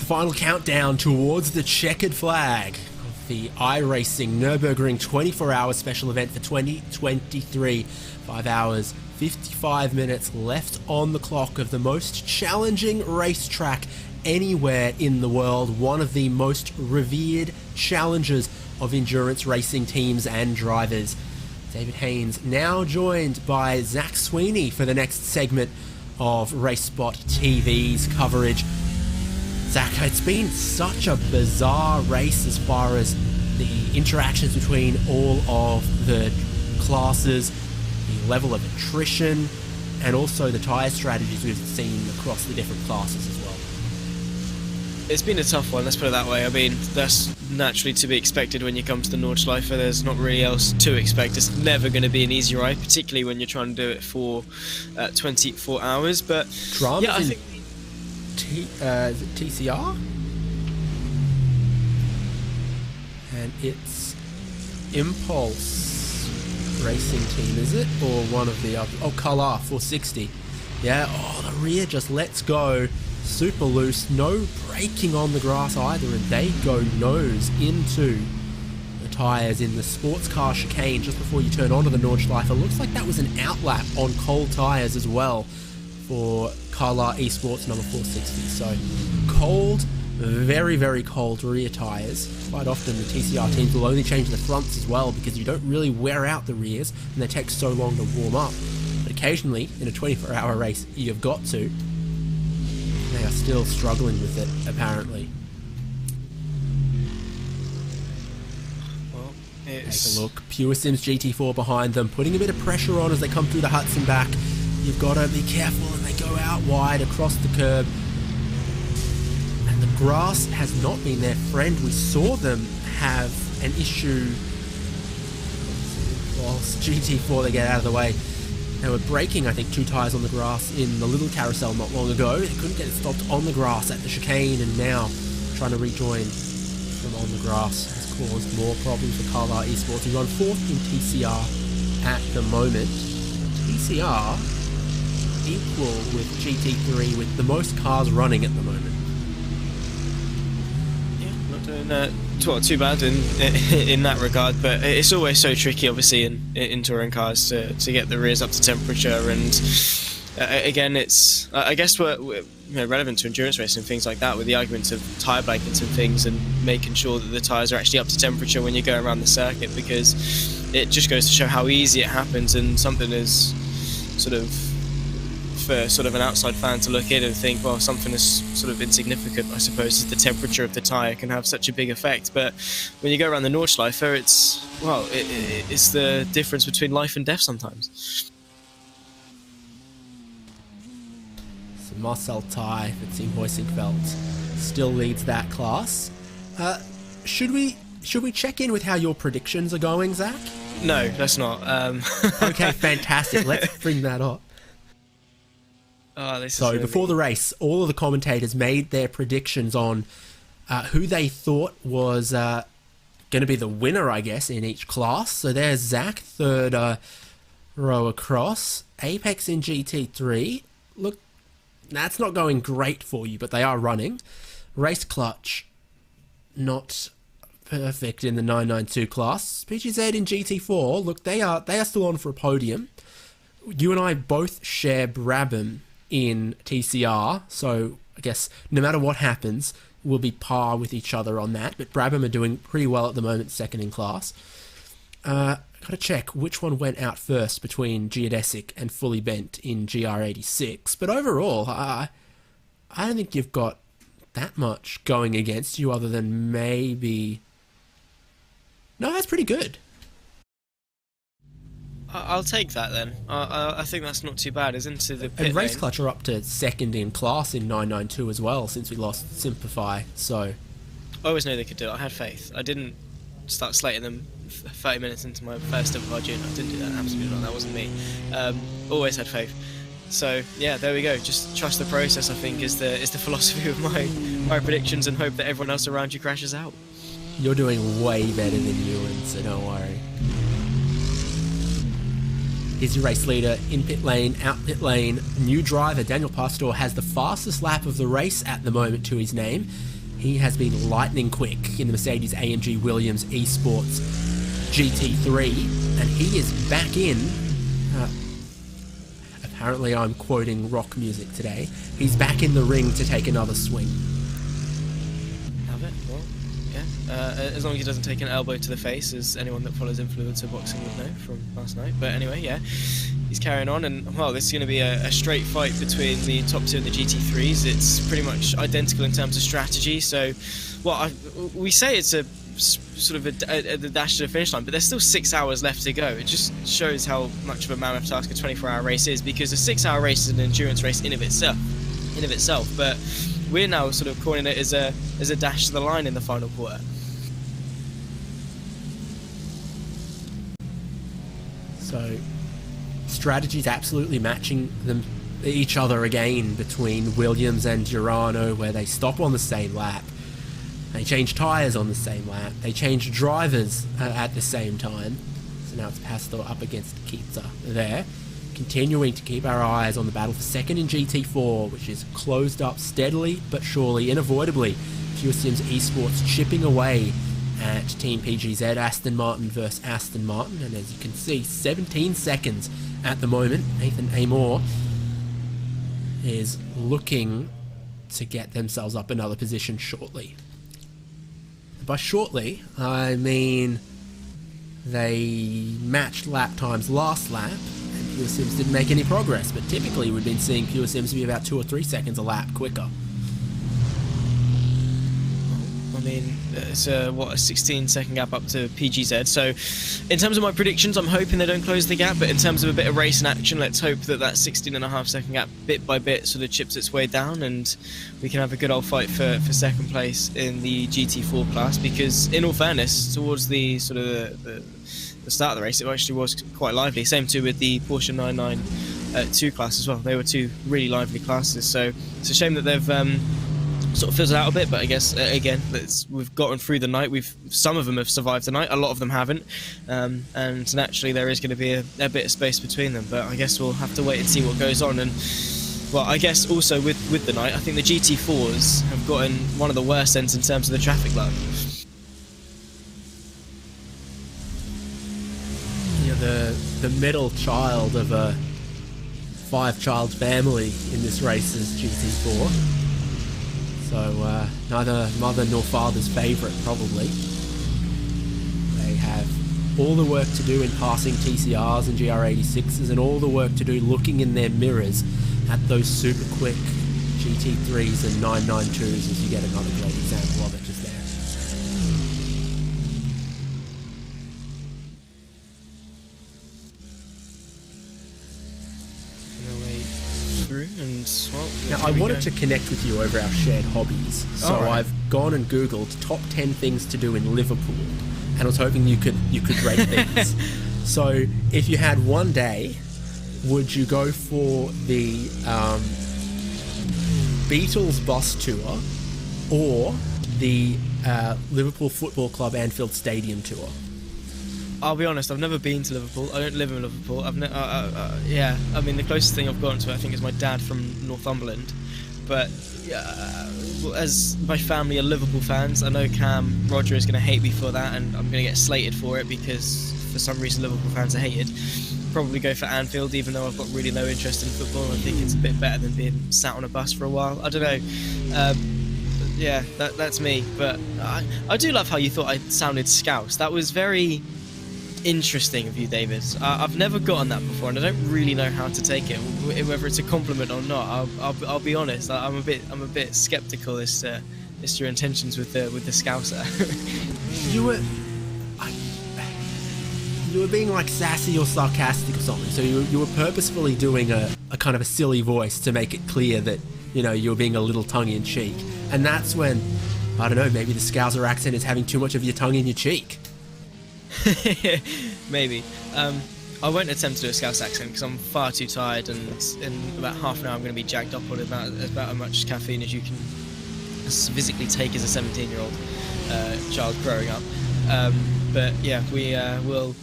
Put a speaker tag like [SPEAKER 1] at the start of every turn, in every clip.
[SPEAKER 1] the final countdown towards the checkered flag of the iRacing Nürburgring 24-hour special event for 2023. 5 hours, 55 minutes left on the clock of the most challenging racetrack anywhere in the world. One of the most revered challengers of endurance racing teams and drivers. David Haynes now joined by Zach Sweeney for the next segment of RaceSpotTV's coverage. Zach, it's been such a bizarre race as far as the interactions between all of the classes, the level of attrition, and also the tyre strategies we've seen across the different classes as well.
[SPEAKER 2] It's been a tough one, let's put it that way. I mean, that's naturally to be expected when you come to the Nordschleife. There's not really else to expect. It's never going to be an easy ride, particularly when you're trying to do it for 24 hours. But
[SPEAKER 1] Drums
[SPEAKER 2] yeah, I think
[SPEAKER 1] is it TCR? And it's Impulse Racing Team, is it? Or one of the other? Oh, Color 460. Yeah, oh, the rear just lets go. Super loose, no braking on the grass either, and they go nose into the tyres in the sports car chicane just before you turn onto the Nordschleife. It looks like that was an outlap on cold tyres as well for Carla Esports number 460. So cold, very, very cold rear tyres. Quite often the TCR teams will only change the fronts as well because you don't really wear out the rears and they take so long to warm up. But occasionally, in a 24-hour race, you've got to. They are still struggling with it, apparently.
[SPEAKER 2] well,
[SPEAKER 1] Take a look. Pure Sims GT4 behind them, putting a bit of pressure on as they come through the Hudson back. You've got to be careful, and they go out wide across the curb. And the grass has not been their friend. We saw them have an issue. Whilst GT4, they get out of the way. They were braking, I think, 2 tyres on the grass in the little carousel not long ago. They couldn't get it stopped on the grass at the chicane, and now trying to rejoin from on the grass has caused more problems for Carlisle Esports, who run 4th in TCR at the moment. TCR equal with GT3 with the most cars running at the moment.
[SPEAKER 2] yeah, not doing too bad in that regard, but it's always so tricky, obviously, in touring cars to get the rears up to temperature. And again, it's I guess we're relevant to endurance racing and things like that, with the arguments of tyre blankets and things, and making sure that the tyres are actually up to temperature when you go around the circuit, because it just goes to show how easy it happens, and something is for sort of an outside fan to look in and think, well, something is sort of insignificant, I suppose, is the temperature of the tyre can have such a big effect. But when you go around the Nordschleife, it's the difference between life and death sometimes.
[SPEAKER 1] So Marcel Ty for Team Hoisingfeld still leads that class. Should we check in with how your predictions are going, Zach?
[SPEAKER 2] No, let's not.
[SPEAKER 1] Okay, fantastic. Let's bring that up.
[SPEAKER 2] Oh,
[SPEAKER 1] so before the race, all of the commentators made their predictions on who they thought was going to be the winner, I guess, in each class. So there's Zach, 3rd row across. Apex in GT3. Look, that's not going great for you, but they are running. Race Clutch, not perfect in the 992 class. PGZ in GT4, look, they are still on for a podium. You and I both share Brabham in TCR, so I guess no matter what happens, we'll be par with each other on that. But Brabham are doing pretty well at the moment, 2nd in class. Gotta check which one went out first between Geodesic and Fully Bent in GR86. But overall, I don't think you've got that much going against you other than maybe... No, that's pretty good.
[SPEAKER 2] I'll take that then. I think that's not too bad. It's into the pit
[SPEAKER 1] And Race
[SPEAKER 2] lane.
[SPEAKER 1] Clutch are up to 2nd in class in 992 as well, since we lost Simplify, so...
[SPEAKER 2] I always knew they could do it. I had faith. I didn't start slating them 30 minutes into my first ever cartoon. I didn't do that, absolutely not. That wasn't me. Always had faith. So yeah, there we go. Just trust the process, I think, is the philosophy of my predictions, and hope that everyone else around you crashes out.
[SPEAKER 1] You're doing way better than Ewan, so don't worry. Here's your race leader in pit lane, out pit lane. New driver Daniel Pastor has the fastest lap of the race at the moment to his name. he has been lightning quick in the Mercedes-AMG Williams Esports GT3, and he is back in. Apparently I'm quoting rock music today. He's back in the ring to take another swing.
[SPEAKER 2] Have it? Well, yeah. As long as he doesn't take an elbow to the face, as anyone that follows influencer boxing would know from last night. But anyway, yeah, he's carrying on, and well, this is going to be a straight fight between the top two and the GT3s. It's pretty much identical in terms of strategy. So, well, we say it's a sort of a dash to the finish line, but there's still 6 hours left to go. It just shows how much of a mammoth task a 24-hour race is, because a 6-hour race is an endurance race in of itself. But we're now sort of calling it as a dash to the line in the final quarter.
[SPEAKER 1] So strategies absolutely matching each other again between Williams and Girano, where they stop on the same lap. They change tyres on the same lap. They change drivers at the same time. So now it's Pastor up against Keitsa there. Continuing to keep our eyes on the battle for second in GT4, which is closed up steadily but surely, unavoidably. Pure Sims Esports chipping away at Team PGZ, Aston Martin versus Aston Martin. And as you can see, 17 seconds at the moment. Nathan Amor is looking to get themselves up another position shortly. By shortly, I mean they matched lap times last lap, and Pure Sims didn't make any progress, but typically we've been seeing Pure Sims be about 2 or 3 seconds a lap quicker.
[SPEAKER 2] I mean, it's a 16-second gap up to PGZ. So, in terms of my predictions, I'm hoping they don't close the gap. But in terms of a bit of racing action, let's hope that 16.5-second gap, bit by bit, sort of chips its way down, and we can have a good old fight for second place in the GT4 class. Because, in all fairness, towards the sort of the start of the race, it actually was quite lively. Same too with the Porsche 992 class as well. They were two really lively classes. So it's a shame that they've sort of fizzled out a bit, but I guess again, we've gotten through the night. Some of them have survived the night, a lot of them haven't, and naturally there is going to be a bit of space between them. But I guess we'll have to wait and see what goes on. And well, I guess also with the night, I think the GT4s have gotten one of the worst ends in terms of the traffic light.
[SPEAKER 1] Yeah, the middle child of a 5-child family in this race is GT4. So neither mother nor father's favourite, probably. They have all the work to do in passing TCRs and GR86s, and all the work to do looking in their mirrors at those super quick GT3s and 992s, as you get another great example of it just there.
[SPEAKER 2] And well,
[SPEAKER 1] now, I wanted to connect with you over our shared hobbies, so I've gone and googled top 10 things to do in Liverpool, and I was hoping you could rate things. So, if you had one day, would you go for the Beatles bus tour or the Liverpool Football Club Anfield Stadium tour?
[SPEAKER 2] I'll be honest, I've never been to Liverpool. I don't live in Liverpool. Yeah, I mean, the closest thing I've gotten to it, I think, is my dad from Northumberland. But as my family are Liverpool fans, I know Cam Roger is going to hate me for that, and I'm going to get slated for it because for some reason Liverpool fans are hated. Probably go for Anfield, even though I've got really no interest in football. I think it's a bit better than being sat on a bus for a while. I don't know. Yeah, that's me. But I do love how you thought I sounded Scouse. That was very interesting of you, David. I've never gotten that before, and I don't really know how to take it, whether it's a compliment or not. I'll be honest. I'm a bit skeptical as to your intentions with the Scouser. You were being like sassy or sarcastic or something. So you were purposefully doing a kind of a silly voice to make it clear that you were being a little tongue in cheek, and that's when I don't know. Maybe the Scouser accent is having too much of your tongue in your cheek. Maybe. I won't attempt to do a Scouse accent because I'm far too tired, and in about half an hour I'm going to be jagged up on about as much caffeine as you can physically take as a 17-year-old child growing up. But yeah, we'll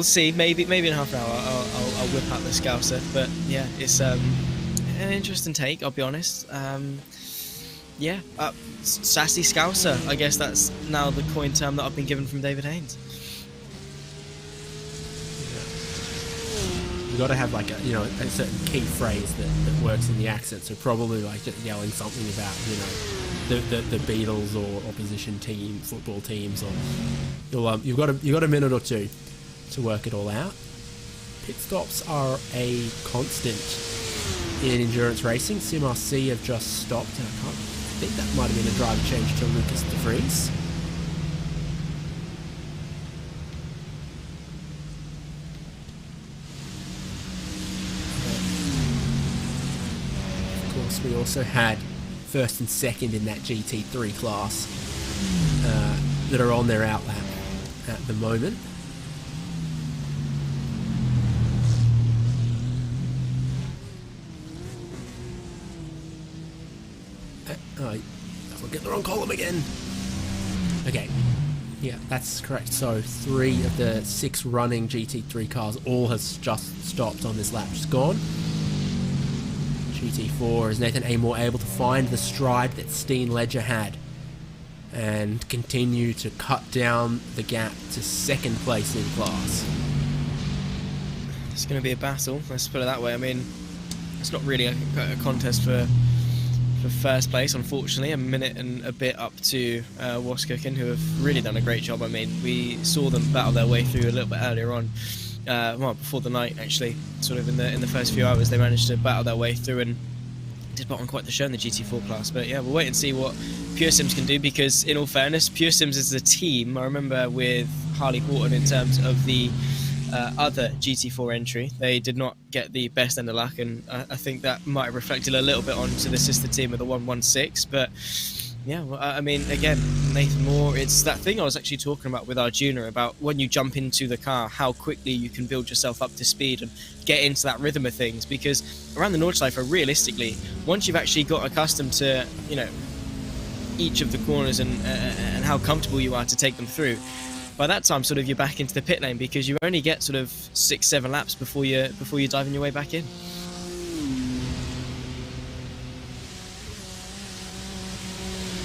[SPEAKER 2] see. Maybe in half an hour I'll whip out the Scouser. But yeah, it's an interesting take. I'll be honest. Yeah, sassy Scouser. I guess that's now the coin term that I've been given from David Haynes.
[SPEAKER 1] You got to have like a certain key phrase that works in the accent. So probably like just yelling something about the Beatles or opposition team, football teams, or you've got a minute or two to work it all out. Pit stops are a constant in endurance racing. SimRC have just stopped, and I think that might have been a driver change to Lucas de Vries. Of course, we also had first and second in that GT3 class that are on their outlap at the moment. I'll get the wrong column again. Okay, yeah, that's correct. So 3 of the 6 running GT3 cars all has just stopped on this lap, just gone. GT4 is Nathan Amor able to find the stride that Steen Ledger had and continue to cut down the gap to second place in class.
[SPEAKER 2] It's going to be a battle, let's put it that way. I mean, it's not really a contest for first place, unfortunately. A minute and a bit up to Waskoken, who have really done a great job. I mean, we saw them battle their way through a little bit earlier on, well, before the night actually. Sort of in the first few hours, they managed to battle their way through and did put on quite the show in the GT4 class. But yeah, we'll wait and see what Pure Sims can do, because in all fairness, Pure Sims is a team. I remember with Harley Horton, in terms of the other GT4 entry, they did not get the best end of luck, and I think that might have reflected a little bit onto the sister team of the 116. But yeah, well, I mean, again, Nathan Moore, it's that thing I was actually talking about with Arjuna, about when you jump into the car, how quickly you can build yourself up to speed and get into that rhythm of things. Because around the Nordschleife, realistically, once you've actually got accustomed to, each of the corners and how comfortable you are to take them through, by that time, sort of, you're back into the pit lane, because you only get sort of 6-7 laps before you're diving your way back in.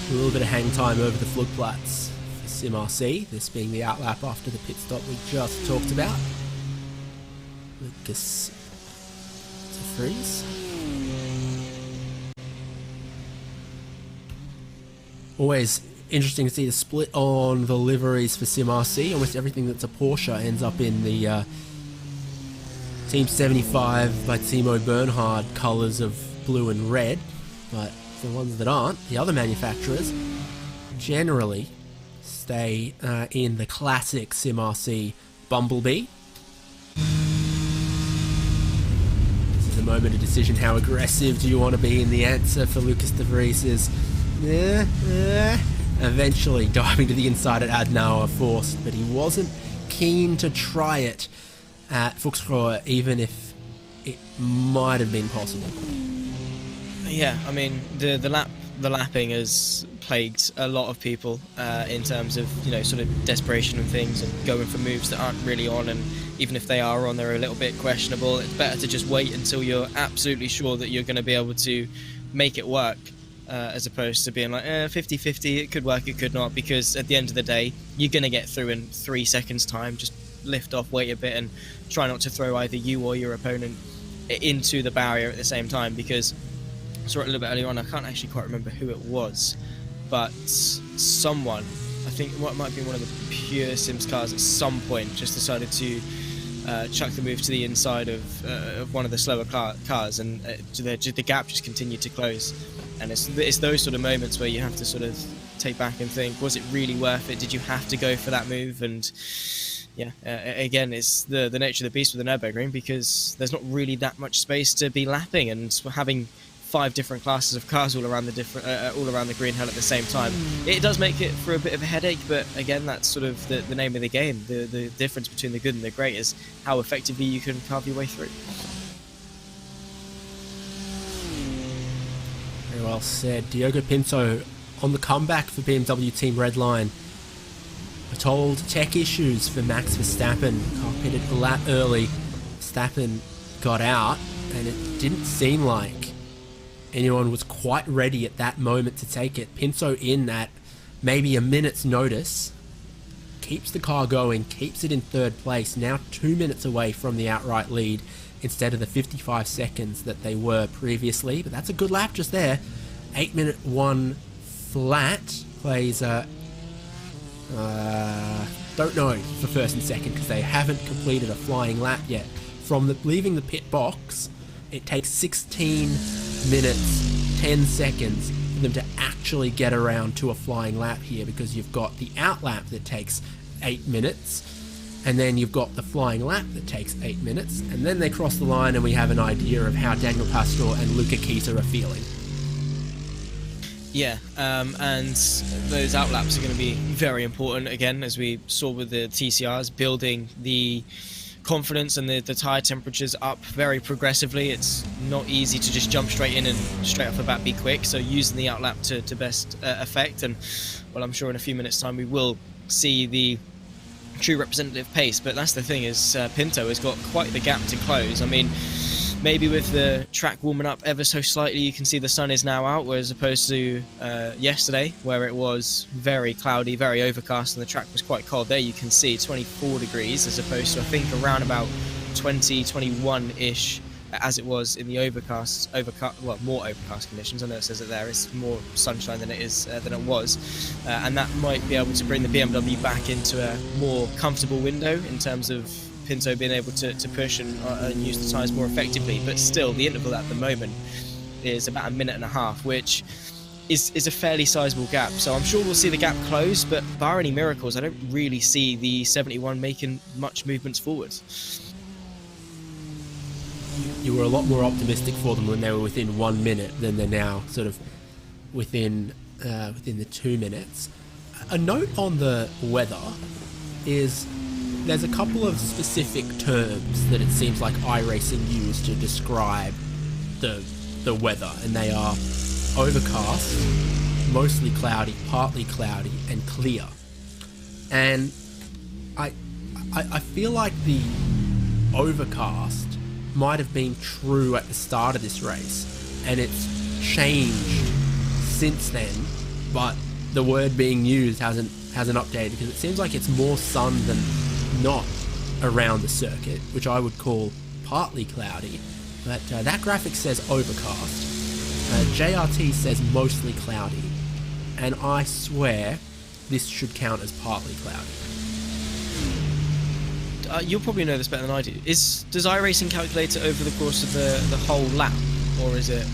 [SPEAKER 1] A little bit of hang time over the Flugplatz for SimRC, this being the outlap after the pit stop we just talked about. Lucas de Vries. Always interesting to see the split on the liveries for SimRC. Almost everything that's a Porsche ends up in the Team 75 by Timo Bernhard colours of blue and red, but the ones that aren't, the other manufacturers, generally stay in the classic SimRC Bumblebee. This is a moment of decision. How aggressive do you want to be? And the answer for Lucas de Vries is eventually diving to the inside at Adenauer forced, but he wasn't keen to try it at Fuchsrohr, even if it might have been possible.
[SPEAKER 2] Yeah, I mean, the lapping has plagued a lot of people in terms of, sort of desperation and things, and going for moves that aren't really on, and even if they are on, they're a little bit questionable. It's better to just wait until you're absolutely sure that you're going to be able to make it work, as opposed to being like 50-50, it could work, it could not, because at the end of the day, you're going to get through in 3 seconds time. Just lift off, wait a bit, and try not to throw either you or your opponent into the barrier at the same time, because I saw it a little bit earlier on, I can't actually quite remember who it was, but someone, I think it might be one of the Pure Sims cars, at some point just decided to chuck the move to the inside of one of the slower cars, and the gap just continued to close. And it's those sort of moments where you have to sort of take back and think, was it really worth it? Did you have to go for that move? And yeah, again, it's the nature of the beast with the Nürburgring, because there's not really that much space to be lapping, and having 5 different classes of cars all around the green hill at the same time, it does make it for a bit of a headache. But again, that's sort of the name of the game. The difference between the good and the great is how effectively you can carve your way through.
[SPEAKER 1] Very well said. Diogo Pinto on the comeback for BMW Team Redline. We're told tech issues for Max Verstappen. Car pitted a lap early. Verstappen got out, and it didn't seem like anyone was quite ready at that moment to take it. Pinto in at maybe a minute's notice, keeps the car going, keeps it in third place, now 2 minutes away from the outright lead instead of the 55 seconds that they were previously. But that's a good lap just there. 8-minute 1 flat. Plays don't know for first and second because they haven't completed a flying lap yet. From leaving the pit box, it takes 16 minutes 10 seconds for them to actually get around to a flying lap here, because you've got the out lap that takes 8 minutes, and then you've got the flying lap that takes 8 minutes, and then they cross the line and we have an idea of how Daniel Pastor and Luca Kita are feeling.
[SPEAKER 2] Yeah, and those outlaps are going to be very important, again, as we saw with the TCRs, building the confidence and the tyre temperatures up very progressively. It's not easy to just jump straight in and straight off the bat be quick, so using the outlap to best effect, and well, I'm sure in a few minutes time we will see the true representative pace. But that's the thing, is Pinto has got quite the gap to close. I mean, maybe with the track warming up ever so slightly, you can see the sun is now out, whereas opposed to yesterday, where it was very cloudy, very overcast, and the track was quite cold. There you can see 24 degrees, as opposed to, I think, around about 20, 21-ish, as it was in the more overcast conditions. I know it says it there, it's more sunshine than it is than it was, and that might be able to bring the BMW back into a more comfortable window in terms of Pinto being able to push and use the tyres more effectively. But still, the interval at the moment is about a minute and a half, which is a fairly sizable gap. So I'm sure we'll see the gap close, but bar any miracles, I don't really see the 71 making much movements forwards.
[SPEAKER 1] You were a lot more optimistic for them when they were within 1 minute than they're now sort of within the 2 minutes. A note on the weather is there's a couple of specific terms that it seems like iRacing use to describe the weather, and they are overcast, mostly cloudy, partly cloudy, and clear. And I feel like the overcast might have been true at the start of this race, and it's changed since then, but the word being used hasn't updated, because it seems like it's more sun than not around the circuit, which I would call partly cloudy, but that graphic says overcast. JRT says mostly cloudy, and I swear this should count as partly cloudy.
[SPEAKER 2] You'll probably know this better than I do. Does iRacing calculate it over the course of the whole lap, or is it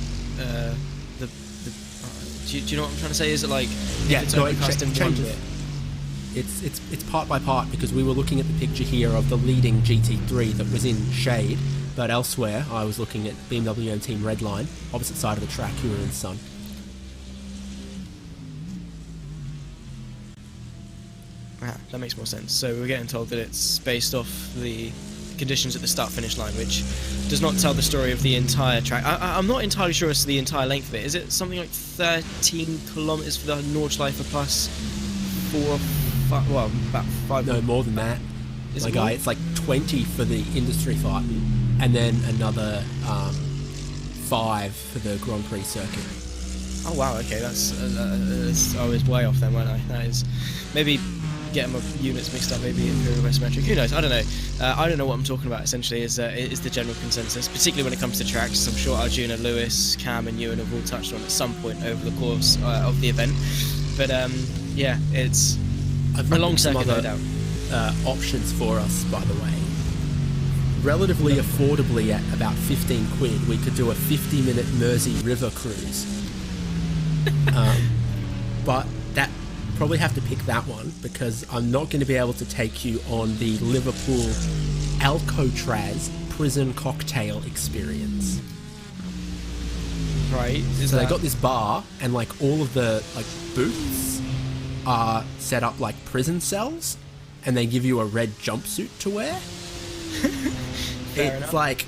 [SPEAKER 2] do you know what I'm trying to say? Is it like it's overcast in one bit? It's
[SPEAKER 1] part by part, because we were looking at the picture here of the leading GT3 that was in shade, but elsewhere I was looking at BMW and Team Redline, opposite side of the track, who were in sun.
[SPEAKER 2] That makes more sense. So we're getting told that it's based off the conditions at the start-finish line, which does not tell the story of the entire track. I'm not entirely sure as to the entire length of it. Is it something like 13 kilometers for the Nordschleife plus 4 or 5? Well, about 5.
[SPEAKER 1] No, more than that. It's like 20 for the industry fight, and then another 5 for the Grand Prix circuit.
[SPEAKER 2] Oh wow, okay, that's I was way off then, weren't I? That is maybe getting my units mixed up, maybe Imperial West metric. Who knows? I don't know. I don't know what I'm talking about. Essentially, is the general consensus, particularly when it comes to tracks. I'm sure Arjuna, Lewis, Cam, and Ewan have all touched on at some point over the course of the event. But yeah, it's a long circuit, no doubt.
[SPEAKER 1] Options for us, by the way. Relatively affordably, at about 15 quid, we could do a 50-minute Mersey River cruise. But that probably have to pick that one, because I'm not going to be able to take you on the Liverpool Alcatraz prison cocktail experience.
[SPEAKER 2] Right.
[SPEAKER 1] So they got this bar, and like all of the booths are set up like prison cells, and they give you a red jumpsuit to wear. It's like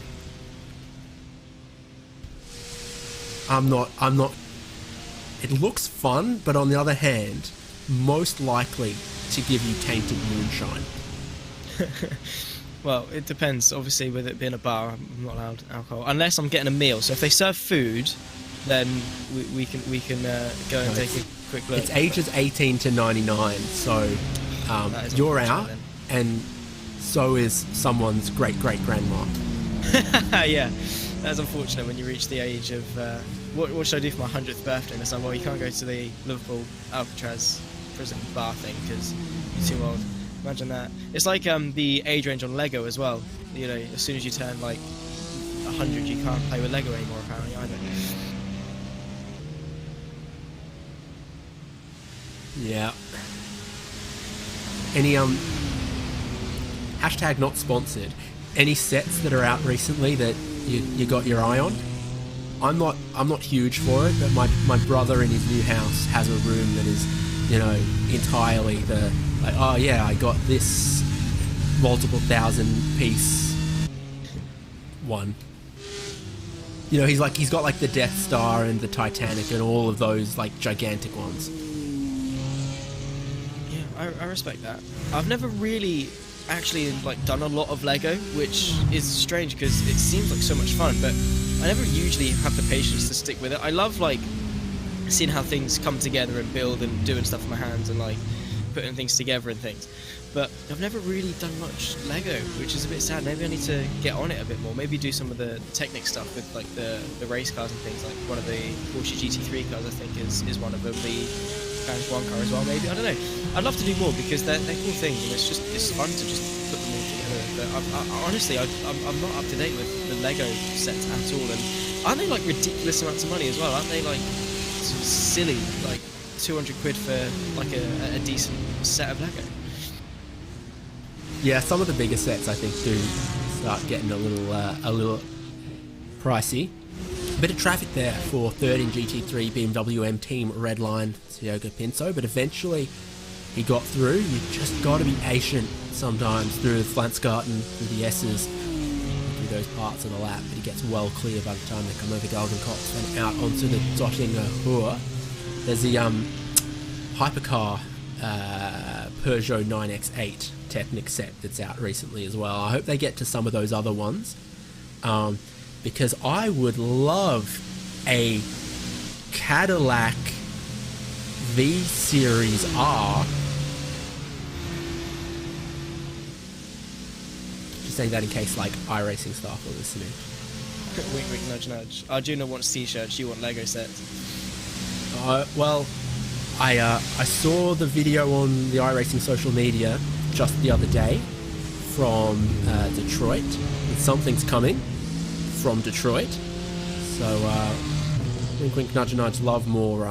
[SPEAKER 1] I'm not. It looks fun, but on the other hand, most likely to give you tainted moonshine.
[SPEAKER 2] Well, it depends. Obviously, with it being a bar, I'm not allowed alcohol unless I'm getting a meal. So if they serve food, then we can go and take a quick look.
[SPEAKER 1] It's ages 18 to 99, so you're out,
[SPEAKER 2] then.
[SPEAKER 1] and so is someone's great-great-grandma.
[SPEAKER 2] Yeah, that's unfortunate when you reach the age of what should I do for my 100th birthday? And it's like, well, you can't go to the Liverpool Alcatraz prison bar thing because you're too old. Imagine that. It's like the age range on Lego as well. You know, as soon as you turn like 100, you can't play with Lego anymore apparently either.
[SPEAKER 1] Yeah. Any hashtag not sponsored. Any sets that are out recently that you got your eye on? I'm not huge for it, but my brother in his new house has a room that is, you know, entirely the like, oh yeah, I got this multiple thousand piece one. You know, he's got like the Death Star and the Titanic and all of those like gigantic ones.
[SPEAKER 2] Yeah, I respect that. I've never really actually like done a lot of Lego, which is strange because it seems like so much fun, but I never usually have the patience to stick with it. I love like seeing how things come together and build and doing stuff with my hands and like putting things together and things, but I've never really done much Lego, which is a bit sad. Maybe I need to get on it a bit more, maybe do some of the Technic stuff with like the race cars and things. Like one of the Porsche GT3 cars I think is one of them, the Spanish 1 car as well, maybe. I don't know, I'd love to do more because they're cool things and it's fun to just put them all together. But honestly I'm not up to date with the Lego sets at all, and aren't they like ridiculous amounts of money as well? Aren't they like silly, like 200 quid for like a decent set of Lego?
[SPEAKER 1] Yeah, some of the bigger sets I think do start getting a little pricey. A bit of traffic there for third in GT3 BMW M Team Redline Thiago Pinto, but eventually he got through. You just got to be patient sometimes through the Flansgarten, through the S's, through those parts of the lap, but he gets well clear by the time they come over Galgenkops and out onto the Dottinger Hoor. There's the hypercar Peugeot 9X8 Technic set that's out recently as well. I hope they get to some of those other ones, because I would love a Cadillac V Series R. Just saying that in case like iRacing staff are listening.
[SPEAKER 2] Wink, wink, nudge, nudge. Arjuna wants t-shirts, you want Lego sets.
[SPEAKER 1] Well, I saw the video on the iRacing social media just the other day from Detroit. And something's coming from Detroit. So, wink, wink, nudge, nudge, love more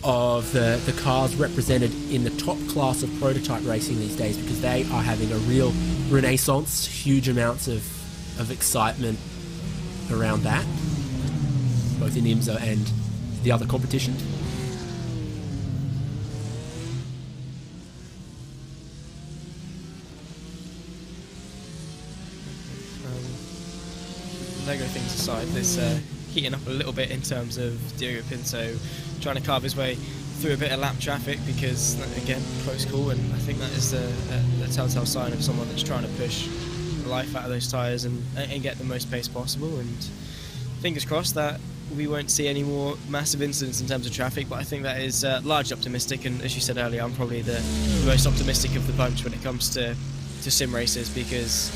[SPEAKER 1] of the cars represented in the top class of prototype racing these days, because they are having a real renaissance. Huge amounts of excitement around that, both in IMSA and the other competition.
[SPEAKER 2] Lego things aside, this heating up a little bit in terms of Diego Pinto trying to carve his way through a bit of lap traffic, because again, close call, and I think that is a telltale sign of someone that's trying to push the life out of those tyres and get the most pace possible. And fingers crossed that we won't see any more massive incidents in terms of traffic, but I think that is largely optimistic, and as you said earlier, I'm probably the most optimistic of the bunch when it comes to sim races, because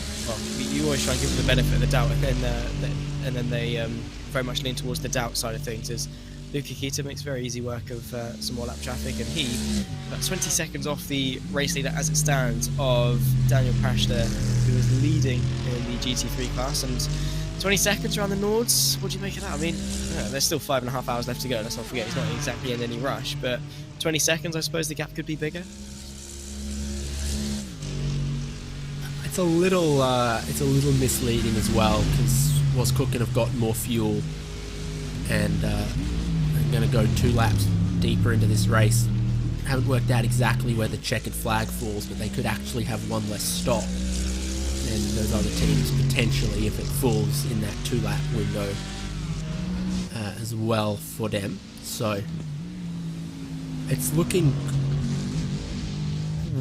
[SPEAKER 2] you always try and give them the benefit of the doubt, and then they very much lean towards the doubt side of things. As Luca Kita makes very easy work of some more lap traffic, and he about 20 seconds off the race leader as it stands of Daniel Pashta, who is leading in the GT3 class, and 20 seconds around the Nords. What do you make of that? I mean, there's still 5.5 hours left to go. Let's not forget, he's not exactly in any rush, but 20 seconds, I suppose the gap could be bigger.
[SPEAKER 1] It's a little misleading as well, because Was Cooking have got more fuel, and I'm going to go 2 laps deeper into this race. Haven't worked out exactly where the checkered flag falls, but they could actually have one less stop, and those other teams potentially, if it falls in that 2-lap window as well for them. So it's looking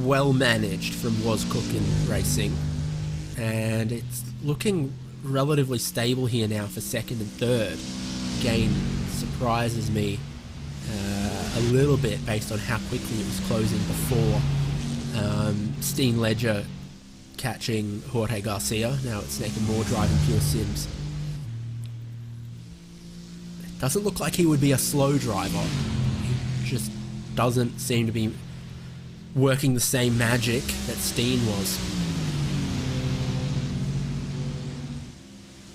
[SPEAKER 1] well managed from Was Cooking Racing, and it's looking relatively stable here now for second and third. gain surprises me a little bit based on how quickly it was closing before. Steen Ledger catching Jorge Garcia. Now it's Nathan Moore driving Pure Sims. It doesn't look like he would be a slow driver. He just doesn't seem to be working the same magic that Steen was.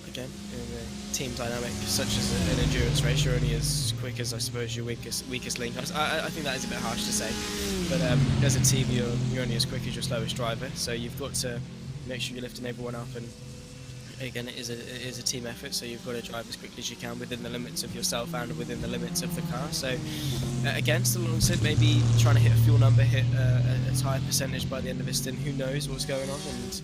[SPEAKER 2] Again, in a team dynamic such as an endurance race, you're only as quick as, I suppose, your weakest link. I think that is a bit harsh to say, but as a team, you're only as quick as your slowest driver, so you've got to make sure you're lifting everyone up. And again, it is a team effort, so you've got to drive as quickly as you can within the limits of yourself and within the limits of the car. So again, still alongside maybe trying to hit a fuel number, hit a high percentage by the end of this stint. Who knows what's going on, and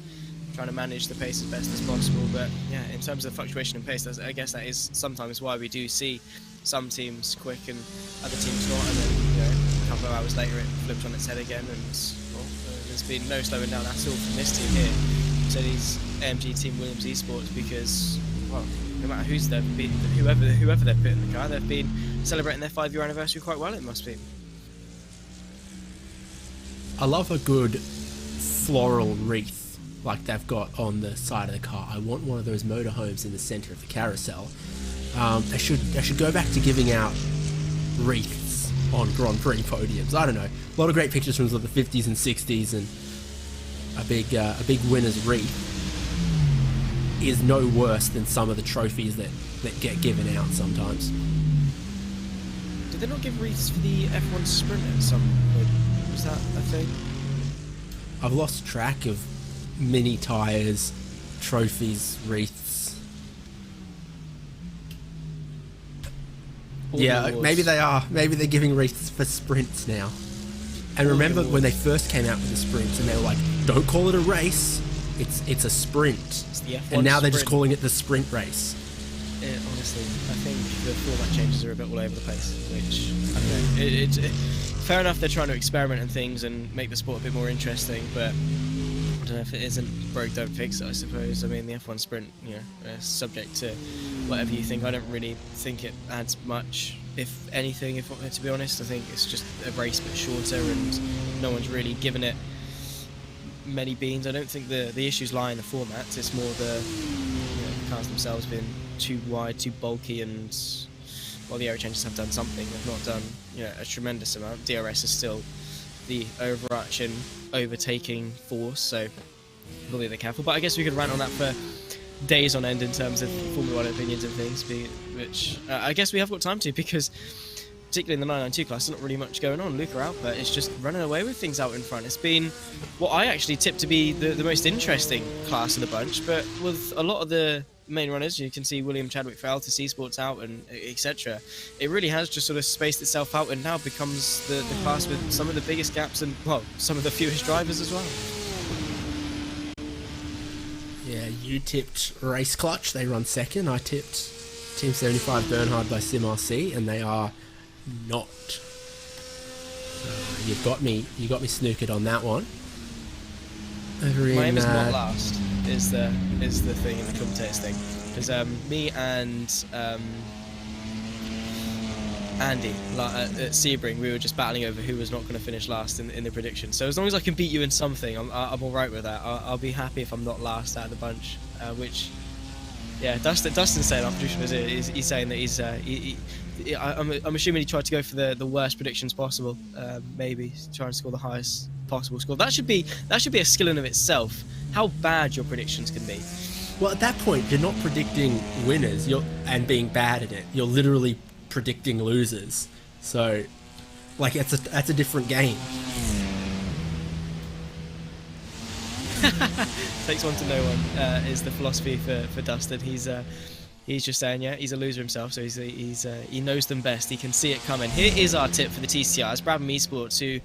[SPEAKER 2] trying to manage the pace as best as possible. But yeah, in terms of fluctuation in pace, I guess that is sometimes why we do see some teams quick and other teams not, and then a couple of hours later it flips on its head again, and well, there's been no slowing down at all from this team here. So these AMG Team Williams Esports, because well, no matter who's they've been, whoever they've put in the car, they've been celebrating their 5-year anniversary quite well, it must be.
[SPEAKER 1] I love a good floral wreath like they've got on the side of the car. I want one of those motorhomes in the centre of the carousel. They should go back to giving out wreaths on Grand Prix podiums. I don't know. A lot of great pictures from the 50s and 60s, and a big winner's wreath is no worse than some of the trophies that get given out sometimes.
[SPEAKER 2] Did they not give wreaths for the F1 sprint at some point? Was that a thing?
[SPEAKER 1] I've lost track of mini tyres, trophies, wreaths. Yeah, maybe they are. Maybe they're giving wreaths for sprints now. And remember when they first came out with the sprints and they were like, don't call it a race, it's a sprint.
[SPEAKER 2] It's the F1
[SPEAKER 1] and now they're
[SPEAKER 2] sprint.
[SPEAKER 1] just calling it the sprint race.
[SPEAKER 2] Honestly, I think the format changes are a bit all over the place, which, I don't know, fair enough they're trying to experiment and things and make the sport a bit more interesting, but I don't know, if it isn't broke, don't fix it, I suppose. I mean, the F1 sprint, subject to whatever you think. I don't really think it adds much, if anything, to be honest. I think it's just a race but shorter, and no one's really given it many beans. I don't think the issues lie in the format. It's more the cars themselves being too wide, too bulky, and while the aero changes have done something, they've not done a tremendous amount. DRS is still the overarching, overtaking force, so we'll be careful. But I guess we could rant on that for days on end in terms of Formula 1 opinions and things, which I guess we have got time to, because particularly in the 992 class, there's not really much going on. Luca Alpert is just running away with things out in front. It's been what I actually tipped to be the most interesting class of the bunch, but with a lot of the main runners, you can see William Chadwick for Altus Esports out, and etc. It really has just sort of spaced itself out, and now becomes the class with some of the biggest gaps and, well, some of the fewest drivers as well.
[SPEAKER 1] Yeah, you tipped Race Clutch, they run second. I tipped Team 75 Bernhard by SimRC, and they are not. You got me snookered on that one.
[SPEAKER 2] My aim is not last, is the thing in the commentators thing, because me and Andy at Sebring, we were just battling over who was not going to finish last in the prediction. So as long as I can beat you in something, I'm all right with that. I'll be happy if I'm not last out of the bunch. Which, yeah, Dustin's saying after he's saying that I'm assuming he tried to go for the worst predictions possible. Maybe trying to score the highest possible score. That should be a skill in of itself. How bad your predictions can be.
[SPEAKER 1] Well, at that point, you're not predicting winners. And being bad at it. You're literally predicting losers. So, like, that's a different game.
[SPEAKER 2] Takes one to know one is the philosophy for Dustin. He's just saying, yeah, he's a loser himself, so he knows them best. He can see it coming. Here is our tip for the TCRs, Brabham Esports, who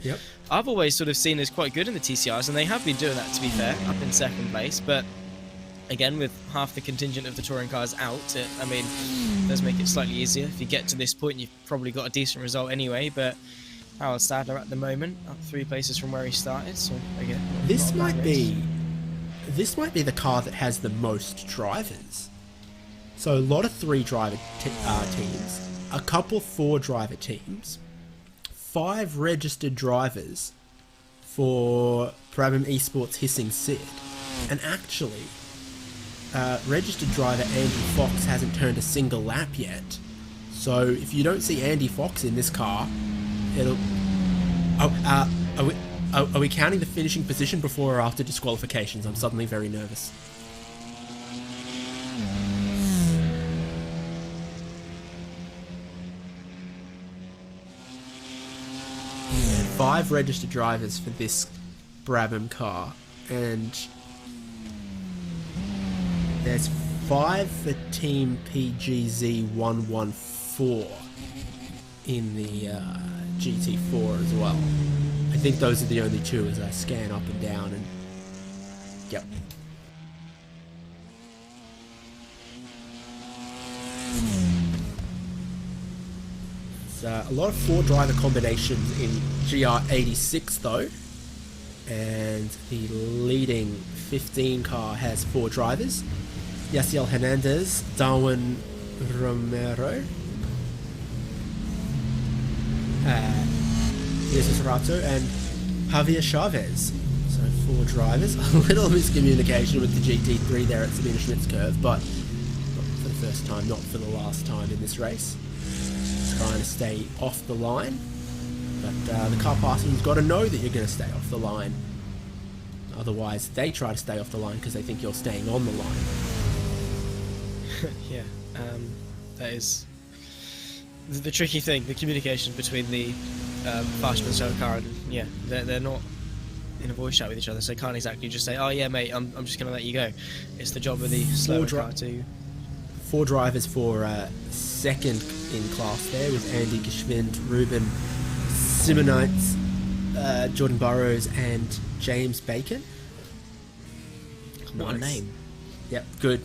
[SPEAKER 2] I've always sort of seen as quite good in the TCRs, and they have been doing that, to be fair, up in second place. But again, with half the contingent of the touring cars out, it does make it slightly easier. If you get to this point, you've probably got a decent result anyway. But Howard Stadler at the moment, up 3 places from where he started. So again,
[SPEAKER 1] this might be the car that has the most drivers. So a lot of 3-driver teams, a couple 4-driver teams, 5 registered drivers for Brabham Esports Hissing Sid, and actually registered driver Andy Fox hasn't turned a single lap yet. So if you don't see Andy Fox in this car, it'll... Are we counting the finishing position before or after disqualifications? I'm suddenly very nervous. And 5 registered drivers for this Brabham car, and there's 5 for Team PGZ114 in the GT4 as well. I think those are the only 2 as I scan up and down, and yep. A lot of 4-driver combinations in GR86 though, and the leading 15 car has 4 drivers: Yaciel Hernandez, Darwin Romero, Jesus Rato, and Javier Chavez. So 4 drivers. A little miscommunication with the GT3 there at Sabina Schmidt's curve, but not for the first time, not for the last time in this race. Trying to stay off the line, but the car passing's got to know that you're going to stay off the line. Otherwise, they try to stay off the line because they think you're staying on the line.
[SPEAKER 2] Yeah, that is the tricky thing, the communication between the fastman and slow car, and yeah, they're not in a voice chat with each other, so they can't exactly just say, oh yeah mate, I'm just going to let you go. It's the job of the slower car to...
[SPEAKER 1] 4 drivers for second in class there with Andy Geschwind, Ruben Simonites, Jordan Burrows and James Bacon.
[SPEAKER 2] What a name.
[SPEAKER 1] Yep, good.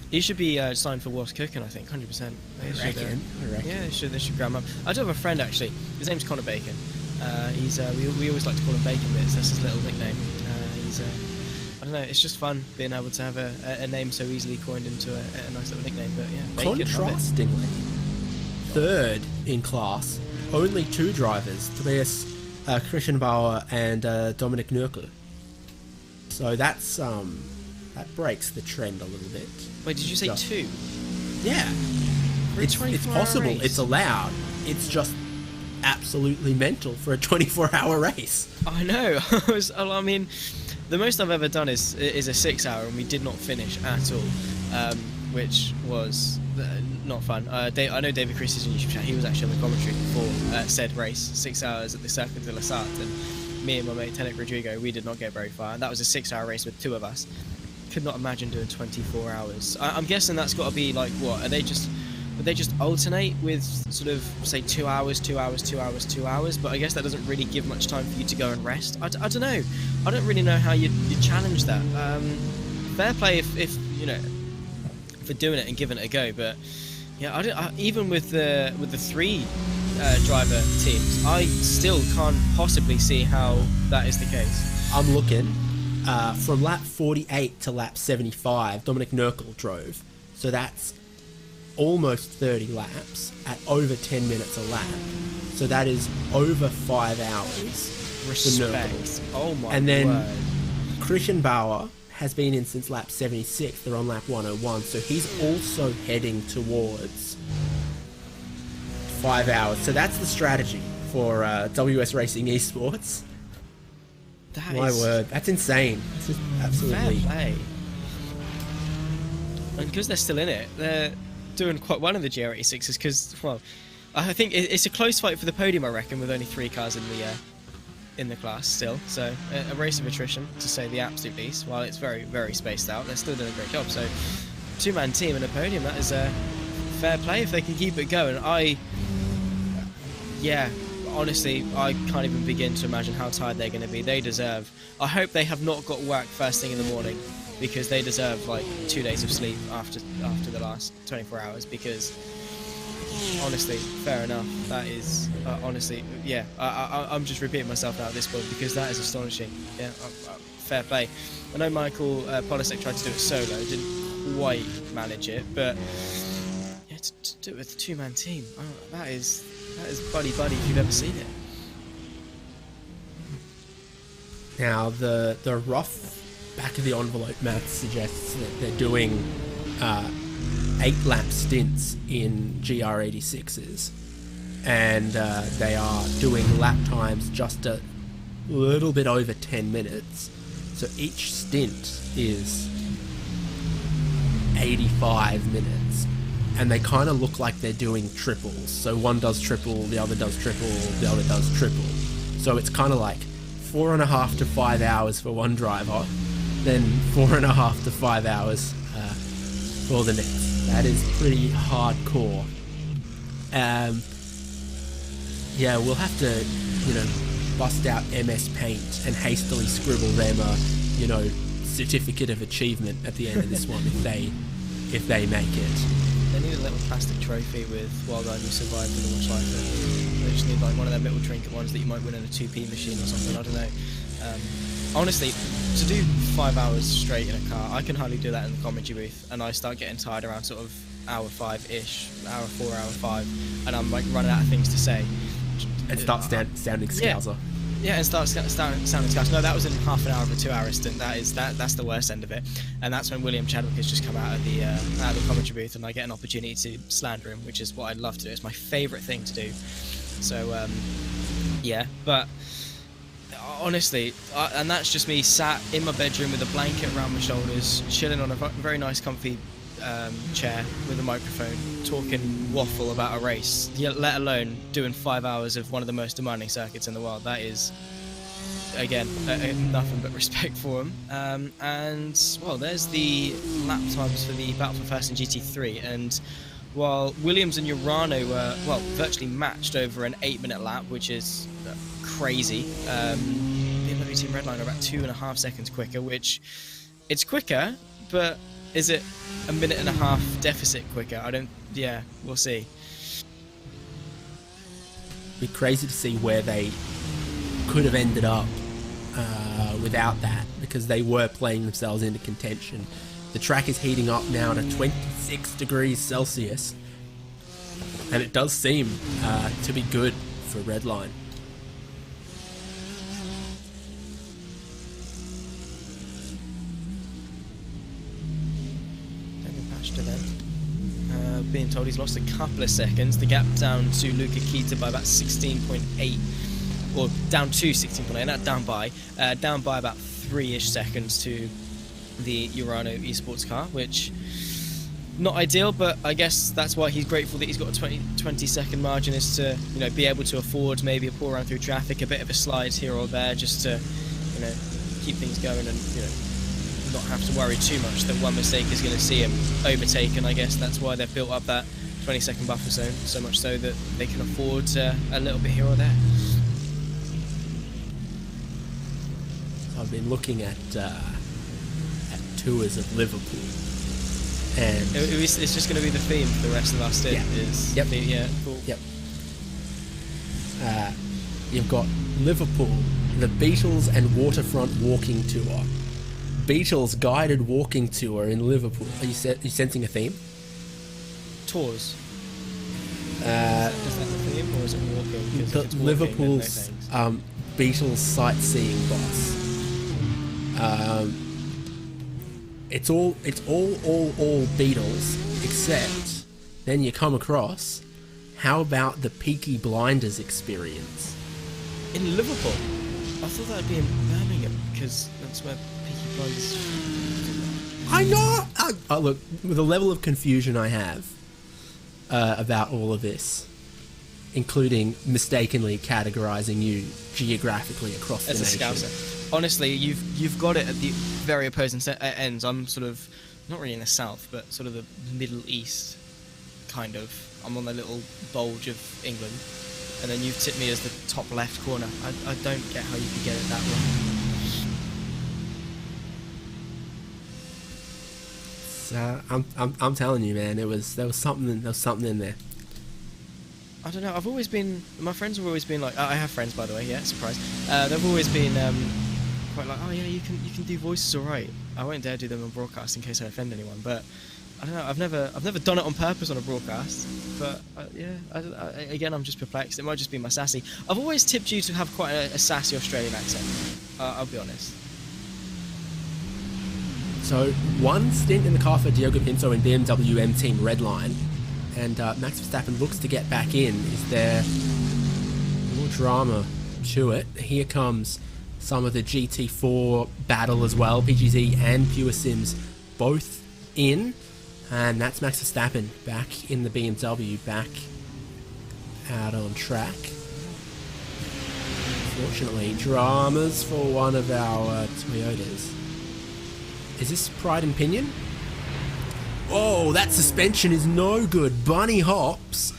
[SPEAKER 2] He should be signed for What's Cooking, I think, 100%.
[SPEAKER 1] I reckon.
[SPEAKER 2] Yeah, they should grab him up. I do have a friend actually, his name's Connor Bacon. We always like to call him Bacon Bits, that's his little nickname. I don't know, it's just fun being able to have a name so easily coined into a nice little nickname, but yeah. Bacon,
[SPEAKER 1] contrastingly, third in class, only 2 drivers, Tobias Krischenbauer and Dominic Nürburgring. So that's that breaks the trend a little bit.
[SPEAKER 2] Wait, did you say 2?
[SPEAKER 1] Yeah. It's possible, race. It's allowed. It's just absolutely mental for a 24-hour race.
[SPEAKER 2] I know. I mean, the most I've ever done is a 6-hour, and we did not finish at all, which was not fun. I know David Christie's on YouTube chat. He was actually on the commentary for said race, 6 hours at the Circuit de la Sart, and me and my mate Tenek Rodrigo, we did not get very far, and that was a 6-hour race with 2 of us. Could not imagine doing 24 hours. I'm guessing that's got to be like, what, would they just alternate with sort of, say, 2 hours, 2 hours, 2 hours, 2 hours, but I guess that doesn't really give much time for you to go and rest. I don't know. I don't really know how you challenge that. Fair play if you know, for doing it and giving it a go, but yeah, even with the 3 driver teams, I still can't possibly see how that is the case.
[SPEAKER 1] I'm looking from lap 48 to lap 75, Dominic Nürburgring drove, so that's almost 30 laps at over 10 minutes a lap, so that is over 5 hours.
[SPEAKER 2] Respect. Oh my
[SPEAKER 1] and then
[SPEAKER 2] word.
[SPEAKER 1] Christian Bauer has been in since lap 76. They're on lap 101, so he's also heading towards 5 hours. So that's the strategy for WS Racing Esports. My word, that's insane. It's just absolutely
[SPEAKER 2] fair play. And because they're still in it, they're doing quite well in the GR86s, because, well, I think it's a close fight for the podium, I reckon, with only 3 cars in the class still. So a race of attrition, to say the absolute least. While it's very, very spaced out, they're still doing a great job. So 2-man team and a podium, that is a fair play if they can keep it going. Honestly, I can't even begin to imagine how tired they're going to be. They deserve... I hope they have not got work first thing in the morning, because they deserve like 2 days of sleep after the last 24 hours, because honestly, fair enough. That is honestly, yeah. I'm just repeating myself now at this point, because that is astonishing. Yeah, fair play. I know Michael Polisek tried to do it solo, didn't quite manage it, but yeah, to do it with a two-man team, that is buddy if you've ever seen it.
[SPEAKER 1] Now, the rough back of the envelope math suggests that they're doing 8-lap stints in GR86s, and they are doing lap times just a little bit over 10 minutes. So each stint is 85 minutes, and they kind of look like they're doing triples. So one does triple, the other does triple, the other does triple. So it's kind of like 4.5 to 5 hours for one driver, then 4.5 to 5 hours for the next. That is pretty hardcore. Yeah, we'll have to, bust out MS Paint and hastily scribble them a, certificate of achievement at the end of this one if they make it.
[SPEAKER 2] They need a little plastic trophy with "Well done, you survived the launch life." They just need like one of them little trinket ones that you might win in a 2p machine or something. I don't know. Honestly, to do 5 hours straight in a car, I can hardly do that in the commentary booth, and I start getting tired around sort of hour 5-ish, hour 4, hour 5, and I'm like running out of things to say.
[SPEAKER 1] And start sounding scouser.
[SPEAKER 2] Yeah, and start sounding scouser. No, that was in half an hour of a 2-hour stint. That's the worst end of it, and that's when William Chadwick has just come out of the commentary booth, and I get an opportunity to slander him, which is what I love to do. It's my favourite thing to do. So yeah, but honestly, and that's just me sat in my bedroom with a blanket around my shoulders, chilling on a very nice, comfy chair with a microphone, talking waffle about a race, let alone doing 5 hours of one of the most demanding circuits in the world. That is, again, nothing but respect for him. And, well, there's the lap times for the Battle for First in GT3, and while Williams and Urano were, well, virtually matched over an 8-minute lap, which is crazy, BMW Team Redline are about 2.5 seconds quicker, which, it's quicker, but is it a 1.5 minute deficit quicker? Yeah, we'll see.
[SPEAKER 1] It'd be crazy to see where they could have ended up without that, because they were playing themselves into contention. The track is heating up now to 26 degrees Celsius, and it does seem to be good for Redline.
[SPEAKER 2] Being told he's lost a couple of seconds. The gap down to Luca Kita by about 16.8, or down to 16.8, not down by about 3-ish seconds to the Urano esports car, which not ideal, but I guess that's why he's grateful that he's got a 20 second margin, is to be able to afford maybe a pull around through traffic, a bit of a slide here or there, just to keep things going and not have to worry too much that one mistake is going to see him overtaken. I guess that's why they've built up that 20-second buffer zone, so much so that they can afford a little bit here or there.
[SPEAKER 1] I've been looking at tours of Liverpool, and
[SPEAKER 2] it's just going to be the theme for the rest of our stint.
[SPEAKER 1] Yeah.
[SPEAKER 2] Is
[SPEAKER 1] yep.
[SPEAKER 2] Yeah, cool.
[SPEAKER 1] Yep. You've got Liverpool, the Beatles and Waterfront Walking Tour. Beatles guided walking tour in Liverpool. Are you sensing a theme?
[SPEAKER 2] Tours. Is that the theme, or is it walking?
[SPEAKER 1] The Liverpool's Beatles sightseeing bus. It's all Beatles, except then you come across, how about the Peaky Blinders experience
[SPEAKER 2] in Liverpool? I thought that'd be in Birmingham, because that's where Peaky Blinders.
[SPEAKER 1] I know. Look, with the level of confusion I have about all of this, including mistakenly categorizing you geographically across the nation.
[SPEAKER 2] As a Scouser. Honestly, you've got it at the very opposing ends. I'm sort of not really in the south, but sort of the Middle East, kind of. I'm on the little bulge of England, and then you've tipped me as the top left corner. I don't get how you could get it that wrong.
[SPEAKER 1] I'm telling you, man, there was something in there.
[SPEAKER 2] I don't know. My friends have always been like, I have friends, by the way. Yeah, surprise. They've always been quite like, oh yeah, you can do voices all right. I won't dare do them on broadcast in case I offend anyone, but I don't know. I've never done it on purpose on a broadcast, but yeah. Again, I'm just perplexed. It might just be my sassy. I've always tipped you to have quite a sassy Australian accent. I'll be honest.
[SPEAKER 1] So one stint in the car for Diogo Pinto in BMW M Team Redline, and Max Verstappen looks to get back in. Is there more drama to it? Here comes some of the GT4 battle as well. PGZ and Pure Sims both in. And that's Max Verstappen back in the BMW, back out on track. Fortunately, dramas for one of our Toyotas. Is this Pride and Pinion? Oh, that suspension is no good. Bunny hops.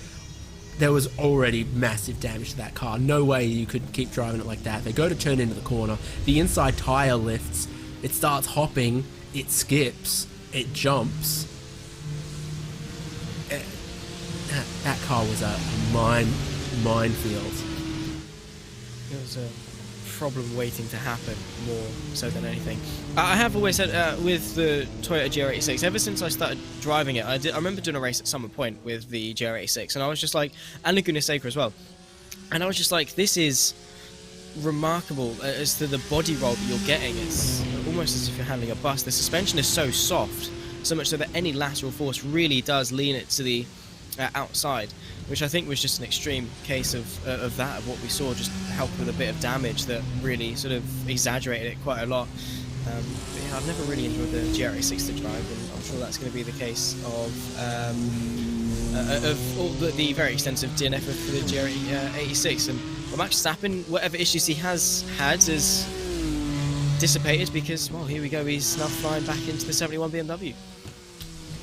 [SPEAKER 1] There was already massive damage to that car. No way you could keep driving it like that. They go to turn into the corner. The inside tyre lifts. It starts hopping. It skips. It jumps. That car was a minefield.
[SPEAKER 2] It was a problem waiting to happen more so than anything. I have always said with the Toyota GR86, ever since I started driving it, I remember doing a race at some point with the GR86, and I was just like, and Laguna Seca as well, and I was just like, this is remarkable as to the body roll that you're getting. It's almost as if you're handling a bus. The suspension is so soft, so much so that any lateral force really does lean it to the outside, which I think was just an extreme case of what we saw, just helped with a bit of damage that really sort of exaggerated it quite a lot. But yeah, I've never really enjoyed the GR86 to drive, and I'm sure that's going to be the case of all the very extensive DNF for the GR86. And Max Verstappen, whatever issues he has had, is dissipated because, well, here we go, he's now flying back into the 71 BMW.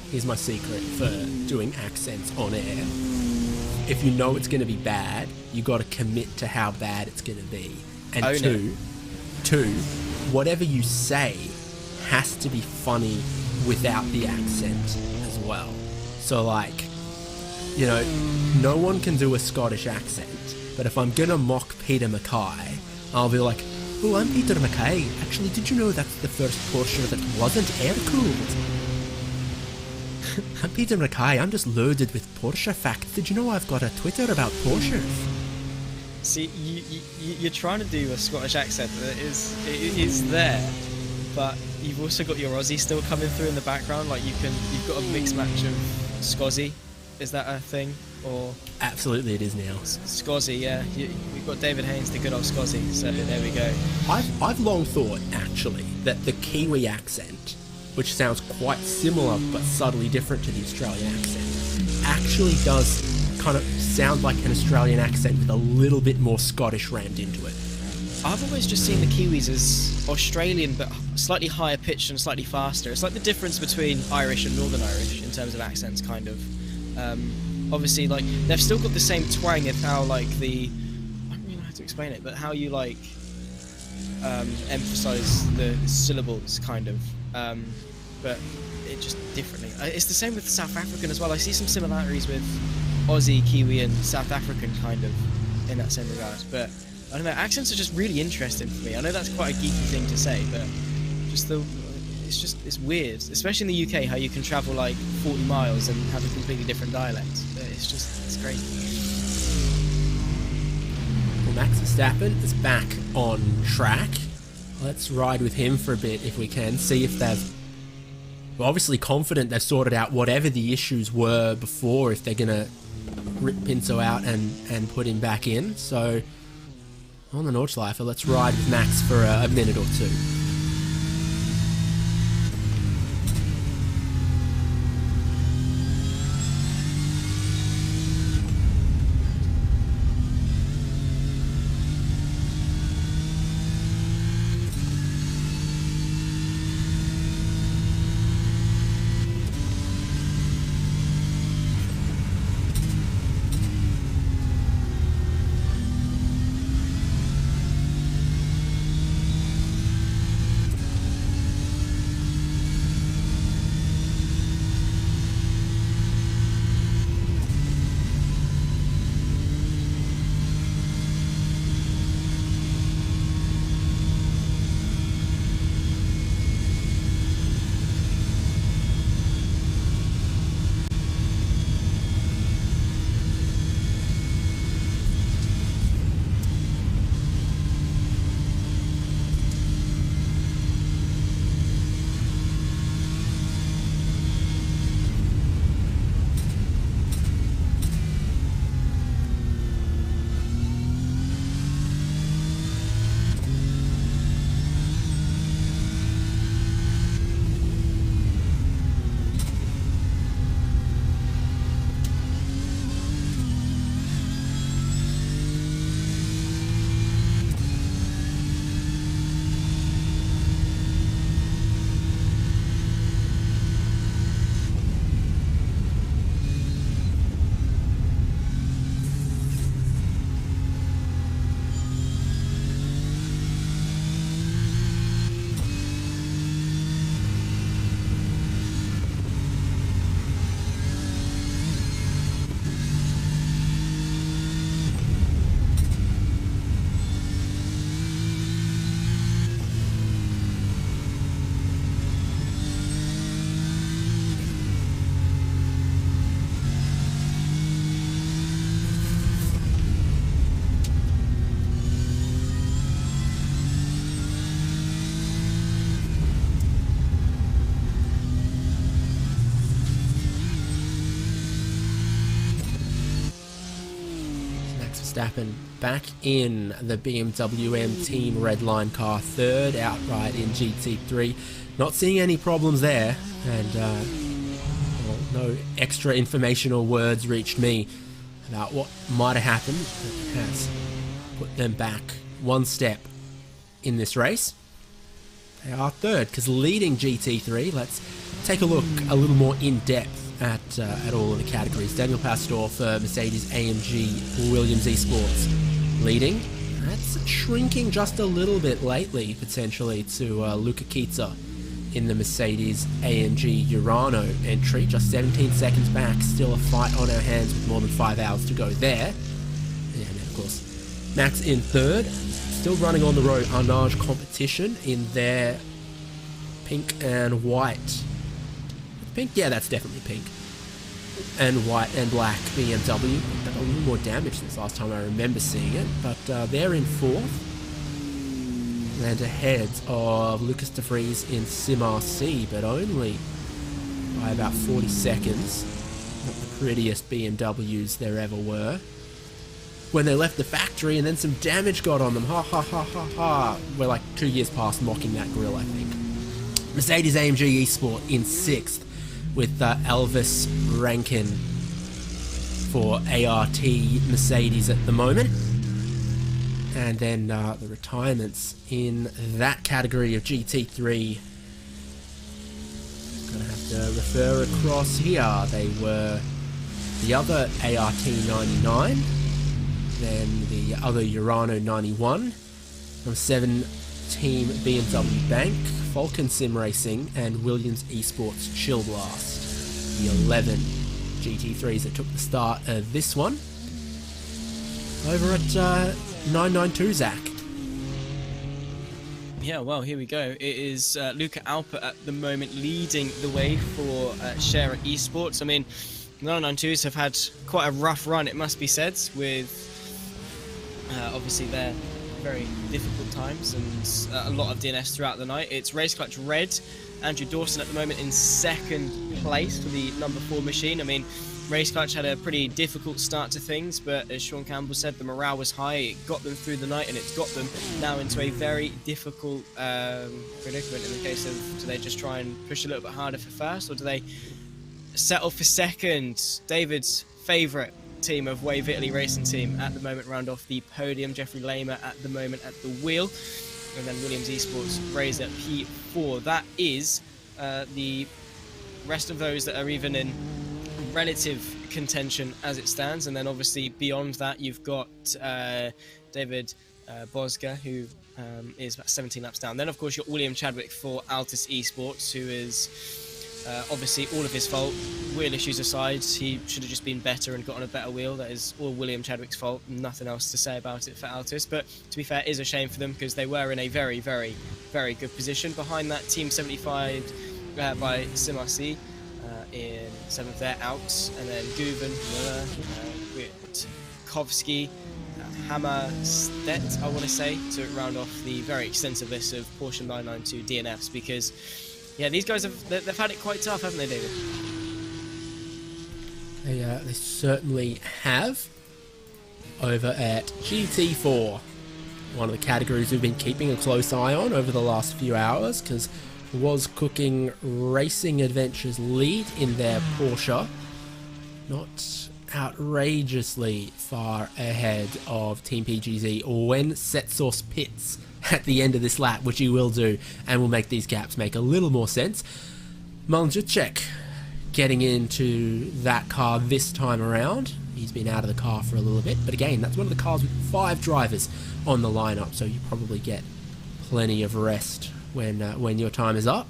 [SPEAKER 1] Here's my secret for doing accents on air. If you know it's going to be bad, you got to commit to how bad it's going to be. And two, whatever you say has to be funny without the accent as well. So like, you know, no one can do a Scottish accent, but if I'm going to mock Peter Mackay, I'll be like, oh, I'm Peter Mackay. Actually, did you know that's the first Porsche that wasn't air-cooled? I'm Peter Mackay, I'm just loaded with Porsche facts. Did you know I've got a Twitter about Porsches?
[SPEAKER 2] See, you're trying to do a Scottish accent that is there, but you've also got your Aussie still coming through in the background. Like you've got a mixed match of Scozzy. Is that a thing? Or
[SPEAKER 1] absolutely, it is now.
[SPEAKER 2] Scozzy, yeah. We've got David Haynes, the good old Scozzy. So there we go.
[SPEAKER 1] I've long thought actually that the Kiwi accent, which sounds quite similar but subtly different to the Australian accent, actually does kind of sound like an Australian accent with a little bit more Scottish rammed into it.
[SPEAKER 2] I've always just seen the Kiwis as Australian but slightly higher pitched and slightly faster. It's like the difference between Irish and Northern Irish in terms of accents, kind of. Obviously, like, they've still got the same twang of how, like, I don't really know how to explain it, but how you, like, emphasise the syllables, kind of. But it just differently. It's the same with South African as well. I see some similarities with Aussie, Kiwi, and South African kind of in that same regard. But I don't know. Accents are just really interesting for me. I know that's quite a geeky thing to say, but it's weird, especially in the UK, how you can travel like 40 miles and have a completely different dialect. It's crazy.
[SPEAKER 1] Well, Max Verstappen is back on track. Let's ride with him for a bit if we can, see if we're obviously confident they've sorted out whatever the issues were before, if they're going to rip Pinto out and put him back in. So, on the Nordschleife, let's ride with Max for a minute or two. Verstappen back in the BMW M Team Redline car, third outright in GT3. Not seeing any problems there, and well, no extra information or words reached me about what might have happened. It has put them back one step in this race. They are third, because leading GT3, let's take a look a little more in depth at all of the categories. Daniel Pastor for Mercedes-AMG Williams Esports leading. That's shrinking just a little bit lately, potentially, to Luca Kiza in the Mercedes-AMG Urano entry. Just 17 seconds back, still a fight on our hands with more than 5 hours to go there. And of course, Max in third, still running on the road Arnage competition in their pink and white. Pink? Yeah, that's definitely pink. And white and black BMW. Done a little more damage since last time I remember seeing it, but they're in fourth. And ahead of Lucas de Vries in Sim RC, but only by about 40 seconds. Not the prettiest BMWs there ever were. When they left the factory and then some damage got on them. Ha ha ha ha ha. We're like 2 years past mocking that grill, I think. Mercedes-AMG Esport in sixth, with Elvis Rankin for ART Mercedes at the moment. And then the retirements in that category of GT3. Gonna have to refer across here. They were the other ART 99, then the other Urano 91, from 7 Team BMW Bank, Falcon Sim Racing, and Williams Esports Chill Blast. The 11 GT3s that took the start of this one. Over at 992, Zach.
[SPEAKER 2] Yeah, well, here we go. It is Luca Alper at the moment leading the way for Share Esports. I mean, the 992s have had quite a rough run, it must be said, with obviously their very difficult times and a lot of DNS throughout the night. It's Race Clutch Red, Andrew Dawson at the moment in second place for the number 4 machine. I mean, Race Clutch had a pretty difficult start to things, but as Sean Campbell said, the morale was high. It got them through the night, and it's got them now into a very difficult predicament in the case of, do they just try and push a little bit harder for first, or do they settle for second? David's favourite team of Wave Italy Racing Team at the moment round off the podium. Jeffrey Lamer at the moment at the wheel, and then Williams Esports raised at P4. That is the rest of those that are even in relative contention as it stands, and then obviously beyond that you've got David Bosga, who is about 17 laps down. Then of course you've got William Chadwick for Altus Esports, who is obviously all of his fault. Wheel issues aside, he should have just been better and got on a better wheel. That is all William Chadwick's fault. Nothing else to say about it for Altus. But to be fair, it is a shame for them because they were in a very, very, very good position. Behind that, Team 75 by SimRC in 7th there, out. And then Guven, Miller, Witkowski, Hammerstedt, I want to say, to round off the very extensive list of Porsche 992 DNFs, because yeah, these guys they've had it quite tough, haven't they, David?
[SPEAKER 1] They certainly have. Over at GT4, one of the categories we've been keeping a close eye on over the last few hours, because was cooking Racing Adventures lead in their Porsche, not outrageously far ahead of Team PGZ when Set Source pits at the end of this lap, which he will do, and will make these gaps make a little more sense. Maljucek getting into that car this time around. He's been out of the car for a little bit, but again, that's one of the cars with 5 drivers on the lineup, so you probably get plenty of rest when your time is up.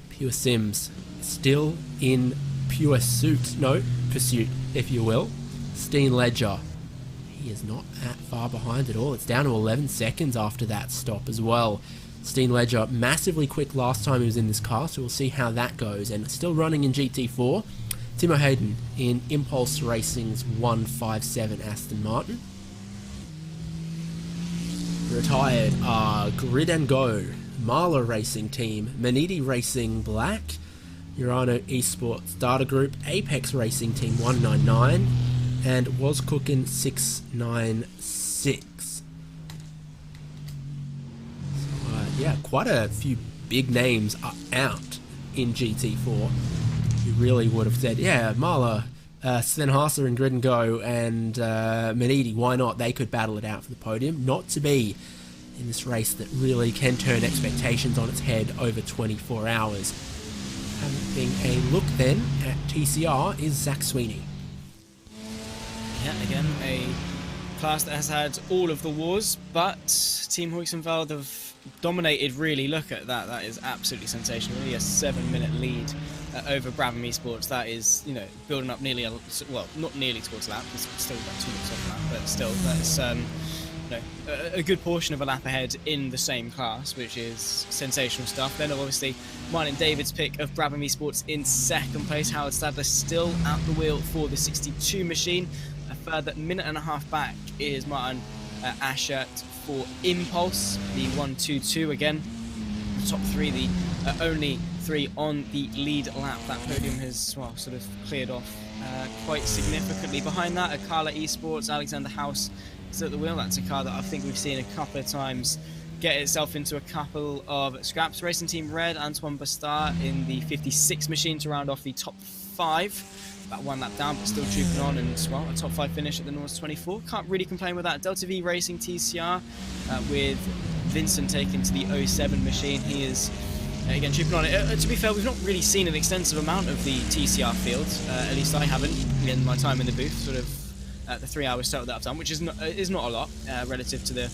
[SPEAKER 1] Pure Sims still in pursuit, if you will. Steen Ledger, he is not that far behind at all. It's down to 11 seconds after that stop as well. Steen Ledger, massively quick last time he was in this car, so we'll see how that goes. And still running in GT4, Timo Hayden in Impulse Racing's 157 Aston Martin. Retired are Grid and Go, Marla Racing Team, Maniti Racing Black, Urano Esports Data Group, Apex Racing Team 199, and was cooking 696. Yeah, quite a few big names are out in GT4 who really would have said, yeah, Marla, Sven Haase in Grid and Go, and Menidi, why not? They could battle it out for the podium. Not to be in this race that really can turn expectations on its head over 24 hours. Having a look then at TCR is Zach Sweeney.
[SPEAKER 2] Yeah, again, a class that has had all of the wars, but Team Huizenveld have dominated, really. Look at that. That is absolutely sensational. Really a 7-minute lead over Brabham Esports. That is, you know, building up nearly, well, not nearly towards a lap. It's still about 2 minutes off a lap, but still, that's you know, a good portion of a lap ahead in the same class, which is sensational stuff. Then obviously Martin David's pick of Brabham Esports in second place. Howard Stadler still at the wheel for the 62 machine. A further minute and a half back is Martin Asher for Impulse, the 122 again. The top three, the only three on the lead lap. That podium has, well, sort of cleared off quite significantly. Behind that, Akala Esports, Alexander House is at the wheel. That's a car that I think we've seen a couple of times get itself into a couple of scraps. Racing Team Red, Antoine Bastard in the 56 machine to round off the top 5. About 1 lap down, but still trooping on, and, well, a top 5 finish at the North 24. Can't really complain with that. Delta V Racing TCR with Vincent taken to the 07 machine. He is, again, trooping on it. To be fair, we've not really seen an extensive amount of the TCR field, at least I haven't in my time in the booth, sort of the 3 hours total that I've done, which is not a lot relative to the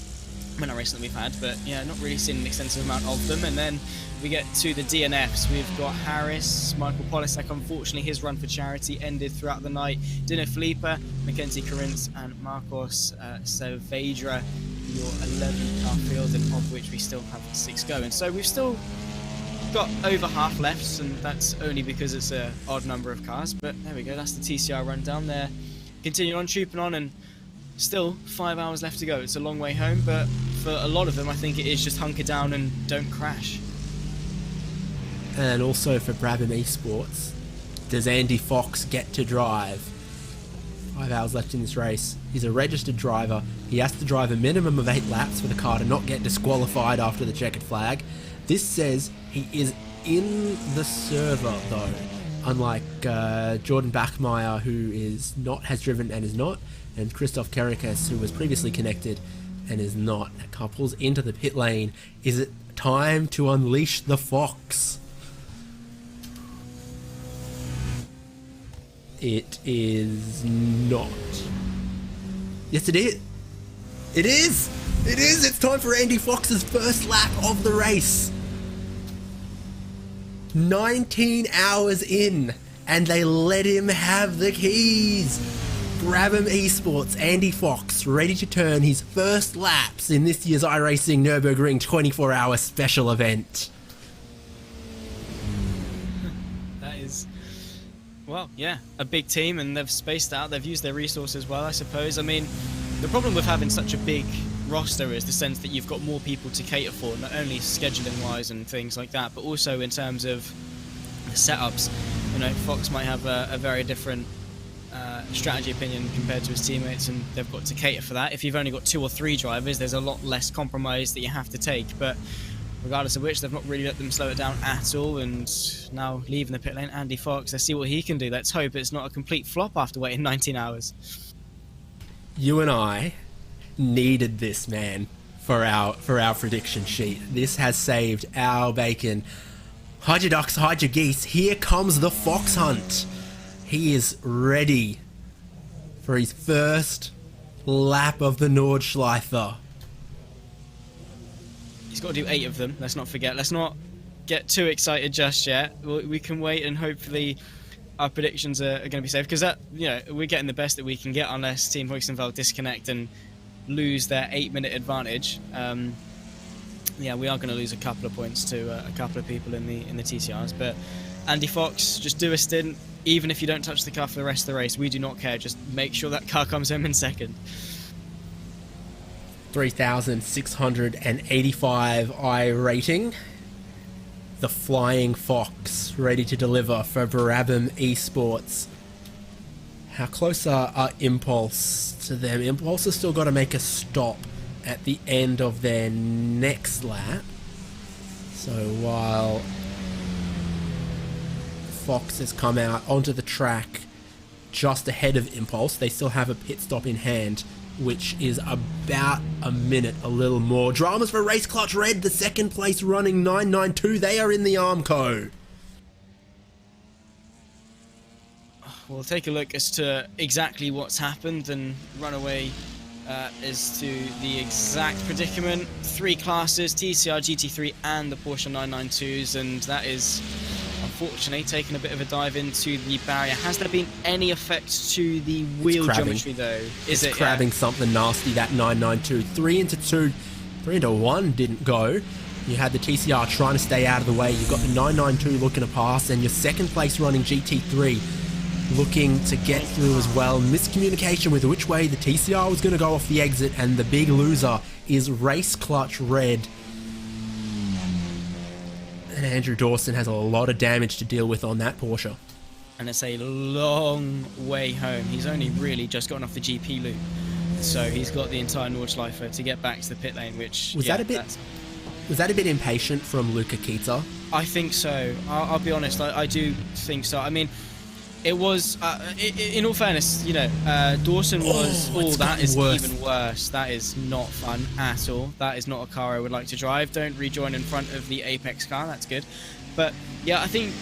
[SPEAKER 2] amount of racing that we've had, but yeah, not really seen an extensive amount of them. And then we get to the DNFs. We've got Harris, Michael Polisek. Unfortunately, his run for charity ended throughout the night. Dino Felipe, Mackenzie Corinth, and Marcos Saavedra, your 11 car field, and of which we still have 6 going. So we've still got over half left, and that's only because it's an odd number of cars. But there we go. That's the TCR rundown there. Continuing on, trooping on, and still 5 hours left to go. It's a long way home, but for a lot of them, I think it is just hunker down and don't crash.
[SPEAKER 1] And also for Brabham Esports, does Andy Fox get to drive? 5 hours left in this race. He's a registered driver. He has to drive a minimum of 8 laps for the car to not get disqualified after the checkered flag. This says he is in the server, though. Unlike Jordan Bachmeyer, who has driven and is not, and Christoph Kerikas, who was previously connected and is not. That car pulls into the pit lane. Is it time to unleash the Fox? It is not. Yes, it is. It is! It is! It's time for Andy Fox's first lap of the race. 19 hours in, and they let him have the keys. Brabham Esports, Andy Fox, ready to turn his first laps in this year's iRacing Nürburgring 24-hour special event.
[SPEAKER 2] That is, well, yeah, a big team, and they've spaced out. They've used their resources well, I suppose. I mean, the problem with having such a big roster is the sense that you've got more people to cater for, not only scheduling-wise and things like that, but also in terms of the setups. You know, Fox might have a very different strategy opinion compared to his teammates, and they've got to cater for that. If you've only got 2 or 3 drivers, there's a lot less compromise that you have to take, but regardless of which, they've not really let them slow it down at all. And now leaving the pit lane, Andy Fox, let's see what he can do. Let's hope it's not a complete flop after waiting 19 hours.
[SPEAKER 1] You and I needed this, man, for our prediction sheet. This has saved our bacon. Hide your ducks, hide your geese. Here comes the Fox Hunt. He is ready for his first lap of the Nordschleife.
[SPEAKER 2] He's got to do 8 of them, let's not forget. Let's not get too excited just yet. We can wait, and hopefully our predictions are going to be safe, because that, you know, we're getting the best that we can get unless Team Huizenveld disconnect and lose their 8-minute advantage. Yeah, we are going to lose a couple of points to a couple of people in the TCRs, but Andy Fox, just do a stint. Even if you don't touch the car for the rest of the race, we do not care. Just make sure that car comes home in second. 3,685 I rating. The Flying Fox, ready to deliver for Brabham Esports.
[SPEAKER 1] How close are Impulse to them? Impulse has still got to make a stop at the end of their next lap. So while Fox has come out onto the track just ahead of Impulse, they still have a pit stop in hand, which is about a minute, a little more. Dramas for Race Clutch Red, the second place running 992. They are in the Armco.
[SPEAKER 2] We'll take a look as to exactly what's happened and run away as to the exact predicament. 3 classes, TCR, GT3 and the Porsche 992s, and that is unfortunately taking a bit of a dive into the barrier. Has there been any effect to the wheel geometry though?
[SPEAKER 1] It's crabbing something nasty, that 992. 3 into 2, 3 into 1 didn't go. You had the TCR trying to stay out of the way. You've got the 992 looking to pass, and your second place running GT3 looking to get through as well. Miscommunication with which way the TCR was going to go off the exit, and the big loser is Race Clutch Red. And Andrew Dawson has a lot of damage to deal with on that Porsche.
[SPEAKER 2] And it's a long way home. He's only really just gotten off the GP loop, so he's got the entire Nordschleife to get back to the pit lane, which...
[SPEAKER 1] Was that a bit impatient from Luca Kita?
[SPEAKER 2] I think so. I'll be honest, I do think so. I mean, it was, in all fairness, you know, Dawson was, that is even worse. That is not fun at all. That is not a car I would like to drive. Don't rejoin in front of the Apex car, that's good. But yeah, I think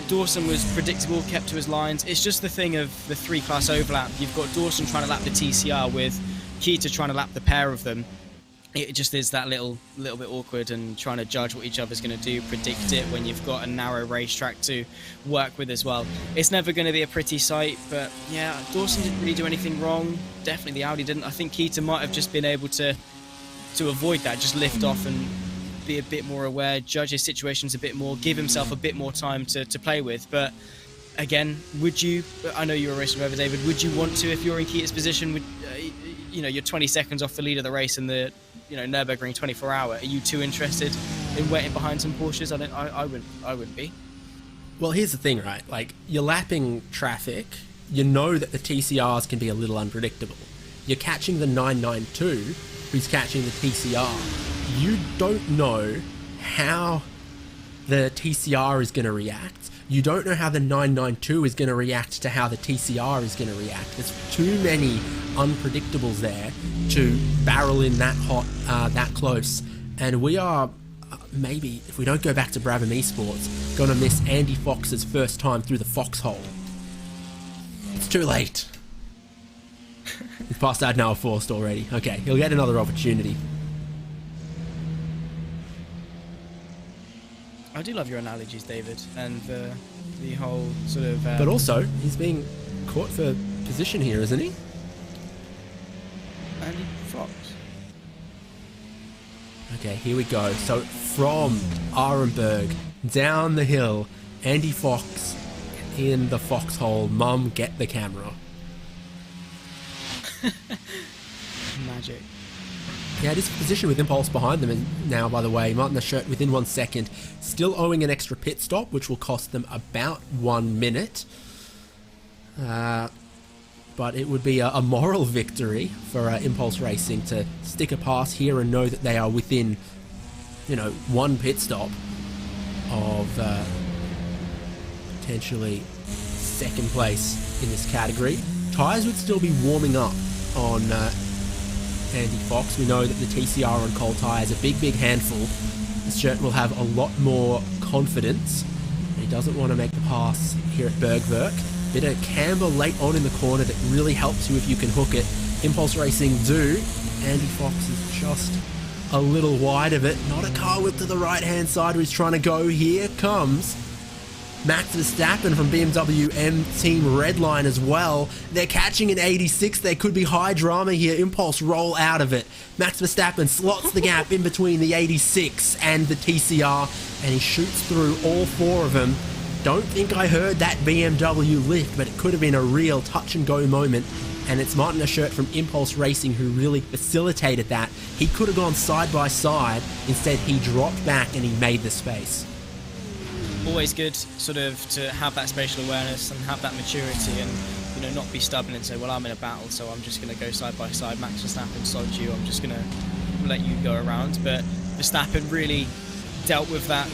[SPEAKER 2] Dawson was predictable, kept to his lines. It's just the thing of the 3-class overlap. You've got Dawson trying to lap the TCR with Kita trying to lap the pair of them. It just is that little bit awkward, and trying to judge what each other's going to do, predict it when you've got a narrow racetrack to work with as well. It's never going to be a pretty sight, but yeah, Dawson didn't really do anything wrong. Definitely the Audi didn't. I think Kita might have just been able to avoid that, just lift off and be a bit more aware, judge his situations a bit more, give himself a bit more time to play with. But again, would you, I know you're a race driver, David, would you want to, if you're in Kita's position, would you know, you're 20 seconds off the lead of the race in the, you know, Nürburgring 24-hour, are you too interested in waiting behind some Porsches? I wouldn't be.
[SPEAKER 1] Well, here's the thing, right? Like, you're lapping traffic, you know that the TCRs can be a little unpredictable. You're catching the 992, who's catching the TCR. You don't know how the TCR is going to react. You don't know how the 992 is going to react to how the TCR is going to react. There's too many unpredictables there to barrel in that hot, that close. And we are, maybe, if we don't go back to Brabham Esports, going to miss Andy Fox's first time through the foxhole. It's too late. He's past Adnal Forced already. Okay, he'll get another opportunity.
[SPEAKER 2] I do love your analogies, David, and the whole sort of...
[SPEAKER 1] But also, he's being caught for position here, isn't he?
[SPEAKER 2] Andy Fox.
[SPEAKER 1] Okay, here we go. So, from Arenberg, down the hill, Andy Fox in the foxhole. Mum, get the camera.
[SPEAKER 2] Magic.
[SPEAKER 1] Yeah, it is position with Impulse behind them now, by the way. Martin Shirt within 1 second. Still owing an extra pit stop, which will cost them about 1 minute. But it would be a moral victory for Impulse Racing to stick a pass here and know that they are within, you know, 1 pit stop of potentially second place in this category. Tyres would still be warming up on Andy Fox. We know that the TCR on cold tyres is a big handful. This shirt will have a lot more confidence. He doesn't want to make the pass here at Bergwerk. Bit of camber late on in the corner that really helps you if you can hook it. Impulse Racing do. Andy Fox is just a little wide of it. Not a car whip to the right-hand side where he's trying to go. Here comes Max Verstappen from BMW M Team Redline as well. They're catching an 86. There could be high drama here. Impulse roll out of it. Max Verstappen slots the gap in between the 86 and the TCR, and he shoots through all 4 of them. Don't think I heard that BMW lift, but it could have been a real touch-and-go moment, and it's Martin Ashert from Impulse Racing who really facilitated that. He could have gone side by side. Instead, he dropped back and he made the space.
[SPEAKER 2] Always good sort of to have that spatial awareness and have that maturity, and you know, not be stubborn and say, well, I'm in a battle, so I'm just going to go side by side. Max Verstappen sod you. I'm just going to let you go around. But Verstappen really dealt with that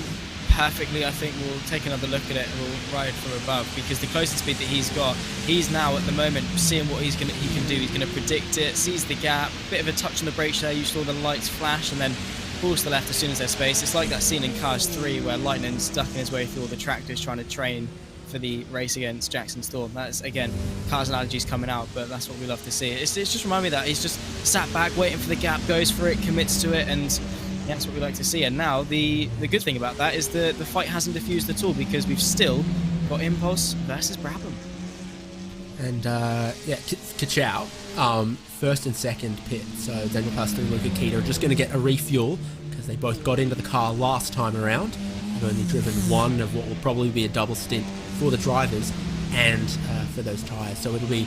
[SPEAKER 2] perfectly. I think we'll take another look at it and we'll ride from above, because the closest speed that he's got, he's now at the moment seeing what he can do. He's going to predict it, sees the gap, bit of a touch on the brakes there. You saw the lights flash and then pulls to the left as soon as there's space. It's like that scene in Cars 3 where Lightning's ducking his way through all the tractors trying to train for the race against Jackson Storm. That's, again, Cars analogies coming out, but that's what we love to see. It's just remind me that he's just sat back waiting for the gap, goes for it, commits to it, and yeah, that's what we like to see. And now the good thing about that is the fight hasn't diffused at all, because we've still got Impulse versus Brabham.
[SPEAKER 1] And yeah, Kachow, first and second pit. So Daniel Pastor and Luca Keita are just going to get a refuel, because they both got into the car last time around. They've only driven one of what will probably be a double stint for the drivers and for those tyres. So it'll be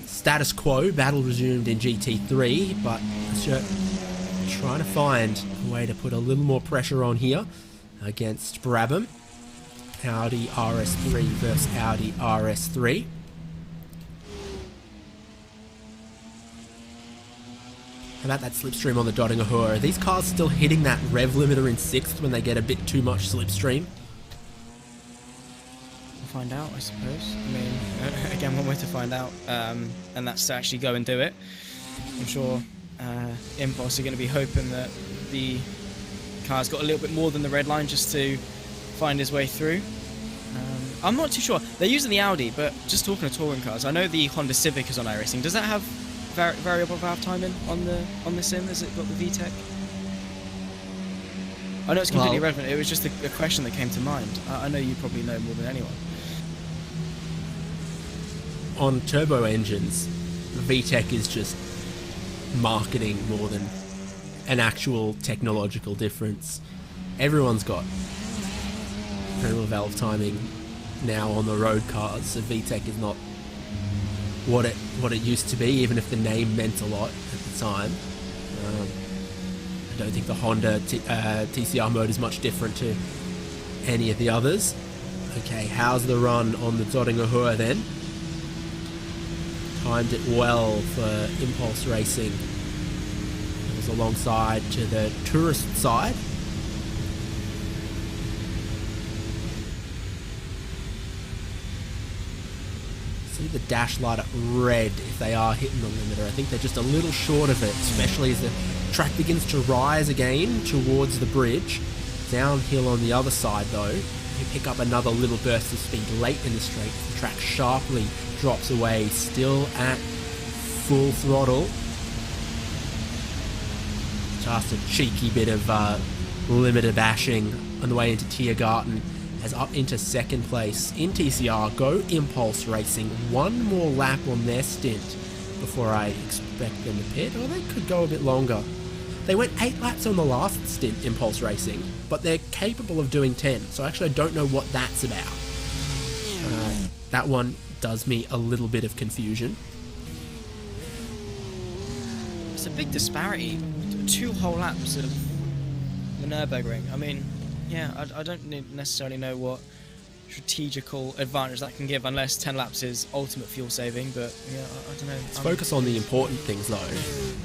[SPEAKER 1] status quo, battle resumed in GT3, but trying to find a way to put a little more pressure on here against Brabham. Audi RS3 versus Audi RS3. How about that slipstream on the Dottinger? Are these cars still hitting that rev limiter in 6th when they get a bit too much slipstream?
[SPEAKER 2] We'll find out, I suppose. I mean, again, one way to find out, and that's to actually go and do it. I'm sure Impulse are going to be hoping that the car's got a little bit more than the red line just to find his way through. I'm not too sure. They're using the Audi, but just talking to touring cars, I know the Honda Civic is on iRacing. Does that have variable valve timing on the sim? Has it got the VTEC? I know it's completely irrelevant. It was just a question that came to mind. I know you probably know more than anyone.
[SPEAKER 1] On turbo engines, VTEC is just marketing more than an actual technological difference. Everyone's got variable valve timing now on the road cars, so VTEC is not what it used to be, even if the name meant a lot at the time. I don't think the Honda TCR mode is much different to any of the others. Okay, how's the run on the Dottinger then? Timed it well for Impulse Racing. It was alongside to the tourist side. See the dash light up red if they are hitting the limiter. I think they're just a little short of it, especially as the track begins to rise again towards the bridge. Downhill on the other side though, you pick up another little burst of speed late in the straight. The track sharply drops away, still at full throttle. Just a cheeky bit of limiter bashing on the way into Tiergarten. As up into second place in TCR go Impulse Racing. One more lap on their stint before I expect them to pit, or they could go a bit longer. They went 8 laps on the last stint, Impulse Racing, but they're capable of doing 10, so actually I don't know what that's about. That one does me a little bit of confusion.
[SPEAKER 2] It's a big disparity. 2 whole laps of the Nürburgring. I mean, yeah, I don't necessarily know what strategical advantage that can give, unless 10 laps is ultimate fuel saving, but yeah, I don't know.
[SPEAKER 1] Let's focus on the important things though.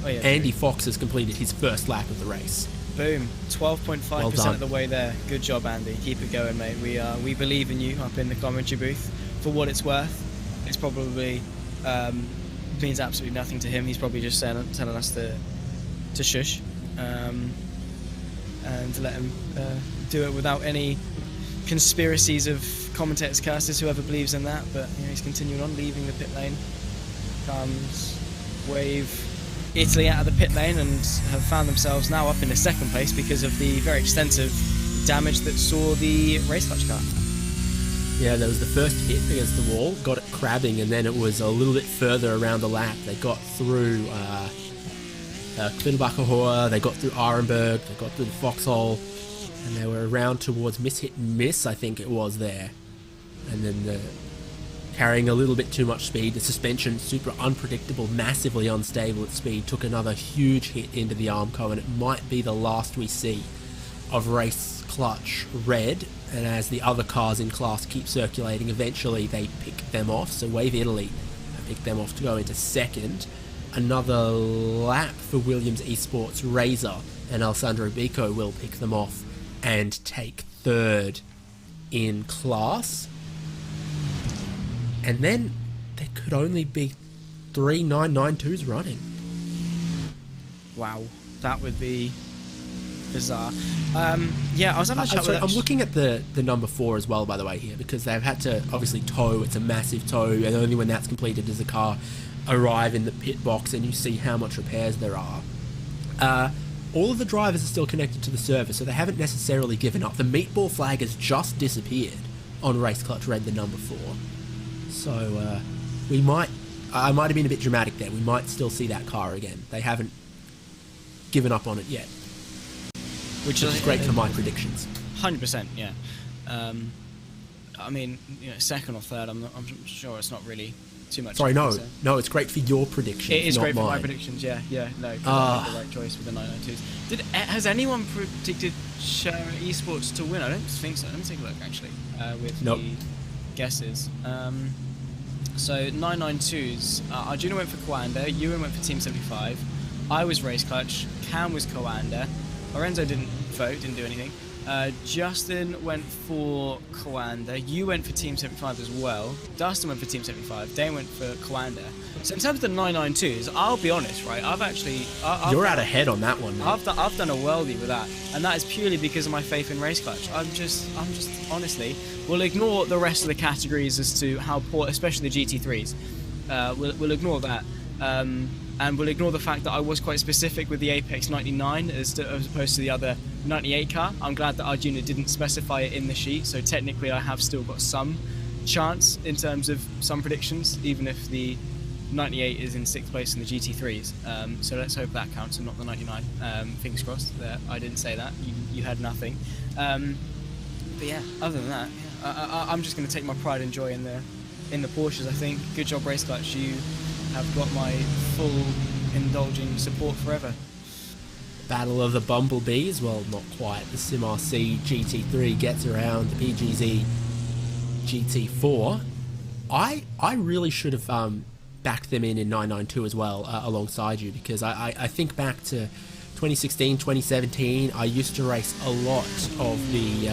[SPEAKER 2] Oh, yeah,
[SPEAKER 1] Andy Fox has completed his first lap of the race.
[SPEAKER 2] Boom, 12.5% of the way there. Good job, Andy. Keep it going, mate. We believe in you up in the commentary booth. For what it's worth, it's probably means absolutely nothing to him. He's probably just telling us to shush and to let him do it without any conspiracies of commentators, casters, whoever believes in that. But you know, he's continuing on, leaving the pit lane. Comes Wave Italy out of the pit lane and have found themselves now up in the second place because of the very extensive damage that saw the race clutch car.
[SPEAKER 1] Yeah, there was the first hit against the wall, got it crabbing, and then it was a little bit further around the lap. They got through Klittelbacher, they got through Arenberg, they got through the Foxhole, and they were around towards Hit and Miss, I think it was there. And then carrying a little bit too much speed, the suspension super unpredictable, massively unstable at speed, took another huge hit into the Armco, and it might be the last we see of race clutch red And as the other cars in class keep circulating, eventually they pick them off. So Wave Italy have picked them off to go into second. Another lap for Williams Esports. Razor and Alessandro Bico will pick them off and take third in class. And then there could only be 3 992s running.
[SPEAKER 2] Wow, that would be bizarre. Yeah, I was having a chat with
[SPEAKER 1] I'm looking at the number 4 as well, by the way, here, because they've had to obviously tow. It's a massive tow, and only when that's completed does the car arrive in the pit box and you see how much repairs there are. All of the drivers are still connected to the server, so they haven't necessarily given up. The meatball flag has just disappeared on Race Clutch Red, the number 4. So I might have been a bit dramatic there. We might still see that car again. They haven't given up on it yet, which is great for my predictions.
[SPEAKER 2] 100%, yeah. I mean, second or third, I'm sure it's not really too much.
[SPEAKER 1] Sorry, no, it's great for your predictions.
[SPEAKER 2] It is
[SPEAKER 1] not
[SPEAKER 2] great for
[SPEAKER 1] mine.
[SPEAKER 2] my predictions. Yeah, no, 'cause I made the right choice with the 992s. Has anyone predicted Esports to win? I don't think so. Let me take a look actually with the guesses. So 992s. Arjuna went for Coanda, Ewan went for Team 75, I was Race Clutch, Cam was Coanda, Lorenzo didn't vote, didn't do anything. Justin went for Coanda, you went for Team 75 as well, Dustin went for Team 75, Dane went for Coanda. So in terms of the 992s, I'll be honest, right,
[SPEAKER 1] You're out ahead on that one, mate.
[SPEAKER 2] I've done a worldie with that, and that is purely because of my faith in Race Clutch. I'm just honestly, we'll ignore the rest of the categories as to how poor, especially the GT3s. We'll ignore that. And we'll ignore the fact that I was quite specific with the Apex 99 as opposed to the other 98 car. I'm glad that Arjuna didn't specify it in the sheet, so technically I have still got some chance in terms of some predictions, even if the 98 is in 6th place in the GT3s. So let's hope that counts and not the 99. Fingers crossed that I didn't say that. You had nothing. But yeah, other than that, I'm just going to take my pride and joy in the Porsches, I think. Good job, Race Clutch. You have got my full indulging support forever.
[SPEAKER 1] Battle of the Bumblebees, well, not quite. The Sim RC GT3 gets around the PGZ GT4. I really should have backed them in 992 as well, alongside you, because I think back to 2016, 2017, I used to race a lot of the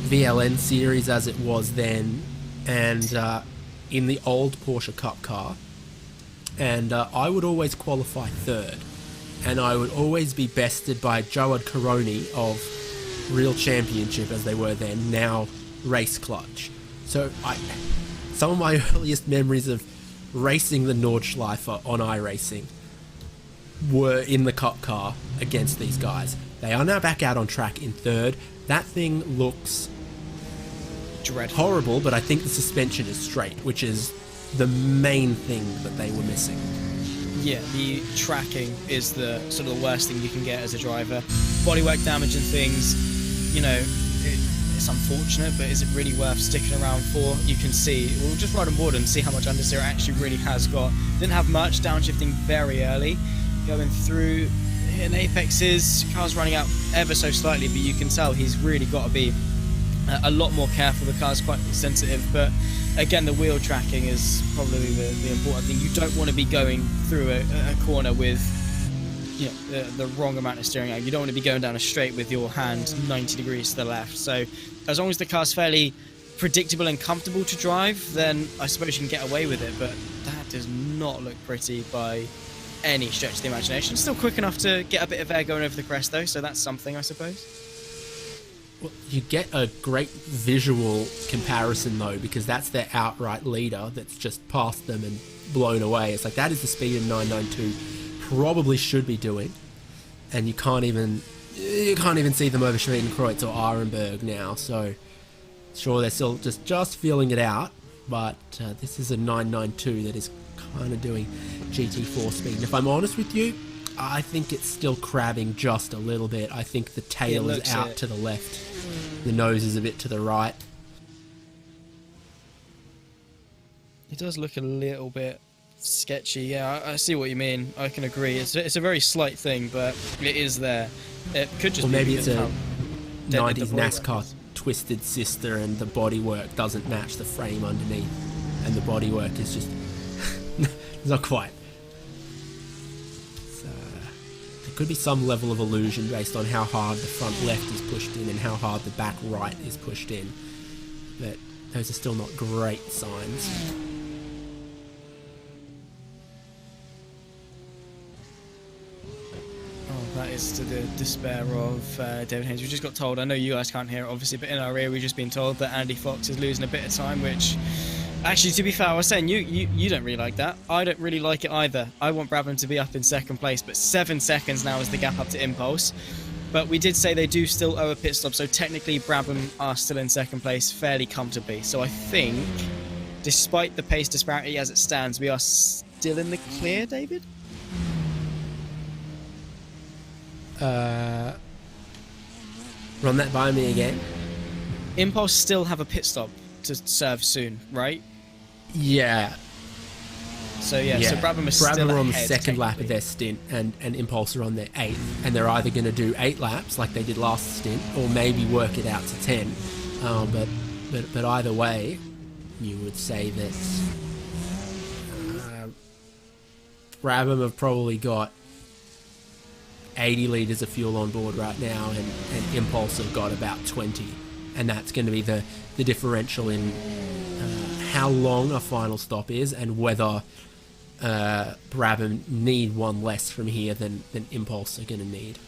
[SPEAKER 1] VLN series as it was then, and in the old Porsche Cup car, and I would always qualify third, and I would always be bested by Jawad Karoni of Real Championship, as they were then, now Race Clutch. So some of my earliest memories of racing the Nordschleifer on iRacing were in the Cup car against these guys. They are now back out on track in third. That thing looks
[SPEAKER 2] dreadful,
[SPEAKER 1] horrible, but I think the suspension is straight, which is the main thing that they were missing.
[SPEAKER 2] Yeah, the tracking is the sort of the worst thing you can get as a driver. Bodywork damage and things, it's unfortunate, but is it really worth sticking around for? You can see, we'll just ride on board and see how much understeer it actually really has got. Didn't have much, downshifting very early, going through in Apexes, car's running out ever so slightly, but you can tell he's really got to be a lot more careful. The car's quite sensitive, but again, the wheel tracking is probably the important thing. You don't want to be going through a corner with the wrong amount of steering angle. You don't want to be going down a straight with your hand 90 degrees to the left. So as long as the car's fairly predictable and comfortable to drive, then I suppose you can get away with it, but that does not look pretty by any stretch of the imagination. Still quick enough to get a bit of air going over the crest though, so that's something, I suppose.
[SPEAKER 1] Well, you get a great visual comparison though, because that's their outright leader that's just passed them and blown away. It's like that is the speed of 992 probably should be doing, and you can't even see them over Schwedenkreuz or Arenberg now. So sure, they're still just feeling it out, but this is a 992 that is kind of doing GT4 speed. And if I'm honest with you, I think it's still crabbing just a little bit. I think the tail is out to the left. The nose is a bit to the right.
[SPEAKER 2] It does look a little bit sketchy. Yeah, I see what you mean. I can agree. It's a very slight thing, but it is there. It could just
[SPEAKER 1] or
[SPEAKER 2] be
[SPEAKER 1] maybe it's a
[SPEAKER 2] how
[SPEAKER 1] 90s NASCAR twisted sister, and the bodywork doesn't match the frame underneath, and the bodywork is just not quite. So there could be some level of illusion based on how hard the front left is pushed in and how hard the back right is pushed in, but those are still not great signs.
[SPEAKER 2] That is to the despair of David Haynes. We just got told, I know you guys can't hear it obviously, but in our ear we've just been told that Andy Fox is losing a bit of time, which actually, to be fair, I was saying you don't really like that. I don't really like it either. I want Brabham to be up in second place, but 7 seconds now is the gap up to Impulse. But we did say they do still owe a pit stop, so technically Brabham are still in second place fairly comfortably. So I think, despite the pace disparity as it stands, we are still in the clear, David?
[SPEAKER 1] Run that by me again.
[SPEAKER 2] Impulse still have a pit stop to serve soon, right?
[SPEAKER 1] Yeah.
[SPEAKER 2] So so Brabham is still
[SPEAKER 1] are on the
[SPEAKER 2] ahead,
[SPEAKER 1] second lap of their stint, and Impulse are on their 8th, and they're either going to do 8 laps like they did last stint, or maybe work it out to 10. But either way, you would say that Brabham have probably got 80 litres of fuel on board right now, and Impulse have got about 20, and that's going to be the differential in how long a final stop is, and whether Brabham need one less from here than Impulse are going to need.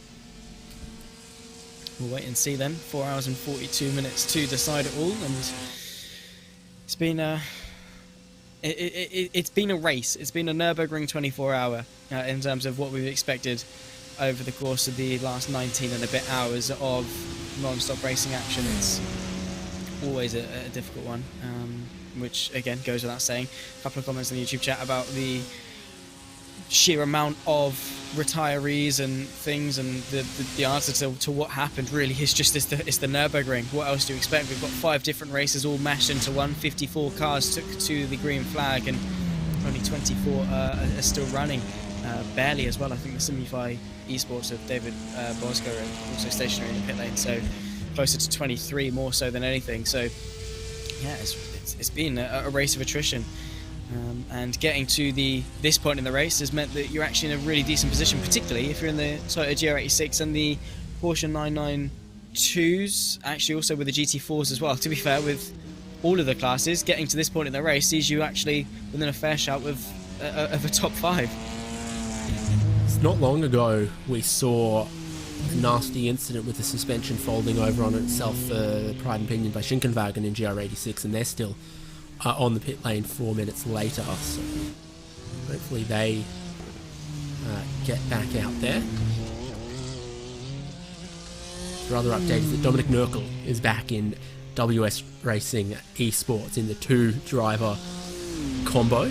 [SPEAKER 2] We'll wait and see then. 4 hours and 42 minutes to decide it all, and it's been it's been a race. It's been a Nürburgring 24-hour in terms of what we've expected over the course of the last 19 and a bit hours of non-stop racing action. It's always a difficult one, which again goes without saying. A couple of comments in the YouTube chat about the sheer amount of retirees and things, and the answer to what happened really is just it's the Nürburgring. What else do you expect? We've got 5 different races all mashed into one. 54 cars took to the green flag, and only 24 are still running. Barely as well. I think the Simify esports of David Bosco are also stationary in the pit lane, so closer to 23 more so than anything. So yeah, it's been a race of attrition, and getting to this point in the race has meant that you're actually in a really decent position, particularly if you're in the Toyota GR86 and the Porsche 992s, actually also with the GT4s as well. To be fair, with all of the classes, getting to this point in the race sees you actually within a fair shout of a top 5.
[SPEAKER 1] Not long ago, we saw a nasty incident with the suspension folding over on itself for Pride and Pinion by Schinkenwagen in GR86, and they're still on the pit lane 4 minutes later, so hopefully they get back out there. The other update is that Dominic Nurkel is back in WS Racing Esports in the 2-driver combo.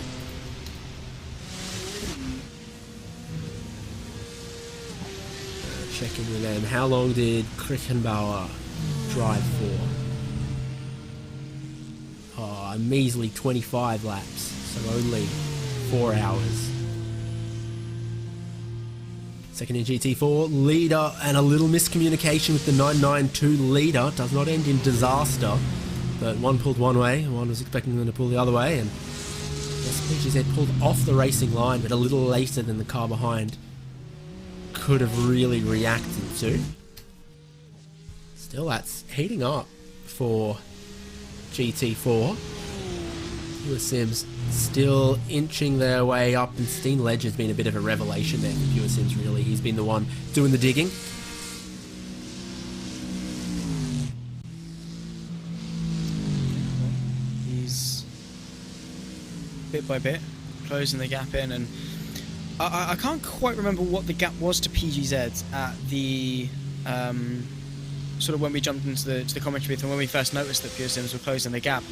[SPEAKER 1] Checking with them. How long did Krichenbauer drive for? A measly 25 laps, so only 4 hours. Second in GT4, leader, and a little miscommunication with the 992 leader. Does not end in disaster, but one pulled one way, and one was expecting them to pull the other way, and PGZ pulled off the racing line, but a little later than the car behind could have really reacted to. Still, that's heating up for GT4. Pure Sims still inching their way up, and Steen Ledger's been a bit of a revelation there for Pure Sims, really. He's been the one doing the digging.
[SPEAKER 2] He's bit by bit closing the gap in, and I can't quite remember what the gap was to PGZ at the sort of when we jumped into the commentary booth and when we first noticed that Pure Sims were closing the gap.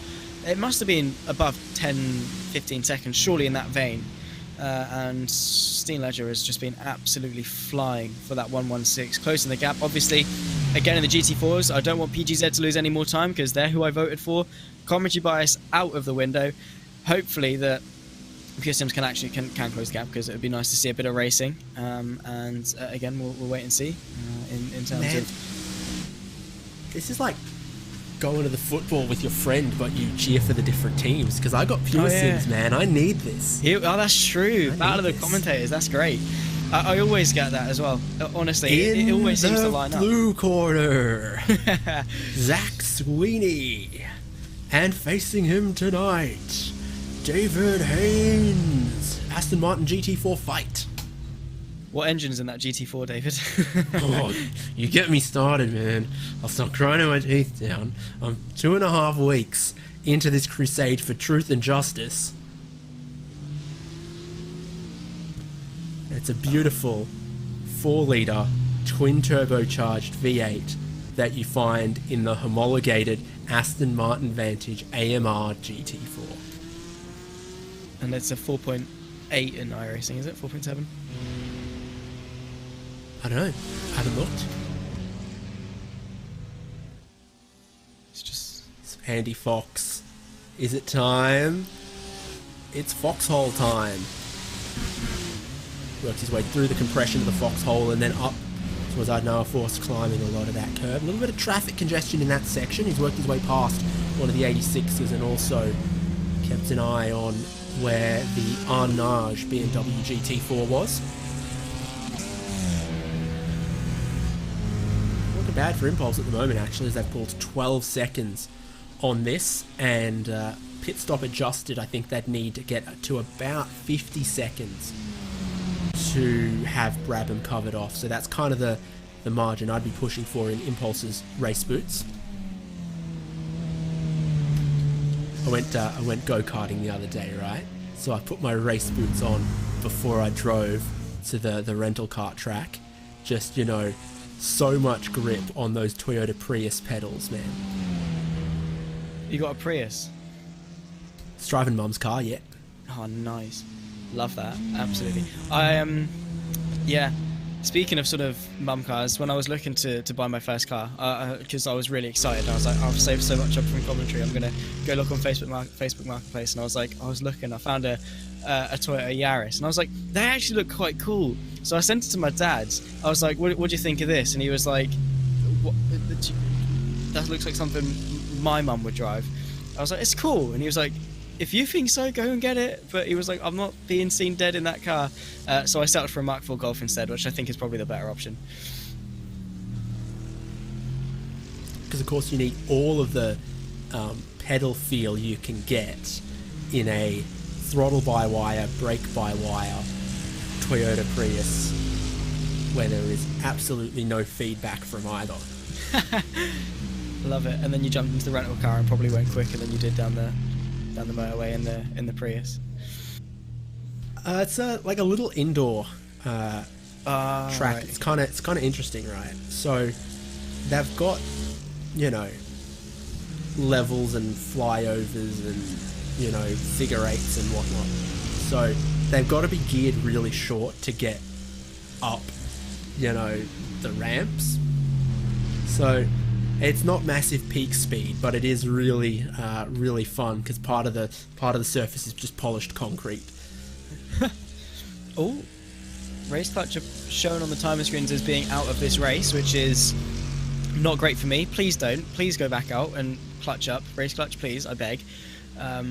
[SPEAKER 2] It must have been above 10-15 seconds, surely in that vein. And Steen Ledger has just been absolutely flying for that 1:16, closing the gap. Obviously, again in the GT4s, I don't want PGZ to lose any more time because they're who I voted for. Commentary bias out of the window. Hopefully that Pure Sims can close the gap, because it would be nice to see a bit of racing. Again, we'll wait and see in terms of.
[SPEAKER 1] This is like going to the football with your friend, but you cheer for the different teams. Because I got pure sims, man. I need this.
[SPEAKER 2] Oh, that's true. Battle of the commentators. That's great. I always get that as well. Honestly, it always seems to line up.
[SPEAKER 1] Blue corner, Zach Sweeney, and facing him tonight, David Haynes. Aston Martin GT4 fight.
[SPEAKER 2] What engine's in that GT4, David?
[SPEAKER 1] Oh, you get me started, man. I'll start grinding my teeth down. I'm 2.5 weeks into this crusade for truth and justice. It's a beautiful 4-litre twin turbocharged V8 that you find in the homologated Aston Martin Vantage AMR GT4.
[SPEAKER 2] And it's a 4.8 in iRacing, is it? 4.7?
[SPEAKER 1] I don't know. I haven't looked.
[SPEAKER 2] It's just...
[SPEAKER 1] It's Andy Fox. Is it time? It's foxhole time. Works his way through the compression of the foxhole and then up towards Adnoa Force, climbing a lot of that curve. A little bit of traffic congestion in that section. He's worked his way past one of the 86s and also kept an eye on where the Arnage BMW GT4 was. Looking bad for Impulse at the moment, actually, as they've pulled 12 seconds on this, and pit stop adjusted, I think they'd need to get to about 50 seconds to have Brabham covered off. So that's kind of the margin I'd be pushing for in Impulse's race boots. I went go-karting the other day, right? So I put my race boots on before I drove to the rental kart track. Just, you know, so much grip on those Toyota Prius pedals, man.
[SPEAKER 2] You got a Prius?
[SPEAKER 1] It's driving Mum's car, yeah.
[SPEAKER 2] Oh, nice. Love that. Absolutely. Yeah. Speaking of sort of mum cars, when I was looking to buy my first car, because I was really excited, I was like, I've saved so much up from commentary, I'm gonna go look on Facebook Marketplace, and I was looking, I found a Toyota Yaris, and I was like, they actually look quite cool. So I sent it to my dad. I was like, what do you think of this? And he was like, that looks like something my mum would drive. I was like, it's cool. And he was like, if you think so, go and get it. But he was like, I'm not being seen dead in that car. So I settled for a Mark IV Golf instead, which I think is probably the better option.
[SPEAKER 1] Because of course you need all of the pedal feel you can get in a throttle-by-wire, brake-by-wire Toyota Prius, where there is absolutely no feedback from either.
[SPEAKER 2] Love it. And then you jumped into the rental car and probably went quicker than you did down the motorway in the Prius.
[SPEAKER 1] It's like a little indoor track.
[SPEAKER 2] Right.
[SPEAKER 1] It's kind of interesting, right? So they've got, you know, levels and flyovers and, you know, figure eights and whatnot. So they've got to be geared really short to get up, you know, the ramps. So it's not massive peak speed, but it is really, really fun because part of the surface is just polished concrete.
[SPEAKER 2] Oh, race clutch shown on the timer screens as being out of this race, which is not great for me. Please don't. Please go back out and clutch up. Race clutch, please. I beg. Yeah.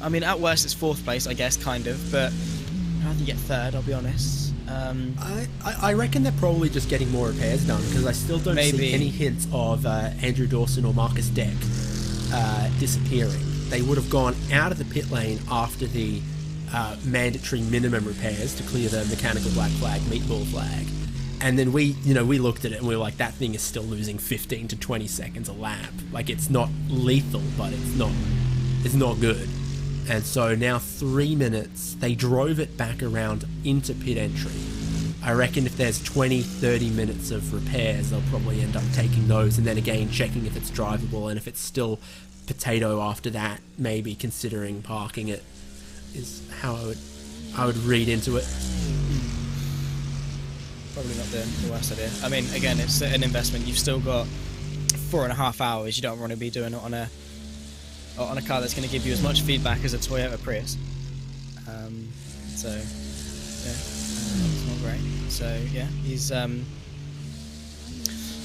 [SPEAKER 2] I mean, at worst, it's 4th place, I guess, kind of. But I'd rather get 3rd. I'll be honest.
[SPEAKER 1] I reckon they're probably just getting more repairs done because I still don't see any hints of Andrew Dawson or Marcus Deck disappearing. They would have gone out of the pit lane after the mandatory minimum repairs to clear the mechanical black flag, meatball flag, and then we looked at it and we were like, that thing is still losing 15 to 20 seconds a lap. Like, it's not lethal, but it's not good. And so now 3 minutes, they drove it back around into pit entry. I reckon if there's 20-30 minutes of repairs, they'll probably end up taking those and then again checking if it's drivable, and if it's still potato after that, maybe considering parking it, is how I would read into it.
[SPEAKER 2] Probably not the worst idea. I mean, again, it's an investment. You've still got 4.5 hours. You don't want to be doing it on a car that's going to give you as much feedback as a Toyota Prius. So yeah, it's not great. So yeah, he's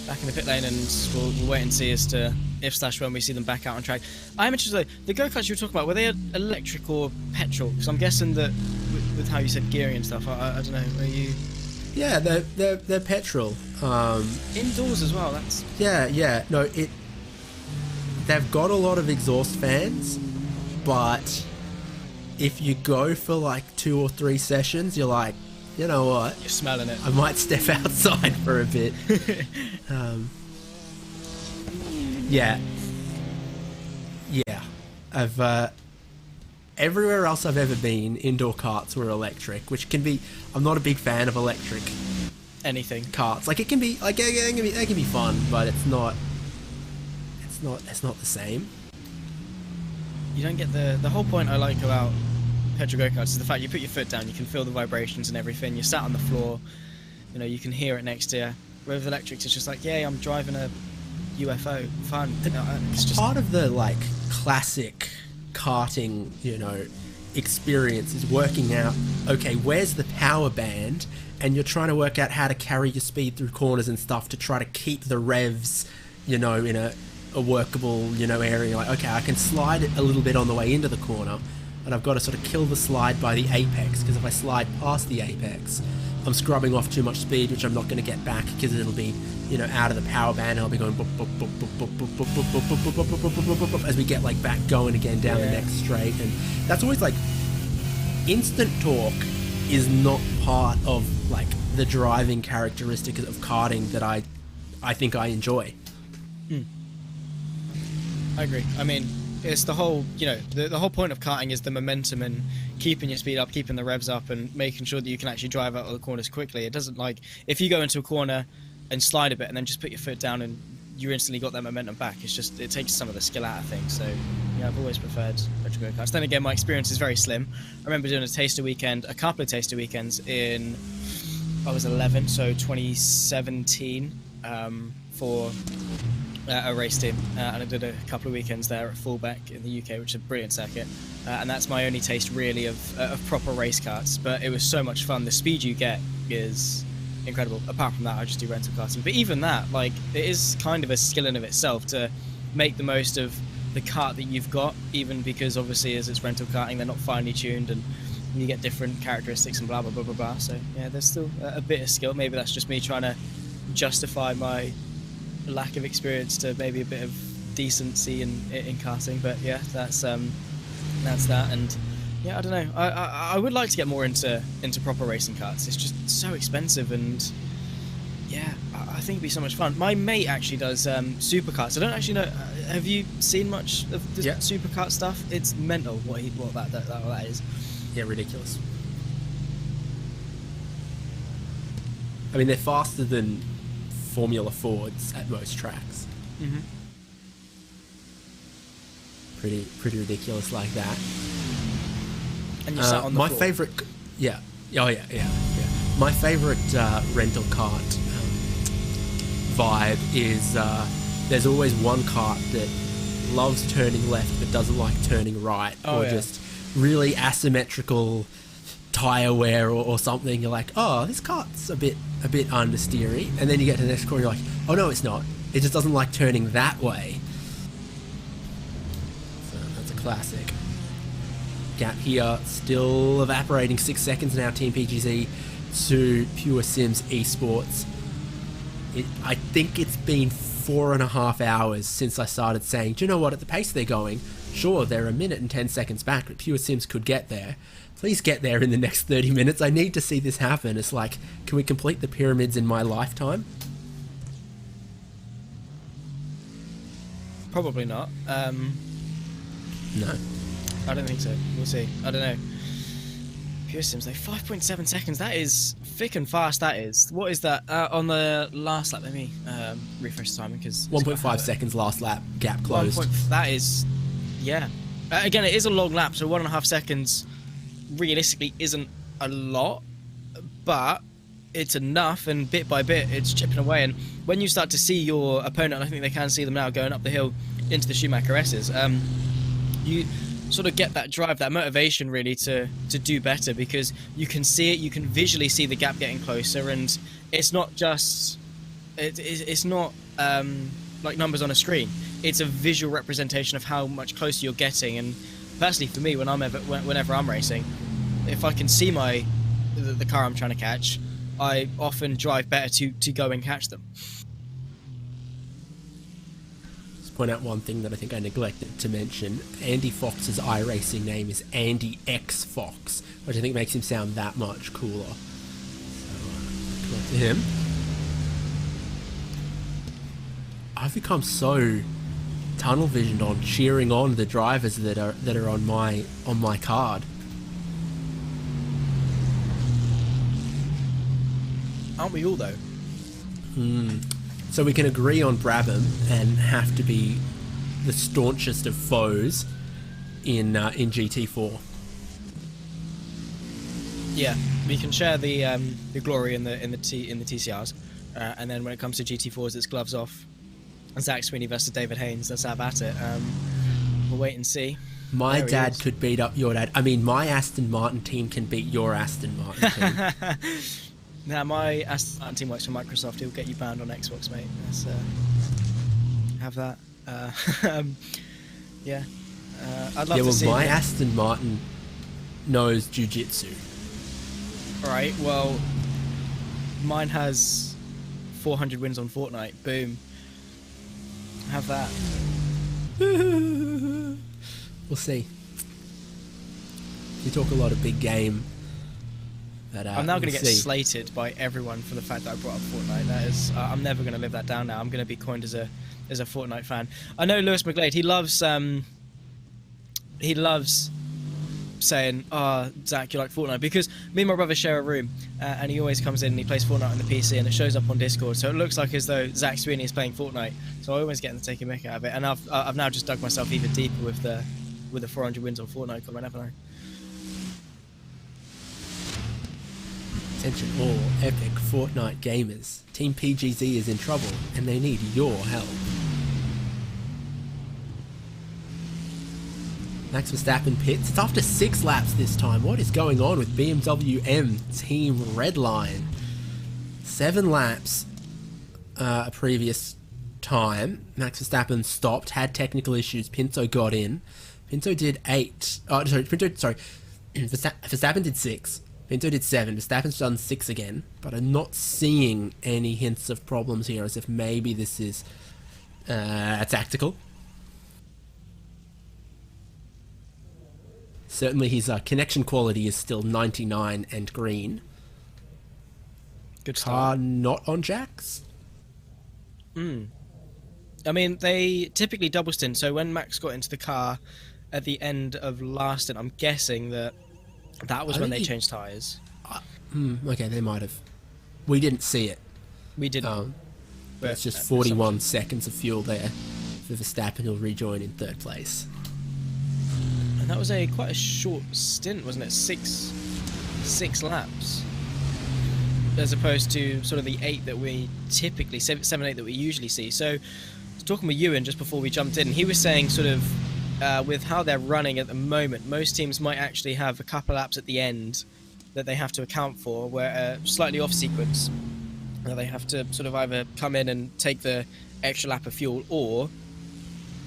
[SPEAKER 2] back in the pit lane, and we'll wait and see as to if / when we see them back out on track. I'm interested though, the go-karts you were talking about, were they electric or petrol? Because I'm guessing that with how you said gearing and stuff, I don't know, are you...
[SPEAKER 1] Yeah, they're petrol.
[SPEAKER 2] Indoors as well, that's...
[SPEAKER 1] Yeah, no, they've got a lot of exhaust fans, but if you go for like 2 or 3 sessions, you're like, you know what?
[SPEAKER 2] You're smelling it.
[SPEAKER 1] I might step outside for a bit. Yeah. I've everywhere else I've ever been, indoor karts were electric, which can be. I'm not a big fan of electric
[SPEAKER 2] anything
[SPEAKER 1] karts. Like it can be, like they can be fun, but it's not the same.
[SPEAKER 2] You don't get the whole point I like about petrol go-karts is the fact you put your foot down, you can feel the vibrations and everything, you're sat on the floor, you know, you can hear it next to you. With electrics, it's just like, yeah, I'm driving a UFO, fun. You know, it's just
[SPEAKER 1] part of the like classic karting, you know, experience is working out, okay, where's the power band, and you're trying to work out how to carry your speed through corners and stuff to try to keep the revs, you know, in a workable, you know, area. Like, okay, I can slide it a little bit on the way into the corner, but I've got to sort of kill the slide by the apex, because if I slide past the apex, I'm scrubbing off too much speed, which I'm not going to get back because it'll be, you know, out of the power band. I'll be going as we get like back going again down the next straight, and that's always like instant torque is not part of like the driving characteristic of karting that I think I enjoy.
[SPEAKER 2] I agree. I mean, it's the whole, you know, the whole point of karting is the momentum and keeping your speed up, keeping the revs up, and making sure that you can actually drive out of the corners quickly. It doesn't, like, if you go into a corner and slide a bit and then just put your foot down and you instantly got that momentum back, it's just, it takes some of the skill out of things. So yeah, I've always preferred retro go-karts. Then again, my experience is very slim. I remember doing a couple of taster weekends in, I was 11, so 2017, for a race team, and I did a couple of weekends there at Fullback in the UK, which is a brilliant circuit, and that's my only taste really of proper race karts. But it was so much fun. The speed you get is incredible. Apart from that, I just do rental karting. But even that, like, it is kind of a skill in of itself to make the most of the kart that you've got, even because obviously as it's rental karting, they're not finely tuned and you get different characteristics and blah blah blah blah blah. So yeah, there's still a bit of skill. Maybe that's just me trying to justify my lack of experience to maybe a bit of decency in karting. But yeah, that's that. And yeah, I don't know, I would like to get more into proper racing karts. It's just so expensive, and yeah, I think it'd be so much fun. My mate actually does superkarts. I don't actually know, have you seen much of the superkart stuff? It's mental what that is.
[SPEAKER 1] Yeah, ridiculous. I mean, they're faster than Formula Fords at most tracks.
[SPEAKER 2] Mm-hmm.
[SPEAKER 1] Pretty ridiculous like that.
[SPEAKER 2] And you sat on the
[SPEAKER 1] my
[SPEAKER 2] floor.
[SPEAKER 1] favorite, yeah. My favorite rental kart vibe is there's always one kart that loves turning left but doesn't like turning right, just really asymmetrical tire wear or something. You're like, oh, this kart's a bit understeery, and then you get to the next corner, you're like, oh no, it's not. It just doesn't like turning that way. So that's a classic. Gap here, still evaporating 6 seconds now, Team PGZ to Pure Sims Esports. I think it's been 4.5 hours since I started saying, do you know what, at the pace they're going, sure, they're 1 minute and 10 seconds back, but Pure Sims could get there. Please get there in the next 30 minutes. I need to see this happen. It's like, can we complete the pyramids in my lifetime?
[SPEAKER 2] Probably not.
[SPEAKER 1] No.
[SPEAKER 2] I don't think so. We'll see. I don't know. Pure Sims, like 5.7 seconds. That is thick and fast. That is. What is that on the last lap? Let me refresh the timing, because
[SPEAKER 1] 1.5 seconds last lap. Gap closed.
[SPEAKER 2] That is, yeah. Again, it is a long lap, so 1.5 seconds realistically isn't a lot, but it's enough, and bit by bit it's chipping away. And when you start to see your opponent, and I think they can see them now going up the hill into the Schumacher S's, you sort of get that drive, that motivation really to do better, because you can see it, you can visually see the gap getting closer, and it's not just it's not like numbers on a screen. It's a visual representation of how much closer you're getting. And personally, for me, whenever I'm racing, if I can see the car I'm trying to catch, I often drive better to go and catch them.
[SPEAKER 1] Just point out one thing that I think I neglected to mention. Andy Fox's iRacing name is Andy X Fox, which I think makes him sound that much cooler. So, correct to him. I've become so tunnel visioned on cheering on the drivers that are on my card.
[SPEAKER 2] Aren't we all though?
[SPEAKER 1] So we can agree on Brabham and have to be the staunchest of foes in GT4.
[SPEAKER 2] Yeah, we can share the glory in the TCRs, and then when it comes to GT4s, it's gloves off. Zach Sweeney versus David Haynes. Let's have at it. We'll wait and see.
[SPEAKER 1] My dad could beat up your dad. I mean, my Aston Martin team can beat your Aston Martin team.
[SPEAKER 2] Now, my Aston Martin team works for Microsoft. He'll get you banned on Xbox, mate. Let's have that. Yeah. I'd love to see.
[SPEAKER 1] My Aston Martin knows jiu-jitsu.
[SPEAKER 2] Alright, well, mine has 400 wins on Fortnite. Boom. Have that.
[SPEAKER 1] We'll see. You talk a lot of big game. But,
[SPEAKER 2] I'm now going to get slated by everyone for the fact that I brought up Fortnite. That is, I'm never going to live that down now. I'm going to be coined as a Fortnite fan. I know Lewis McGlade. He loves saying, "Oh, Zach, you like Fortnite?" Because me and my brother share a room, and he always comes in and he plays Fortnite on the PC, and it shows up on Discord. So it looks like as though Zach Sweeney is playing Fortnite. So I always get him to take a mick out of it. And I've now just dug myself even deeper with the 400 wins on Fortnite comment, haven't I?
[SPEAKER 1] Attention all epic Fortnite gamers. Team PGZ is in trouble and they need your help. Max Verstappen pits. It's after 6 laps this time. What is going on with BMW M Team Redline? 7 laps a previous time. Max Verstappen stopped, had technical issues. Pinto got in. Pinto did 8. Verstappen did 6. Pinto did 7. Verstappen's done 6 again, but I'm not seeing any hints of problems here, as if maybe this is tactical. Certainly his connection quality is still 99 and green.
[SPEAKER 2] Good start.
[SPEAKER 1] Car not on jacks?
[SPEAKER 2] I mean, they typically double stint, so when Max got into the car at the end of last stint, I'm guessing that was when they changed tyres.
[SPEAKER 1] Okay, they might have. We didn't see it.
[SPEAKER 2] We didn't.
[SPEAKER 1] But it's just 41 seconds of fuel there for Verstappen, who'll rejoin in 3rd place.
[SPEAKER 2] And that was quite a short stint, wasn't it? Six laps, as opposed to sort of the 8 that we typically 7, 8 that we usually see. So, I was talking with Ewan just before we jumped in. He was saying sort of with how they're running at the moment, most teams might actually have a couple laps at the end that they have to account for, where slightly off sequence, where they have to sort of either come in and take the extra lap of fuel, or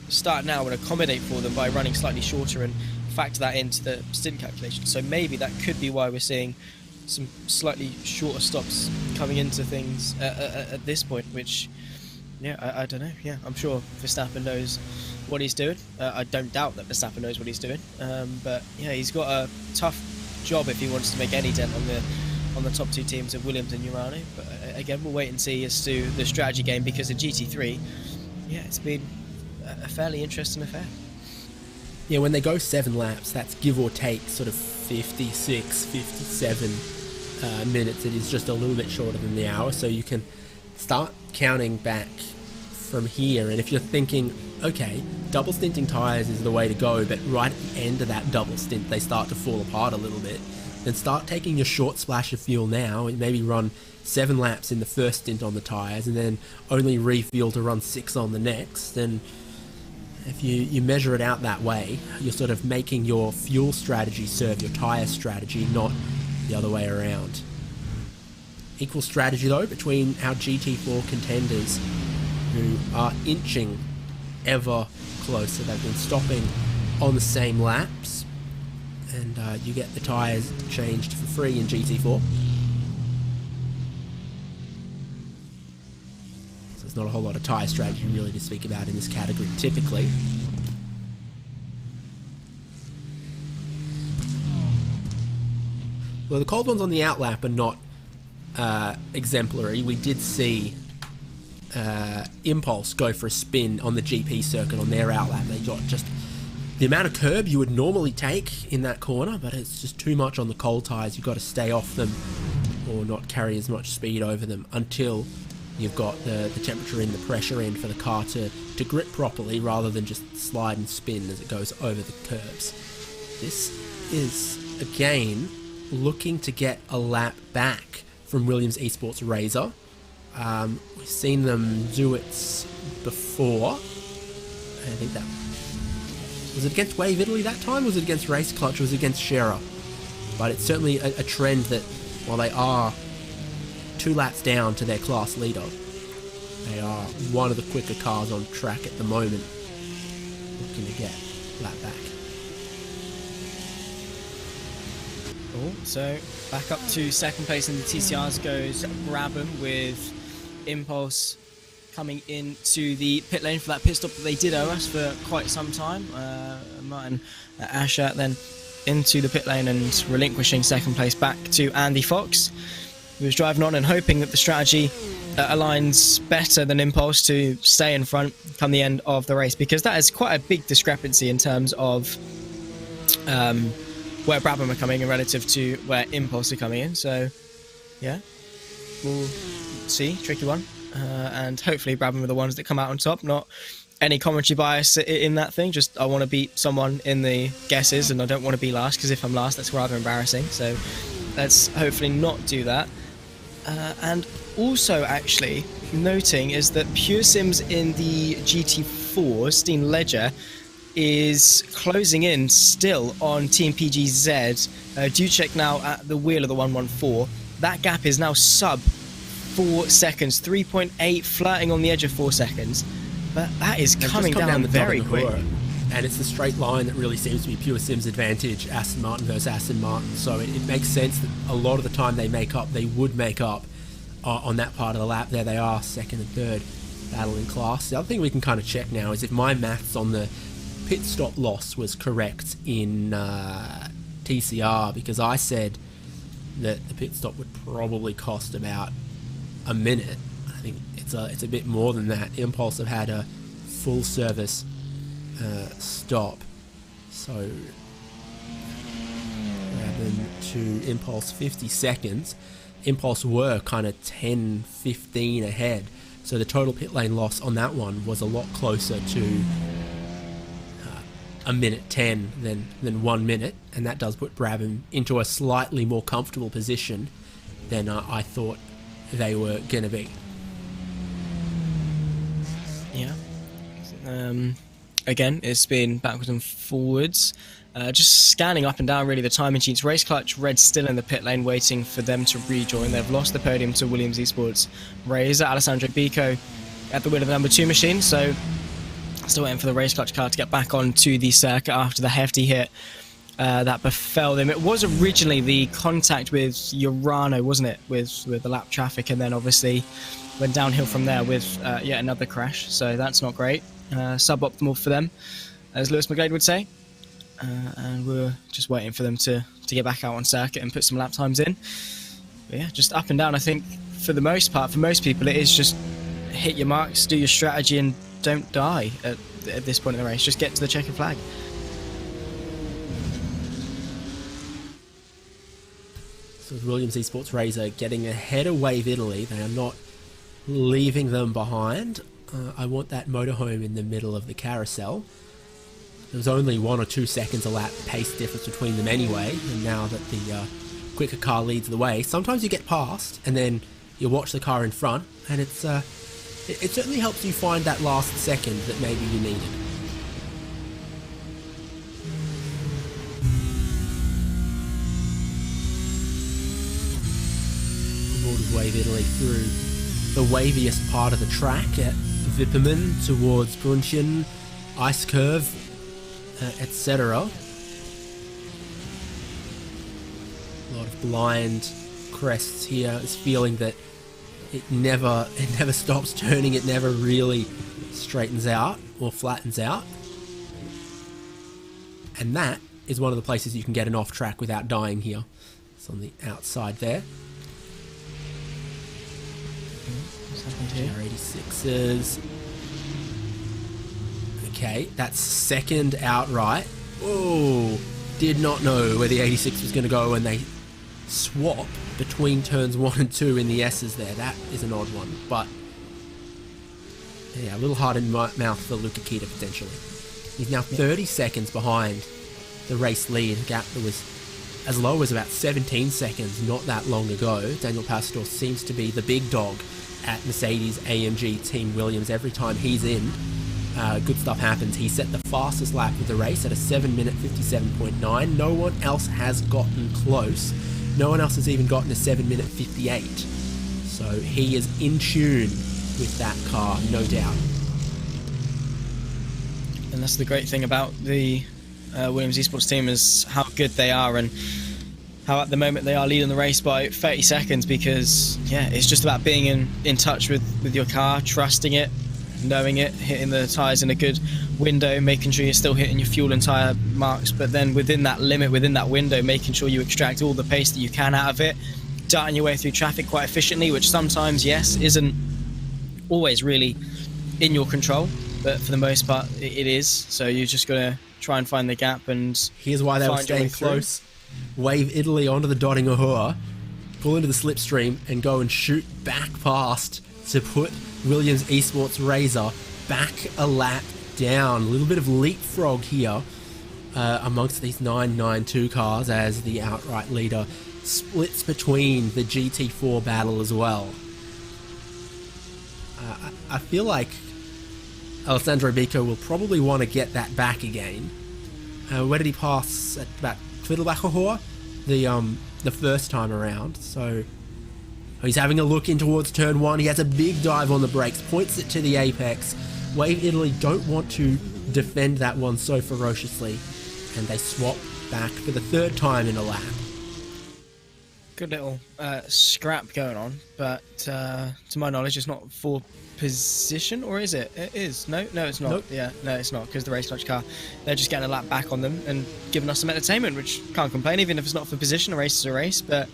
[SPEAKER 2] start now and accommodate for them by running slightly shorter and factor that into the stint calculation. So maybe that could be why we're seeing some slightly shorter stops coming into things at this point, which, yeah, I don't know. Yeah, I'm sure Verstappen knows what he's doing. I don't doubt that Verstappen knows what he's doing. But yeah, he's got a tough job if he wants to make any dent on the top 2 teams of Williams and Urano. But again, we'll wait and see as to the strategy game, because in GT3, yeah, it's been a fairly interesting affair.
[SPEAKER 1] Yeah, when they go 7 laps, that's give or take sort of 56, 57 minutes. It is just a little bit shorter than the hour, so you can start counting back from here. And if you're thinking, okay, double stinting tyres is the way to go, but right at the end of that double stint they start to fall apart a little bit, then start taking your short splash of fuel now and maybe run 7 laps in the first stint on the tyres and then only refuel to run 6 on the next. And if you measure it out that way, you're sort of making your fuel strategy serve your tyre strategy, not the other way around. Equal strategy though between our GT4 contenders, who are inching ever closer. They've been stopping on the same laps, and you get the tyres changed for free in GT4. So there's not a whole lot of tyre strategy really to speak about in this category typically. Well, the cold ones on the outlap are not exemplary. We did see Impulse go for a spin on the GP circuit on their outlap. They got just the amount of curb you would normally take in that corner, but it's just too much on the cold tyres. You've got to stay off them or not carry as much speed over them until you've got the temperature in, the pressure in for the car to grip properly, rather than just slide and spin as it goes over the curbs. This is, again, looking to get a lap back from Williams Esports Razor. We've seen them do it before. I think that was it against Wave Italy that time? Was it against Race Clutch? Or was it against Scherer? But it's certainly a trend that while they are 2 laps down to their class leader, they are one of the quicker cars on track at the moment, looking to get lap back.
[SPEAKER 3] So back up to second place in the TCRs goes Brabham, with Impulse coming into the pit lane for that pit stop that they did owe us for quite some time. Martin Asher then into the pit lane and relinquishing second place back to Andy Fox, who was driving on and hoping that the strategy aligns better than Impulse to stay in front come the end of the race, because that is quite a big discrepancy in terms of where Brabham are coming in relative to where Impulse are coming in. So yeah, we'll see. Tricky one. And hopefully Brabham are the ones that come out on top. Not any commentary bias in that thing, just I want to beat someone in the guesses and I don't want to be last, because if I'm last that's rather embarrassing. So let's hopefully not do that. And also actually noting is that Pure Sims in the GT4 Steam Ledger is closing in still on Team PGZ. Ducek now at the wheel of the 114. That gap is now sub 4 seconds, 3.8, flirting on the edge of 4 seconds. But that is coming down very quick.
[SPEAKER 1] And it's the straight line that really seems to be Pure Sims' advantage, Aston Martin versus Aston Martin. So it makes sense that a lot of the time they would make up on that part of the lap. There they are, second and third, battling class. The other thing we can kind of check now is if my maths on the pit stop loss was correct in TCR, because I said that the pit stop would probably cost about a minute. I think it's a bit more than that. Impulse have had a full service stop, so Brabham to Impulse 50 seconds. Impulse were kind of 10-15 ahead, so the total pit lane loss on that one was a lot closer to a minute 10 than 1 minute, and that does put Brabham into a slightly more comfortable position than I thought they were going to be.
[SPEAKER 3] Yeah. Again, it's been backwards and forwards. Just scanning up and down really the timing sheets. Race Clutch, Red still in the pit lane waiting for them to rejoin. They've lost the podium to Williams Esports Razor. Alessandro Bico at the wheel of the number 2 machine, so still waiting for the Race Clutch car to get back onto the circuit after the hefty hit that befell them. It was originally the contact with Urano, wasn't it, with the lap traffic, and then obviously went downhill from there with yet another crash, so that's not great. Suboptimal for them, as Lewis McGlade would say, and we're just waiting for them to get back out on circuit and put some lap times in. But yeah, just up and down. I think for the most part, for most people, it is just hit your marks, do your strategy, and don't die at this point in the race. Just get to the checkered flag.
[SPEAKER 1] So with Williams Esports Razor getting ahead of Wave Italy, they are not leaving them behind. I want that motorhome in the middle of the carousel. There was only 1 or 2 seconds a lap pace difference between them anyway, and now that the quicker car leads the way, sometimes you get past and then you watch the car in front, and it certainly helps you find that last second that maybe you needed. of Wave Italy through the waviest part of the track at Wipperman towards Brunchen, Ice Curve, etc. A lot of blind crests here. It's feeling that it never stops turning. It never really straightens out or flattens out. And that is one of the places you can get an off track without dying here. It's on the outside there. R86s. Okay, that's second outright. Oh, did not know where the 86 was going to go when they swap between turns 1 and 2 in the S's there. That is an odd one, but yeah, a little hard in mouth for Luca Kita potentially. He's now 30 seconds behind the race lead, a gap that was as low as about 17 seconds not that long ago. Daniel Pastor seems to be the big dog at Mercedes, AMG, Team Williams. Every time he's in, good stuff happens. He set the fastest lap of the race at a 7 minute 57.9. No one else has gotten close. No one else has even gotten a 7 minute 58. So he is in tune with that car, no doubt.
[SPEAKER 3] And that's the great thing about the Williams Esports team, is how good they are and how at the moment they are leading the race by 30 seconds, because yeah, it's just about being in touch with your car, trusting it, knowing it, hitting the tyres in a good window, making sure you're still hitting your fuel and tyre marks, but then within that limit, within that window, making sure you extract all the pace that you can out of it, darting your way through traffic quite efficiently, which sometimes, yes, isn't always really in your control, but for the most part it is. So you just gotta try and find the gap, and
[SPEAKER 1] here's why they were staying close. Wave Italy onto the Dotting Ahua, pull into the slipstream and go and shoot back past to put Williams Esports Razor back a lap down. A little bit of leapfrog here amongst these 992 cars as the outright leader splits between the GT4 battle as well. I feel like Alessandro Bico will probably want to get that back again. Where did he pass? At about Twiddlebacher, the first time around. So he's having a look in towards turn 1. He has a big dive on the brakes, points it to the apex. Wave Italy don't want to defend that one so ferociously, and they swap back for the third time in a lap.
[SPEAKER 3] Good little scrap going on, but to my knowledge, it's not for position, or is it? It is. No, it's not.
[SPEAKER 1] Nope.
[SPEAKER 3] Yeah, no, it's not, because the race clutch car, they're just getting a lap back on them and giving us some entertainment, which can't complain, even if it's not for position. A race is a race, but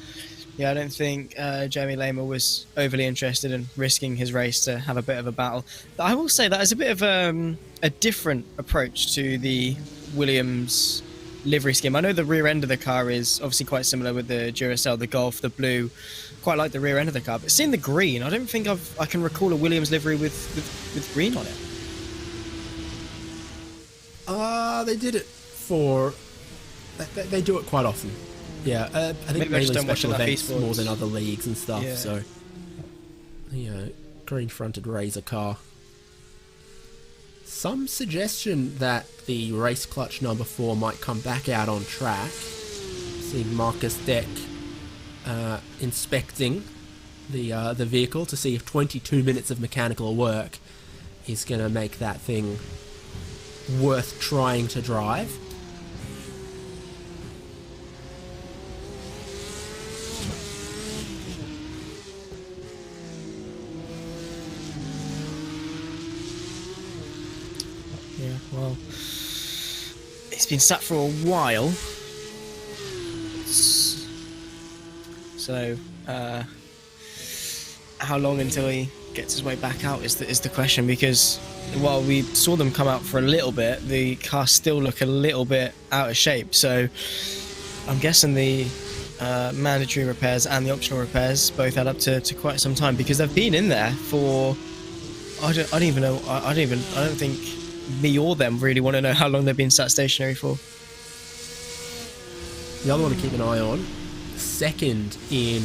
[SPEAKER 3] yeah, I don't think Jeremy Lamer was overly interested in risking his race to have a bit of a battle. I will say that is a bit of a different approach to the Williams livery scheme. I know the rear end of the car is obviously quite similar with the Duracell, the Golf, the blue. Quite like the rear end of the car, but seeing the green, I don't think I can recall a Williams livery with green on it.
[SPEAKER 1] They did it for... They do it quite often. Yeah, I think
[SPEAKER 3] Maybe
[SPEAKER 1] mainly special events
[SPEAKER 3] esports
[SPEAKER 1] more than other leagues and stuff,
[SPEAKER 3] yeah.
[SPEAKER 1] So... green-fronted Razor car. Some suggestion that the race clutch number 4 might come back out on track. See Marcus Deck inspecting the vehicle to see if 22 minutes of mechanical work is going to make that thing worth trying to drive.
[SPEAKER 3] Yeah, well, it's been sat for a while, so how long until he gets his way back out is the question, because while we saw them come out for a little bit, the cars still look a little bit out of shape, so I'm guessing the mandatory repairs and the optional repairs both add up to quite some time, because they've been in there for I don't even know. I don't think me or them really want to know how long they've been sat stationary for.
[SPEAKER 1] The other one to keep an eye on, second in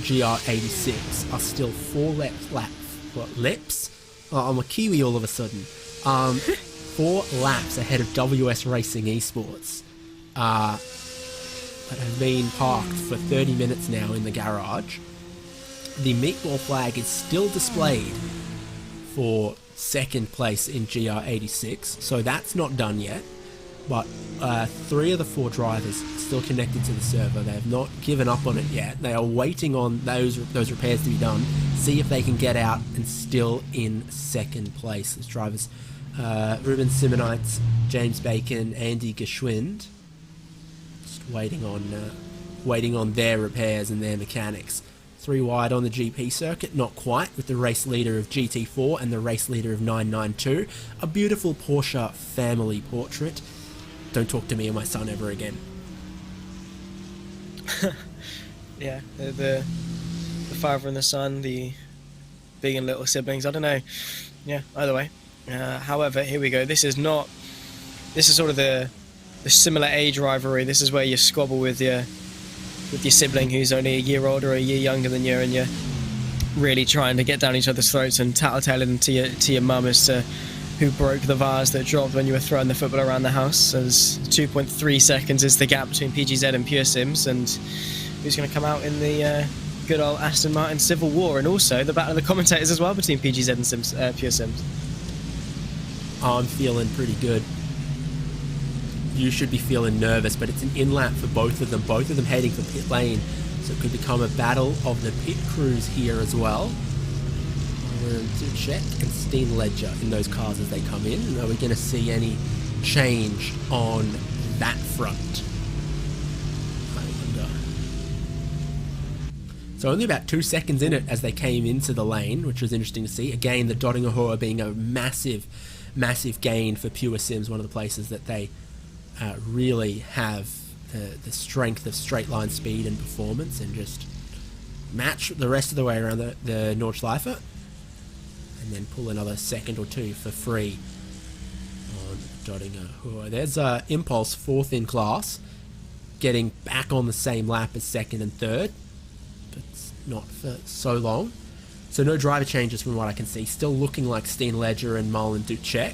[SPEAKER 1] GR86, are still 4 laps? Oh, I'm a Kiwi all of a sudden. 4 laps ahead of WS Racing Esports that have been parked for 30 minutes now in the garage. the meatball flag is still displayed for second place in GR86, so that's not done yet. But 3 of the 4 drivers still connected to the server. They have not given up on it yet. They are waiting on those repairs to be done, see if they can get out and still in second place. Those drivers, Ruben Simonites, James Bacon, Andy Geschwind, just waiting on their repairs and their mechanics. 3 wide on the GP circuit, not quite, with the race leader of GT4 and the race leader of 992. A beautiful Porsche family portrait. Don't talk to me or my son ever again.
[SPEAKER 3] Yeah, the father and the son, the big and little siblings. I don't know. Yeah, either way. However, here we go. This is sort of the similar age rivalry. This is where you squabble with your sibling who's only a year older or a year younger than you, and you're really trying to get down each other's throats and tattletaling to your mum as to who broke the vase that dropped when you were throwing the football around the house. As 2.3 seconds is the gap between PGZ and Pure Sims, and who's going to come out in the good old Aston Martin Civil War, and also the battle of the commentators as well between PGZ and Pure Sims.
[SPEAKER 1] I'm feeling pretty good. You should be feeling nervous, but it's an in-lap for both of them heading for pit lane, so it could become a battle of the pit crews here as well. To check and Steen Ledger in those cars as they come in. And are we going to see any change on that front? I wonder. So only about 2 seconds in it as they came into the lane, which was interesting to see. Again, the Dottingham being a massive gain for Pure Sims, one of the places that they really have the strength of straight line speed and performance, and just match the rest of the way around the Nordschleife. And then pull another second or 2 for free on Dottingham. There's Impulse, 4th in class, getting back on the same lap as 2nd and 3rd, but not for so long. So no driver changes from what I can see. Still looking like Steen Ledger and Marlon Ducek.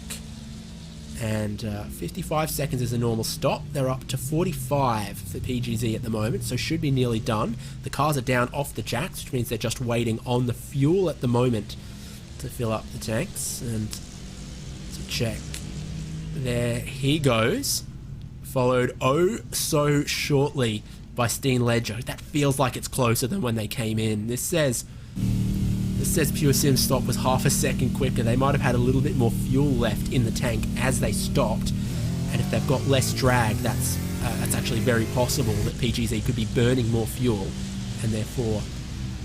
[SPEAKER 1] And 55 seconds is a normal stop. They're up to 45 for PGZ at the moment, so should be nearly done. The cars are down off the jacks, which means they're just waiting on the fuel at the moment to fill up the tanks. And to check, there he goes, followed so shortly by Steen Ledger. That feels like it's closer than when they came in. This says Pure Sim's stop was half a second quicker. They might have had a little bit more fuel left in the tank as they stopped, and if they've got less drag, that's actually very possible that PGZ could be burning more fuel, and therefore,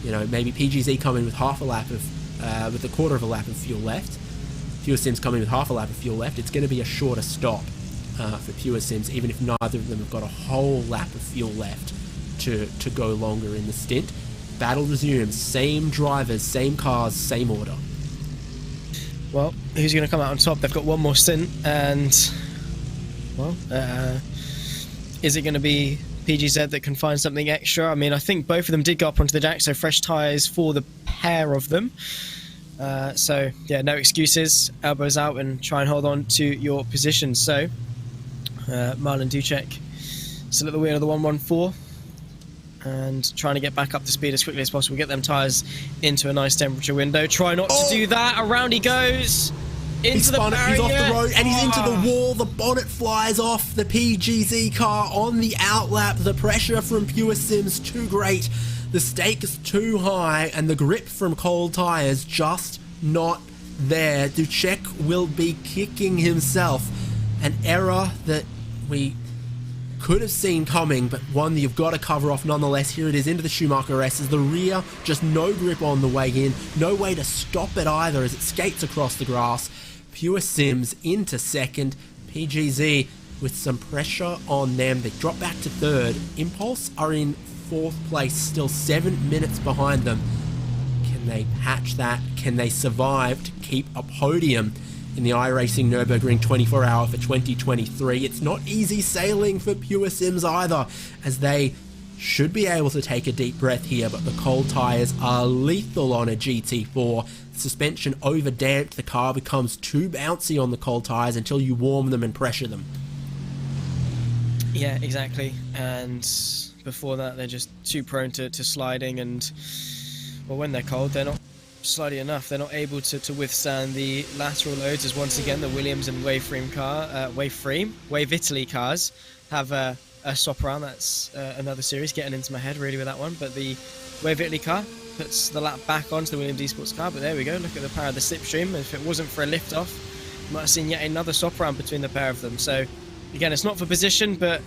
[SPEAKER 1] maybe PGZ come in with half a lap of with a quarter of a lap of fuel left. Pure Sims coming with half a lap of fuel left. It's going to be a shorter stop for Pure Sims, even if neither of them have got a whole lap of fuel left to go longer in the stint. Battle resumes. Same drivers, same cars, same order.
[SPEAKER 3] Well, who's going to come out on top? They've got one more stint, and is it going to be PGZ that can find something extra? I mean, I think both of them did go up onto the jack, so fresh tyres for the pair of them. So, yeah, no excuses. Elbows out and try and hold on to your position. So, Marlon Ducek still at the wheel of the 114 and trying to get back up to speed as quickly as possible. Get them tyres into a nice temperature window. Try not to do that. Around he goes. Into the barrier.
[SPEAKER 1] He's off the road and he's into the wall. The bonnet flies off the PGZ car on the outlap. The pressure from Pure Sims too great. The stake is too high, and the grip from cold tyres just not there. Ducek will be kicking himself. An error that we could have seen coming, but one that you've got to cover off nonetheless. Here it is into the Schumacher S as the rear, just no grip on the way in, no way to stop it either as it skates across the grass. Pure Sims into second, PGZ with some pressure on them. They drop back to third. Impulse are in fourth place, still 7 minutes behind them. Can they patch that? Can they survive to keep a podium in the iRacing Nürburgring 24-hour for 2023? It's not easy sailing for Pure Sims either, as they should be able to take a deep breath here, but the cold tyres are lethal on a GT4. Suspension overdamped, the car becomes too bouncy on the cold tyres until you warm them and pressure them.
[SPEAKER 3] Yeah, exactly. And before that, they're just too prone to sliding, and well, when they're cold, they're not slidey enough. They're not able to withstand the lateral loads, as once again the Williams and Wave Italy cars have a swap around. That's another series getting into my head really with that one. But the Wave Italy car puts the lap back onto the Williams Esports car. But there we go. Look at the power of the slipstream. If it wasn't for a lift off, you might have seen yet another swap around between the pair of them. So again, it's not for position, but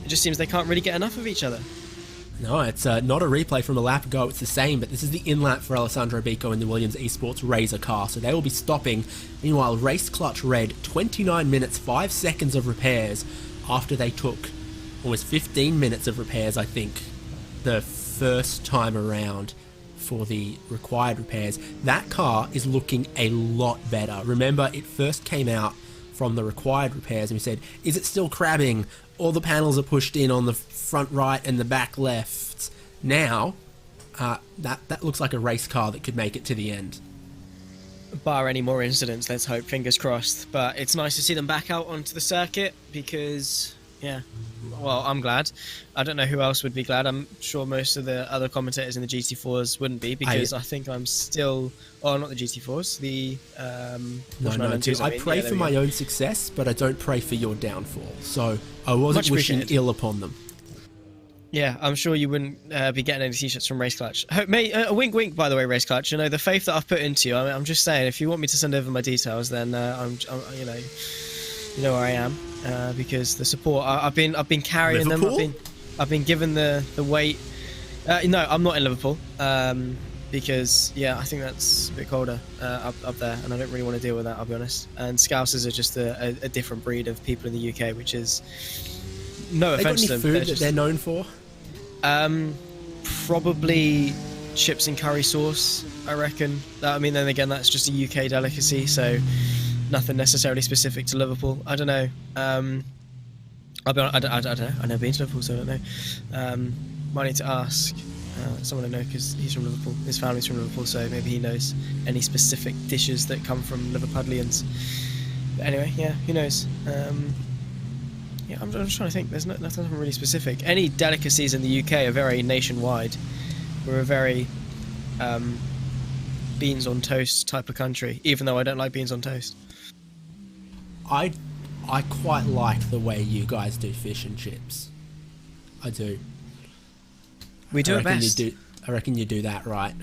[SPEAKER 3] it just seems they can't really get enough of each other.
[SPEAKER 1] No, it's not a replay from a lap ago, it's the same, but this is the in-lap for Alessandro Bico in the Williams Esports Razor car, so they will be stopping. Meanwhile, Race Clutch Red, 29 minutes, 5 seconds of repairs after they took almost 15 minutes of repairs, I think, the first time around for the required repairs. That car is looking a lot better. Remember, it first came out from the required repairs and we said, is it still crabbing? All the panels are pushed in on the front right and the back left. Now, that looks like a race car that could make it to the end.
[SPEAKER 3] Bar any more incidents, let's hope, fingers crossed. But it's nice to see them back out onto the circuit because, yeah, well, I'm glad. I don't know who else would be glad. I'm sure most of the other commentators in the GT4s wouldn't be, because I think I'm still... Oh, not the GT4s, the...
[SPEAKER 1] I pray for my own success, but I don't pray for your downfall. So I wasn't wishing ill upon them.
[SPEAKER 3] Yeah, I'm sure you wouldn't be getting any t-shirts from Race Clutch. Mate, a wink wink, by the way, Race Clutch. You know, the faith that I've put into you, I'm just saying, if you want me to send over my details, then I'm you know where I am. Because the support, I've been carrying
[SPEAKER 1] Liverpool?
[SPEAKER 3] them. I've been given the weight. No, I'm not in Liverpool. Because yeah, I think that's a bit colder up there, and I don't really want to deal with that. I'll be honest. And Scousers are just a different breed of people in the UK, which is no offense to them.
[SPEAKER 1] They got any food that they're known for?
[SPEAKER 3] Probably chips and curry sauce, I reckon. I mean, then again, that's just a UK delicacy, so nothing necessarily specific to Liverpool. I don't know. I'll be honest, I don't know. I've never been to Liverpool, so I don't know. Might need to ask someone I know, because he's from Liverpool. His family's from Liverpool, so maybe he knows any specific dishes that come from Liverpudlians. But anyway, yeah, who knows? Yeah, I'm just trying to think. There's nothing really specific. Any delicacies in the UK are very nationwide. We're a very beans on toast type of country, even though I don't like beans on toast.
[SPEAKER 1] I quite like the way you guys do fish and chips. I do.
[SPEAKER 3] We do it best.
[SPEAKER 1] I reckon you do that right.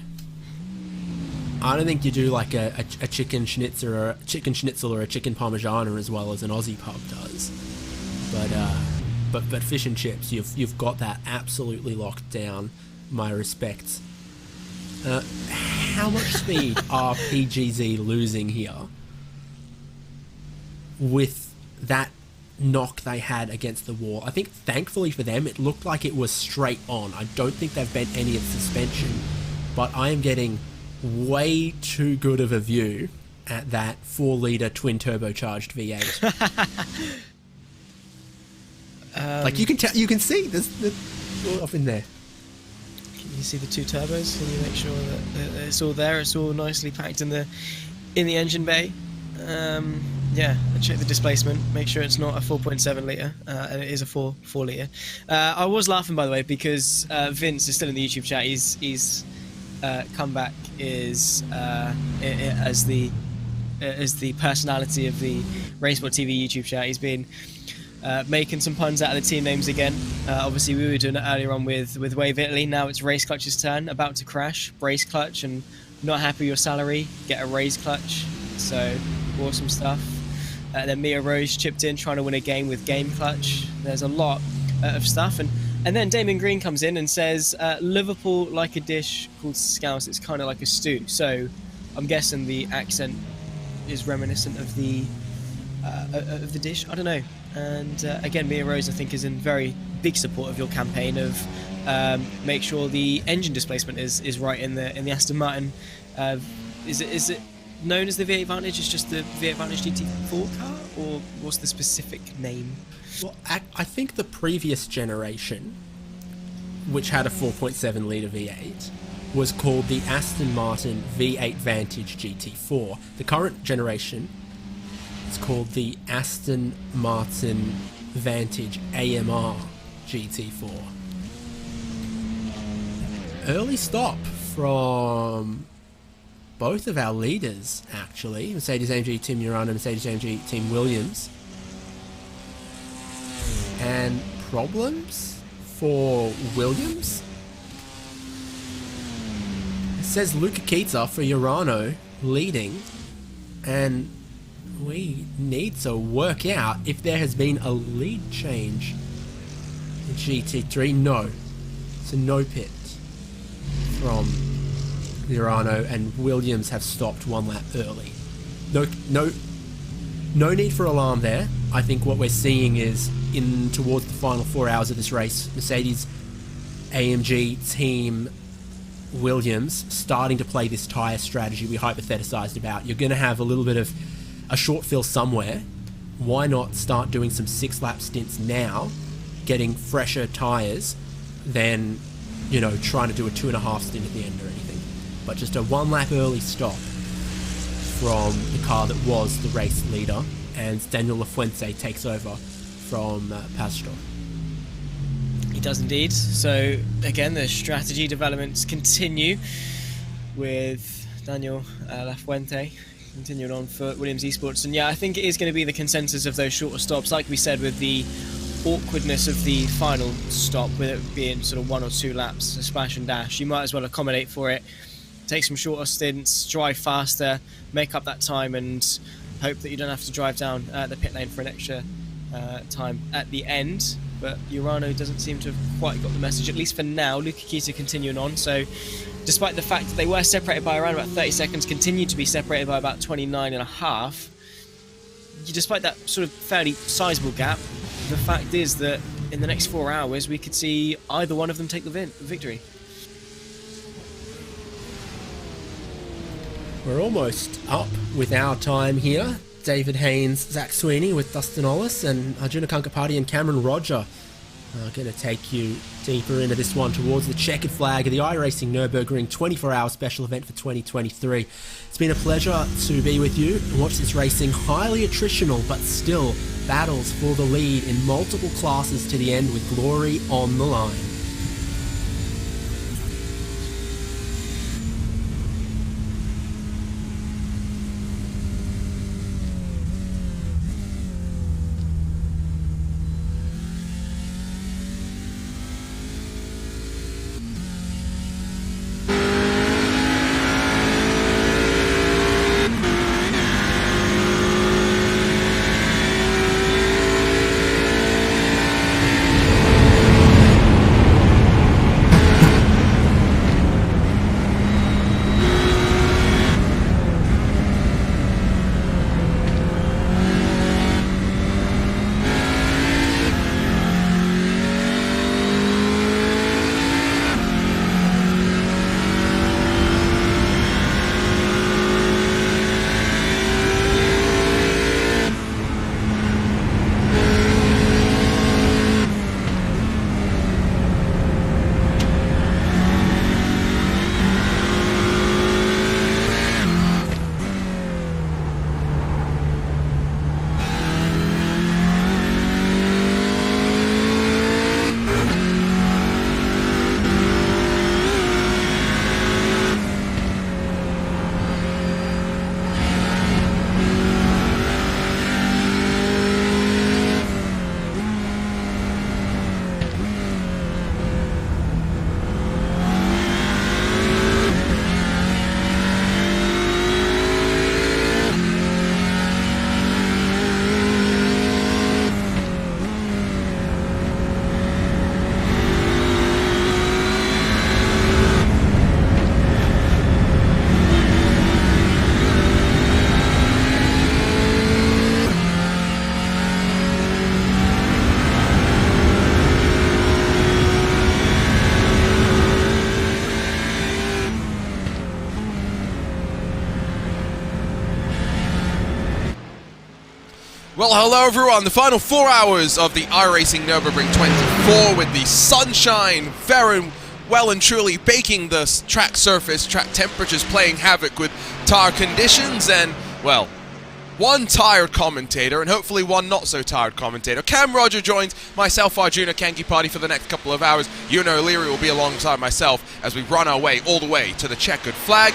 [SPEAKER 1] I don't think you do like a chicken schnitzel or a chicken parmigiana as well as an Aussie pub does. But fish and chips, you've got that absolutely locked down. My respects. How much speed are PGZ losing here with that knock they had against the wall? I think thankfully for them, it looked like it was straight on. I don't think they've bent any of suspension, but I am getting way too good of a view at that 4-litre twin turbocharged V8. Like you can see there's all up in there.
[SPEAKER 3] Can you see the two turbos? Can you make sure that it's all there? It's all nicely packed in the engine bay. Yeah, check the displacement. Make sure it's not a 4.7 litre, and it is a 4 litre. I was laughing, by the way, because Vince is still in the YouTube chat. He's comeback is as the personality of the RaceSpotTV YouTube chat. He's been making some puns out of the team names again. Obviously, we were doing it earlier on with Wave Italy. Now it's Race Clutch's turn. About to crash. Brace Clutch, and not happy with your salary. Get a raise clutch. So awesome stuff. Then Mia Rose chipped in, trying to win a game with Game Clutch. There's a lot of stuff, and then Damon Green comes in and says, Liverpool like a dish called scouse. It's kind of like a stew. So I'm guessing the accent is reminiscent of the dish. I don't know. And again, Mia Rose, I think, is in very big support of your campaign of make sure the engine displacement is right in the Aston Martin. Is it known as the V8 Vantage? It's just the V8 Vantage GT4 car, or what's the specific name?
[SPEAKER 1] Well, I think the previous generation, which had a 4.7 litre V8, was called the Aston Martin V8 Vantage GT4. The current generation is called the Aston Martin Vantage AMR GT4. Early stop from both of our leaders, actually. Mercedes-AMG Team Urano, Mercedes-AMG Team Williams. And problems for Williams. It says Luca Keitsa for Urano leading, and we need to work out if there has been a lead change in GT3. No. So no pit from Urano, and Williams have stopped 1 lap early. No need for alarm there. I think what we're seeing is towards the final 4 hours of this race, Mercedes AMG Team Williams starting to play this tyre strategy we hypothesized about. You're going to have a little bit of a short fill somewhere. Why not start doing some 6-lap stints now, getting fresher tyres, than, you know, trying to do a 2.5 stint at the end or anything. But just a 1 lap early stop from the car that was the race leader, and Daniel Lafuente takes over from Pastor.
[SPEAKER 3] He does indeed. So again, the strategy developments continue with Daniel Lafuente continuing on for Williams Esports. And yeah, I think it is going to be the consensus of those shorter stops, like we said, with the awkwardness of the final stop, with it being sort of 1 or 2 laps, a splash and dash. You might as well accommodate for it, take some shorter stints, drive faster, make up that time, and hope that you don't have to drive down the pit lane for an extra time at the end. But Urano doesn't seem to have quite got the message, at least for now. Luca Keitsa continuing on, so despite the fact that they were separated by around about 30 seconds, continue to be separated by about 29.5, despite that sort of fairly sizable gap, the fact is that in the next 4 hours we could see either one of them take the victory.
[SPEAKER 1] We're almost up with our time here. David Haynes, Zach Sweeney with Dustin Ollis, and Arjuna Kankapati and Cameron Roger are going to take you deeper into this one towards the checkered flag of the iRacing Nürburgring 24-hour special event for 2023. It's been a pleasure to be with you and watch this racing, highly attritional but still battles for the lead in multiple classes to the end with glory on the line.
[SPEAKER 4] Well, hello everyone, the final 4 hours of the iRacing Nürburgring 24 with the sunshine very well and truly baking the track surface, track temperatures playing havoc with tire conditions, and, well, one tired commentator and hopefully one not so tired commentator. Cam Roger joins myself, Arjuna Kanki Party, for the next couple of hours. Leary will be alongside myself as we run our way all the way to the checkered flag.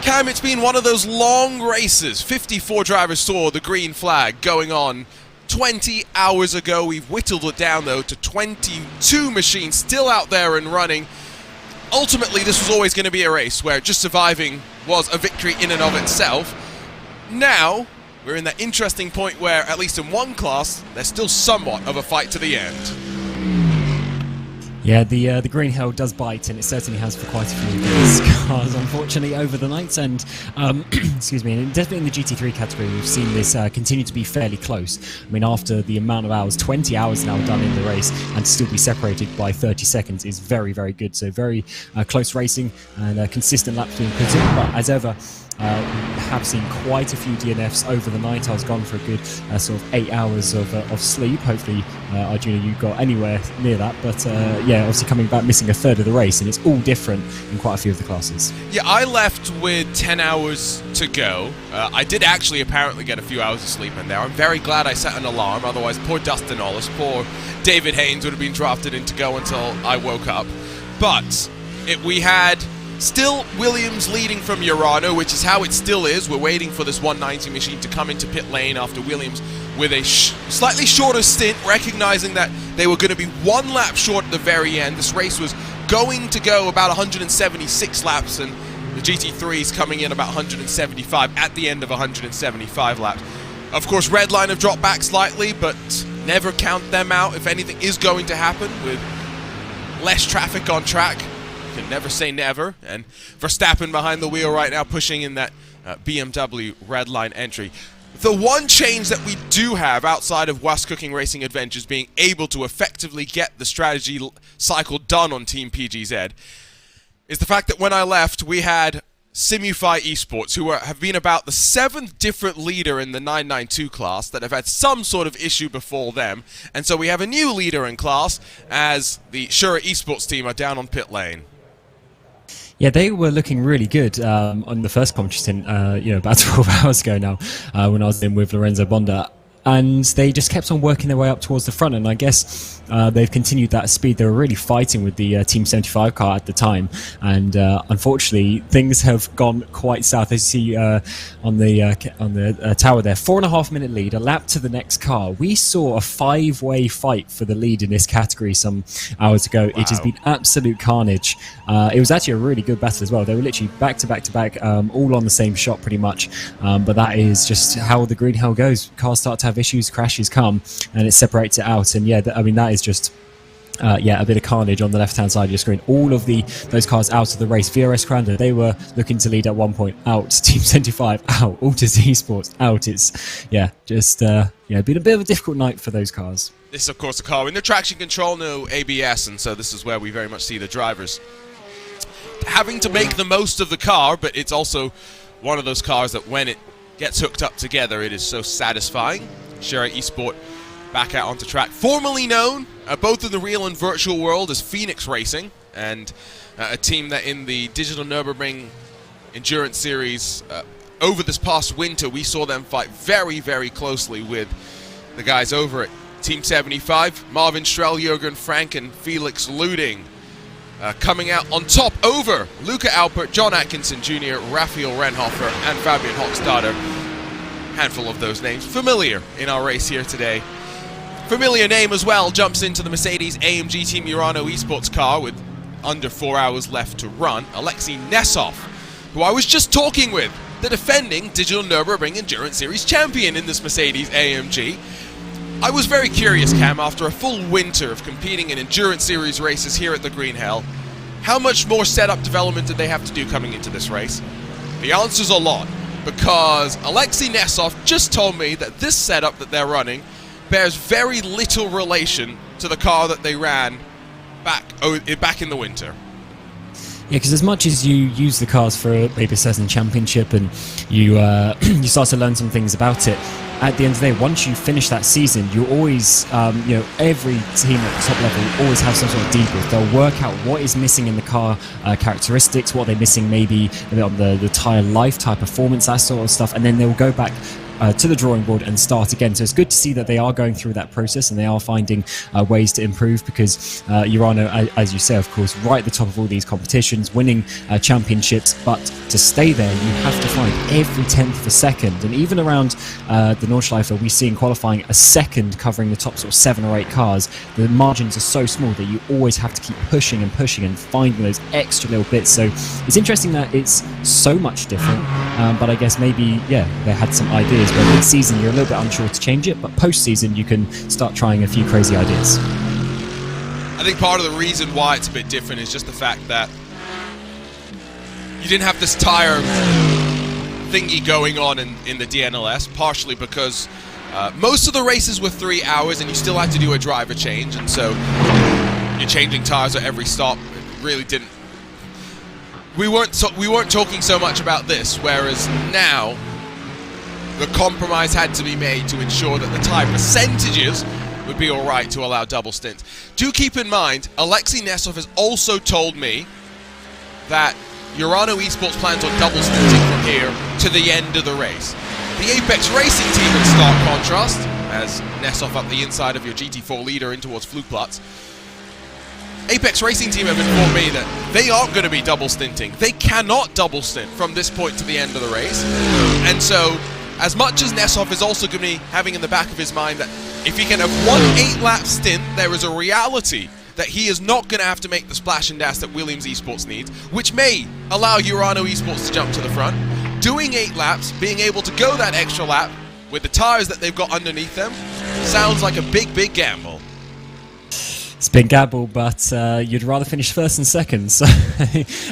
[SPEAKER 4] Cam, it's been one of those long races. 54 drivers saw the green flag going on 20 hours ago. We've whittled it down, though, to 22 machines still out there and running. Ultimately, this was always going to be a race where just surviving was a victory in and of itself. Now, we're in that interesting point where, at least in one class, there's still somewhat of a fight to the end.
[SPEAKER 5] Yeah, the green hell does bite, and it certainly has for quite a few of these cars, unfortunately, over the night. And excuse me, and definitely in the GT3 category, we've seen this continue to be fairly close. I mean, after the amount of hours, 20 hours now done in the race, and to still be separated by 30 seconds is very, very good. So very close racing and consistent laps being put in. But as ever, we have seen quite a few DNFs over the night. I was gone for a good sort of 8 hours of sleep. Hopefully, Arjuna, you got anywhere near that. But yeah, obviously coming back missing a third of the race, and it's all different in quite a few of the classes.
[SPEAKER 4] Yeah, I left with 10 hours to go. I did actually apparently get a few hours of sleep in there. I'm very glad I set an alarm, otherwise poor Dustin Ollis, poor David Haynes would have been drafted in to go until I woke up. But we had still Williams leading from Urano, which is how it still is. We're waiting for this 190 machine to come into pit lane after Williams with a slightly shorter stint, recognizing that they were going to be one lap short at the very end. This race was going to go about 176 laps, and the GT3 is coming in about 175 at the end of 175 laps. Of course, Redline have dropped back slightly, but never count them out if anything is going to happen with less traffic on track. Can never say never, and Verstappen behind the wheel right now pushing in that BMW Redline entry. The one change that we do have outside of West Cooking Racing Adventures being able to effectively get the strategy cycle done on Team PGZ is the fact that when I left, we had Simufy Esports, who have been about the 7th different leader in the 992 class that have had some sort of issue before them, and so we have a new leader in class as the Shura Esports team are down on pit lane.
[SPEAKER 5] Yeah, they were looking really good on the first competition, about 12 hours ago now, when I was in with Lorenzo Bonda. And they just kept on working their way up towards the front, and I guess they've continued that speed. They were really fighting with the Team 75 car at the time, and unfortunately things have gone quite south. As you see on the tower there, 4.5 minute lead, a lap to the next car. We saw a 5-way fight for the lead in this category some hours ago. Wow. It has been absolute carnage. It was actually a really good battle as well. They were literally back to back to back, all on the same shot pretty much, but that is just how the green hell goes. Cars start to have issues, crashes come, and it separates it out. And yeah, I mean, that is just a bit of carnage on the left hand side of your screen. All of those cars out of the race. VRS Crandon, they were looking to lead at one point, out. Team 75 out. Altus Esports out. It's just been a bit of a difficult night for those cars.
[SPEAKER 4] This is of course a car with no traction control, no ABS, and so this is where we very much see the drivers having to make the most of the car, but it's also one of those cars that when it gets hooked up together, it is so satisfying. Shura Esport back out onto track, formerly known both in the real and virtual world as Phoenix Racing, and a team that in the Digital Nürburgring Endurance Series over this past winter, we saw them fight very, very closely with the guys over at Team 75, Marvin Strell, Jürgen Frank, and Felix Luding. Coming out on top over Luca Alpert, John Atkinson Jr., Raphael Renhofer, and Fabian Hochstadter. Handful of those names familiar in our race here today. Familiar name as well jumps into the Mercedes AMG Team Urano Esports car with under 4 hours left to run. Alexei Nesov, who I was just talking with, the defending Digital Nürburgring Endurance Series champion in this Mercedes AMG. I was very curious, Cam, after a full winter of competing in Endurance Series races here at the Green Hell, how much more setup development did they have to do coming into this race? The answer's a lot, because Alexei Nesov just told me that this setup that they're running bears very little relation to the car that they ran back in the winter.
[SPEAKER 5] Yeah, because as much as you use the cars for maybe a certain championship and you you start to learn some things about it, at the end of the day, once you finish that season, you always, every team at the top level always have some sort of debrief. They'll work out what is missing in the car characteristics, what they're missing maybe a bit on the tyre life, tyre performance, that sort of stuff, and then they'll go back to the drawing board and start again. So it's good to see that they are going through that process and they are finding ways to improve, because Urano, as you say, of course, right at the top of all these competitions, winning championships, but to stay there you have to find every 10th of a second. And even around the Nordschleife, we see in qualifying a second covering the top sort of 7 or 8 cars. The margins are so small that you always have to keep pushing and pushing and finding those extra little bits. So it's interesting that it's so much different, but I guess maybe, yeah, they had some ideas where mid-season you're a little bit unsure to change it, but post-season you can start trying a few crazy ideas.
[SPEAKER 4] I think part of the reason why it's a bit different is just the fact that you didn't have this tire thingy going on in the DNLS, partially because most of the races were 3 hours and you still had to do a driver change, and so you're changing tires at every stop. It really didn't. We weren't talking so much about this, whereas now the compromise had to be made to ensure that the tire percentages would be all right to allow double stints. Do keep in mind, Alexei Nesov has also told me that Urano Esports plans on double stinting from here to the end of the race. The Apex Racing team, in stark contrast, as Nesov up the inside of your GT4 leader in towards Flugplatz, Apex Racing team have informed me that they aren't going to be double stinting. They cannot double stint from this point to the end of the race. And so, as much as Nesov is also going to be having in the back of his mind that if he can have one 8-lap stint, there is a reality that he is not going to have to make the splash and dash that Williams Esports needs, which may allow Urano Esports to jump to the front. Doing 8 laps, being able to go that extra lap with the tires that they've got underneath them, sounds like a big, big gamble.
[SPEAKER 5] It's a big gamble, but you'd rather finish first and second. So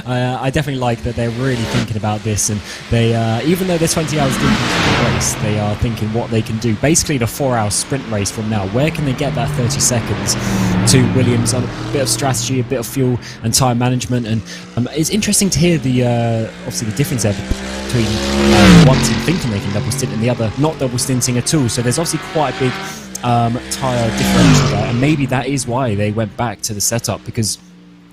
[SPEAKER 5] I definitely like that they're really thinking about this, and they, even though they're 20 hours deep into the race, they are thinking what they can do. Basically, the 4-hour sprint race from now, where can they get that 30 seconds to Williams? A bit of strategy, a bit of fuel and time management, and it's interesting to hear the obviously the difference there between one team thinking they can double stint and the other not double stinting at all. So there's obviously quite a big tyre differential there, and maybe that is why they went back to the setup, because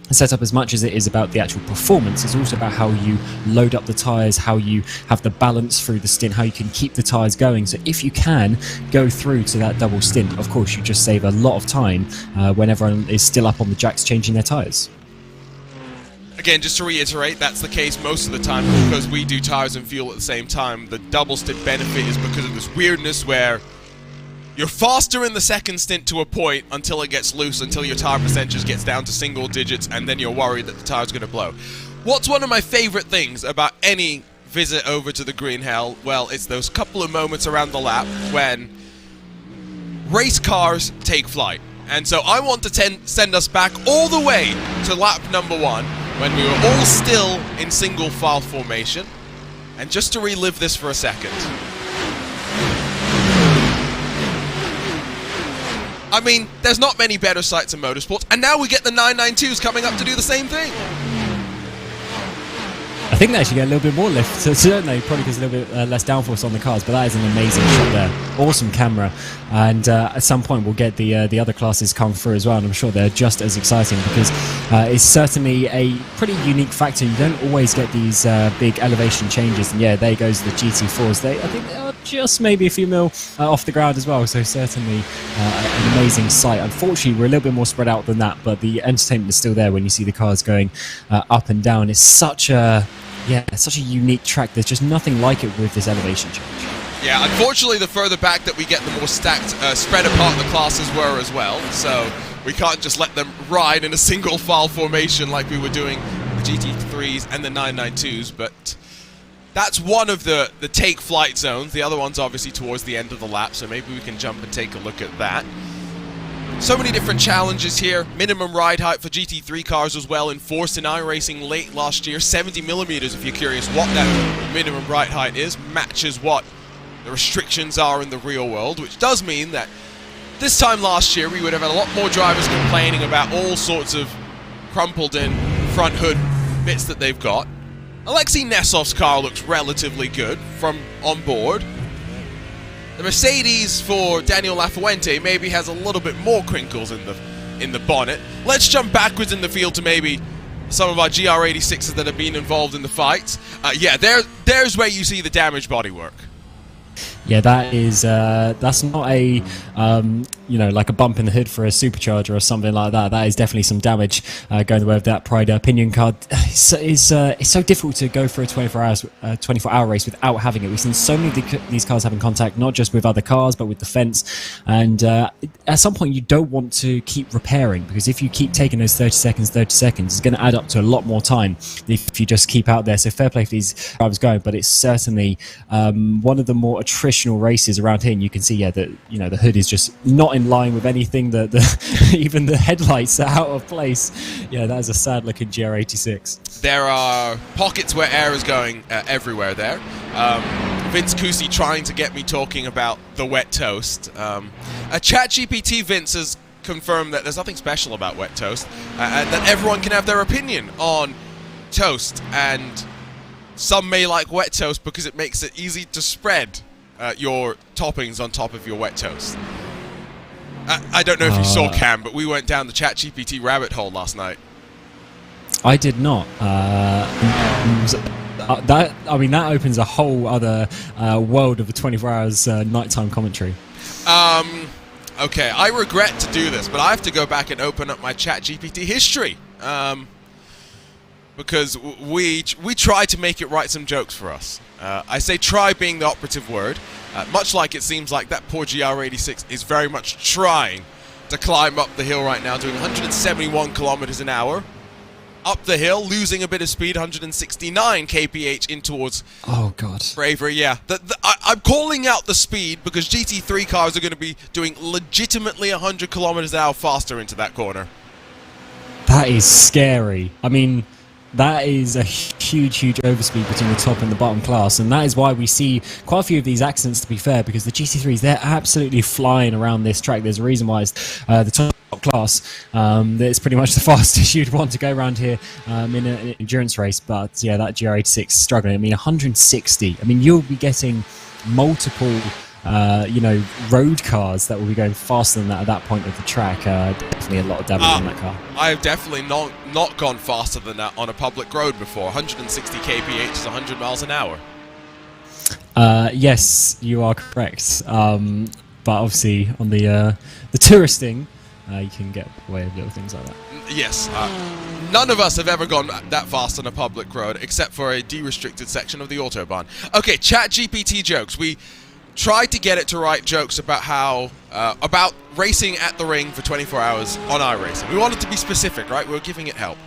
[SPEAKER 5] the setup, as much as it is about the actual performance, is also about how you load up the tyres, how you have the balance through the stint, how you can keep the tyres going. So if you can go through to that double stint, of course you just save a lot of time when everyone is still up on the jacks changing their tyres.
[SPEAKER 4] Again, just to reiterate, that's the case most of the time because we do tyres and fuel at the same time. The double stint benefit is because of this weirdness where you're faster in the second stint to a point until it gets loose, until your tyre percentage gets down to single digits, and then you're worried that the tyre's going to blow. What's one of my favourite things about any visit over to the Green Hell? Well, it's those couple of moments around the lap when race cars take flight. And so I want to send us back all the way to lap number 1, when we were all still in single file formation, and just to relive this for a second. I mean, there's not many better sights in motorsports, and now we get the 992s coming up to do the same thing.
[SPEAKER 5] I think they actually get a little bit more lift, so don't they? Probably because a little bit less downforce on the cars, but that is an amazing shot there. Awesome camera, and at some point we'll get the other classes come through as well, and I'm sure they're just as exciting because it's certainly a pretty unique factor. You don't always get these big elevation changes, and yeah, there goes the GT4s. I think they are just maybe a few mil off the ground as well, so certainly an amazing sight. Unfortunately, we're a little bit more spread out than that, but the entertainment is still there when you see the cars going up and down. It's such a unique track. There's just nothing like it with this elevation change.
[SPEAKER 4] Yeah, unfortunately, the further back that we get, the more stacked, spread apart the classes were as well. So we can't just let them ride in a single file formation like we were doing the GT3s and the 992s. But that's one of the take flight zones. The other one's obviously towards the end of the lap, so maybe we can jump and take a look at that. So many different challenges here. Minimum ride height for GT3 cars as well, enforced in iRacing late last year. 70mm, if you're curious what that minimum ride height is, matches what the restrictions are in the real world, which does mean that this time last year we would have had a lot more drivers complaining about all sorts of crumpled in front hood bits that they've got. Alexei Nesov's car looks relatively good from Onboard. The Mercedes for Daniel Lafuente maybe has a little bit more crinkles in the bonnet. Let's jump backwards in the field to maybe some of our GR86s that have been involved in the fights. Yeah, there's where you see the damaged bodywork.
[SPEAKER 5] Yeah, that is that's not a like a bump in the hood for a supercharger or something like that. That is definitely some damage going the way of that Pride Pinion card. It's so difficult to go for a 24-hour race without having it. We've seen so many of these cars having contact, not just with other cars but with the fence. And at some point, you don't want to keep repairing, because if you keep taking those 30 seconds, it's going to add up to a lot more time if you just keep out there. So fair play for these drivers going, but it's certainly one of the more attritional races around here. And you can see, that the hood is just not in line with anything. Even the headlights are out of place. Yeah, that is a sad looking GR86.
[SPEAKER 4] There are pockets where air is going everywhere there. Vince Cusi trying to get me talking about the wet toast. ChatGPT Vince has confirmed that there's nothing special about wet toast, and that everyone can have their opinion on toast, and some may like wet toast because it makes it easy to spread your toppings on top of your wet toast. I don't know if you saw, Cam, but we went down the ChatGPT rabbit hole last night.
[SPEAKER 5] I did not. That opens a whole other world of the 24 hours nighttime commentary.
[SPEAKER 4] Okay, I regret to do this, but I have to go back and open up my ChatGPT history. Because we try to make it write some jokes for us. I say try being the operative word, much like it seems like that poor GR86 is very much trying to climb up the hill right now, doing 171 kilometers an hour. Up the hill, losing a bit of speed, 169 kph in towards Bravery. Yeah, I'm calling out the speed because GT3 cars are going to be doing legitimately 100 kilometers an hour faster into that corner.
[SPEAKER 5] That is scary. I mean, that is a huge overspeed between the top and the bottom class, and that is why we see quite a few of these accidents, to be fair, because the GT3s, they're absolutely flying around this track. There's a reason why it's the top class. It's pretty much the fastest you'd want to go around here in an endurance race, but yeah, that GR86 struggling. I mean, 160. I mean, you'll be getting multiple road cars that will be going faster than that at that point of the track. Definitely a lot of damage on that car.
[SPEAKER 4] I've definitely not gone faster than that on a public road before. 160 kph is 100 miles an hour.
[SPEAKER 5] Yes, you are correct. But obviously on the touristing, you can get away with little things like that.
[SPEAKER 4] Yes. None of us have ever gone that fast on a public road, except for a de-restricted section of the Autobahn. Okay, ChatGPT jokes. We tried to get it to write jokes about how about racing at the ring for 24 hours on iRacing. We wanted to be specific, right? We were giving it help.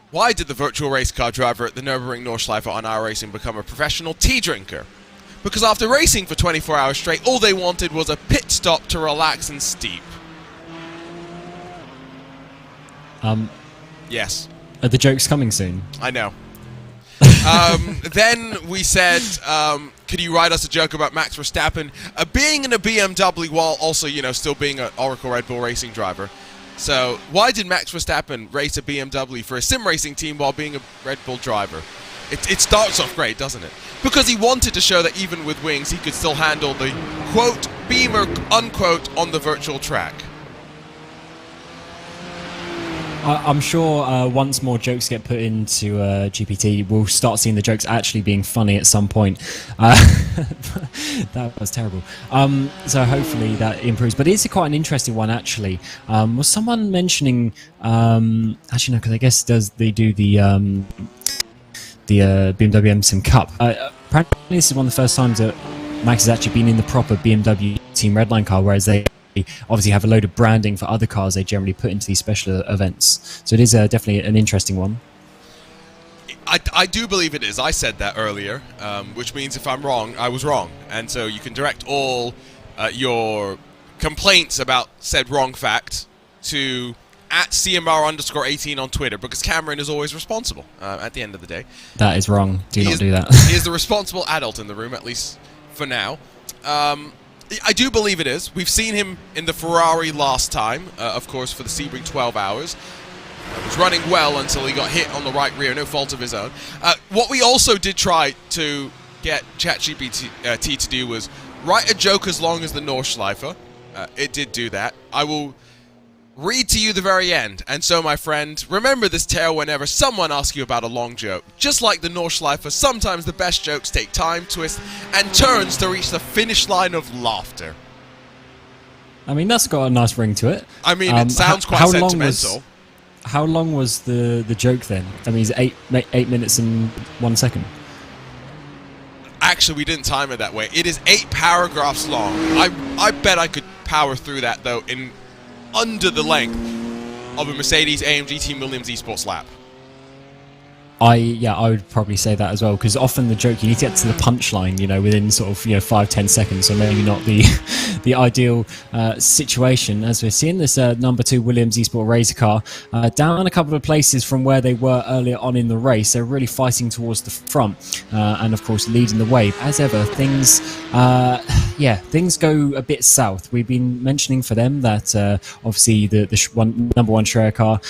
[SPEAKER 4] Why did the virtual race car driver at the Nürburgring Nordschleife on iRacing become a professional tea drinker? Because after racing for 24 hours straight, all they wanted was a pit stop to relax and steep. Yes.
[SPEAKER 5] Are the jokes coming soon?
[SPEAKER 4] I know. Then we said, could you write us a joke about Max Verstappen being in a BMW while also, still being an Oracle Red Bull racing driver? So, why did Max Verstappen race a BMW for a sim racing team while being a Red Bull driver? It starts off great, doesn't it? Because he wanted to show that even with wings, he could still handle the, quote, beamer, unquote, on the virtual track.
[SPEAKER 5] I'm sure once more jokes get put into GPT, we'll start seeing the jokes actually being funny at some point. That was terrible. So hopefully that improves. But it's quite an interesting one, actually. Was someone mentioning... actually, no, because I guess they do the BMW M Sim Cup. Apparently this is one of the first times that Max has actually been in the proper BMW Team Redline car, whereas they obviously have a load of branding for other cars they generally put into these special events. So it is definitely an interesting one.
[SPEAKER 4] I do believe it is. I said that earlier, which means if I'm wrong, I was wrong. And so you can direct all your complaints about said wrong fact to @CMR_18 on Twitter, because Cameron is always responsible at the end of the day.
[SPEAKER 5] That is wrong. Do not do that.
[SPEAKER 4] He is the responsible adult in the room, at least for now. I do believe it is. We've seen him in the Ferrari last time, of course, for the Sebring 12 hours. He was running well until he got hit on the right rear, no fault of his own. What we also did try to get ChatGPT to do was write a joke as long as the Nordschleife. It did do that. I will read to you the very end. And so, my friend, remember this tale whenever someone asks you about a long joke. Just like the Nordschleife, sometimes the best jokes take time, twist, and turns to reach the finish line of laughter.
[SPEAKER 5] I mean, that's got a nice ring to it.
[SPEAKER 4] I mean, it sounds quite sentimental.
[SPEAKER 5] How long was the joke then? I mean, it's 8 minutes and 1 second.
[SPEAKER 4] Actually, we didn't time it that way. It is 8 paragraphs long. I bet I could power through that, though, in under the length of a Mercedes-AMG Team Williams eSports lap.
[SPEAKER 5] I would probably say that as well, because often the joke, you need to get to the punchline, you know, within sort of 5-10 seconds, so maybe not the ideal situation. As we're seeing this number 2 Williams eSport Razor car down a couple of places from where they were earlier on in the race. They're really fighting towards the front and of course leading the way. As ever, things go a bit south. We've been mentioning for them that obviously the number 1 Schreier car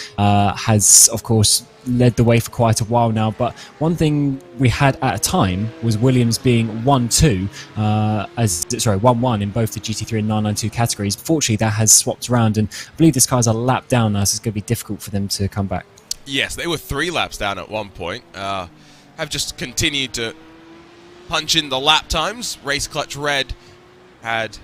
[SPEAKER 5] has of course led the way for quite a while now, but one thing we had at a time was Williams being 1-1 in both the GT3 and 992 categories. Fortunately, that has swapped around, and I believe this car's a lap down now, so it's going to be difficult for them to come back.
[SPEAKER 4] Yes, they were 3 laps down at one point. Have just continued to punch in the lap times. Race Clutch Red had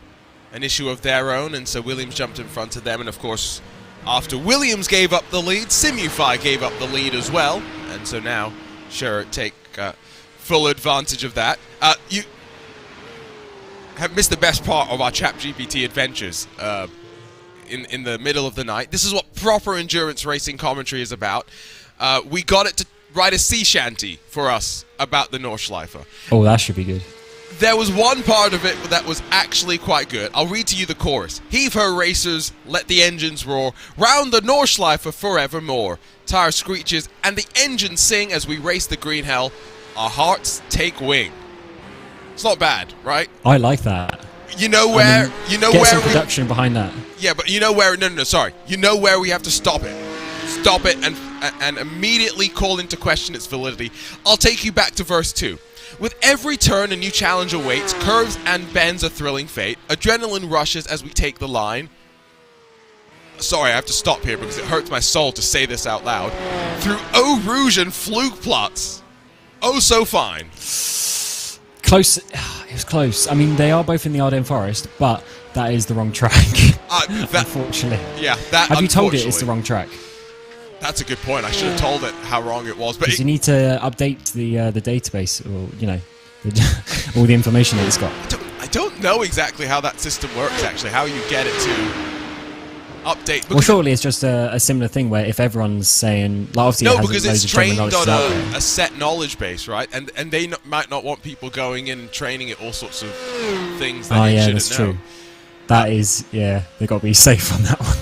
[SPEAKER 4] an issue of their own, and so Williams jumped in front of them, and of course, after Williams gave up the lead, Simufy gave up the lead as well, and so now Schreier take full advantage of that. You have missed the best part of our ChatGPT adventures in the middle of the night. This is what proper endurance racing commentary is about. We got it to write a sea shanty for us about the Nordschleife.
[SPEAKER 5] Oh, that should be good.
[SPEAKER 4] There was one part of it that was actually quite good. I'll read to you the chorus. Heave ho, racers, let the engines roar. Round the Nordschleife forevermore. Tire screeches and the engines sing as we race the green hell. Our hearts take wing. It's not bad, right?
[SPEAKER 5] I like that.
[SPEAKER 4] You know where?
[SPEAKER 5] Get some production behind that.
[SPEAKER 4] Yeah, but you know where? No, sorry. You know where we have to stop it. Stop it and immediately call into question its validity. I'll take you back to verse 2. With every turn a new challenge awaits, curves and bends a thrilling fate, adrenaline rushes as we take the line. Sorry, I have to stop here because it hurts my soul to say this out loud. Through Eau Rouge and Flugplatz. Oh, so fine.
[SPEAKER 5] Close. It was close. I mean, they are both in the Ardennes Forest, but that is the wrong track. Unfortunately.
[SPEAKER 4] Yeah, that.
[SPEAKER 5] Have you told it it's the wrong track?
[SPEAKER 4] That's a good point. I should have told it how wrong it was. But
[SPEAKER 5] you need to update the database, or all the information that it's got.
[SPEAKER 4] I don't know exactly how that system works. Actually, how you get it to update.
[SPEAKER 5] Well, surely it's just a similar thing where if everyone's saying, like, obviously
[SPEAKER 4] no, because it's trained on a set knowledge base, right? And they might not want people going in and training it all sorts of things that you shouldn't
[SPEAKER 5] that's
[SPEAKER 4] know.
[SPEAKER 5] True. That is, yeah, they've got to be safe on that one.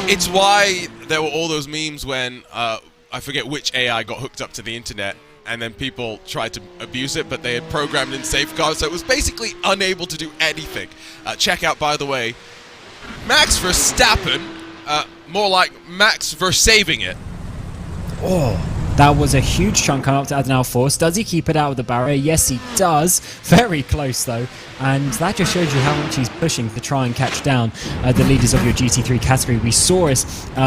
[SPEAKER 4] It's why there were all those memes when, I forget which AI got hooked up to the internet, and then people tried to abuse it, but they had programmed in safeguards, so it was basically unable to do anything. Check out, by the way, Max Verstappen, more like Max Versaving it.
[SPEAKER 5] Oh, that was a huge chunk coming up to Adenauer Force. Does he keep it out of the barrier? Yes, he does. Very close, though. And that just shows you how much he's pushing to try and catch down the leaders of your GT3 category. We saw it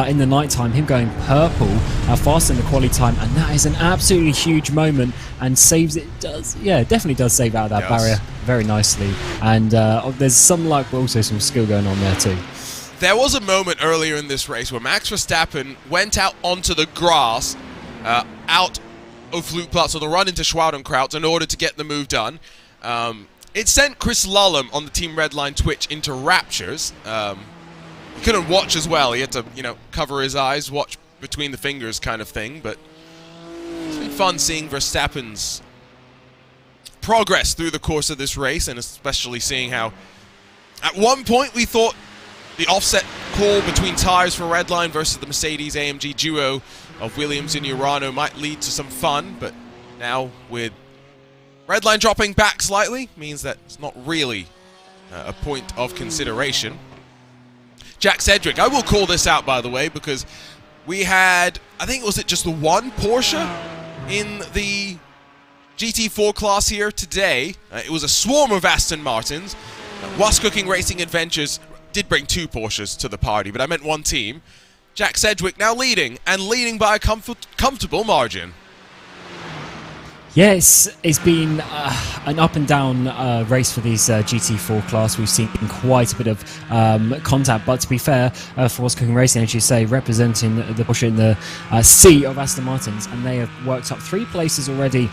[SPEAKER 5] in the night time, him going purple faster than the quality time, and that is an absolutely huge moment and saves it. Definitely does save out that barrier very nicely. And there's some luck, but also some skill going on there too.
[SPEAKER 4] There was a moment earlier in this race where Max Verstappen went out onto the grass, out of Flugplatz on the run into Schwalbenkraut in order to get the move done. It sent Chris Lullum on the Team Redline Twitch into raptures. He couldn't watch as well. He had to, cover his eyes, watch between the fingers kind of thing. But it's been fun seeing Verstappen's progress through the course of this race, and especially seeing how at one point we thought the offset call between tires for Redline versus the Mercedes-AMG duo of Williams and Urano might lead to some fun, but now with Redline dropping back slightly means that it's not really a point of consideration. Jack Cedric, I will call this out, by the way, because we had, I think, was it just the one Porsche in the GT4 class here today? It was a swarm of Aston Martins. Was Cooking Racing Adventures did bring 2 Porsches to the party, but I meant one team. Jack Sedgwick now leading, and leading by a comfortable margin.
[SPEAKER 5] Yeah, it's been an up and down race for these GT4 class. We've seen quite a bit of contact, but to be fair, Force Cooking Racing, as you say, representing the Porsche in the sea of Aston Martins, and they have worked up 3 places already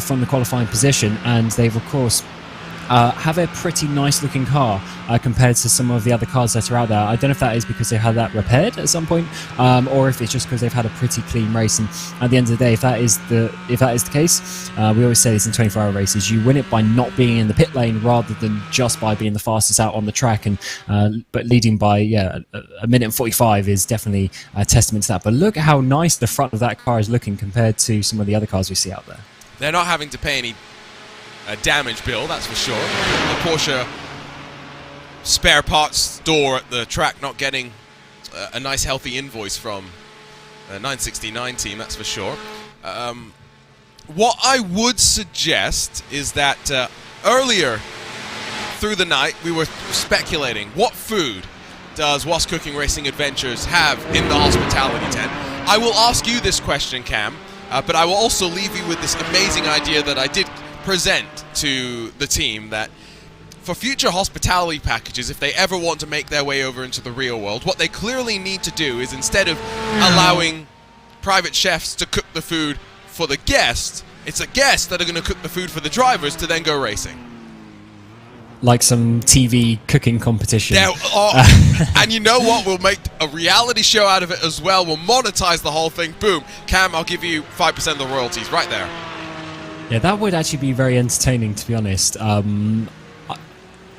[SPEAKER 5] from the qualifying position, and they've of course have a pretty nice looking car compared to some of the other cars that are out there. I don't know if that is because they had that repaired at some point, or if it's just because they've had a pretty clean race. And at the end of the day, if that is the case, we always say this in 24-hour races: you win it by not being in the pit lane rather than just by being the fastest out on the track. And but leading by a minute and 45 is definitely a testament to that. But look at how nice the front of that car is looking compared to some of the other cars we see out there.
[SPEAKER 4] They're not having to pay any damage bill, that's for sure. The Porsche spare parts store at the track not getting a nice healthy invoice from the 969 team, that's for sure. What I would suggest is that earlier through the night we were speculating what food does Was Cooking Racing Adventures have in the hospitality tent. I will ask you this question, Cam, but I will also leave you with this amazing idea that I did present to the team, that for future hospitality packages, if they ever want to make their way over into the real world, what they clearly need to do is, instead of allowing private chefs to cook the food for the guests, it's the guests that are going to cook the food for the drivers to then go racing.
[SPEAKER 5] Like some TV cooking competition.
[SPEAKER 4] And you know what? We'll make a reality show out of it as well. We'll monetize the whole thing. Boom. Cam, I'll give you 5% of the royalties right there.
[SPEAKER 5] Yeah, that would actually be very entertaining, to be honest.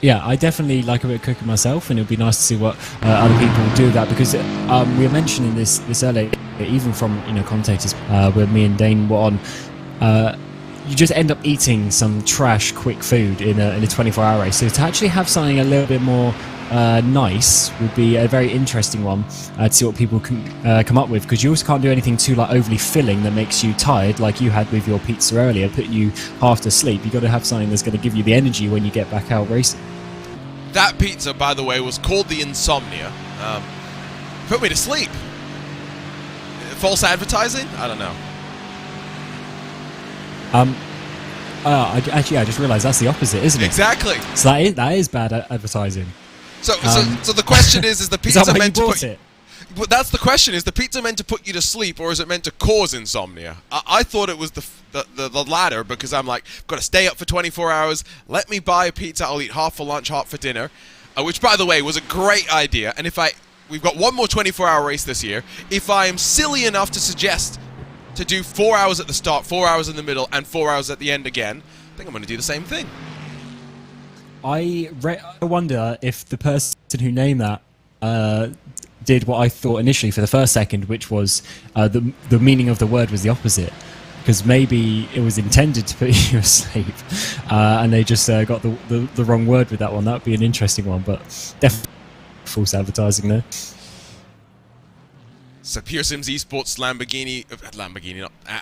[SPEAKER 5] Yeah, I definitely like a bit of cooking myself, and it would be nice to see what other people do with that, because we were mentioning this earlier, even from commentators where me and Dane were on. You just end up eating some trash, quick food in a 24-hour race. So to actually have something a little bit more nice would be a very interesting one to see what people can come up with, because you also can't do anything too overly filling that makes you tired, like you had with your pizza earlier, put you half to sleep. You've got to have something that's going to give you the energy when you get back out racing.
[SPEAKER 4] That pizza, by the way, was called the Insomnia. Put me to sleep. False advertising? I don't know.
[SPEAKER 5] I just realised that's the opposite, isn't it?
[SPEAKER 4] Exactly.
[SPEAKER 5] So that is bad advertising.
[SPEAKER 4] So the question is the pizza
[SPEAKER 5] is that
[SPEAKER 4] meant to
[SPEAKER 5] bought
[SPEAKER 4] put
[SPEAKER 5] it?
[SPEAKER 4] But that's the question: is the pizza meant to put you to sleep, or is it meant to cause insomnia? I thought it was the latter, because I'm like, got to stay up for 24 hours. Let me buy a pizza. I'll eat half for lunch, half for dinner, which, by the way, was a great idea. And we've got one more 24-hour race this year. If I am silly enough to suggest to do 4 hours at the start, 4 hours in the middle, and 4 hours at the end again, I think I'm going to do the same thing.
[SPEAKER 5] I wonder if the person who named that did what I thought initially for the first second, which was the meaning of the word was the opposite, because maybe it was intended to put you asleep, and they just got the wrong word with that one. That would be an interesting one, but definitely false advertising there.
[SPEAKER 4] So Pure Sims Esports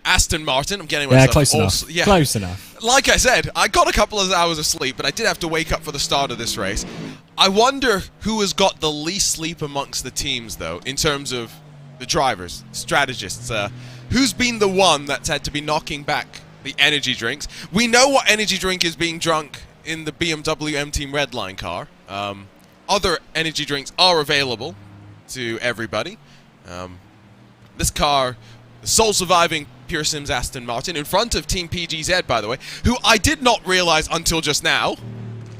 [SPEAKER 4] Aston Martin. I'm getting myself
[SPEAKER 5] close enough.
[SPEAKER 4] Yeah,
[SPEAKER 5] close enough.
[SPEAKER 4] Like I said, I got a couple of hours of sleep, but I did have to wake up for the start of this race. I wonder who has got the least sleep amongst the teams, though, in terms of the drivers, strategists. Who's been the one that's had to be knocking back the energy drinks? We know what energy drink is being drunk in the BMW M Team Redline car. Other energy drinks are available to everybody. This car, the sole surviving Pure Sims Aston Martin, in front of Team PGZ, by the way, who I did not realize until just now.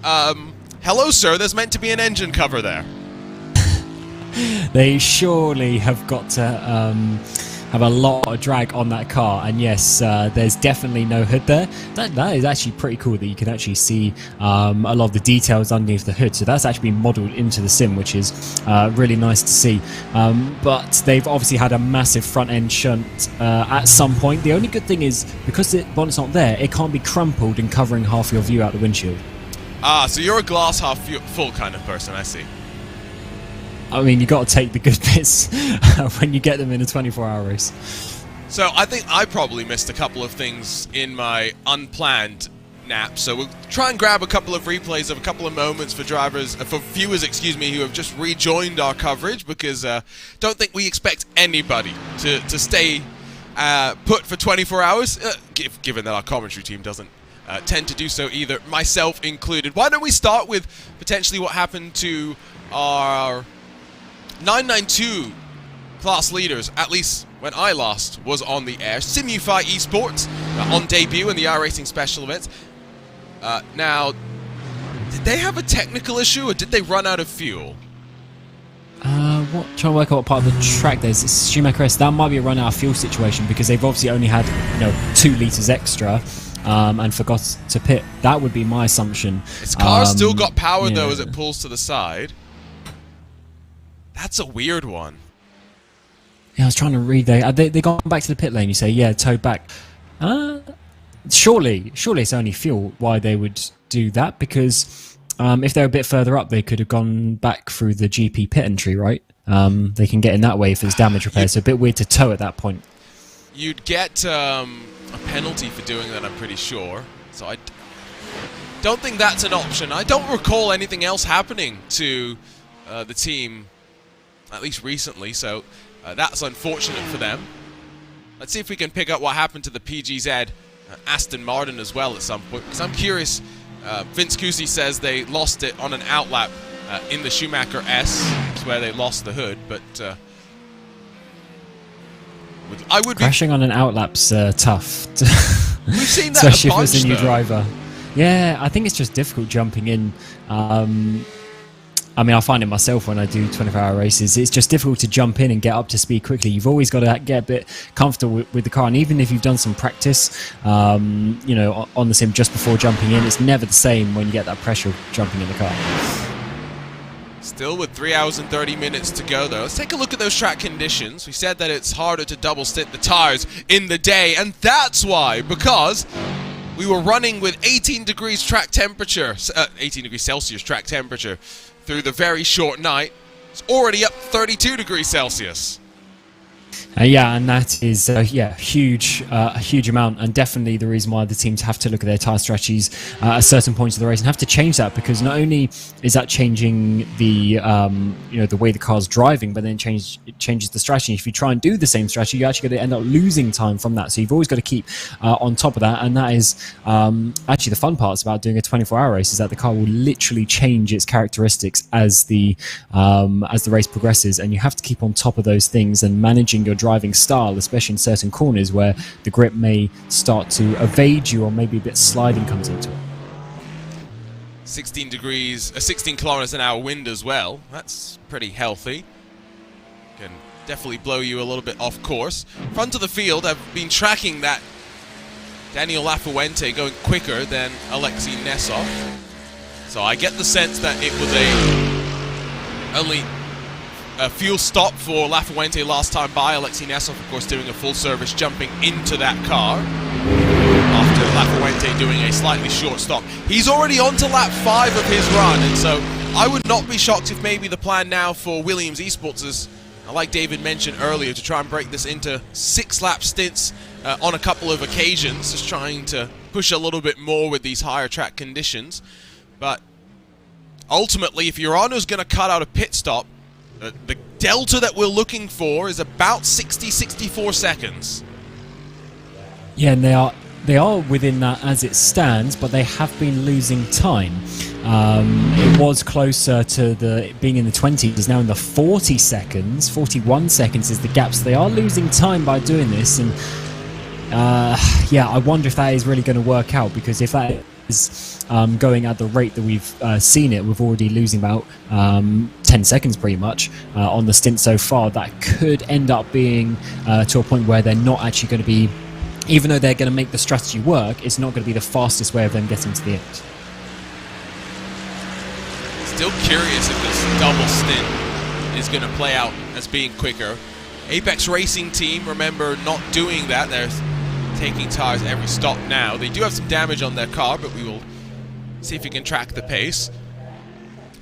[SPEAKER 4] Hello, sir, there's meant to be an engine cover there.
[SPEAKER 5] They surely have got to have a lot of drag on that car, and yes, there's definitely no hood there. That is actually pretty cool that you can actually see a lot of the details underneath the hood, so that's actually been modelled into the sim, which is really nice to see. But they've obviously had a massive front end shunt at some point. The only good thing is, because the bonnet's not there, it can't be crumpled and covering half your view out the windshield. Ah,
[SPEAKER 4] so you're a glass half full kind of person, I see.
[SPEAKER 5] I mean, you got to take the good bits when you get them in a 24-hour race.
[SPEAKER 4] So I think I probably missed a couple of things in my unplanned nap, so we'll try and grab a couple of replays of a couple of moments for viewers, excuse me, who have just rejoined our coverage, because don't think we expect anybody to stay put for 24 hours, given that our commentary team doesn't tend to do so either, myself included. Why don't we start with potentially what happened to our 992 class leaders, at least when I last was on the air. Simufy Esports on debut in the iRacing special events. Now, did they have a technical issue, or did they run out of fuel?
[SPEAKER 5] Trying to work out what part of the track there's. It's Schumacher S. That might be a run out of fuel situation, because they've obviously only had 2 litres extra and forgot to pit. That would be my assumption.
[SPEAKER 4] Its car's still got power though as it pulls to the side. That's a weird one.
[SPEAKER 5] Yeah, I was trying to read there. They gone back to the pit lane. You say, yeah, towed back. Surely it's only fuel. Why they would do that? Because if they're a bit further up, they could have gone back through the GP pit entry, right? They can get in that way if there's damage repair. So a bit weird to tow at that point.
[SPEAKER 4] You'd get a penalty for doing that, I'm pretty sure. So I don't think that's an option. I don't recall anything else happening to the team, at least recently. So that's unfortunate for them. Let's see if we can pick up what happened to the PGZ Aston Martin as well at some point, because I'm curious. Vince Cusi says they lost it on an outlap in the Schumacher S. It's where they lost the hood, but I would
[SPEAKER 5] crashing on an outlap's tough.
[SPEAKER 4] We've seen that
[SPEAKER 5] especially
[SPEAKER 4] a bunch,
[SPEAKER 5] if it's a new
[SPEAKER 4] though.
[SPEAKER 5] driver. Yeah, I think it's just difficult jumping in. I mean, I find it myself when I do 24-hour races. It's just difficult to jump in and get up to speed quickly. You've always got to get a bit comfortable with the car. And even if you've done some practice, on the sim just before jumping in, it's never the same when you get that pressure of jumping in the car.
[SPEAKER 4] Still with 3 hours and 30 minutes to go, though. Let's take a look at those track conditions. We said that it's harder to double stint the tires in the day, and that's why, because we were running with 18 degrees track temperature, 18 degrees Celsius track temperature through the very short night. It's already up 32 degrees Celsius.
[SPEAKER 5] Yeah, and that is a huge amount, and definitely the reason why the teams have to look at their tyre strategies at certain points of the race and have to change that, because not only is that changing the the way the car's driving, but then it changes the strategy. If you try and do the same strategy, you're actually going to end up losing time from that. So you've always got to keep on top of that, and that is actually the fun parts about doing a 24-hour race, is that the car will literally change its characteristics as the race progresses, and you have to keep on top of those things and managing your driving style, especially in certain corners where the grip may start to evade you, or maybe a bit sliding comes into it.
[SPEAKER 4] 16 kilometers an hour wind as well. That's pretty healthy. Can definitely blow you a little bit off course. Front of the field, I've been tracking that Daniel Lafuente going quicker than Alexei Nesov. So I get the sense that it was only a fuel stop for Lafuente last time by. Alexei Nesov, of course, doing a full service, jumping into that car after Lafuente doing a slightly short stop. He's already on to lap 5 of his run, and so I would not be shocked if maybe the plan now for Williams Esports is, like David mentioned earlier, to try and break this into 6-lap stints on a couple of occasions, just trying to push a little bit more with these higher track conditions. But ultimately, if Urano's going to cut out a pit stop, the delta that we're looking for is about 64 seconds.
[SPEAKER 5] Yeah, and they are within that as it stands, but they have been losing time. It was closer to being in the 20s, is now in the 40 seconds. 41 seconds is the gap, so they are losing time by doing this. And I wonder if that is really going to work out, because if that is going at the rate that we've seen it, we're already losing about 10 seconds pretty much on the stint so far. That could end up being to a point where they're not actually going to be, even though they're going to make the strategy work, it's not going to be the fastest way of them getting to the end.
[SPEAKER 4] Still curious if this double stint is going to play out as being quicker. Apex Racing team, remember, not doing that. They're taking tires every stop now. They do have some damage on their car, but we will see if we can track the pace.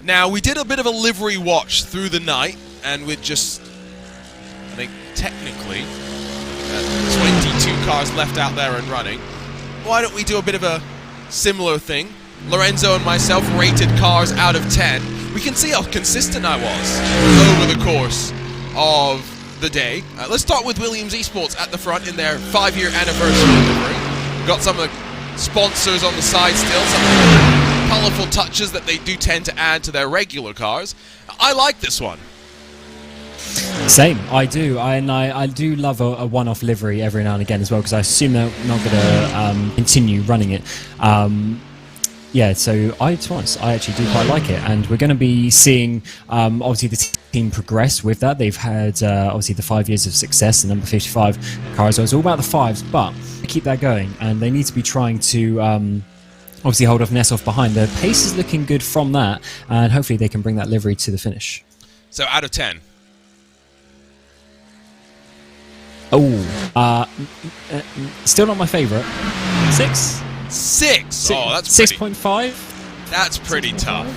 [SPEAKER 4] Now, we did a bit of a livery watch through the night, and with just, I think, technically 22 cars left out there and running, why don't we do a bit of a similar thing. Lorenzo and myself rated cars out of 10. We can see how consistent I was over the course of the day. Let's start with Williams Esports at the front in their 5-year anniversary livery. Got some of the sponsors on the side still, some of the colourful touches that they do tend to add to their regular cars. I like this one.
[SPEAKER 5] Same, I do, and I do love a one-off livery every now and again as well, because I assume they're not going to continue running it. Yeah, so to be honest, I actually do quite like it, and we're going to be seeing obviously the team progress with that. They've had obviously the 5 years of success, the number 55 car as well. It's all about the fives, but they keep that going, and they need to be trying to obviously hold off Ness off behind. The pace is looking good from that, and hopefully they can bring that livery to the finish.
[SPEAKER 4] So out of 10.
[SPEAKER 5] Oh, still not my favourite. 6?
[SPEAKER 4] 6. Oh, that's
[SPEAKER 5] 6.5.
[SPEAKER 4] That's pretty tough.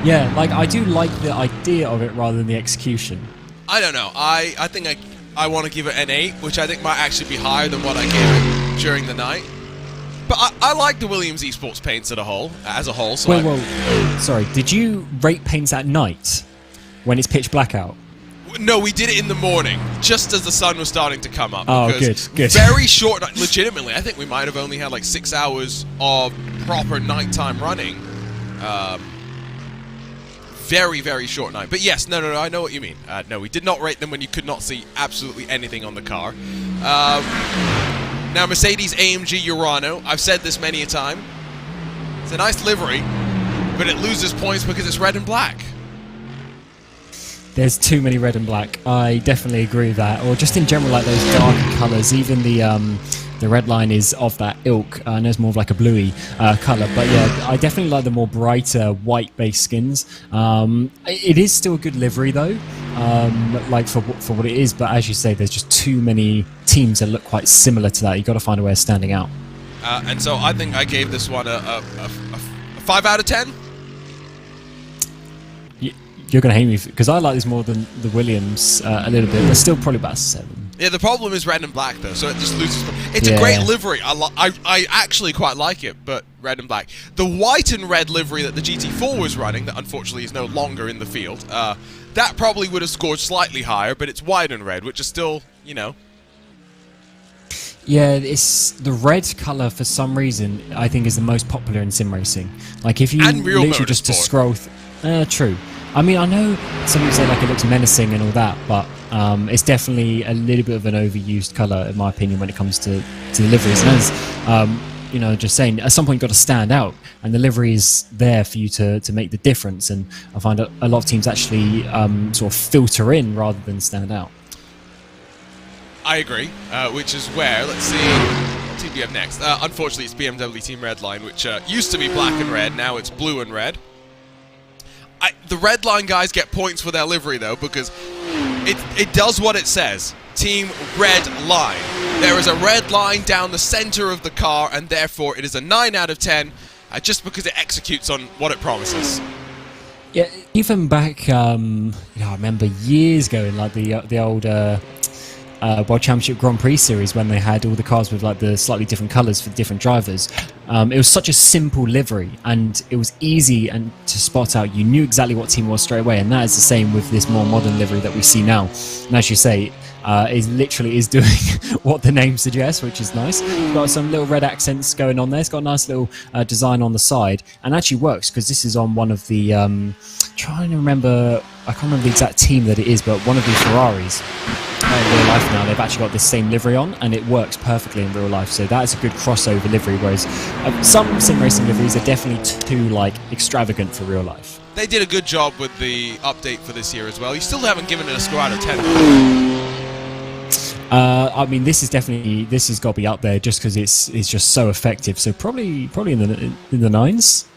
[SPEAKER 5] Yeah, like I do like the idea of it rather than the execution.
[SPEAKER 4] I don't know. I think I want to give it an 8, which I think might actually be higher than what I gave it during the night. But I like the Williams Esports paints as a whole. So
[SPEAKER 5] Well, sorry. Did you rate paints at night when it's pitch black out?
[SPEAKER 4] No, we did it in the morning, just as the sun was starting to come up.
[SPEAKER 5] Oh, good.
[SPEAKER 4] Very short, legitimately, I think we might have only had like 6 hours of proper nighttime running. Very, very short night. But yes, no, I know what you mean. No, we did not rate them when you could not see absolutely anything on the car. Now, Mercedes AMG Urano, I've said this many a time. It's a nice livery, but it loses points because it's red and black.
[SPEAKER 5] There's too many red and black. I definitely agree with that. Or just in general, like those darker colours. Even the red line is of that ilk. I know it's more of like a bluey colour. But yeah, I definitely like the more brighter white-based skins. It is still a good livery though, like for what it is. But as you say, there's just too many teams that look quite similar to that. You've got to find a way of standing out.
[SPEAKER 4] And so I think I gave this one a 5 out of 10.
[SPEAKER 5] You're going to hate me because I like this more than the Williams a little bit, but still probably about a 7.
[SPEAKER 4] Yeah, the problem is red and black though, so it just loses. It's a great livery. I actually quite like it, but red and black. The white and red livery that the GT4 was running, that unfortunately is no longer in the field, that probably would have scored slightly higher, but it's white and red, which is still, you know.
[SPEAKER 5] Yeah, it's the red colour for some reason I think is the most popular in sim racing. Like if you literally just to scroll, true. I mean, I know some people say like it looks menacing and all that, but it's definitely a little bit of an overused colour, in my opinion, when it comes to the liveries. And as you know, just saying, at some point you've got to stand out, and the livery is there for you to make the difference. And I find a lot of teams actually sort of filter in rather than stand out.
[SPEAKER 4] I agree, which is where, let's see, what team do you have next? Unfortunately, it's BMW Team Redline, which used to be black and red, now it's blue and red. The red line guys get points for their livery though, because it does what it says. Team red line. There is a red line down the center of the car, and therefore it is a 9 out of 10, just because it executes on what it promises.
[SPEAKER 5] Yeah, even back, I remember years ago in like the old World Championship Grand Prix series when they had all the cars with like the slightly different colours for different drivers. It was such a simple livery, and it was easy and to spot out. You knew exactly what team it was straight away, and that is the same with this more modern livery that we see now. And as you say, it literally is doing what the name suggests, which is nice. It's got some little red accents going on there. It's got a nice little design on the side, and actually works because this is on one of the trying to remember, I can't remember the exact team that it is, but one of the Ferraris. In real life now, they've actually got this same livery on, and it works perfectly in real life. So that is a good crossover livery, whereas some sim racing liveries are definitely too like extravagant for real life.
[SPEAKER 4] They did a good job with the update for this year as well. You still haven't given it a score out of 10.
[SPEAKER 5] I mean, this has got to be up there just because it's just so effective. So probably in the 9s.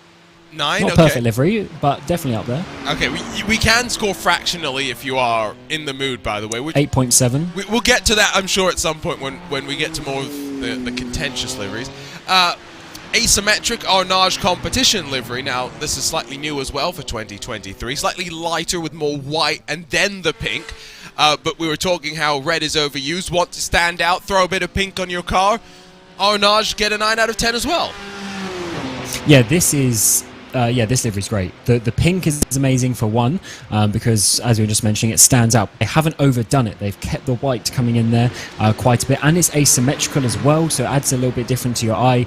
[SPEAKER 4] 9,
[SPEAKER 5] not
[SPEAKER 4] okay.
[SPEAKER 5] Perfect livery, but definitely up there.
[SPEAKER 4] Okay, we can score fractionally if you are in the mood, by the way.
[SPEAKER 5] 8.7.
[SPEAKER 4] We'll get to that, I'm sure, at some point when we get to more of the contentious liveries. Asymmetric Arnage competition livery. Now, this is slightly new as well for 2023. Slightly lighter with more white and then the pink. But we were talking how red is overused. Want to stand out, throw a bit of pink on your car. Arnage get a 9 out of 10 as well.
[SPEAKER 5] Yeah, this livery's great. The pink is amazing for one, because as we were just mentioning, it stands out. They haven't overdone it. They've kept the white coming in there quite a bit, and it's asymmetrical as well, so it adds a little bit different to your eye.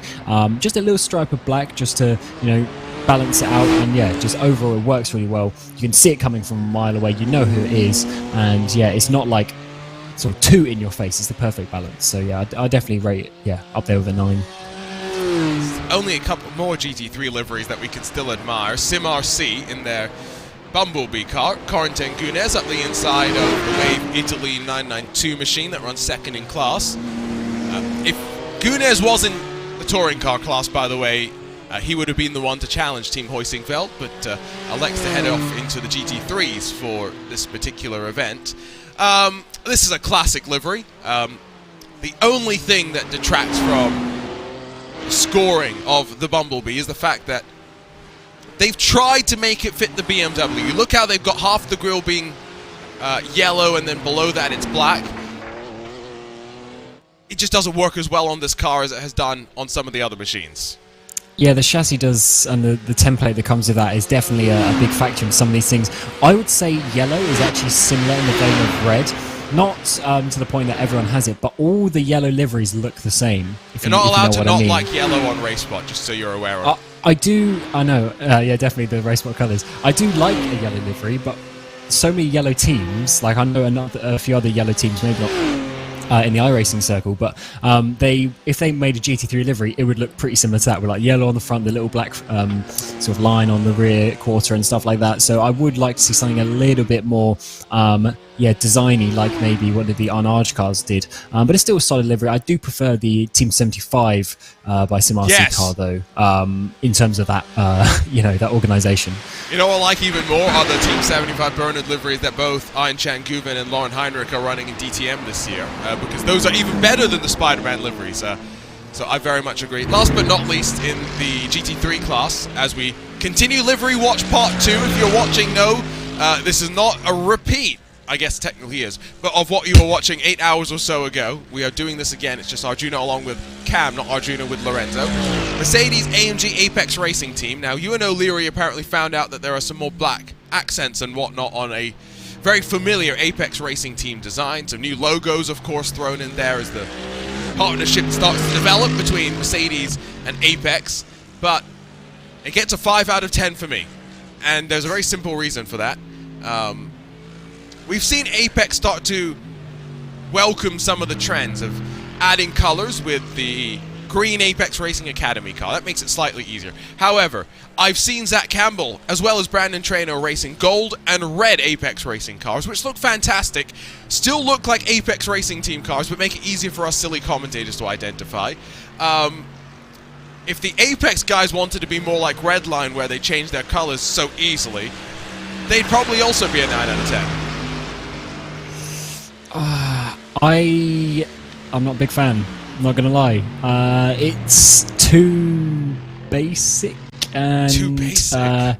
[SPEAKER 5] Just a little stripe of black just to, balance it out, and yeah, just overall it works really well. You can see it coming from a mile away, you know who it is, and yeah, it's not like sort of too in your face. It's the perfect balance. So yeah, I definitely rate it, up there with a 9.
[SPEAKER 4] Only a couple more GT3 liveries that we can still admire. SimRC in their Bumblebee car. Corentin Gunes up the inside of the Wave Italy 992 machine that runs second in class. If Gunes was in the touring car class, by the way, he would have been the one to challenge Team Hoisingfeld, but elects to head off into the GT3s for this particular event. This is a classic livery. The only thing that detracts from scoring of the Bumblebee is the fact that they've tried to make it fit the BMW. You look how they've got half the grille being yellow, and then below that it's black. It just doesn't work as well on this car as it has done on some of the other machines.
[SPEAKER 5] Yeah, the chassis does, and the template that comes with that is definitely a big factor in some of these things. I would say yellow is actually similar in the vein of red. Not to the point that everyone has it, but all the yellow liveries look the same.
[SPEAKER 4] You're not allowed to not like yellow on RaceSpot, just so you're aware of.
[SPEAKER 5] I know, yeah, definitely the RaceSpot colours. I do like a yellow livery, but so many yellow teams, like I know a few other yellow teams, maybe not in the iRacing circle, but if they made a GT3 livery, it would look pretty similar to that, with like yellow on the front, the little black sort of line on the rear quarter and stuff like that. So I would like to see something a little bit more designy, like maybe what the Arnage cars did, but it's still a solid livery. I do prefer the Team 75 by SimRC car though, in terms of that that organisation.
[SPEAKER 4] You know what I like even more are the Team 75 Bernard liveries that both Ein-Chan Guven and Lauren Heinrich are running in DTM this year, because those are even better than the Spider-Man liveries. So I very much agree. Last but not least, in the GT3 class, as we continue Livery Watch Part 2, if you're watching, no, this is not a repeat. I guess technically is, but of what you were watching 8 hours or so ago. We are doing this again. It's just Arjuna along with Cam, not Arjuna with Lorenzo. Mercedes AMG Apex Racing Team. Now, you and O'Leary apparently found out that there are some more black accents and whatnot on a very familiar Apex Racing Team design. Some new logos, of course, thrown in there as the partnership starts to develop between Mercedes and Apex. But it gets a 5 out of 10 for me. And there's a very simple reason for that. We've seen Apex start to welcome some of the trends of adding colors with the green Apex Racing Academy car. That makes it slightly easier. However, I've seen Zach Campbell as well as Brandon Traynor racing gold and red Apex Racing cars, which look fantastic, still look like Apex Racing Team cars, but make it easier for us silly commentators to identify. If the Apex guys wanted to be more like Redline, where they change their colors so easily, they'd probably also be a 9 out of 10.
[SPEAKER 5] I'm not a big fan, I'm not gonna lie. It's too basic, and
[SPEAKER 4] too basic.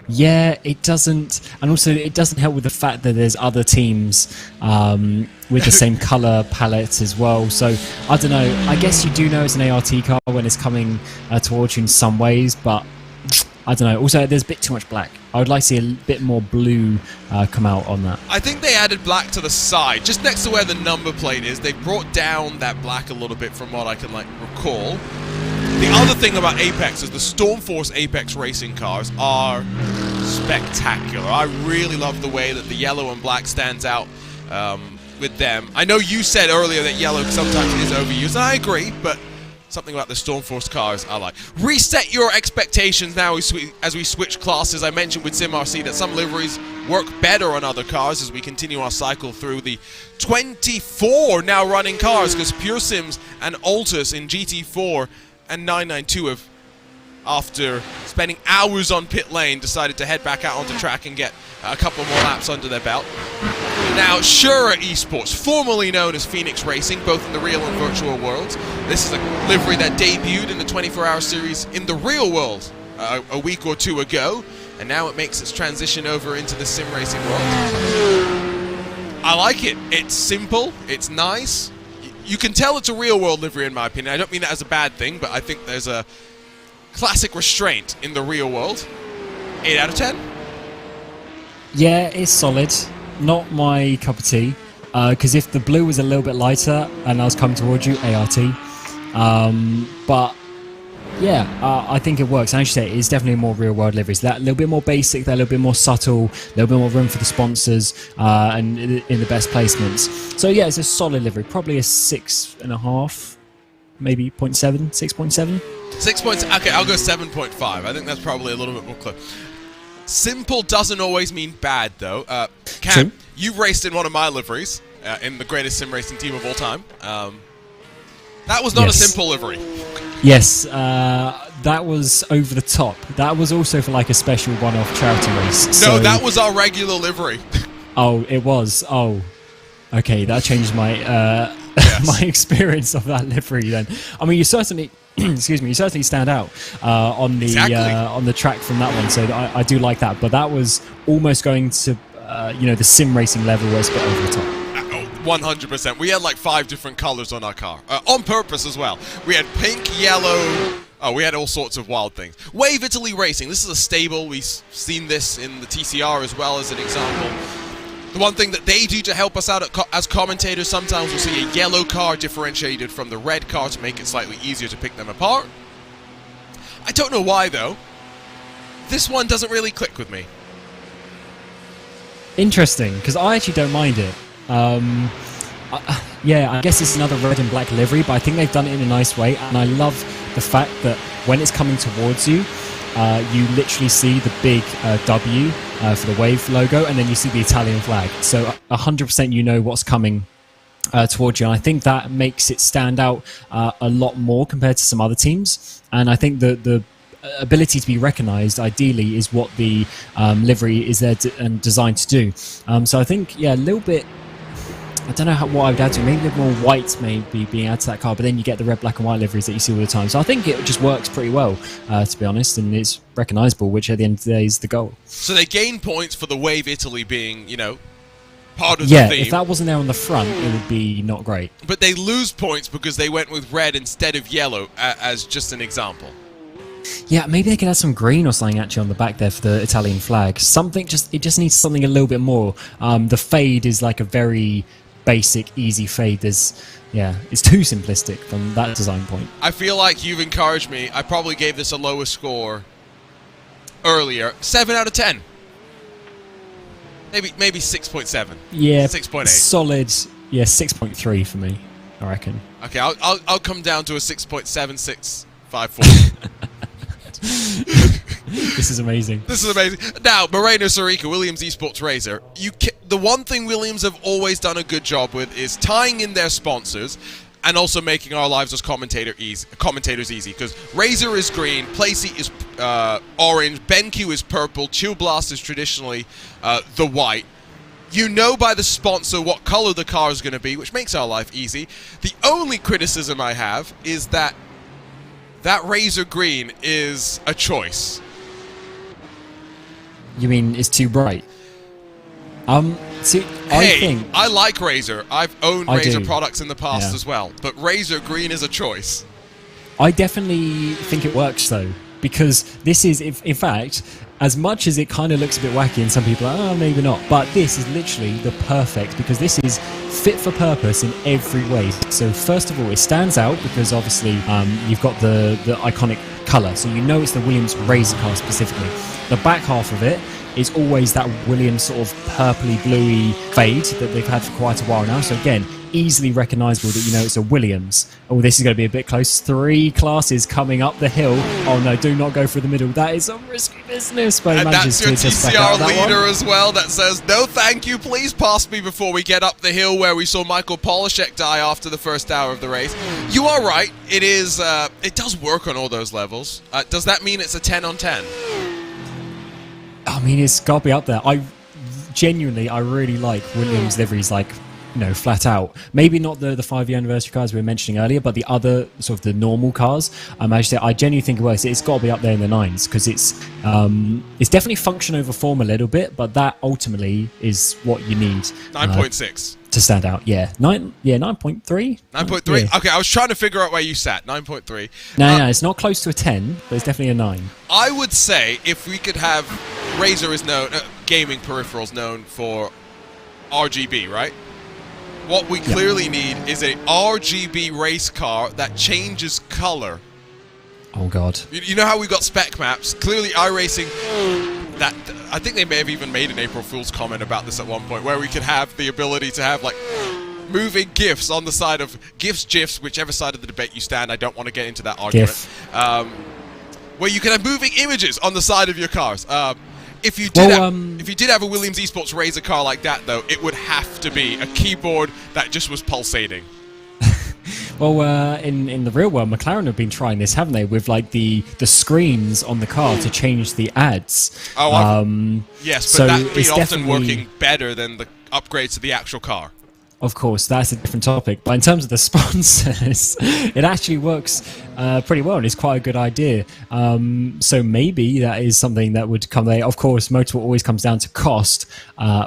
[SPEAKER 5] Yeah, it doesn't, and also it doesn't help with the fact that there's other teams with the same color palette as well. So I don't know, I guess you do know it's an ART car when it's coming towards you in some ways, but I don't know. Also, there's a bit too much black. I would like to see a bit more blue come out on that.
[SPEAKER 4] I think they added black to the side, just next to where the number plate is. They brought down that black a little bit from what I can recall. The other thing about Apex is the Stormforce Apex racing cars are spectacular. I really love the way that the yellow and black stands out with them. I know you said earlier that yellow sometimes is overused, and I agree, but something about the Stormforce cars I like. Reset your expectations now as we switch classes. I mentioned with SimRC that some liveries work better on other cars as we continue our cycle through the 24 now running cars, because Pure Sims and Altus in GT4 and 992 have, after spending hours on pit lane, decided to head back out onto track and get a couple more laps under their belt. Now, Shura Esports, formerly known as Phoenix Racing, both in the real and virtual worlds. This is a livery that debuted in the 24-hour series in the real world a week or two ago, and now it makes its transition over into the sim racing world. I like it. It's simple. It's nice. You can tell it's a real world livery, in my opinion. I don't mean that as a bad thing, but I think there's a classic restraint in the real world. 8 out of 10.
[SPEAKER 5] Yeah, it's solid. Not my cup of tea. Because if the blue was a little bit lighter and I was coming towards you, ART. But yeah, I think it works. And as you say, it's definitely more real world liveries. That a little bit more basic, that a little bit more subtle, a little bit more room for the sponsors, and in the best placements. So yeah, it's a solid livery. Probably a 6.5, maybe 0.7, 6.7.
[SPEAKER 4] 6 points. Okay, I'll go 7.5. I think that's probably a little bit more clear. Simple doesn't always mean bad, though. Cam,
[SPEAKER 5] True.
[SPEAKER 4] you've raced in one of my liveries in the greatest sim racing team of all time. That was not a simple livery.
[SPEAKER 5] Yes, that was over the top. That was also for like a special one-off charity race.
[SPEAKER 4] No,
[SPEAKER 5] So,
[SPEAKER 4] that was our regular livery.
[SPEAKER 5] oh, it was. Oh, okay, that changed my my experience of that livery. Then, I mean, you certainly, excuse me, you certainly stand out on the on the track from that one. So I do like that. But that was almost going to the sim racing level where it's a bit over the top.
[SPEAKER 4] 100%. We had like 5 different colors on our car. On purpose as well. We had pink, yellow. Oh, we had all sorts of wild things. Wave Italy Racing. This is a stable. We've seen this in the TCR as well as an example. The one thing that they do to help us out as commentators, sometimes we'll see a yellow car differentiated from the red car to make it slightly easier to pick them apart. I don't know why, though. This one doesn't really click with me.
[SPEAKER 5] Interesting, because I actually don't mind it. Yeah, I guess it's another red and black livery, but I think they've done it in a nice way, and I love the fact that when it's coming towards you, you literally see the big W for the wave logo, and then you see the Italian flag. So 100% you know what's coming towards you, and I think that makes it stand out a lot more compared to some other teams, and I think the ability to be recognised ideally is what the livery is there and designed to do. So I think, yeah, a little bit, I don't know what I would add to it. Maybe a bit more white maybe being added to that car, but then you get the red, black and white liveries that you see all the time. So I think it just works pretty well, to be honest, and it's recognisable, which at the end of the day is the goal.
[SPEAKER 4] So they gain points for the Wave Italy being, part of the theme.
[SPEAKER 5] Yeah, if that wasn't there on the front, it would be not great.
[SPEAKER 4] But they lose points because they went with red instead of yellow, as just an example.
[SPEAKER 5] Yeah, maybe they could add some green or something actually on the back there for the Italian flag. Something it just needs something a little bit more. The fade is like a very basic, easy fade. It's too simplistic from that design point.
[SPEAKER 4] I feel like you've encouraged me. I probably gave this a lower score earlier. 7 out of 10. Maybe 6.7.
[SPEAKER 5] Yeah,
[SPEAKER 4] 6.8.
[SPEAKER 5] Solid. Yeah, 6.3 for me, I reckon.
[SPEAKER 4] Okay, I'll come down to a 6.7654.
[SPEAKER 5] This is amazing.
[SPEAKER 4] This is amazing. Now, Moreno Sorica, Williams Esports Racer. The one thing Williams have always done a good job with is tying in their sponsors and also making our lives as commentators easy. Because Razor is green, Placey is orange, BenQ is purple, Chill Blast is traditionally the white. You know by the sponsor what color the car is going to be, which makes our life easy. The only criticism I have is that Razor green is a choice.
[SPEAKER 5] You mean it's too bright? See,
[SPEAKER 4] I like Razor. I've owned Razor products in the past
[SPEAKER 5] Yeah.
[SPEAKER 4] as well, but Razor green is a choice.
[SPEAKER 5] I definitely think it works though, because this is, in fact, as much as it kind of looks a bit wacky and some people are, oh, maybe not, but this is literally the perfect, because this is fit for purpose in every way. So first of all, it stands out because obviously you've got the iconic colour, so you know it's the Williams Razor car specifically. The back half of it is always that Williams sort of purpley bluey fade that they've had for quite a while now. So again, easily recognisable that you know it's a Williams. Oh, this is going to be a bit close. 3 classes coming up the hill. Oh no, do not go through the middle. That is a risky business. But
[SPEAKER 4] And that's your TCR leader as well that says, no thank you, please pass me before we get up the hill where we saw Michael Polishek die after the first hour of the race. You are right. It is. It does work on all those levels. Does that mean it's a 10 on 10?
[SPEAKER 5] I mean, it's got to be up there. I really like Williams liveries, like, flat out. Maybe not the 5-year anniversary cars we were mentioning earlier, but the other sort of the normal cars. I genuinely think it works. It's got to be up there in the 9s because it's definitely function over form a little bit, but that ultimately is what you need.
[SPEAKER 4] 9.6.
[SPEAKER 5] to stand out. Yeah, 9.3.
[SPEAKER 4] 9.3.
[SPEAKER 5] Yeah.
[SPEAKER 4] Okay, I was trying to figure out where you sat. 9.3.
[SPEAKER 5] No, it's not close to a 10, but it's definitely a 9.
[SPEAKER 4] I would say if we could have Razer is known, gaming peripherals known for RGB, right? What we clearly need is a RGB race car that changes color.
[SPEAKER 5] Oh god.
[SPEAKER 4] You know how we got spec maps? Clearly iRacing, that I think they may have even made an April Fool's comment about this at one point, where we could have the ability to have like moving GIFs on the side of GIFs, whichever side of the debate you stand. I don't want to get into that argument. Where you can have moving images on the side of your cars. If you did have a Williams Esports Razer car like that, though, it would have to be a keyboard that just was pulsating.
[SPEAKER 5] Well, in the real world, McLaren have been trying this, haven't they? With like the screens on the car to change the ads.
[SPEAKER 4] Yes, but
[SPEAKER 5] so
[SPEAKER 4] that'd be
[SPEAKER 5] it's
[SPEAKER 4] often
[SPEAKER 5] definitely
[SPEAKER 4] working better than the upgrades to the actual car.
[SPEAKER 5] Of course, that's a different topic. But in terms of the sponsors, it actually works pretty well, and it's quite a good idea. So maybe that is something that would come there. Of course, motorsport always comes down to cost,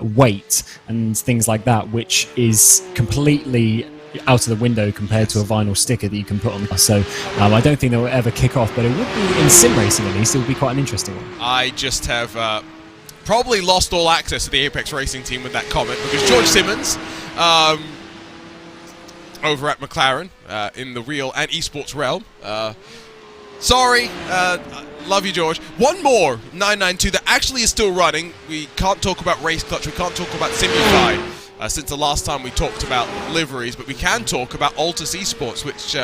[SPEAKER 5] weight, and things like that, which is completely out of the window compared to a vinyl sticker that you can put on the car. So I don't think they will ever kick off, but it would be, in sim racing at least, it would be quite an interesting one.
[SPEAKER 4] I just have probably lost all access to the Apex Racing team with that comment, because George Simmons, over at McLaren, in the real and esports realm, sorry, love you, George. One more 992 that actually is still running. We can't talk about Race Clutch, we can't talk about Simulify since the last time we talked about liveries, but we can talk about Altus Esports, which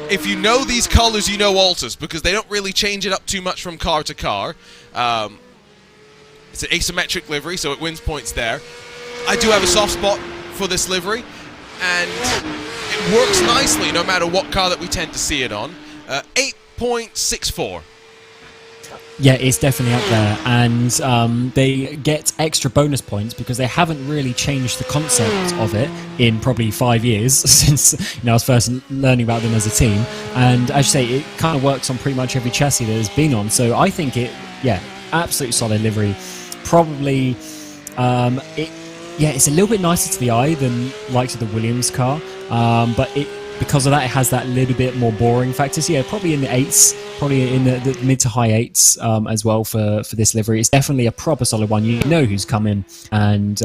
[SPEAKER 4] if you know these colors, you know Altus, because they don't really change it up too much from car to car. It's an asymmetric livery, so it wins points there. I do have a soft spot for this livery, and it works nicely no matter what car that we tend to see it on. 8.64.
[SPEAKER 5] Yeah, it's definitely up there, and they get extra bonus points because they haven't really changed the concept of it in probably 5 years since I was first learning about them as a team. And as you say, it kind of works on pretty much every chassis that it's been on. So I think absolute solid livery. Probably, it's a little bit nicer to the eye than likes of the Williams car, but because of that, it has that little bit more boring factor. So yeah, probably in the 8s, probably in the mid to high 8s as well for this livery. It's definitely a proper solid one. You know who's coming, and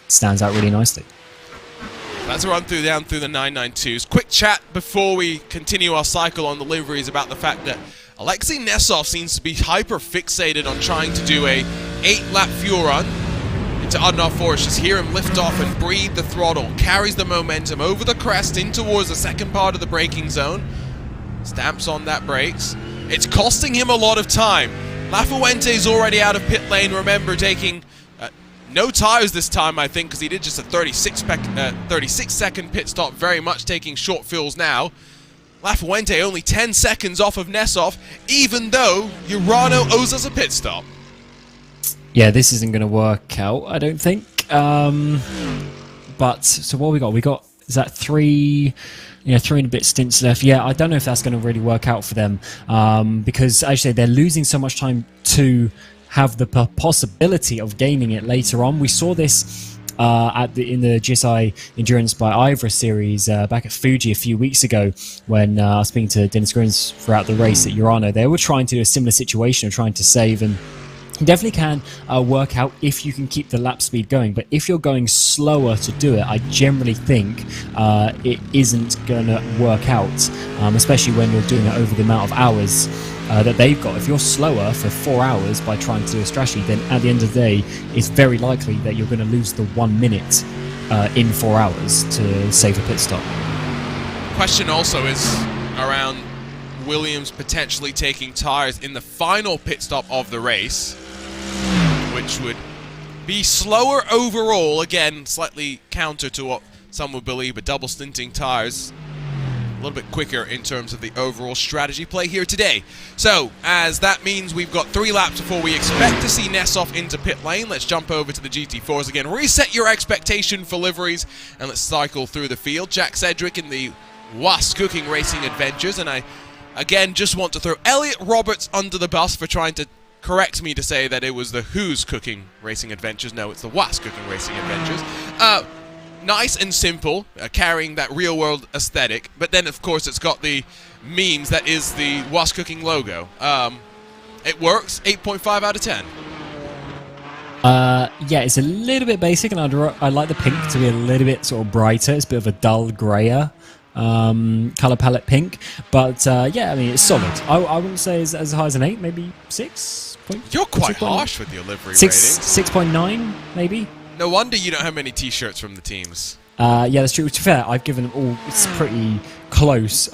[SPEAKER 5] stands out really nicely.
[SPEAKER 4] That's a run down through the 992s. Quick chat before we continue our cycle on the liveries about the fact that Alexei Nesov seems to be hyper fixated on trying to do a 8-lap fuel run into Adnar Forest. Just hear him lift off and breathe the throttle. Carries the momentum over the crest in towards the second part of the braking zone. Stamps on that brakes. It's costing him a lot of time. Lafuente's already out of pit lane. Remember, taking no tires this time, I think, because he did just a 36-second pit stop. Very much taking short fuels now. Lafuente only 10 seconds off of Nesov, even though Urano owes us a pit stop.
[SPEAKER 5] Yeah, this isn't going to work out, I don't think. But, so what we got? We got, is that 3 and a bit stints left. Yeah, I don't know if that's going to really work out for them. Because, as you say, they're losing so much time to have the possibility of gaining it later on. We saw this in the GSI Endurance by Ivra series back at Fuji a few weeks ago, when I was speaking to Dennis Grins throughout the race at Urano. They were trying to do a similar situation of trying to save, and definitely can work out if you can keep the lap speed going. But if you're going slower to do it, I generally think it isn't going to work out, especially when you're doing it over the amount of hours that they've got. If you're slower for 4 hours by trying to do a strategy, then at the end of the day, it's very likely that you're going to lose the 1 minute in 4 hours to save a pit stop.
[SPEAKER 4] Question also is around Williams potentially taking tires in the final pit stop of the race, which would be slower overall. Again, slightly counter to what some would believe, but double stinting tires a little bit quicker in terms of the overall strategy play here today. So, as that means we've got 3 laps before we expect to see Nesov into pit lane. Let's jump over to the GT4s again. Reset your expectation for liveries, and let's cycle through the field. Jack Sedgwick in the WAS Cooking Racing Adventures, and I again just want to throw Elliot Roberts under the bus for trying to correct me to say that it was the Who's Cooking Racing Adventures. No, it's the Was Cooking Racing Adventures. Nice and simple, carrying that real-world aesthetic, but then, of course, it's got the memes that is the Was Cooking logo. It works, 8.5 out of 10.
[SPEAKER 5] Yeah, it's a little bit basic, and I like the pink to be a little bit sort of brighter. It's a bit of a dull grayer color palette pink, but yeah, I mean, it's solid. I wouldn't say as high as an 8, maybe 6.
[SPEAKER 4] You're quite harsh with your livery
[SPEAKER 5] 6.9 maybe.
[SPEAKER 4] No wonder you don't have many t-shirts from the teams.
[SPEAKER 5] Yeah, that's true. To be fair, I've given them all. It's pretty close.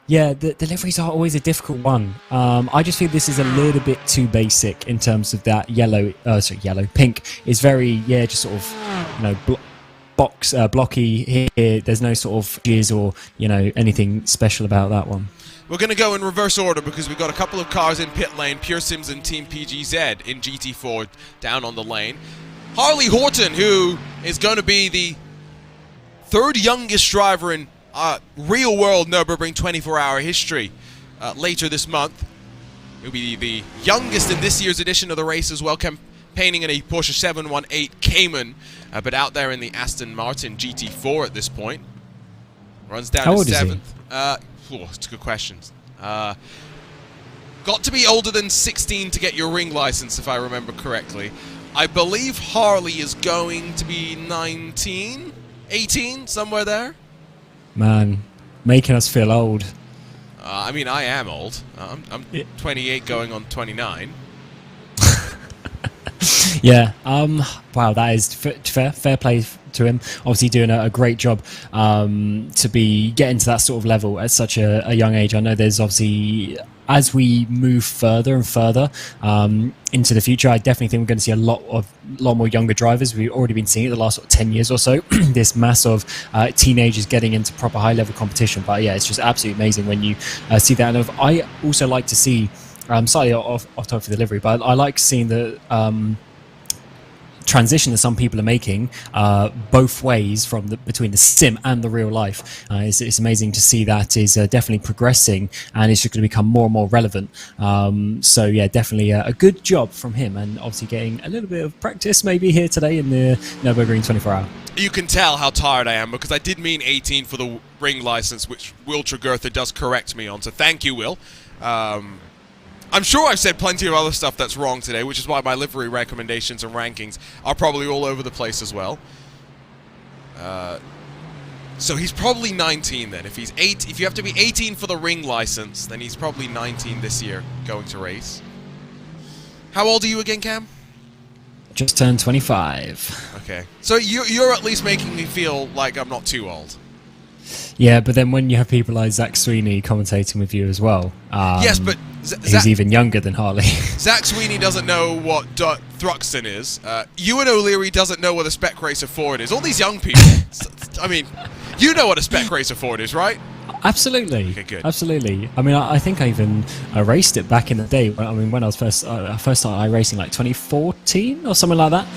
[SPEAKER 5] Yeah, the liveries are always a difficult one. I just feel this is a little bit too basic in terms of that pink is very, yeah, just sort of, blocky here. There's no sort of edges or, anything special about that one.
[SPEAKER 4] We're going to go in reverse order because we've got a couple of cars in pit lane. Pure Sims and Team PGZ in GT4 down on the lane. Harley Horton, who is going to be the third youngest driver in real-world Nürburgring 24-hour history later this month. He'll be the youngest in this year's edition of the race as well, campaigning in a Porsche 718 Cayman, but out there in the Aston Martin GT4 at this point. Runs down to 7th. It's a good question. Got to be older than 16 to get your ring license, if I remember correctly. I believe Harley is going to be 19, 18, somewhere there.
[SPEAKER 5] Man, making us feel old.
[SPEAKER 4] I mean, I am old. I'm 28 going on 29.
[SPEAKER 5] Yeah. Wow, that is fair play to him. Obviously doing a great job to be getting to that sort of level at such a young age. I know there's obviously, as we move further and further into the future, I definitely think we're going to see a lot more younger drivers. We've already been seeing it the last 10 years or so. This mass of teenagers getting into proper high-level competition. But yeah, it's just absolutely amazing when you see that. And I also like to see, slightly off topic for the livery, but I like seeing the transition that some people are making both ways between the sim and the real life. It's amazing to see that is definitely progressing, and it's just going to become more and more relevant. So yeah, definitely a good job from him, and obviously getting a little bit of practice maybe here today in the Nürburgring 24-hour.
[SPEAKER 4] You can tell how tired I am because I did mean 18 for the ring license, which Will Tregurtha does correct me on, so thank you, Will. I'm sure I've said plenty of other stuff that's wrong today, which is why my livery recommendations and rankings are probably all over the place as well. So he's probably 19 then. If you have to be 18 for the ring license, then he's probably 19 this year going to race. How old are you again, Cam?
[SPEAKER 5] Just turned 25.
[SPEAKER 4] Okay. So you're at least making me feel like I'm not too old.
[SPEAKER 5] Yeah, but then when you have people like Zach Sweeney commentating with you as well,
[SPEAKER 4] yes, but
[SPEAKER 5] he's even younger than Harley.
[SPEAKER 4] Zach Sweeney doesn't know what Thruxton is. Ewan O'Leary doesn't know what a Spec Racer Ford is. All these young people. I mean, you know what a Spec Racer Ford is, right?
[SPEAKER 5] Absolutely.
[SPEAKER 4] Okay, good.
[SPEAKER 5] Absolutely. I mean, I think I even raced it back in the day. When I was first started iRacing, like 2014 or something like that.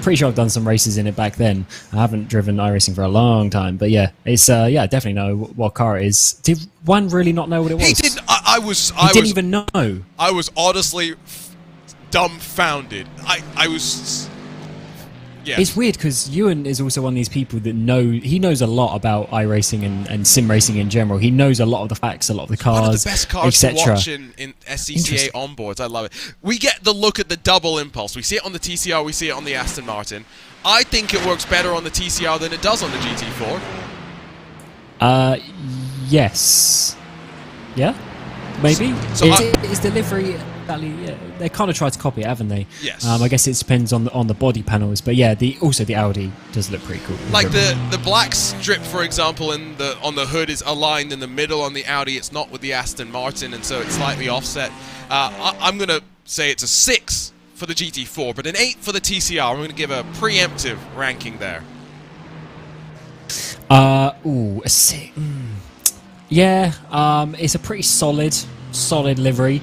[SPEAKER 5] Pretty sure I've done some races in it back then. I haven't driven iRacing for a long time, but yeah, it's I definitely know what car it is. Did one really not know what it was?
[SPEAKER 4] He didn't.
[SPEAKER 5] He didn't even know.
[SPEAKER 4] I was honestly dumbfounded. I was. Yeah.
[SPEAKER 5] It's weird because Ewan is also one of these people that he knows a lot about iRacing and sim racing in general. He knows a lot of the facts, a lot of the cars,
[SPEAKER 4] one of the best cars to watch in SCCA onboards. I love it. We get the look at the double impulse. We see it on the TCR, we see it on the Aston Martin. I think it works better on the TCR than it does on the GT4.
[SPEAKER 5] Yes. Yeah? Maybe?
[SPEAKER 4] So
[SPEAKER 5] is delivery... Yeah, they kind of tried to copy it, haven't they?
[SPEAKER 4] Yes.
[SPEAKER 5] I guess it depends on the body panels, but yeah, also the Audi does look pretty cool.
[SPEAKER 4] Like the black strip, for example, on the hood is aligned in the middle on the Audi. It's not with the Aston Martin, and so it's slightly offset. I'm gonna say it's a 6 for the GT4, but an 8 for the TCR. I'm gonna give a preemptive ranking there.
[SPEAKER 5] A 6. Yeah. It's a pretty solid livery.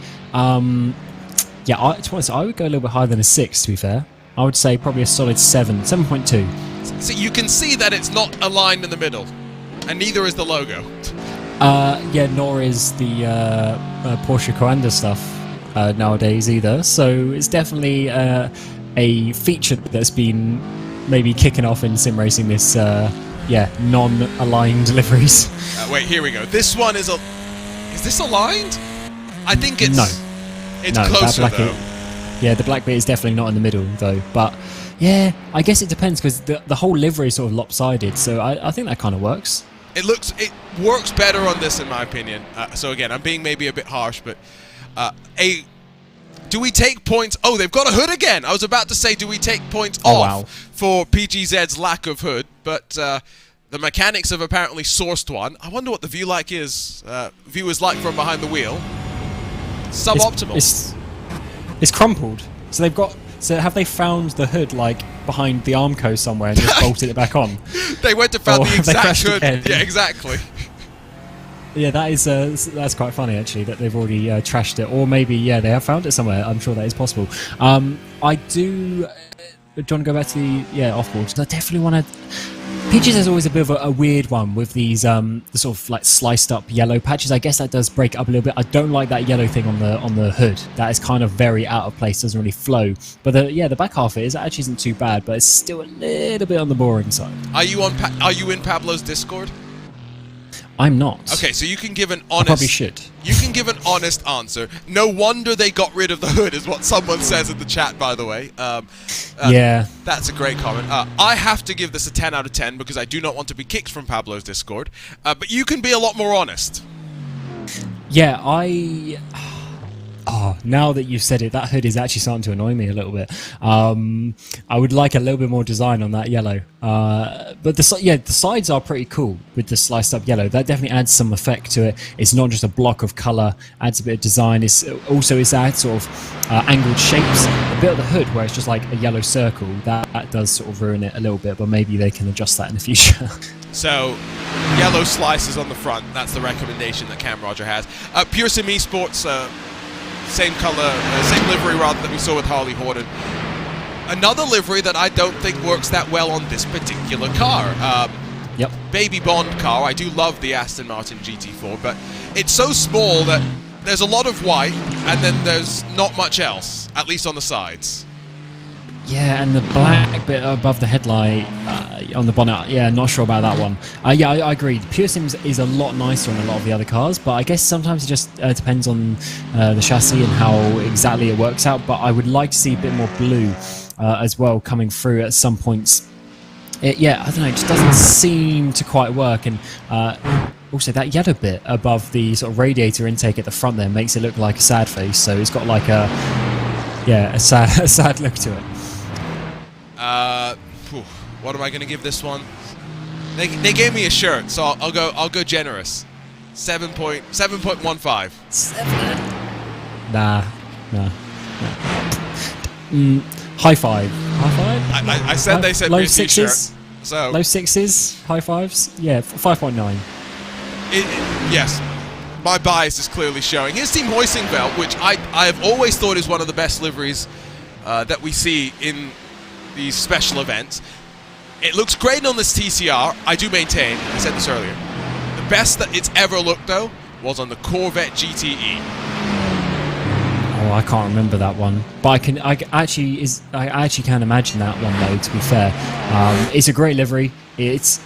[SPEAKER 5] Yeah, to be honest, I would go a little bit higher than a 6, to be fair. I would say probably a solid 7.2.
[SPEAKER 4] So you can see that it's not aligned in the middle, and neither is the logo.
[SPEAKER 5] Yeah, nor is the Porsche Coanda stuff. nowadays either. So it's definitely a feature that's been maybe kicking off in sim racing. This non-aligned liveries.
[SPEAKER 4] Wait, here we go. This one is this aligned? I think it's It's closer though.
[SPEAKER 5] Yeah, the black bit is definitely not in the middle though. But yeah, I guess it depends because the whole livery is sort of lopsided. So I think that kind of works.
[SPEAKER 4] It works better on this in my opinion. So again, I'm being maybe a bit harsh, but do we take points? Oh, they've got a hood again. I was about to say, do we take points off for PGZ's lack of hood? But the mechanics have apparently sourced one. I wonder what the view is like from behind the wheel. Suboptimal.
[SPEAKER 5] It's crumpled. So they've got. So have they found the hood like behind the Armco somewhere and just bolted it back on?
[SPEAKER 4] They went to find the exact hood. Yeah, exactly.
[SPEAKER 5] Yeah, that's quite funny actually that they've already trashed it, or maybe they have found it somewhere. I'm sure that is possible. I do. Do you want to go back to the offboard? I definitely want to. Peaches is always a bit of a weird one with these the sort of like sliced up yellow patches. I guess that does break it up a little bit. I don't like that yellow thing on the hood. That is kind of very out of place. Doesn't really flow. But the back half of it actually isn't too bad, but it's still a little bit on the boring side.
[SPEAKER 4] Are you in Pablo's Discord?
[SPEAKER 5] I'm not.
[SPEAKER 4] Okay, so you can give an honest...
[SPEAKER 5] I probably should.
[SPEAKER 4] You can give an honest answer. No wonder they got rid of the hood, is what someone says in the chat, by the way.
[SPEAKER 5] Yeah.
[SPEAKER 4] That's a great comment. I have to give this a 10 out of 10 because I do not want to be kicked from Pablo's Discord. But you can be a lot more honest.
[SPEAKER 5] Yeah, now that you've said it, that hood is actually starting to annoy me a little bit. I would like a little bit more design on that yellow. But the sides are pretty cool with the sliced up yellow. That definitely adds some effect to it. It's not just a block of colour, adds a bit of design. It's that sort of angled shapes. A bit of the hood where it's just like a yellow circle, that does sort of ruin it a little bit, but maybe they can adjust that in the future.
[SPEAKER 4] So, yellow slices on the front, that's the recommendation that Cam Roger has. Pure Sim Esports, same color, same livery rather that we saw with Harley Horton. Another livery that I don't think works that well on this particular car.
[SPEAKER 5] Yep.
[SPEAKER 4] Baby Bond car. I do love the Aston Martin GT4, but it's so small that there's a lot of white and then there's not much else, at least on the sides.
[SPEAKER 5] Yeah, and the black bit above the headlight on the bonnet, not sure about that one. I agree. Pure Sims is a lot nicer on a lot of the other cars, but I guess sometimes it just depends on the chassis and how exactly it works out, but I would like to see a bit more blue as well coming through at some points. I don't know, it just doesn't seem to quite work, and also that yellow bit above the sort of radiator intake at the front there makes it look like a sad face, so it's got like a sad look to it.
[SPEAKER 4] What am I going to give this one? They gave me a shirt, so I'll go generous. 7.15.
[SPEAKER 5] 7. Nah. High five.
[SPEAKER 4] I said they said
[SPEAKER 5] low
[SPEAKER 4] me a
[SPEAKER 5] sixes.
[SPEAKER 4] T-shirt. So
[SPEAKER 5] low sixes, high fives. Yeah, 5.9.
[SPEAKER 4] Yes. My bias is clearly showing. Here's Team Hoisingveld, which I have always thought is one of the best liveries that we see in these special events. It looks great on this TCR. I do maintain, I said this earlier, the best that it's ever looked though was on the Corvette GTE.
[SPEAKER 5] Oh, I can't remember that one, but I actually can imagine that one though. To be fair, it's a great livery. It's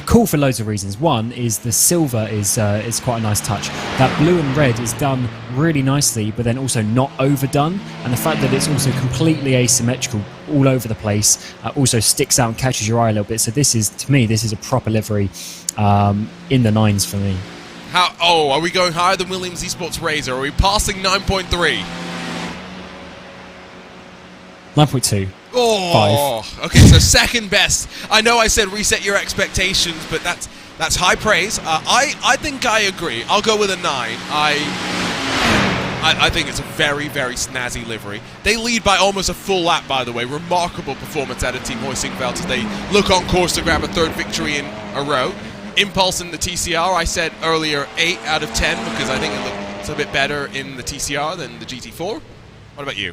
[SPEAKER 5] cool for loads of reasons. One is the silver is quite a nice touch. That blue and red is done really nicely, but then also not overdone. And the fact that it's also completely asymmetrical all over the place also sticks out and catches your eye a little bit. So to me, this is a proper livery in the 9s for me.
[SPEAKER 4] Are we going higher than Williams Esports Razor? Are we passing 9.3?
[SPEAKER 5] 9.2.
[SPEAKER 4] Oh, 5. Okay, so second best. I know I said reset your expectations, but that's high praise. I think I agree. I'll go with a 9. I think it's a very, very snazzy livery. They lead by almost a full lap, by the way. Remarkable performance out of Team Hoisingveld as they look on course to grab a 3rd victory in a row. Impulse in the TCR, I said earlier 8 out of 10 because I think it looks a bit better in the TCR than the GT4. What about you?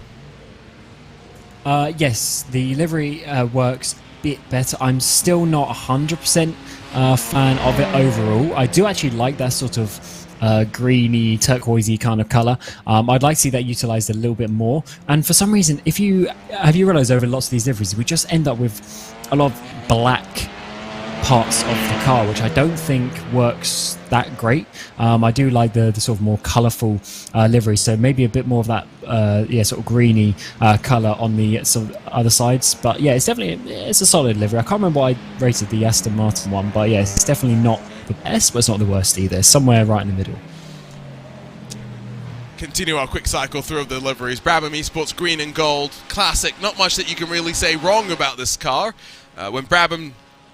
[SPEAKER 5] Yes, the livery works a bit better. I'm still not 100% fan of it overall. I do actually like that sort of greeny, turquoisey kind of color. I'd like to see that utilized a little bit more. And for some reason, have you realized over lots of these liveries, we just end up with a lot of black parts of the car, which I don't think works that great. I do like the sort of more colourful livery, so maybe a bit more of that sort of greeny colour on the sort of other sides. But yeah, it's a solid livery. I can't remember what I rated the Aston Martin one, but yeah, it's definitely not the best, but it's not the worst either. It's somewhere right in the middle.
[SPEAKER 4] Continue our quick cycle through of the liveries. Brabham Esports green and gold, classic. Not much that you can really say wrong about this car. When Brabham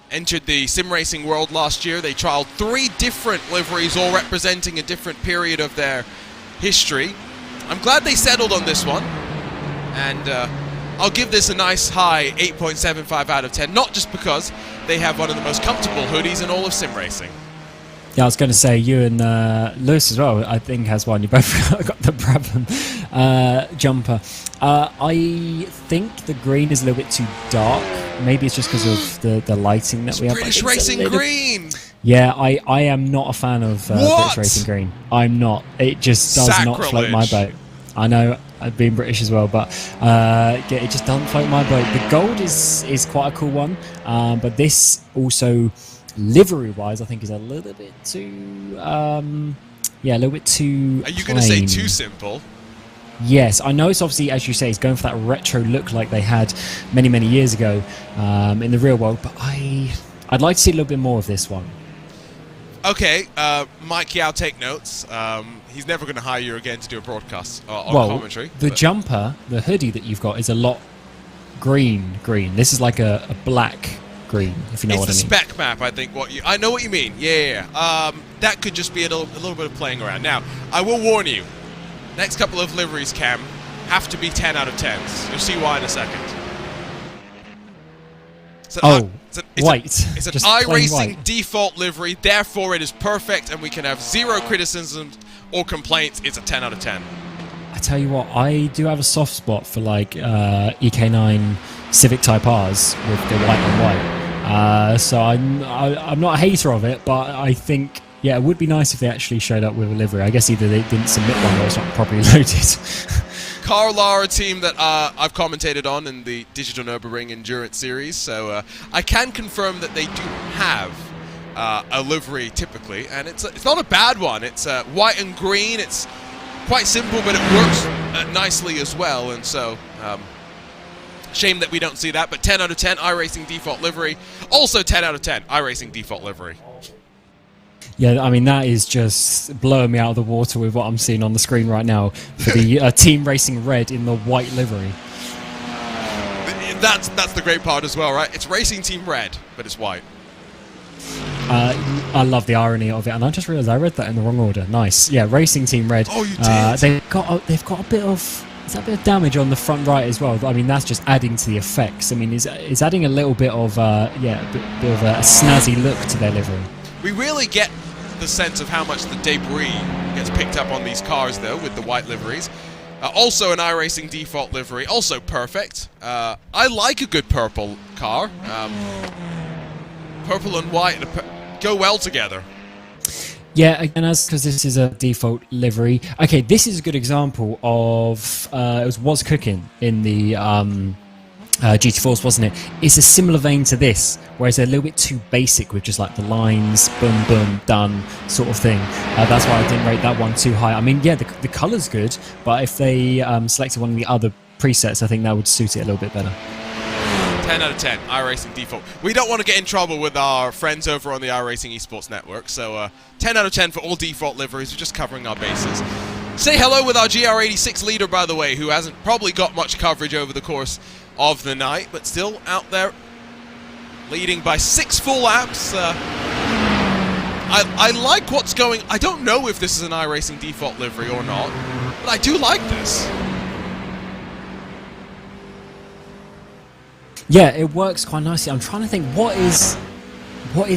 [SPEAKER 4] entered the sim racing world last year, they trialed 3 different liveries, all representing a different period of their history. I'm glad they settled on this one, and I'll give this a nice high 8.75 out of 10, not just because they have one of the most comfortable hoodies in all of sim racing.
[SPEAKER 5] Yeah, I was going to say, you and Lewis as well, I think, has one. You both got the Brabham jumper. I think the green is a little bit too dark. Maybe it's just because of the lighting that we have.
[SPEAKER 4] British Racing Green!
[SPEAKER 5] Yeah, I am not a fan of British Racing Green. I'm not. It just does not float my boat. I know, I've been British as well, but it just doesn't float my boat. The gold is quite a cool one, but this also, livery-wise, I think is a little bit too, a little bit too
[SPEAKER 4] Are you going to say too simple?
[SPEAKER 5] Yes, I know it's obviously, as you say, it's going for that retro look like they had many, many years ago in the real world, but I'd like to see a little bit more of this one.
[SPEAKER 4] Okay, Mike Yao, take notes. He's never going to hire you again to do a broadcast on commentary.
[SPEAKER 5] The jumper, the hoodie that you've got is a lot green. This is like a black green, if you know what I mean.
[SPEAKER 4] It's the spec map, I think. I know what you mean. Yeah. That could just be a little bit of playing around. Now, I will warn you. Next couple of liveries, Cam, have to be 10 out of 10s. You'll see why in a second.
[SPEAKER 5] White.
[SPEAKER 4] It's an iRacing default livery, therefore it is perfect, and we can have 0 criticisms or complaints. It's a 10 out of 10.
[SPEAKER 5] I tell you what, I do have a soft spot for like EK9 Civic Type R's with the white and white. So I'm not a hater of it, but I think, yeah, it would be nice if they actually showed up with a livery. I guess either they didn't submit one or it's not properly loaded.
[SPEAKER 4] Carl are a team that I've commentated on in the Digital Nürburgring Endurance Series, so I can confirm that they do have a livery typically, and it's not a bad one. It's white and green. It's quite simple, but it works nicely as well, and so shame that we don't see that, but 10 out of 10 iRacing default livery. Also 10 out of 10 iRacing default livery.
[SPEAKER 5] Yeah, I mean, that is just blowing me out of the water with what I'm seeing on the screen right now for the Team Racing Red in the white livery.
[SPEAKER 4] That's the great part as well, right? It's Racing Team Red, but it's white.
[SPEAKER 5] I love the irony of it, and I just realised I read that in the wrong order. Nice. Yeah, Racing Team Red.
[SPEAKER 4] Oh, you did?
[SPEAKER 5] They've got a bit of... Is that a bit of damage on the front right as well? I mean, that's just adding to the effects. I mean, it's adding a little bit of, a bit of a snazzy look to their livery.
[SPEAKER 4] We really get the sense of how much the debris gets picked up on these cars, though, with the white liveries. Also an iRacing default livery, also perfect. I like a good purple car. Purple and white go well together.
[SPEAKER 5] Yeah, again, because this is a default livery. Okay, this is a good example of it was cooking in the GT4s, wasn't it? It's a similar vein to this, where it's a little bit too basic with just like the lines, boom, boom, done sort of thing. That's why I didn't rate that one too high. I mean, yeah, the colour's good, but if they selected one of the other presets, I think that would suit it a little bit better.
[SPEAKER 4] 10 out of 10, iRacing default. We don't want to get in trouble with our friends over on the iRacing Esports Network, so 10 out of 10 for all default liveries. We're just covering our bases. Say hello with our GR86 leader, by the way, who hasn't probably got much coverage over the course of the night, but still out there leading by 6 full laps. I like what's going... I don't know if this is an iRacing default livery or not, but I do like this.
[SPEAKER 5] Yeah, it works quite nicely. I'm trying to think, what is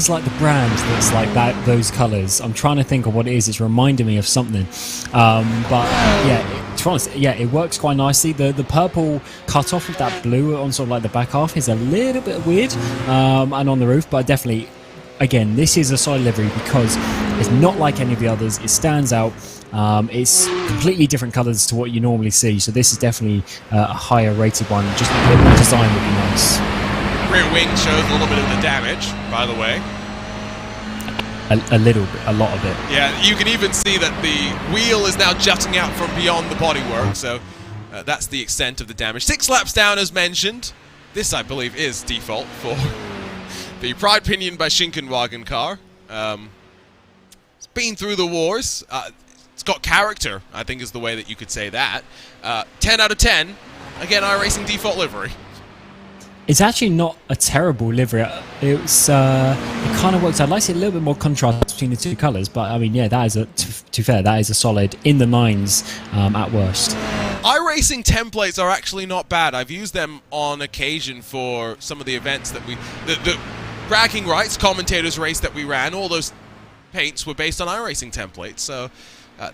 [SPEAKER 5] like the brand that's like that, those colours? I'm trying to think of what it is. It's reminding me of something. But yeah, to be honest, yeah, it works quite nicely. The purple cut off with that blue on sort of like the back half is a little bit weird, and on the roof, but definitely again, this is a solid livery because it's not like any of the others. It stands out. It's completely different colours to what you normally see, so this is definitely a higher rated one. Just a bit more design would be nice.
[SPEAKER 4] Rear wing shows a little bit of the damage, by the way.
[SPEAKER 5] A little bit, a lot of it.
[SPEAKER 4] Yeah, you can even see that the wheel is now jutting out from beyond the bodywork, so that's the extent of the damage. 6 laps down, as mentioned. This, I believe, is default for the Pride Pinion by Schinkenwagen car. It's been through the wars. It's got character, I think is the way that you could say that. 10 out of 10. Again, iRacing default livery.
[SPEAKER 5] It's actually not a terrible livery. It kind of works. I'd like to see a little bit more contrast between the two colours, but I mean, yeah, that is to be fair, that is a solid in the 9s at worst.
[SPEAKER 4] iRacing templates are actually not bad. I've used them on occasion for some of the events that the bragging rights commentators race that we ran. All those paints were based on iRacing templates, so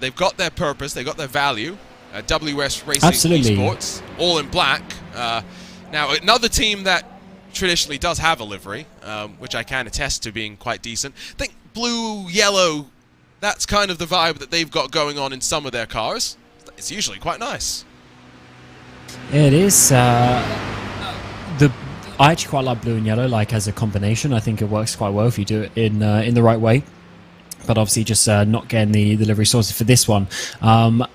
[SPEAKER 4] they've got their purpose, they've got their value. WS Racing Esports, all in black. Now, another team that traditionally does have a livery, which I can attest to being quite decent. I think blue, yellow, that's kind of the vibe that they've got going on in some of their cars. It's usually quite nice.
[SPEAKER 5] It is. I actually quite like blue and yellow, like as a combination. I think it works quite well if you do it in the right way. But obviously, just not getting the livery sorted for this one. For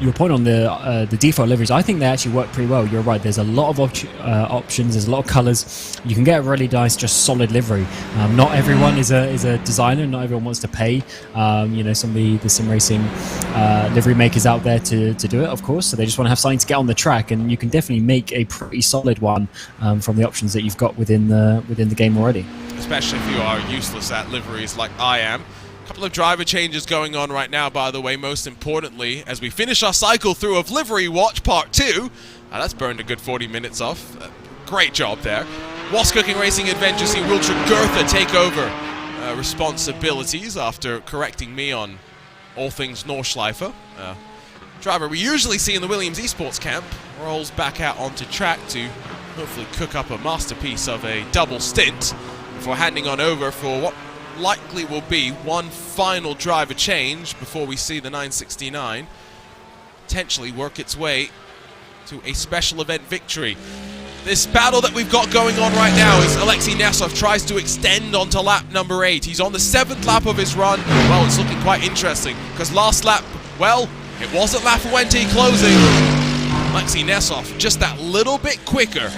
[SPEAKER 5] your point on the default liveries, I think they actually work pretty well. You're right. There's a lot of options. There's a lot of colours. You can get a really nice, just solid livery. Not everyone is a designer. Not everyone wants to pay. Some of the sim racing livery makers out there to do it, of course. So they just want to have something to get on the track, and you can definitely make a pretty solid one from the options that you've got within the game already.
[SPEAKER 4] Especially if you are useless at liveries like I am. Couple of driver changes going on right now, by the way. Most importantly, as we finish our cycle through of Livery Watch Part 2, that's burned a good 40 minutes off. Great job there. Wasp Cooking Racing Adventures see Wiltshire Gertha take over responsibilities after correcting me on all things Nordschleife. Driver we usually see in the Williams Esports camp rolls back out onto track to hopefully cook up a masterpiece of a double stint before handing on over for what likely will be one final driver change before we see the 969 potentially work its way to a special event victory. This battle that we've got going on right now is Alexei Nesov tries to extend onto lap number 8. He's on the 7th lap of his run. Well, it's looking quite interesting because last lap, well, it wasn't La Fuente closing. Alexei Nesov just that little bit quicker.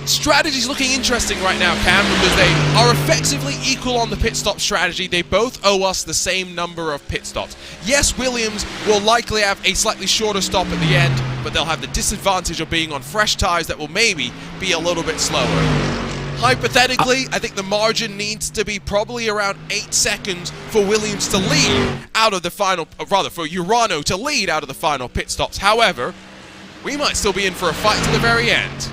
[SPEAKER 4] Strategy's looking interesting right now, Cam, because they are effectively equal on the pit stop strategy. They both owe us the same number of pit stops. Yes, Williams will likely have a slightly shorter stop at the end, but they'll have the disadvantage of being on fresh tyres that will maybe be a little bit slower. Hypothetically, I think the margin needs to be probably around 8 seconds for Williams to lead out of the final, rather for Urano to lead out of the final pit stops. However, we might still be in for a fight to the very end.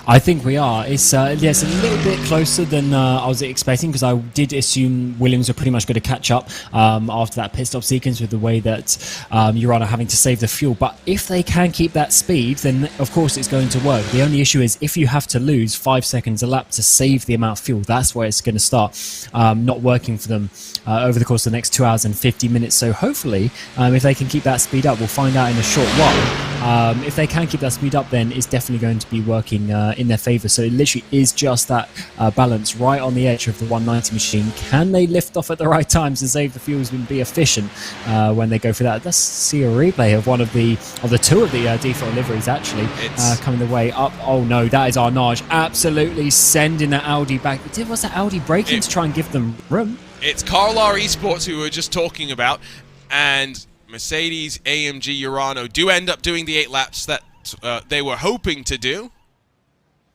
[SPEAKER 5] I think we are. It's a little bit closer than I was expecting, because I did assume Williams were pretty much going to catch up after that pit stop sequence with the way that Urano having to save the fuel. But if they can keep that speed, then of course it's going to work. The only issue is if you have to lose 5 seconds a lap to save the amount of fuel, that's where it's going to start not working for them over the course of the next 2 hours and 50 minutes. So hopefully, if they can keep that speed up, we'll find out in a short while. If they can keep that speed up, then it's definitely going to be working in their favour. So it literally is just that balance right on the edge of the 190 machine. Can they lift off at the right times and save the fuels and be efficient when they go for that? Let's see a replay of one of the two of the default liveries actually coming the way up. Oh no, that is Arnage absolutely sending that Audi back. Was that Audi braking to try and give them room? It's
[SPEAKER 4] Carlar Esports who we were just talking about, and Mercedes, AMG, Urano do end up doing the 8 laps that they were hoping to do.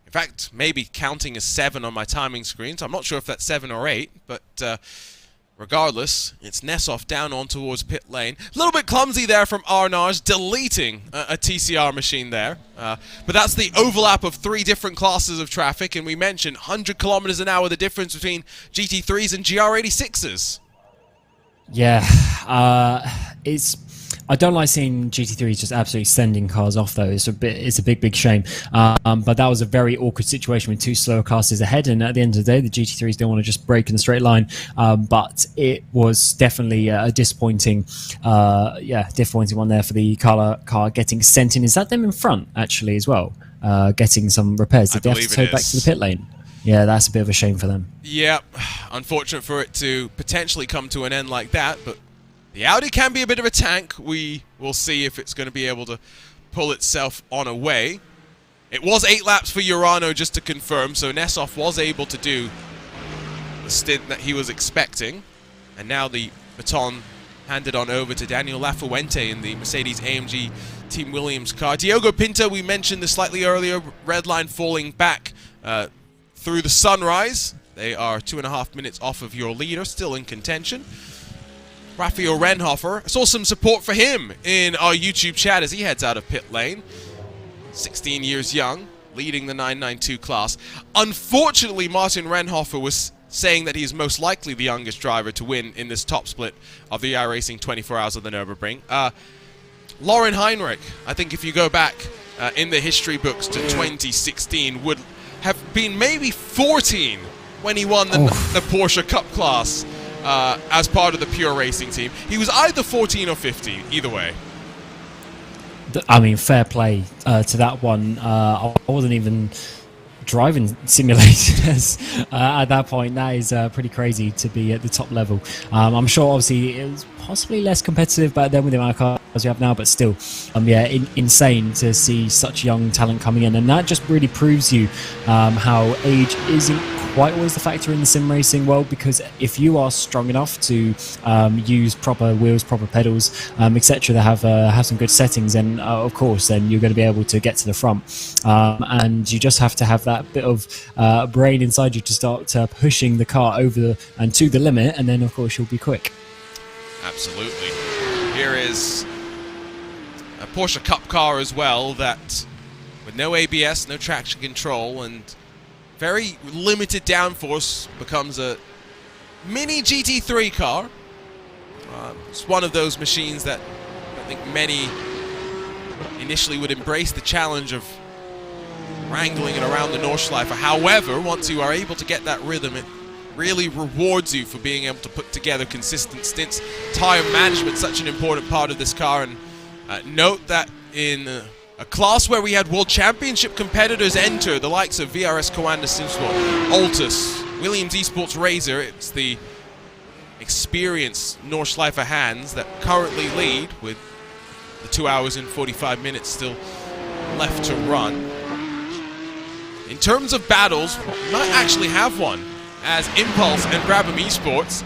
[SPEAKER 4] In fact, maybe counting as 7 on my timing screen, so I'm not sure if that's 7 or 8, but regardless, it's Nesov down on towards pit lane. A little bit clumsy there from Arnage, deleting a TCR machine there. But that's the overlap of 3 different classes of traffic, and we mentioned 100 kilometers an hour, the difference between GT3s and GR86s.
[SPEAKER 5] Yeah, it's I don't like seeing GT3s just absolutely sending cars off, though. It's a big shame. But that was a very awkward situation with 2 slower cars ahead, and at the end of the day, the GT3s don't want to just break in a straight line. But it was definitely a disappointing one there for the car getting sent in. Is that them in front actually as well? Getting some repairs. Did they have to tow back to the pit lane? Yeah, that's a bit of a shame for them.
[SPEAKER 4] Yeah, unfortunate for it to potentially come to an end like that, but the Audi can be a bit of a tank. We will see if it's going to be able to pull itself on away. It was 8 laps for Urano, just to confirm, so Nessoff was able to do the stint that he was expecting. And now the baton handed on over to Daniel Lafuente in the Mercedes-AMG Team Williams car. Diogo Pinto, we mentioned this slightly earlier, red line falling back through the sunrise. They are 2.5 minutes off of your leader, still in contention. Raphael Renhofer, I saw some support for him in our YouTube chat as he heads out of pit lane. 16 years young, leading the 992 class. Unfortunately, Martin Renhofer was saying that he's most likely the youngest driver to win in this top split of the iRacing 24 Hours of the Nürburgring. Lauren Heinrich, I think if you go back in the history books to 2016, would have been maybe 14 when he won the Porsche Cup class as part of the Pure Racing team. He was either 14 or 15, either way.
[SPEAKER 5] I mean, fair play to that one. I wasn't even driving simulators at that point. That is pretty crazy to be at the top level. I'm sure obviously it was possibly less competitive back then with the amount of cars we have now, but still insane to see such young talent coming in, and that just really proves you how age isn't quite always the factor in the sim racing world, because if you are strong enough to use proper wheels, proper pedals, etc., that have some good settings, and of course then you're going to be able to get to the front, and you just have to have that bit of brain inside you to start pushing the car over and to the limit, and then of course you'll be quick.
[SPEAKER 4] Absolutely. Here is a Porsche Cup car as well, that with no ABS, no traction control, and very limited downforce, becomes a mini GT3 car. It's one of those machines that I think many initially would embrace the challenge of wrangling it around the Nordschleife. However, once you are able to get that rhythm, it really rewards you for being able to put together consistent stints. Tire management, such an important part of this car, and note that in a class where we had World Championship competitors enter, the likes of VRS Coanda Simsport, Altus, Williams Esports Razor, it's the experienced Nordschleife hands that currently lead with the 2 hours and 45 minutes still left to run. In terms of battles, we might actually have one, as Impulse and Brabham Esports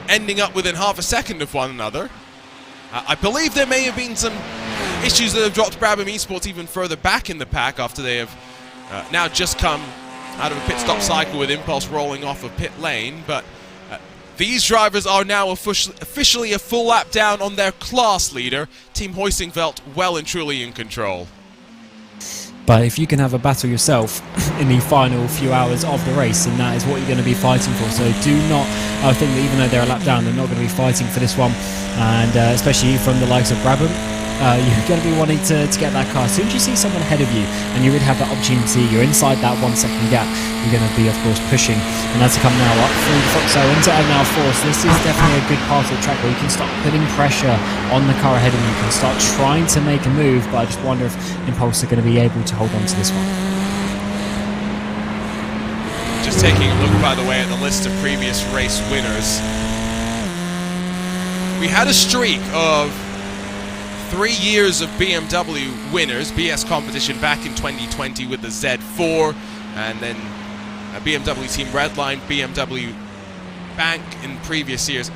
[SPEAKER 4] ending up within half a second of one another. I believe there may have been some issues that have dropped Brabham Esports even further back in the pack after they have now just come out of a pit stop cycle with Impulse rolling off of pit lane, but these drivers are now officially a full lap down on their class leader. Team Hoisingveld well and truly in control.
[SPEAKER 5] But if you can have a battle yourself in the final few hours of the race, and that is what you're going to be fighting for. So do not think that even though they're a lap down, they're not going to be fighting for this one. And especially from the likes of Brabham, you're going to be wanting to get that car. As soon as you see someone ahead of you and you really have that opportunity, you're inside that 1 second gap, you're going to be, of course, pushing. And as they come now up through Foxo into now Force, this is definitely a good part of the track where you can start putting pressure on the car ahead of you. You can start trying to make a move, but I just wonder if Impulse are going to be able to hold on to this one.
[SPEAKER 4] Just taking a look, by the way, at the list of previous race winners. We had a streak of 3 years of BMW winners, BS competition back in 2020 with the Z4, and then a BMW Team Redline, BMW Bank in previous years.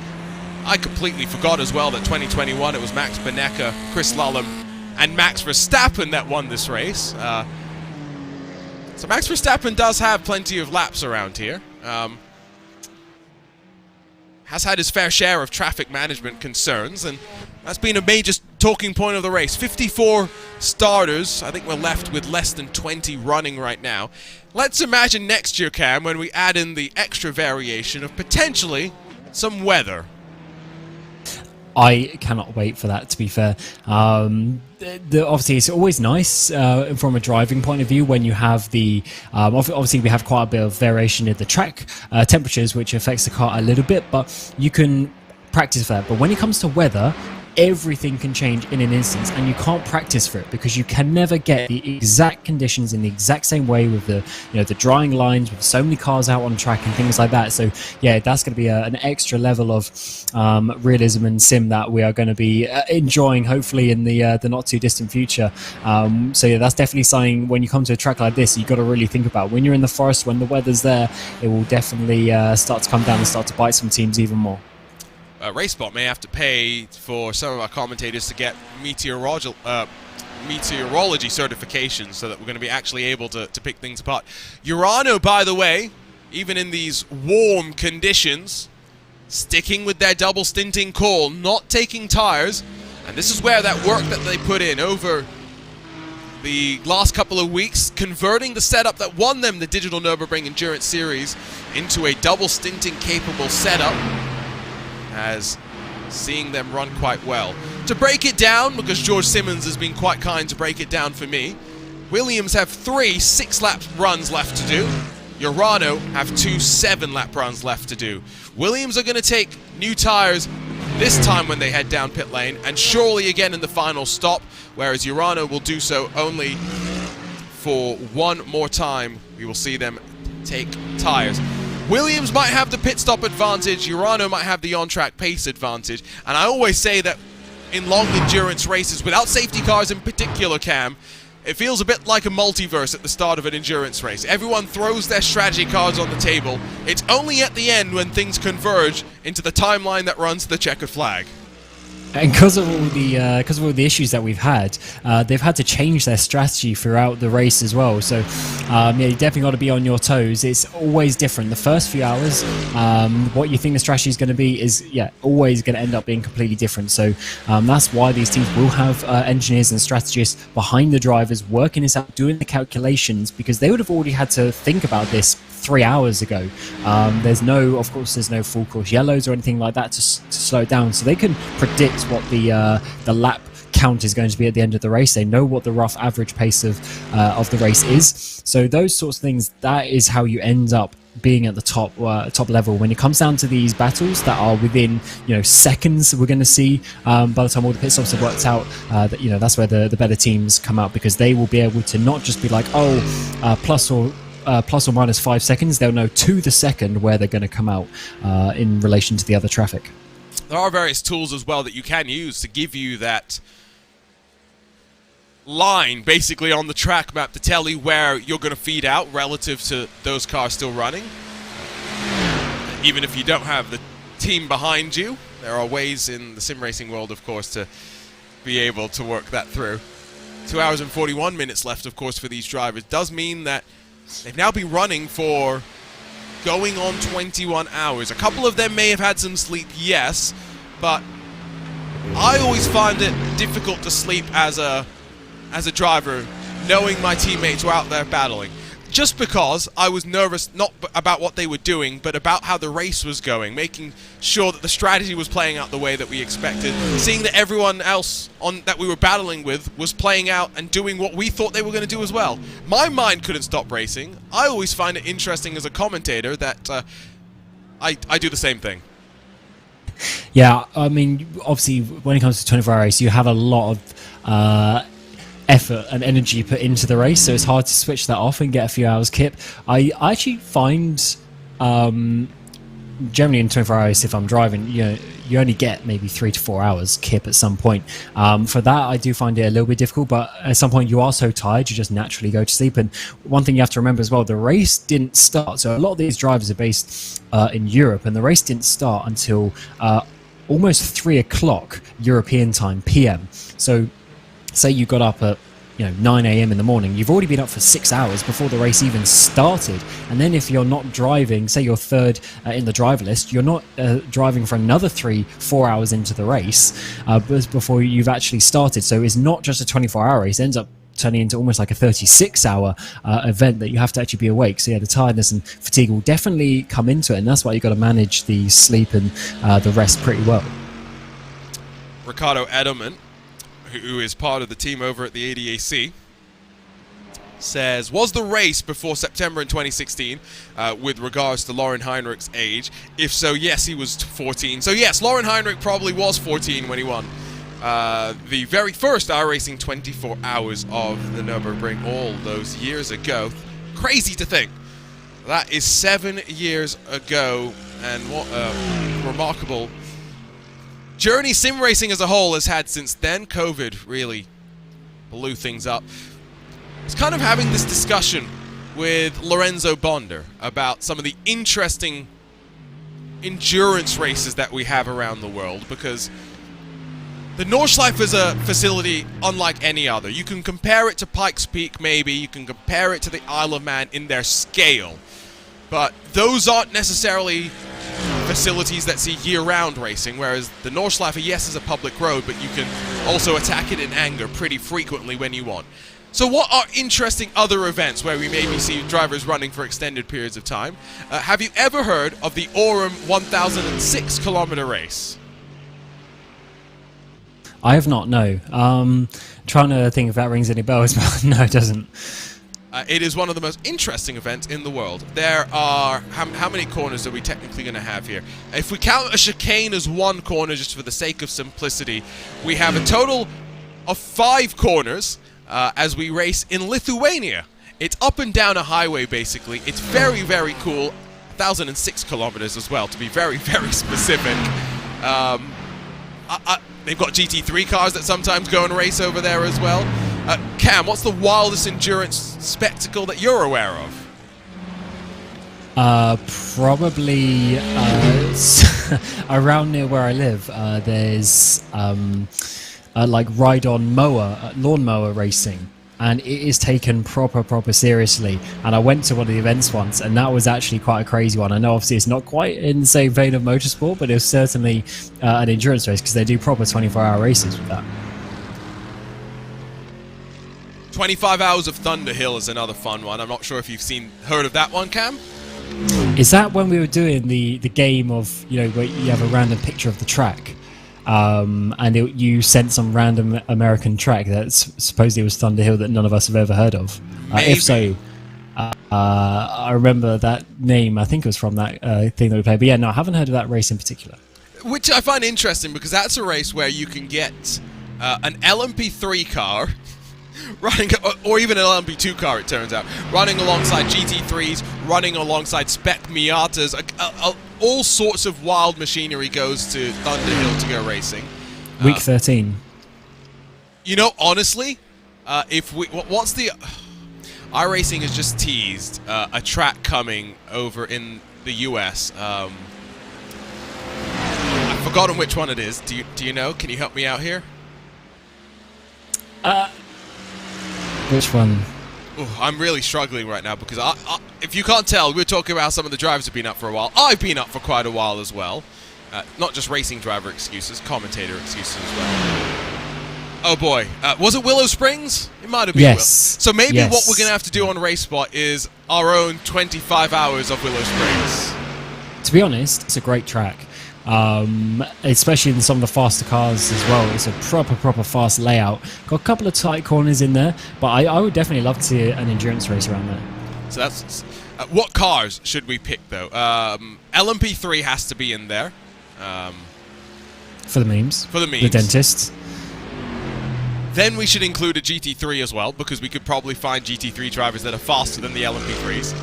[SPEAKER 4] I completely forgot as well that 2021 it was Max Benecca, Chris Lullum, and Max Verstappen that won this race. So Max Verstappen does have plenty of laps around here. Has had his fair share of traffic management concerns, and that's been a major talking point of the race. 54 starters. I think we're left with less than 20 running right now. Let's imagine next year, Cam, when we add in the extra variation of potentially some weather.
[SPEAKER 5] I cannot wait for that, to be fair. Obviously, it's always nice from a driving point of view when you have the... obviously, we have quite a bit of variation in the track temperatures, which affects the car a little bit, but you can practice for that. But when it comes to weather, everything can change in an instant, and you can't practice for it because you can never get the exact conditions in the exact same way with the the drying lines with so many cars out on track and things like that. So yeah, that's going to be an extra level of realism and sim that we are going to be enjoying hopefully in the not too distant future. So yeah, that's definitely something when you come to a track like this you've got to really think about. When you're in the forest, when the weather's there, it will definitely start to come down and start to bite some teams even more.
[SPEAKER 4] RaceSpot may have to pay for some of our commentators to get meteorology certifications so that we're going to be actually able to pick things apart. Urano, by the way, even in these warm conditions, sticking with their double stinting call, not taking tires, and this is where that work that they put in over the last couple of weeks, converting the setup that won them the Digital Nürburgring Endurance Series into a double stinting capable setup, as seeing them run quite well. To break it down, because George Simmons has been quite kind to break it down for me, Williams have 3 6-lap runs left to do. Urano have 2 7-lap runs left to do. Williams are going to take new tyres this time when they head down pit lane, and surely again in the final stop, whereas Urano will do so only for one more time. We will see them take tyres. Williams might have the pit stop advantage, Urano might have the on-track pace advantage, and I always say that in long endurance races, without safety cars in particular, Cam, it feels a bit like a multiverse at the start of an endurance race. Everyone throws their strategy cards on the table. It's only at the end when things converge into the timeline that runs the checkered flag.
[SPEAKER 5] And because of all the issues that we've had, they've had to change their strategy throughout the race as well. So, yeah, you definitely got to be on your toes. It's always different. The first few hours, what you think the strategy is going to be is, yeah, always going to end up being completely different. So that's why these teams will have engineers and strategists behind the drivers working this out, doing the calculations, because they would have already had to think about this 3 hours ago. There's no full course yellows or anything like that to slow it down, so they can predict what the lap count is going to be at the end of the race. They know what the rough average pace of the race is. So those sorts of things, that is how you end up being at the top level. When it comes down to these battles that are within seconds, we're going to see by the time all the pit stops have worked out, that that's where the better teams come out, because they will be able to not just be like plus or minus 5 seconds. They'll know to the second where they're going to come out in relation to the other traffic.
[SPEAKER 4] There are various tools as well that you can use to give you that line basically on the track map to tell you where you're going to feed out relative to those cars still running. Even if you don't have the team behind you, there are ways in the sim racing world, of course, to be able to work that through. 2 hours and 41 minutes left, of course, for these drivers. Does mean that they've now been running for going on 21 hours. A couple of them may have had some sleep, yes, but I always find it difficult to sleep as a driver, knowing my teammates were out there battling. Just because I was nervous, not about what they were doing, but about how the race was going, making sure that the strategy was playing out the way that we expected, seeing that everyone else that we were battling with was playing out and doing what we thought they were going to do as well. My mind couldn't stop racing. I always find it interesting as a commentator that I do the same thing.
[SPEAKER 5] Yeah, I mean, obviously, when it comes to 24-hour race, you have a lot of effort and energy put into the race, so it's hard to switch that off and get a few hours kip. I actually find generally in 24 hours, if I'm driving, you only get maybe 3 to 4 hours kip at some point. For that, I do find it a little bit difficult, but at some point you are so tired, you just naturally go to sleep. And one thing you have to remember as well, the race didn't start. So a lot of these drivers are based in Europe, and the race didn't start until almost 3 o'clock European time, PM. So say you got up at 9 a.m. in the morning, you've already been up for 6 hours before the race even started. And then if you're not driving, say you're third in the driver list, you're not driving for another 3-4 hours into the race before you've actually started. So it's not just a 24-hour race, it ends up turning into almost like a 36-hour event that you have to actually be awake. So yeah, the tiredness and fatigue will definitely come into it, and that's why you've got to manage the sleep and the rest pretty well.
[SPEAKER 4] Ricardo Edelman, who is part of the team over at the ADAC, says, was the race before September in 2016 with regards to Laurin Heinrich's age? If so, yes, he was 14. So yes, Laurin Heinrich probably was 14 when he won the very first iRacing 24 hours of the Nürburgring all those years ago. Crazy to think. That is 7 years ago, and what a remarkable journey sim racing as a whole has had since then. COVID really blew things up. I was kind of having this discussion with Lorenzo Bonder about some of the interesting endurance races that we have around the world, because the Nordschleife is a facility unlike any other. You can compare it to Pikes Peak, maybe. You can compare it to the Isle of Man in their scale. But those aren't necessarily facilities that see year-round racing, whereas the Nordschleife, yes, is a public road, but you can also attack it in anger pretty frequently when you want. So what are interesting other events where we maybe see drivers running for extended periods of time? Have you ever heard of the Orem 1006-kilometer race?
[SPEAKER 5] I have not, no. Trying to think if that rings any bells, but no, it doesn't.
[SPEAKER 4] It is one of the most interesting events in the world. There are... How many corners are we technically going to have here? If we count a chicane as one corner, just for the sake of simplicity, we have a total of 5 corners as we race in Lithuania. It's up and down a highway, basically. It's very, very cool. 1,006 kilometers as well, to be very, very specific. They've got GT3 cars that sometimes go and race over there as well. Cam, what's the wildest endurance spectacle that you're aware of?
[SPEAKER 5] Probably around near where I live. There's like ride-on mower, lawnmower racing, and it is taken proper seriously. And I went to one of the events once, and that was actually quite a crazy one. I know obviously it's not quite in the same vein of motorsport, but it was certainly an endurance race, because they do proper 24-hour races with that.
[SPEAKER 4] 25 Hours of Thunderhill is another fun one. I'm not sure if you've heard of that one, Cam?
[SPEAKER 5] Is that when we were doing the game of, you know, where you have a random picture of the track, and you sent some random American track that supposedly was Thunderhill that none of us have ever heard of? If so, I remember that name. I think it was from that thing that we played. But yeah, no, I haven't heard of that race in particular.
[SPEAKER 4] Which I find interesting, because that's a race where you can get an LMP3 car running, or even an LMP2 car, it turns out, running alongside GT3s, running alongside spec Miatas. All sorts of wild machinery goes to Thunderhill to go racing.
[SPEAKER 5] Week 13.
[SPEAKER 4] You know, honestly, what's the... iRacing has just teased a track coming over in the US. I've forgotten which one it is. Do you know? Can you help me out here?
[SPEAKER 5] Which one?
[SPEAKER 4] Ooh, I'm really struggling right now, because if you can't tell, we're talking about how some of the drivers have been up for a while. I've been up for quite a while as well. Not just racing driver excuses, commentator excuses as well. Oh boy, was it Willow Springs? It might have been.
[SPEAKER 5] Yes.
[SPEAKER 4] So maybe what we're going to have to do on RaceSpot is our own 25 hours of Willow Springs.
[SPEAKER 5] To be honest, it's a great track. Especially in some of the faster cars as well. It's a proper fast layout. Got a couple of tight corners in there, but I would definitely love to see an endurance race around there.
[SPEAKER 4] So that's... what cars should we pick, though? LMP3 has to be in there.
[SPEAKER 5] For the memes.
[SPEAKER 4] For the memes.
[SPEAKER 5] The dentists.
[SPEAKER 4] Then we should include a GT3 as well, because we could probably find GT3 drivers that are faster than the LMP3s.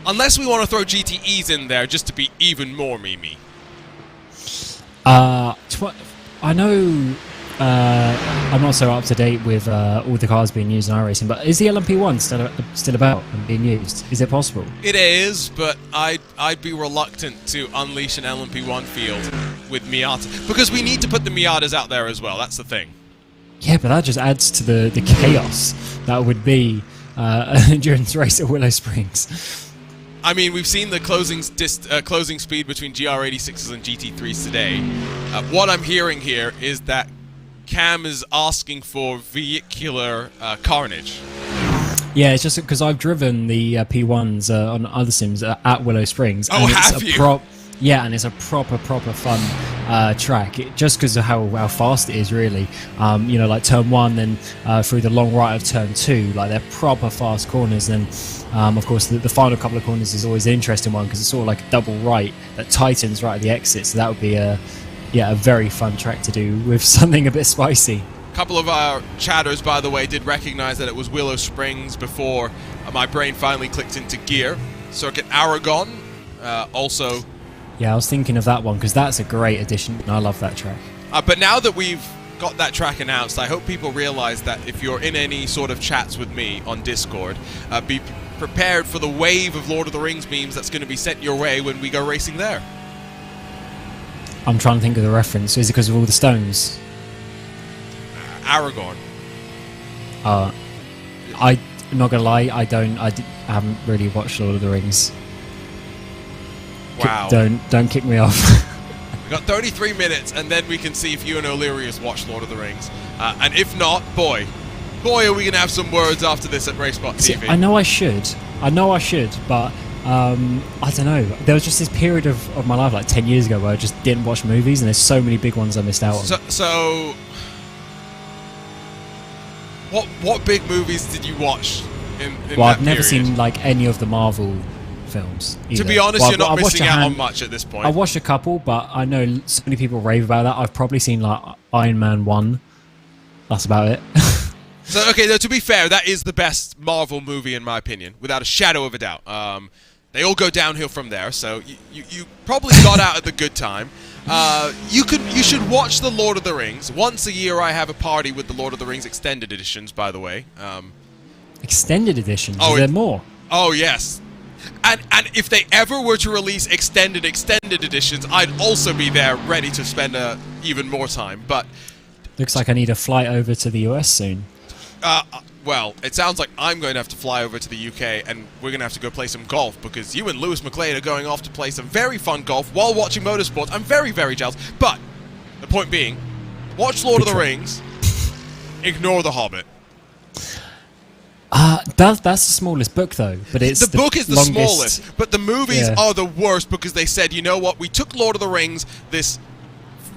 [SPEAKER 4] Unless we want to throw GTEs in there just to be even more memey.
[SPEAKER 5] I know I'm not so up to date with all the cars being used in iRacing, but is the LMP1 still about and being used? Is it possible?
[SPEAKER 4] It is, but I'd be reluctant to unleash an LMP1 field with Miata, because we need to put the Miatas out there as well. That's the thing.
[SPEAKER 5] Yeah, but that just adds to the chaos that would be an endurance race at Willow Springs.
[SPEAKER 4] I mean, we've seen the closing speed between GR86s and GT3s today. What I'm hearing here is that Cam is asking for vehicular carnage.
[SPEAKER 5] Yeah, it's just because I've driven the P1s on other sims at Willow Springs.
[SPEAKER 4] Oh,
[SPEAKER 5] and
[SPEAKER 4] have
[SPEAKER 5] it's
[SPEAKER 4] you?
[SPEAKER 5] Yeah, and it's a proper fun track, just because of how fast it is, really. You know, like turn 1, then through the long right of turn 2, like they're proper fast corners. And of course, the final couple of corners is always an interesting one because it's sort of like a double right that tightens right at the exit. So that would be a very fun track to do with something a bit spicy.
[SPEAKER 4] A couple of our chatters, by the way, did recognize that it was Willow Springs before my brain finally clicked into gear. Circuit Aragon, also.
[SPEAKER 5] Yeah, I was thinking of that one because that's a great addition. I love that track.
[SPEAKER 4] But now that we've got that track announced, I hope people realize that if you're in any sort of chats with me on Discord, be prepared for the wave of Lord of the Rings memes that's going to be sent your way when we go racing there.
[SPEAKER 5] I'm trying to think of the reference. Is it because of all the stones?
[SPEAKER 4] Aragorn.
[SPEAKER 5] I'm not gonna lie, I haven't really watched Lord of the Rings.
[SPEAKER 4] Wow.
[SPEAKER 5] Don't kick me off.
[SPEAKER 4] We've got 33 minutes, and then we can see if you and O'Leary has watched Lord of the Rings. And if not, boy, are we going to have some words after this at RaceSpotTV.
[SPEAKER 5] See, I know I should, but I don't know. There was just this period of my life, like 10 years ago, where I just didn't watch movies, and there's so many big ones I missed out on.
[SPEAKER 4] So what big movies did you watch in
[SPEAKER 5] well,
[SPEAKER 4] that
[SPEAKER 5] I've never
[SPEAKER 4] period?
[SPEAKER 5] seen like any of the Marvel films either.
[SPEAKER 4] To be honest,
[SPEAKER 5] well,
[SPEAKER 4] you're not missing out on much at this point.
[SPEAKER 5] I watched a couple, but I know so many people rave about that. I've probably seen like Iron Man 1. That's about it.
[SPEAKER 4] So, okay, to be fair, that is the best Marvel movie in my opinion, without a shadow of a doubt. They all go downhill from there, so you probably got out at the good time. You should watch the Lord of the Rings. Once a year I have a party with the Lord of the Rings extended editions, by the way.
[SPEAKER 5] Extended editions? Is there more?
[SPEAKER 4] Oh, yes. And if they ever were to release extended editions, I'd also be there ready to spend even more time. But
[SPEAKER 5] looks like I need a flight over to the US soon.
[SPEAKER 4] Well, it sounds like I'm going to have to fly over to the UK and we're going to have to go play some golf because you and Lewis McLean are going off to play some very fun golf while watching motorsports. I'm very, very jealous. But the point being, watch Lord of the Rings, ignore The Hobbit.
[SPEAKER 5] That's the smallest book though, but it's
[SPEAKER 4] the book is the
[SPEAKER 5] longest.
[SPEAKER 4] smallest, but the movies are the worst because they said, you know what, we took Lord of the Rings, this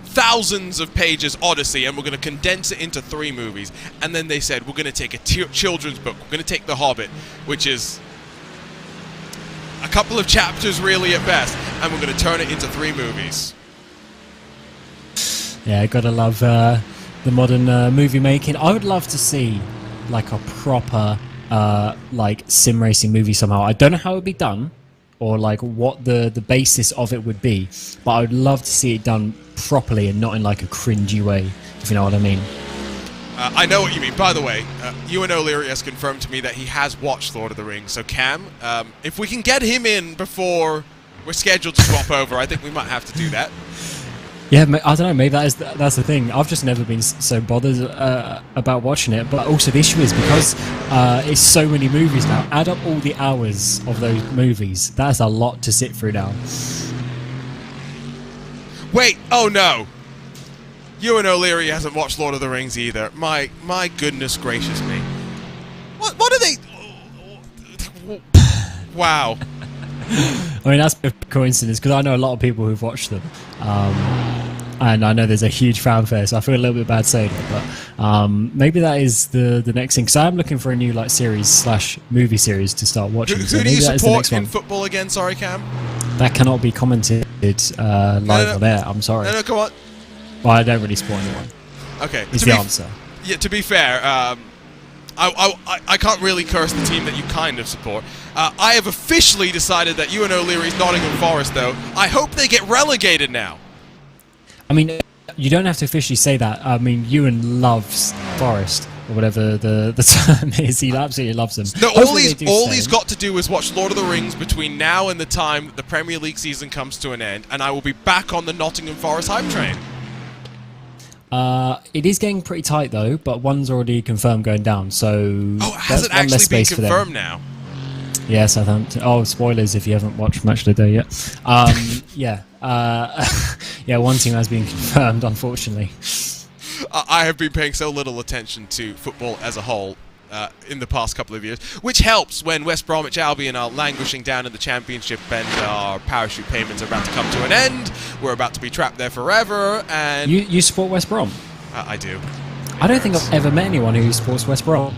[SPEAKER 4] thousands of pages Odyssey, and we're going to condense it into 3 movies. And then they said, we're going to take a children's book. We're going to take The Hobbit, which is a couple of chapters really at best, and we're going to turn it into 3 movies.
[SPEAKER 5] Yeah, gotta love the modern movie making. I would love to see like a proper like sim racing movie somehow. I don't know how it would be done or like what the basis of it would be, but I would love to see it done properly and not in like a cringy way, if you know what I mean.
[SPEAKER 4] I know what you mean. By the way, Ewan O'Leary has confirmed to me that he has watched Lord of the Rings. So Cam, if we can get him in before we're scheduled to swap over, I think we might have to do that.
[SPEAKER 5] Yeah, I don't know, maybe that's the thing. I've just never been so bothered about watching it, but also the issue is because it's so many movies now, add up all the hours of those movies, that's a lot to sit through now.
[SPEAKER 4] Wait, oh no! Ewan O'Leary hasn't watched Lord of the Rings either. My goodness gracious me. What are they... Wow.
[SPEAKER 5] I mean, that's a coincidence, because I know a lot of people who've watched them. And I know there's a huge fanfare, so I feel a little bit bad saying it, but maybe that is the next thing. Because I'm looking for a new like series/movie series to start watching.
[SPEAKER 4] Who do you support in football again? Sorry, Cam.
[SPEAKER 5] That cannot be commented live on air. I'm sorry.
[SPEAKER 4] No, come on.
[SPEAKER 5] Well, I don't really support anyone.
[SPEAKER 4] Okay,
[SPEAKER 5] is the answer.
[SPEAKER 4] Yeah, to be fair, I can't really curse the team that you kind of support. I have officially decided that Ewan O'Leary's Nottingham Forest, though. I hope they get relegated now.
[SPEAKER 5] I mean, you don't have to officially say that. I mean, Ewan loves Forest, or whatever the term is. He absolutely loves them.
[SPEAKER 4] No, all he's got to do is watch Lord of the Rings between now and the time that the Premier League season comes to an end, and I will be back on the Nottingham Forest hype train.
[SPEAKER 5] It is getting pretty tight, though, but one's already confirmed going down, so...
[SPEAKER 4] Oh, has it actually been confirmed now?
[SPEAKER 5] Yes, I think. Oh, spoilers if you haven't watched Match of the Day yet. Yeah. Yeah, one team has been confirmed, unfortunately.
[SPEAKER 4] I have been paying so little attention to football as a whole. in the past couple of years, which helps when West Bromwich Albion are languishing down in the Championship and our parachute payments are about to come to an end. We're about to be trapped there forever. And
[SPEAKER 5] You support West Brom?
[SPEAKER 4] I do.
[SPEAKER 5] I don't think I've ever met anyone who supports West Brom.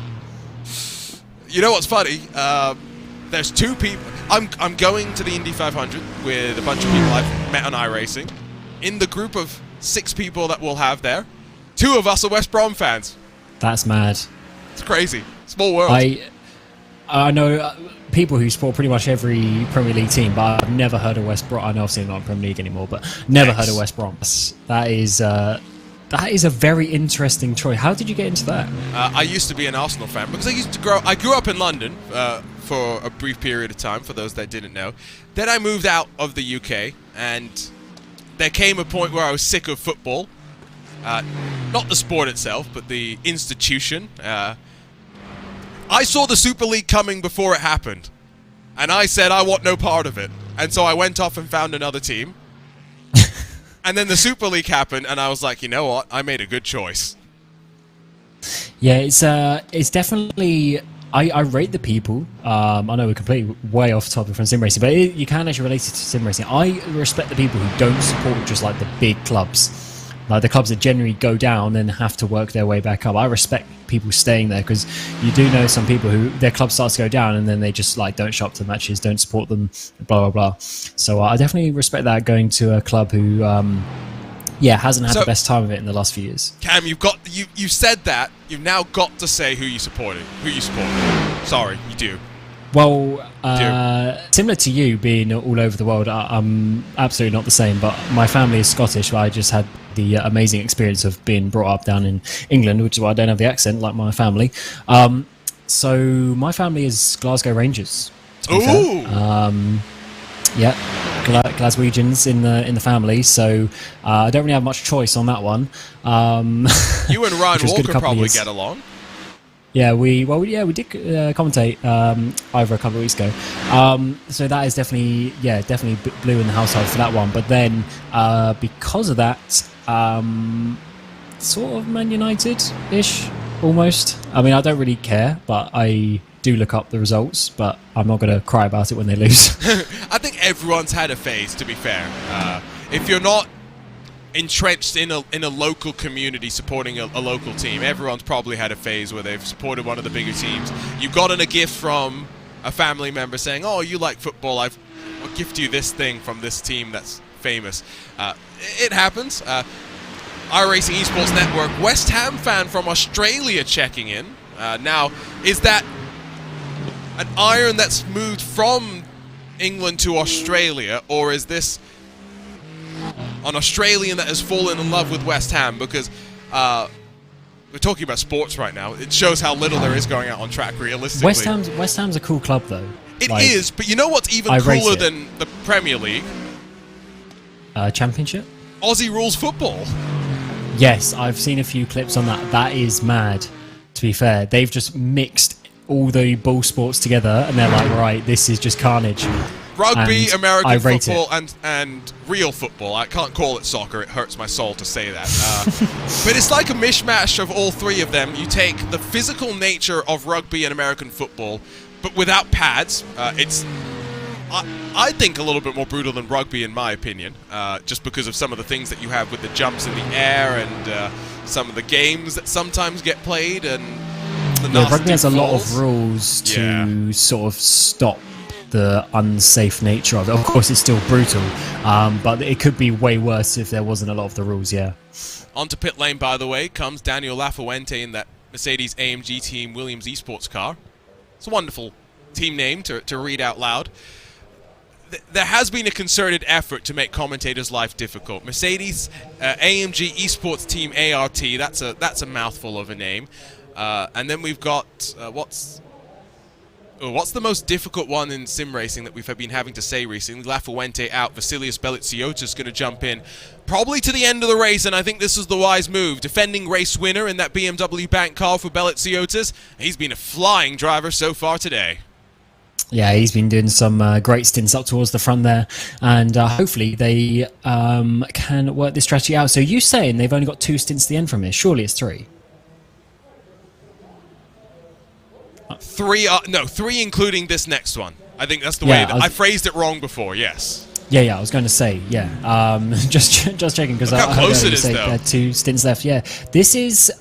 [SPEAKER 4] You know what's funny? There's two people. I'm going to the Indy 500 with a bunch of people I've met on iRacing. In the group of 6 people that we'll have there, 2 of us are West Brom fans.
[SPEAKER 5] That's mad.
[SPEAKER 4] It's crazy. Small world.
[SPEAKER 5] I know people who support pretty much every Premier League team, but I've never heard of West Brom. I know obviously not in Premier League anymore, but never heard of West Brom. That is a very interesting choice. How did you get into that?
[SPEAKER 4] I used to be an Arsenal fan because I grew up in London for a brief period of time, for those that didn't know. Then I moved out of the UK, and there came a point where I was sick of football. Not the sport itself, but the institution. I saw the Super League coming before it happened, and I said I want no part of it. And so I went off and found another team. And then the Super League happened, and I was like, you know what? I made a good choice.
[SPEAKER 5] Yeah, it's definitely. I rate the people. I know we're completely way off topic from sim racing, but you can actually relate it to sim racing. I respect the people who don't support just like the big clubs. Like the clubs that generally go down and have to work their way back up. I respect people staying there because you do know some people who their club starts to go down and then they just like don't show up to matches, don't support them, blah blah blah. So I definitely respect that, going to a club who, hasn't had the best time of it in the last few years.
[SPEAKER 4] Cam, you said that. You've now got to say who you supported. Who you support? Sorry, you do.
[SPEAKER 5] Well, similar to you being all over the world, I'm absolutely not the same, but my family is Scottish. I just had the amazing experience of being brought up down in England, which is why I don't have the accent like my family. So my family is Glasgow Rangers.
[SPEAKER 4] Ooh!
[SPEAKER 5] Yeah, Glaswegians in the family, so I don't really have much choice on that one.
[SPEAKER 4] You and Ryan Walker probably get along.
[SPEAKER 5] Yeah, we did commentate over a couple of weeks ago. So that is definitely blue in the household for that one. But then because of that, sort of Man United-ish, almost. I mean, I don't really care, but I do look up the results, but I'm not going to cry about it when they lose.
[SPEAKER 4] I think everyone's had a phase, to be fair. If you're not entrenched in a local community supporting a local team, everyone's probably had a phase where they've supported one of the bigger teams. You got a gift from a family member saying, oh, you like football, I'll gift you this thing from this team that's famous. It happens. iRacing Esports Network, West Ham fan from Australia checking in. Now, is that an iron that's moved from England to Australia, or is this an Australian that has fallen in love with West Ham? Because we're talking about sports right now. It shows how little there is going out on track realistically.
[SPEAKER 5] West Ham's a cool club though.
[SPEAKER 4] It is, but you know what's even cooler than the Premier League?
[SPEAKER 5] Championship?
[SPEAKER 4] Aussie rules football.
[SPEAKER 5] Yes, I've seen a few clips on that. That is mad, to be fair. They've just mixed all the ball sports together and they're like, right, this is just carnage.
[SPEAKER 4] Rugby,
[SPEAKER 5] and
[SPEAKER 4] American football, and real football. I can't call it soccer. It hurts my soul to say that. But it's like a mishmash of all three of them. You take the physical nature of rugby and American football, but without pads. It's, I think, a little bit more brutal than rugby, in my opinion, just because of some of the things that you have with the jumps in the air and some of the games that sometimes get played. And the
[SPEAKER 5] rugby has a lot of rules to sort of stop the unsafe nature of it. Of course, it's still brutal, but it could be way worse if there wasn't a lot of the rules,
[SPEAKER 4] Onto pit lane, by the way, comes Daniel Lafuente in that Mercedes AMG Team Williams Esports car. It's a wonderful team name to read out loud. There has been a concerted effort to make commentators' life difficult. Mercedes AMG Esports Team ART, that's a mouthful of a name. And then we've got, what's the most difficult one in sim racing that we've been having to say recently? Lafuente out, Vasilius Belitsiotis going to jump in probably to the end of the race, and I think this is the wise move. Defending race winner in that BMW bank car for Belitsiotis. He's been a flying driver so far today.
[SPEAKER 5] Yeah, he's been doing some great stints up towards the front there, and hopefully they can work this strategy out. So you saying they've only got 2 stints to the end from here? Surely it's 3.
[SPEAKER 4] Three including this next one. I think that's the way that I phrased it wrong before. Yes.
[SPEAKER 5] Yeah, I was going to say, just checking because
[SPEAKER 4] Look how close it is, though.
[SPEAKER 5] There are 2 stints left. Yeah, this is,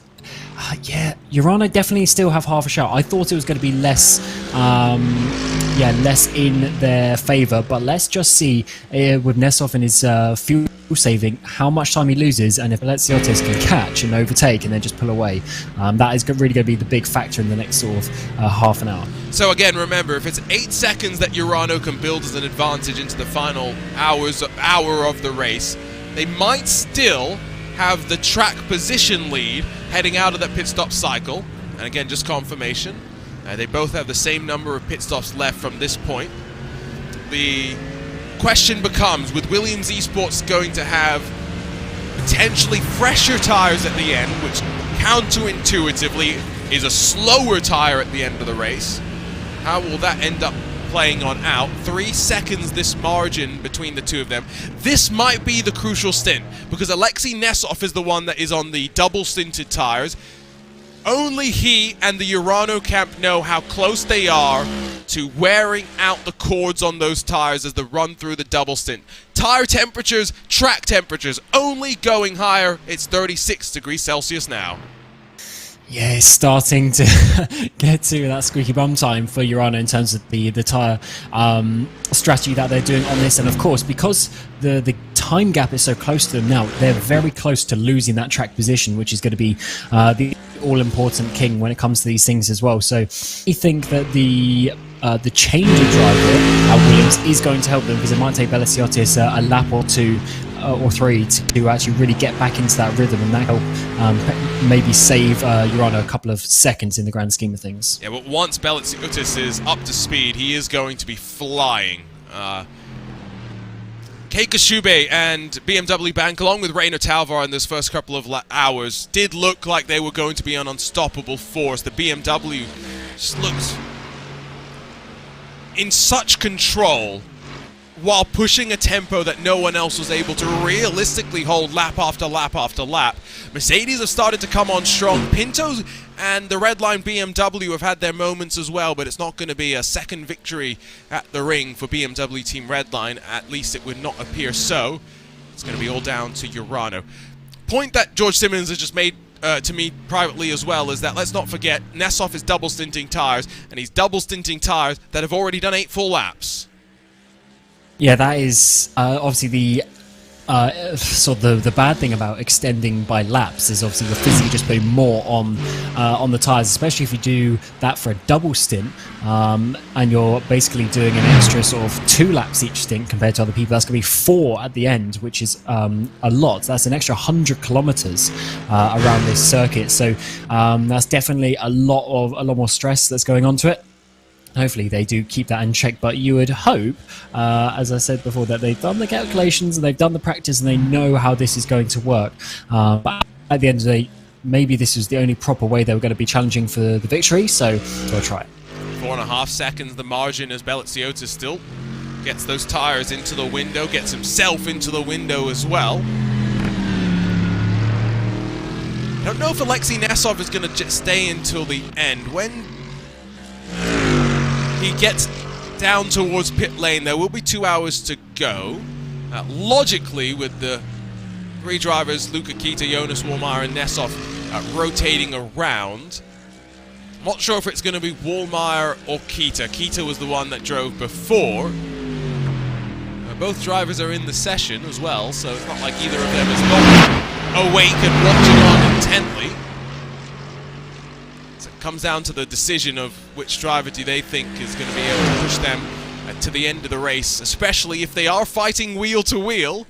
[SPEAKER 5] Urano definitely still have half a shot. I thought it was going to be less, less in their favour, but let's just see with Nesov and his fuel saving how much time he loses, and if Baleziotis can catch and overtake and then just pull away, that is really going to be the big factor in the next sort of half an hour.
[SPEAKER 4] So again, remember, if it's 8 seconds that Urano can build as an advantage into the final hour of the race, they might still have the track position lead heading out of that pit stop cycle. And again, just confirmation, they both have the same number of pit stops left from this point. The question becomes, with Williams Esports going to have potentially fresher tires at the end, which counterintuitively is a slower tire at the end of the race, how will that end up playing on out? 3 seconds this margin between the two of them. This might be the crucial stint, because Alexei Nesov is the one that is on the double stinted tires. Only he and the Urano camp know how close they are to wearing out the cords on those tires as they run through the double stint. Tire temperatures, track temperatures, only going higher. It's 36 degrees Celsius now.
[SPEAKER 5] Yeah, it's starting to get to that squeaky bum time for Urano in terms of the tyre strategy that they're doing on this. And of course, because the time gap is so close to them now, they're very close to losing that track position, which is going to be the all-important king when it comes to these things as well. So I think that the change of driver at Williams is going to help them, because it might take Baleziotis a lap or 2 or 3 to actually really get back into that rhythm, and that help maybe save Urano a couple of seconds in the grand scheme of things.
[SPEAKER 4] Yeah, but once Baleziotis is up to speed, he is going to be flying. Keika Shube and BMW Bank, along with Reino Talvar in those first couple of hours, did look like they were going to be an unstoppable force. The BMW just looked in such control while pushing a tempo that no one else was able to realistically hold lap after lap after lap. Mercedes have started to come on strong. Pinto and the Redline BMW have had their moments as well, but it's not going to be a second victory at the ring for BMW Team Redline. At least it would not appear so. It's going to be all down to Urano. Point that George Simmons has just made to me privately as well is that, let's not forget, Nesov is double stinting tires, and he's double stinting tires that have already done 8 full laps.
[SPEAKER 5] Yeah, that is obviously the sort of the bad thing about extending by laps is obviously you're physically just putting more on the tires, especially if you do that for a double stint, and you're basically doing an extra sort of 2 laps each stint compared to other people. That's going to be 4 at the end, which is a lot. That's an extra 100 kilometers around this circuit. So that's definitely a lot more stress that's going on to it. Hopefully they do keep that in check, but you would hope, as I said before, that they've done the calculations and they've done the practice and they know how this is going to work. But at the end of the day, maybe this is the only proper way they were going to be challenging for the victory, so we'll try it.
[SPEAKER 4] 4.5 seconds the margin as Baleziotis still gets those tires into the window, gets himself into the window as well. I don't know if Alexei Nesov is going to stay until the end. When he gets down towards pit lane, there will be 2 hours to go. Logically, with the 3 drivers, Luca Kita, Jonas Wallmeyer and Nesov rotating around, I'm not sure if it's going to be Wallmeyer or Kita. Kita was the one that drove before. Both drivers are in the session as well, so it's not like either of them is not awake and watching on intently. Comes down to the decision of which driver do they think is going to be able to push them to the end of the race, especially if they are fighting wheel to wheel.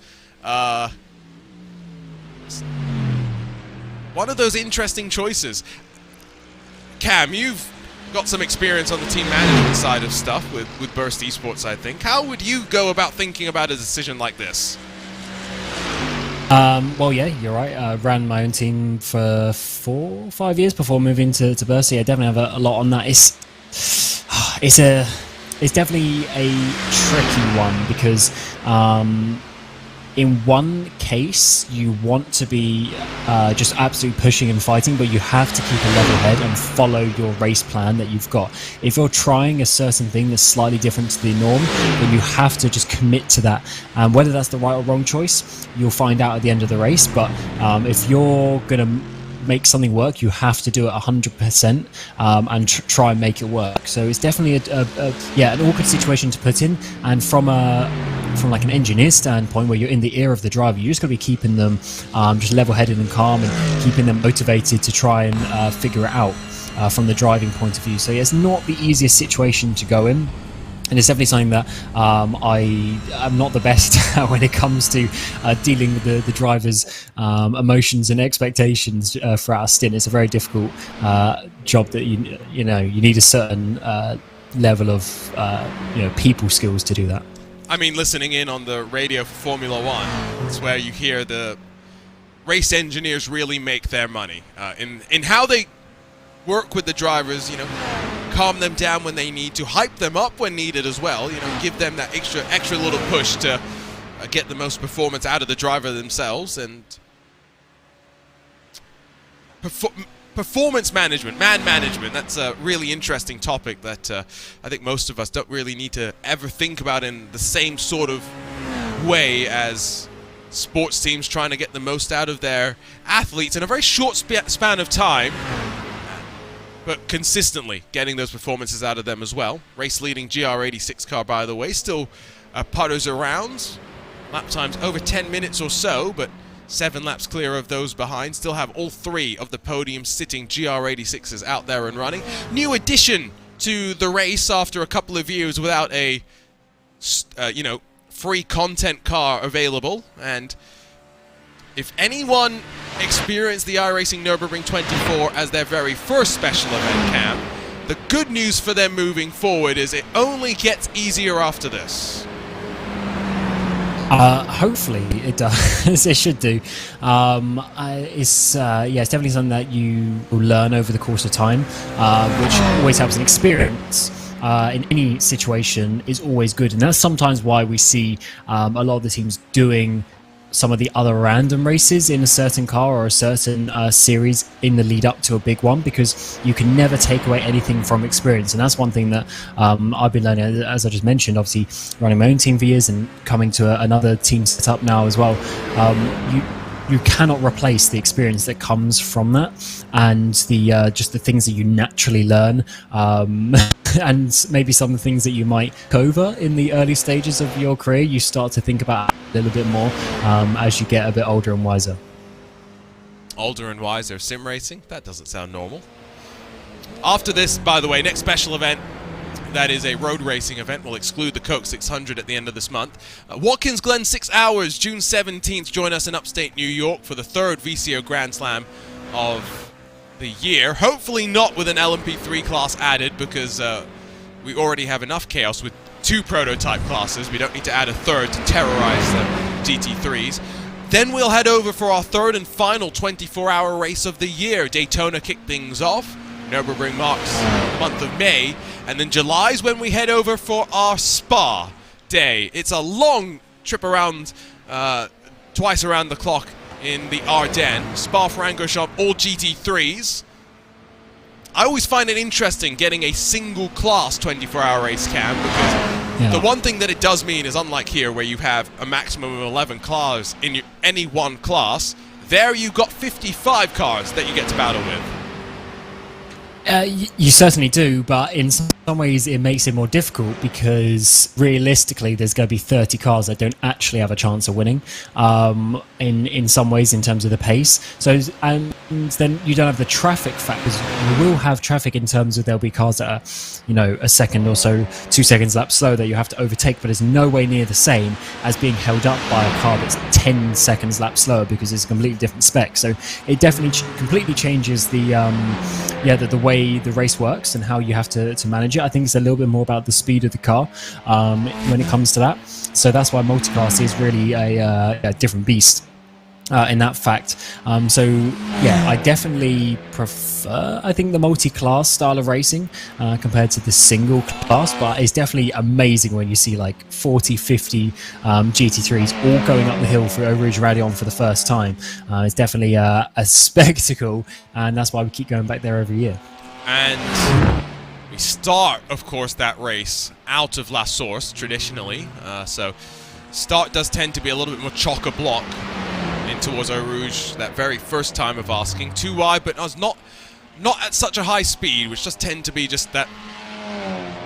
[SPEAKER 4] One of those interesting choices. Cam, you've got some experience on the team management side of stuff with Burst Esports, I think. How would you go about thinking about a decision like this?
[SPEAKER 5] Well, yeah, you're right. I ran my own team for 4 or 5 years before moving to Burst. So yeah, definitely have a lot on that. It's definitely a tricky one because in one case, you want to be just absolutely pushing and fighting, but you have to keep a level head and follow your race plan that you've got. If you're trying a certain thing that's slightly different to the norm, then you have to just commit to that. And whether that's the right or wrong choice, you'll find out at the end of the race. But if you're going to make something work, you have to do it 100% and try and make it work. So it's definitely an awkward situation to put in. And from like an engineer's standpoint, where you're in the ear of the driver, you just got to be keeping them just level-headed and calm, and keeping them motivated to try and figure it out from the driving point of view. So yeah, it's not the easiest situation to go in. And it's definitely something that I am not the best at when it comes to dealing with the driver's emotions and expectations throughout a stint. It's a very difficult job that you need a certain level of people skills to do that.
[SPEAKER 4] I mean, listening in on the radio for Formula One, it's where you hear the race engineers really make their money in how they work with the drivers. Calm them down when they need to, hype them up when needed as well. Give them that extra little push to get the most performance out of the driver themselves. And performance management, man management, that's a really interesting topic that I think most of us don't really need to ever think about in the same sort of way as sports teams trying to get the most out of their athletes in a very short span of time, but consistently getting those performances out of them as well. Race-leading GR86 car, by the way, still putters around. Lap times over 10 minutes or so, but 7 laps clear of those behind. Still have all 3 of the podium-sitting GR86s out there and running. New addition to the race after a couple of years without a, free content car available. And if anyone experienced the iRacing Nürburgring 24 as their very first special event, Cam, the good news for them moving forward is it only gets easier after this.
[SPEAKER 5] Hopefully it does. It should do. It's definitely something that you will learn over the course of time, which always helps. An experience in any situation is always good, and that's sometimes why we see a lot of the teams doing some of the other random races in a certain car or a certain series in the lead up to a big one, because you can never take away anything from experience. And that's one thing that I've been learning, as I just mentioned, obviously running my own team for years and coming to another team set up now as well. You cannot replace the experience that comes from that, and the just the things that you naturally learn, and maybe some of the things that you might cover in the early stages of your career, you start to think about a little bit more as you get a bit older and wiser.
[SPEAKER 4] Older and wiser. Sim racing? That doesn't sound normal. After this, by the way, next special event, that is a road racing event. We'll exclude the Coke 600 at the end of this month. Watkins Glen 6 Hours, June 17th. Join us in upstate New York for the 3rd VCO Grand Slam of the year. Hopefully not with an LMP3 class added, because we already have enough chaos with 2 prototype classes. We don't need to add a 3rd to terrorize the GT3s. Then we'll head over for our 3rd and final 24-hour race of the year. Daytona kicked things off. Nürburgring marks the month of May, and then July is when we head over for our Spa day. It's a long trip around, twice around the clock in the Ardennes. Spa-Francorchamps, all GT3s. I always find it interesting getting a single class 24-hour race, Cam, because the one thing that it does mean is, unlike here where you have a maximum of 11 cars in any one class, there you've got 55 cars that you get to battle with.
[SPEAKER 5] You certainly do, but in some ways it makes it more difficult, because realistically there's going to be 30 cars that don't actually have a chance of winning in some ways in terms of the pace. So, and then you don't have the traffic factors. You will have traffic in terms of there'll be cars that are, a second or so, 2 seconds lap slow that you have to overtake, but it's no way near the same as being held up by a car that's 10 seconds lap slower, because it's a completely different spec. So it definitely completely changes the way the race works and how you have to manage it. I think it's a little bit more about the speed of the car when it comes to that. So that's why multiclass is really a different beast. in that fact. So yeah, I definitely prefer, I think, the multi-class style of racing compared to the single class, but it's definitely amazing when you see like 40, 50 GT3s all going up the hill for Eau Rouge Raidillon for the first time. It's definitely a spectacle, and that's why we keep going back there every year.
[SPEAKER 4] And we start, of course, that race out of La Source traditionally, so start does tend to be a little bit more chock-a-block in towards Eau Rouge that very first time of asking. Too wide, but not at such a high speed, which does tend to be just that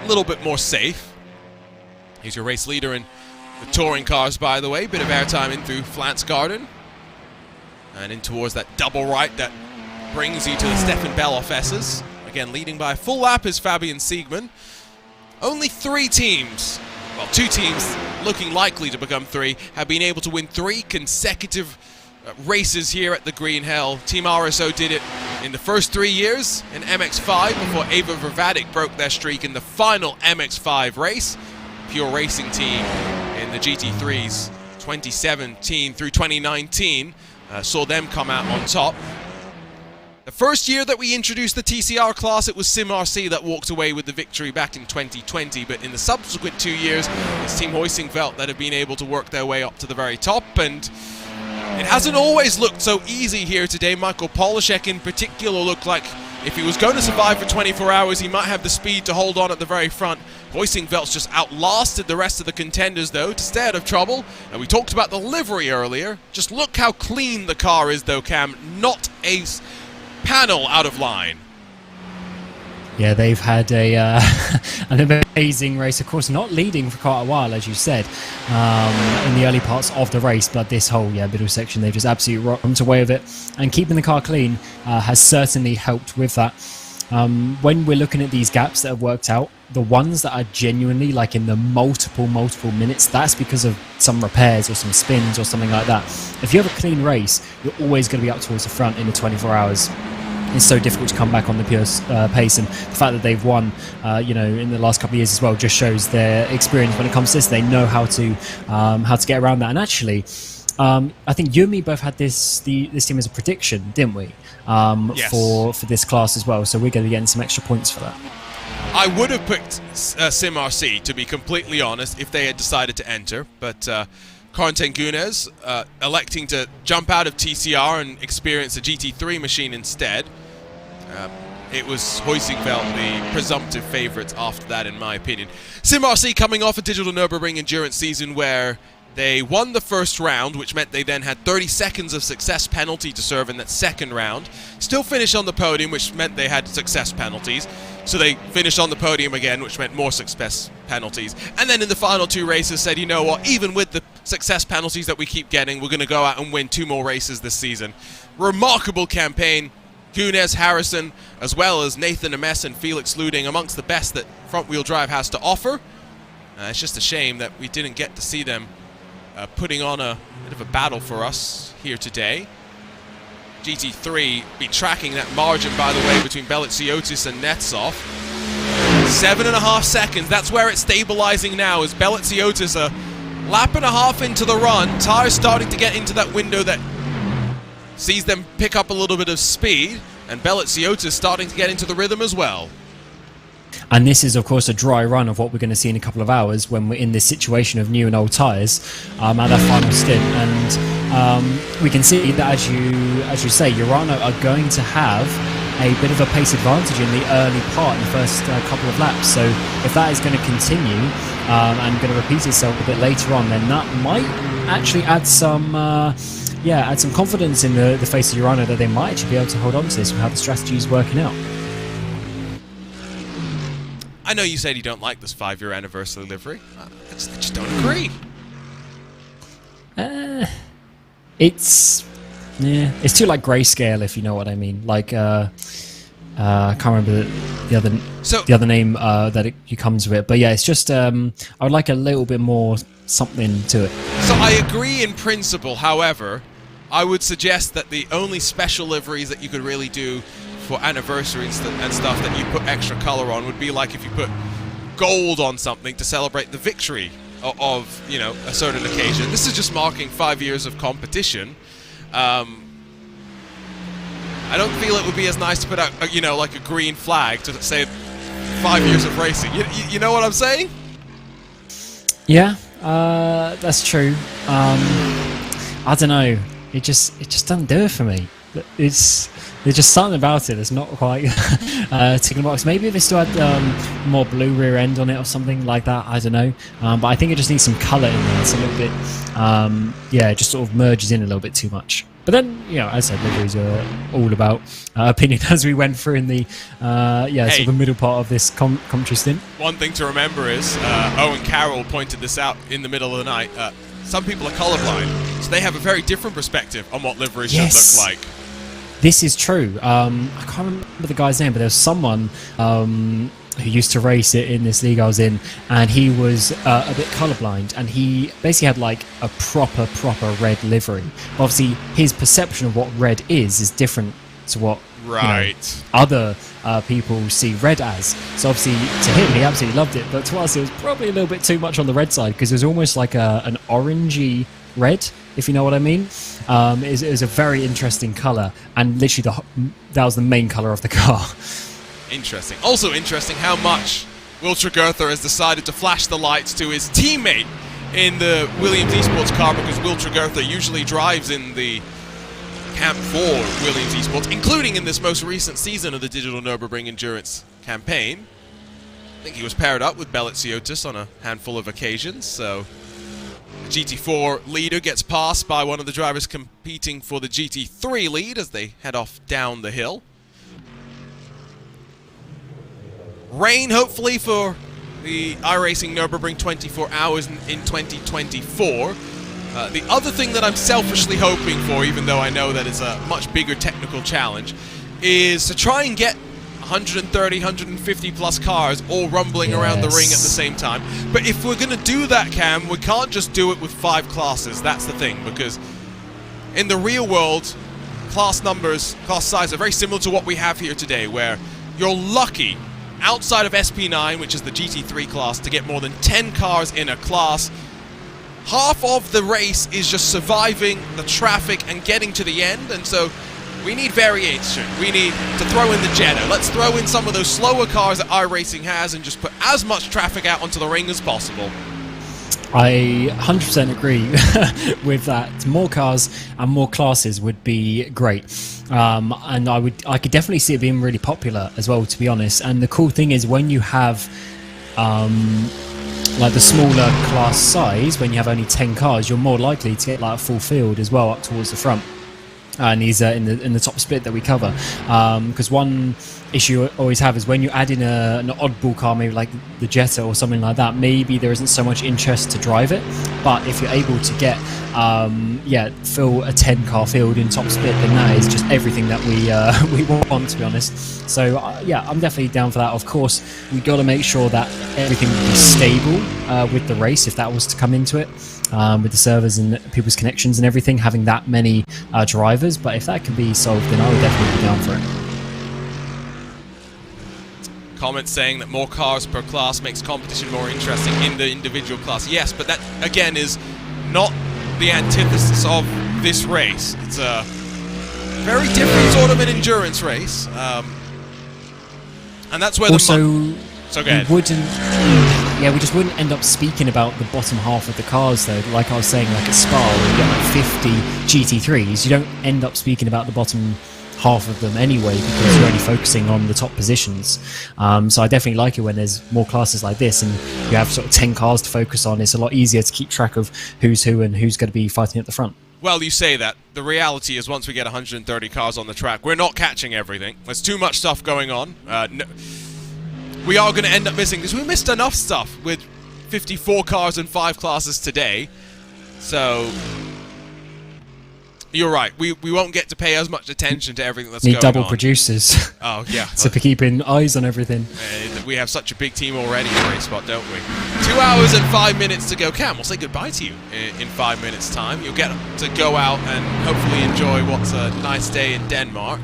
[SPEAKER 4] little bit more safe. Here's your race leader in the touring cars, by the way. Bit of airtime in through Flats Garden. And in towards that double right that brings you to the Stefan Belloff S's. Again, leading by a full lap is Fabian Siegmann. Only 3 teams, well, 2 teams looking likely to become 3, have been able to win 3 consecutive races here at the Green Hell. Team RSO did it in the first 3 years in MX5 before Ava Vervadik broke their streak in the final MX5 race. Pure Racing team in the GT3s 2017 through 2019 saw them come out on top. The first year that we introduced the TCR class, it was Sim RC that walked away with the victory back in 2020, but in the subsequent 2 years, it's Team Hoisingveld that have been able to work their way up to the very top, and it hasn't always looked so easy here today. Michael Polishek in particular looked like if he was going to survive for 24 hours, he might have the speed to hold on at the very front. Hoisingveld's just outlasted the rest of the contenders, though, to stay out of trouble. And we talked about the livery earlier. Just look how clean the car is, though, Cam. Not a panel out of line.
[SPEAKER 5] Yeah, they've had a an amazing race. Of course, not leading for quite a while, as you said, in the early parts of the race. But this whole middle section, they've just absolutely rocked away with it. And keeping the car clean has certainly helped with that. When we're looking at these gaps that have worked out, the ones that are genuinely like in the multiple minutes, that's because of some repairs or some spins or something like that. If you have a clean race, you're always going to be up towards the front in the 24 hours. It's so difficult to come back on the pure pace, and the fact that they've won, in the last couple of years as well, just shows their experience when it comes to this. They know how to get around that. And actually, I think you and me both had this team as a prediction, didn't we? Yes. For this class as well. So we're going to be getting some extra points for that.
[SPEAKER 4] I would have picked Sim RC, to be completely honest, if they had decided to enter, but Corentin Gunes electing to jump out of TCR and experience a GT3 machine instead. It was Hoisingveld the presumptive favourites after that, in my opinion. Sim RC coming off a Digital Nürburgring endurance season where they won the first round, which meant they then had 30 seconds of success penalty to serve in that second round. Still finished on the podium, which meant they had success penalties. So they finished on the podium again, which meant more success penalties. And then in the final 2 races said, you know what, even with the success penalties that we keep getting, we're going to go out and win 2 more races this season. Remarkable campaign. Gunes, Harrison, as well as Nathan Ames and Felix Luding, amongst the best that front-wheel drive has to offer. It's just a shame that we didn't get to see them putting on a bit of a battle for us here today. GT3 be tracking that margin, by the way, between Belitsiotis and Netsov. 7.5 seconds, that's where it's stabilizing now, as Belitsiotis a lap and a half into the run. Tires starting to get into that window that sees them pick up a little bit of speed, and Belitsiotis starting to get into the rhythm as well.
[SPEAKER 5] And this is, of course, a dry run of what we're going to see in a couple of hours when we're in this situation of new and old tyres at that final stint. And we can see that, as you say, Urano are going to have a bit of a pace advantage in the early part, in the first couple of laps. So if that is going to continue and going to repeat itself a bit later on, then that might actually add some confidence in the face of Urano that they might actually be able to hold on to this with how the strategy is working out.
[SPEAKER 4] I know you said you don't like this 5-year anniversary livery. I just don't agree.
[SPEAKER 5] It's too like grayscale, if you know what I mean. Like I can't remember the other name that it comes with, but yeah, it's just I would like a little bit more something to it.
[SPEAKER 4] So I agree in principle. However, I would suggest that the only special liveries that you could really do for anniversaries and stuff that you put extra color on would be like if you put gold on something to celebrate the victory of a certain occasion. This is just marking 5 years of competition. I don't feel it would be as nice to put out, you know, like a green flag to say 5 years of racing. You know what I'm saying?
[SPEAKER 5] Yeah, that's true. I don't know. It just doesn't do it for me. There's just something about it that's not quite ticking the box. Maybe if they still had more blue rear end on it or something like that, I don't know. But I think it just needs some colour in there. It's a little bit, it just sort of merges in a little bit too much. But then, you know, as I said, liveries are all about opinion as we went through in the sort of the middle part of this commentary stint.
[SPEAKER 4] One thing to remember is Owen Carroll pointed this out in the middle of the night. Some people are colourblind, so they have a very different perspective on what livery should look like.
[SPEAKER 5] This is true. I can't remember the guy's name, but there was someone who used to race it in this league I was in, and he was a bit colourblind, and he basically had like a proper red livery. Obviously, his perception of what red is different to what other people see red as. So obviously, to him, he absolutely loved it, but to us, it was probably a little bit too much on the red side, because it was almost like an orangey red, if you know what I mean. It was a very interesting colour, and literally that was the main colour of the car.
[SPEAKER 4] Interesting. Also interesting how much Will Tregurtha has decided to flash the lights to his teammate in the Williams Esports car, because Will Tregurtha usually drives in the camp for Williams Esports, including in this most recent season of the Digital Nürburgring Endurance campaign. I think he was paired up with Beliziotis on a handful of occasions, so the GT4 leader gets passed by one of the drivers competing for the GT3 lead as they head off down the hill. Rain, hopefully, for the iRacing Nürburgring 24 hours in 2024. The other thing that I'm selfishly hoping for, even though I know that it's a much bigger technical challenge, is to try and get 130, 150 plus cars all rumbling around the ring at the same time. But if we're going to do that, Cam, we can't just do it with 5 classes. That's the thing, because in the real world, class size are very similar to what we have here today, where you're lucky outside of SP9, which is the GT3 class, to get more than 10 cars in a class. Half of the race is just surviving the traffic and getting to the end, and so we need variation. We need to throw in the Jetta. Let's throw in some of those slower cars that iRacing has and just put as much traffic out onto the ring as possible.
[SPEAKER 5] I 100% agree with that. More cars and more classes would be great. And I could definitely see it being really popular as well, to be honest. And the cool thing is, when you have like the smaller class size, when you have only 10 cars, you're more likely to get like a full field as well up towards the front. And these are in the top split that we cover, because one issue I always have is when you add in an oddball car, maybe like the Jetta or something like that, maybe there isn't so much interest to drive it. But if you're able to get fill a 10 car field in top split, then that is just everything that we want, to be honest. So I'm definitely down for that. Of course, we got to make sure that everything will be stable with the race, if that was to come into it. With the servers and people's connections and everything, having that many drivers. But if that can be solved, then I would definitely be down for it.
[SPEAKER 4] Comments saying that more cars per class makes competition more interesting in the individual class. Yes, but that, again, is not the antithesis of this race. It's a very different sort of an endurance race. And that's where So go ahead.
[SPEAKER 5] We just wouldn't end up speaking about the bottom half of the cars, though. Like I was saying, like at Spa, where you get like 50 GT3s, you don't end up speaking about the bottom half of them anyway, because you're only focusing on the top positions. So I definitely like it when there's more classes like this and you have sort of 10 cars to focus on. It's a lot easier to keep track of who's who and who's going to be fighting at the front.
[SPEAKER 4] Well, you say that. The reality is, once we get 130 cars on the track, we're not catching everything. There's too much stuff going on. We are going to end up missing, because we missed enough stuff with 54 cars and 5 classes today. So you're right. We won't get to pay as much attention to everything that's going on.
[SPEAKER 5] Need double producers.
[SPEAKER 4] Oh, yeah.
[SPEAKER 5] To be keeping eyes on everything.
[SPEAKER 4] We have such a big team already at RaceSpot, don't we? 2 hours and 5 minutes to go. Cam, we'll say goodbye to you in 5 minutes' time. You'll get to go out and hopefully enjoy what's a nice day in Denmark.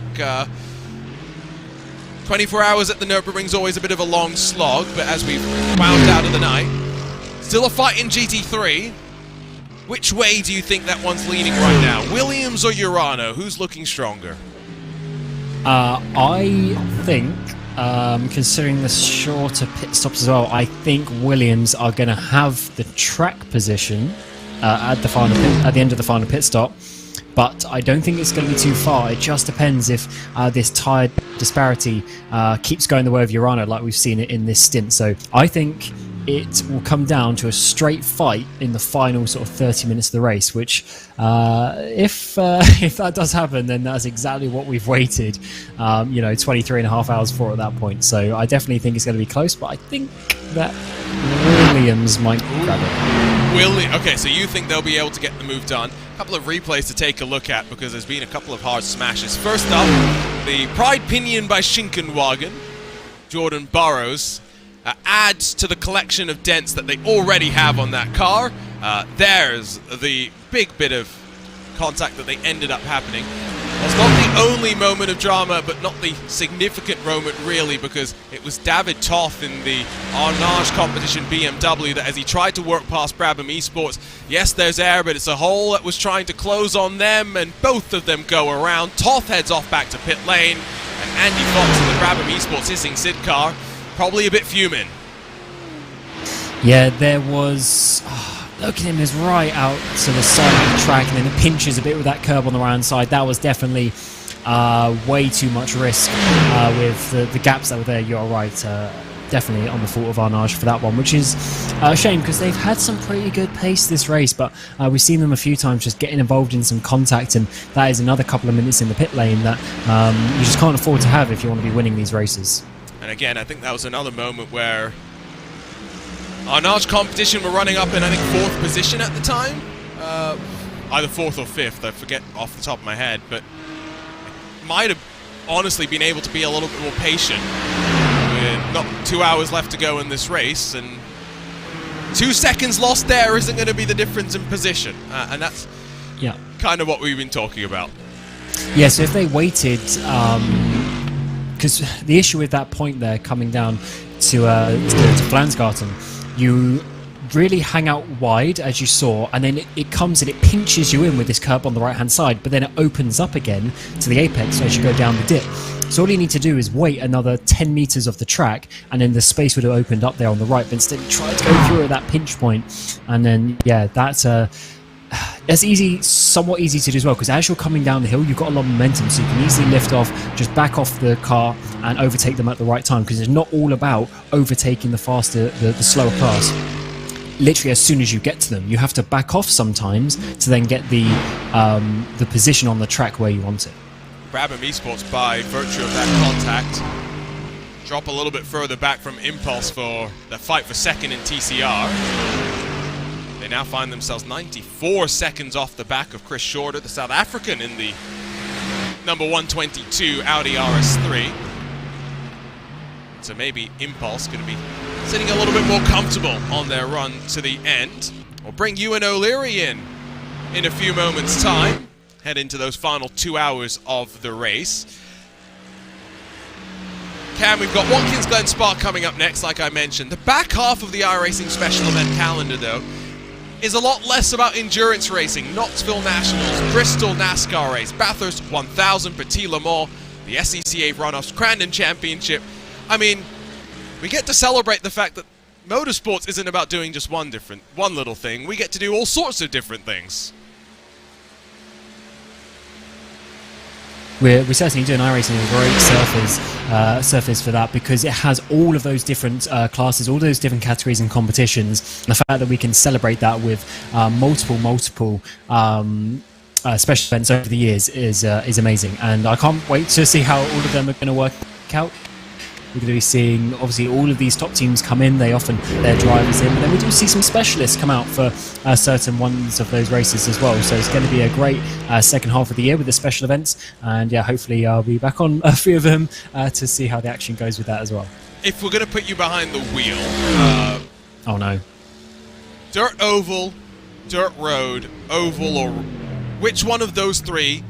[SPEAKER 4] 24 hours at the Nürburgring's always a bit of a long slog, but as we've wound out of the night, still a fight in GT3. Which way do you think that one's leaning right now? Williams or Urano? Who's looking stronger?
[SPEAKER 5] I think, considering the shorter pit stops as well, I think Williams are going to have the track position at the end of the final pit stop. But I don't think it's going to be too far. It just depends if this tyre disparity keeps going the way of Urano, like we've seen it in this stint. So I think it will come down to a straight fight in the final sort of 30 minutes of the race, which if that does happen, then that's exactly what we've waited 23 and a half hours for at that point. So I definitely think it's going to be close, but I think that Williams might grab it.
[SPEAKER 4] Okay, so you think they'll be able to get the move done. A couple of replays to take a look at, because there's been a couple of hard smashes. First up, the Pride Pinion by Schinkenwagen. Jordan Burrows adds to the collection of dents that they already have on that car. There's the big bit of contact that they ended up happening. It's not the only moment of drama, but not the significant moment really, because it was David Toth in the Arnage competition BMW that, as he tried to work past Brabham Esports, yes, there's air, but it's a hole that was trying to close on them, and both of them go around. Toth heads off back to pit lane, and Andy Fox in the Brabham Esports hissing Sid car, probably a bit fuming.
[SPEAKER 5] Yeah, there was... look at him, is right out to the side of the track, and then it pinches a bit with that curb on the right-hand side. That was definitely way too much risk with the gaps that were there. You're right, definitely on the fault of Arnage for that one, which is a shame, because they've had some pretty good pace this race, but we've seen them a few times just getting involved in some contact, and that is another couple of minutes in the pit lane that you just can't afford to have if you want to be winning these races.
[SPEAKER 4] And again, I think that was another moment where Arnage competition were running up in, I think, 4th position at the time. Either 4th or 5th, I forget off the top of my head, but might have honestly been able to be a little bit more patient with not 2 hours left to go in this race, and 2 seconds lost there isn't going to be the difference in position, and that's kind of what we've been talking about.
[SPEAKER 5] Yeah, so if they waited, because the issue with that point there coming down to Flansgarten, you really hang out wide, as you saw, and then it comes and it pinches you in with this curb on the right hand side, but then it opens up again to the apex as you go down the dip. So all you need to do is wait another 10 meters of the track, and then the space would have opened up there on the right, but instead you try to go through at that pinch point, and then that's easy, somewhat easy to do as well, because as you're coming down the hill, you've got a lot of momentum, so you can easily lift off, just back off the car and overtake them at the right time, because it's not all about overtaking the faster, the slower class. Literally, as soon as you get to them, you have to back off sometimes to then get the position on the track where you want it.
[SPEAKER 4] Brabham Esports, by virtue of that contact, drop a little bit further back from Impulse for the fight for second in TCR. They now find themselves 94 seconds off the back of Chris Shorter, the South African, in the number 122 Audi RS3. So maybe Impulse going to be sitting a little bit more comfortable on their run to the end. We'll bring Ewan O'Leary in a few moments' time. Head into those final 2 hours of the race. Cam, we've got Watkins Glen Spa coming up next, like I mentioned. The back half of the iRacing special event calendar, though, is a lot less about endurance racing. Knoxville Nationals, Bristol NASCAR race, Bathurst 1000, Petit Le Mans, the SCCA runoffs, Crandon Championship. I mean, we get to celebrate the fact that motorsports isn't about doing just one little thing. We get to do all sorts of different things.
[SPEAKER 5] We're certainly doing iRacing a great surface for that, because it has all of those different classes, all those different categories and competitions. And the fact that we can celebrate that with multiple special events over the years is amazing. And I can't wait to see how all of them are going to work out. We're going to be seeing, obviously, all of these top teams come in. They often their drivers in, but then we do see some specialists come out for certain ones of those races as well. So it's going to be a great second half of the year with the special events. And yeah, hopefully I'll be back on a few of them to see how the action goes with that as well.
[SPEAKER 4] If we're going to put you behind the wheel...
[SPEAKER 5] oh no.
[SPEAKER 4] Dirt oval, dirt road, oval, or... which one of those three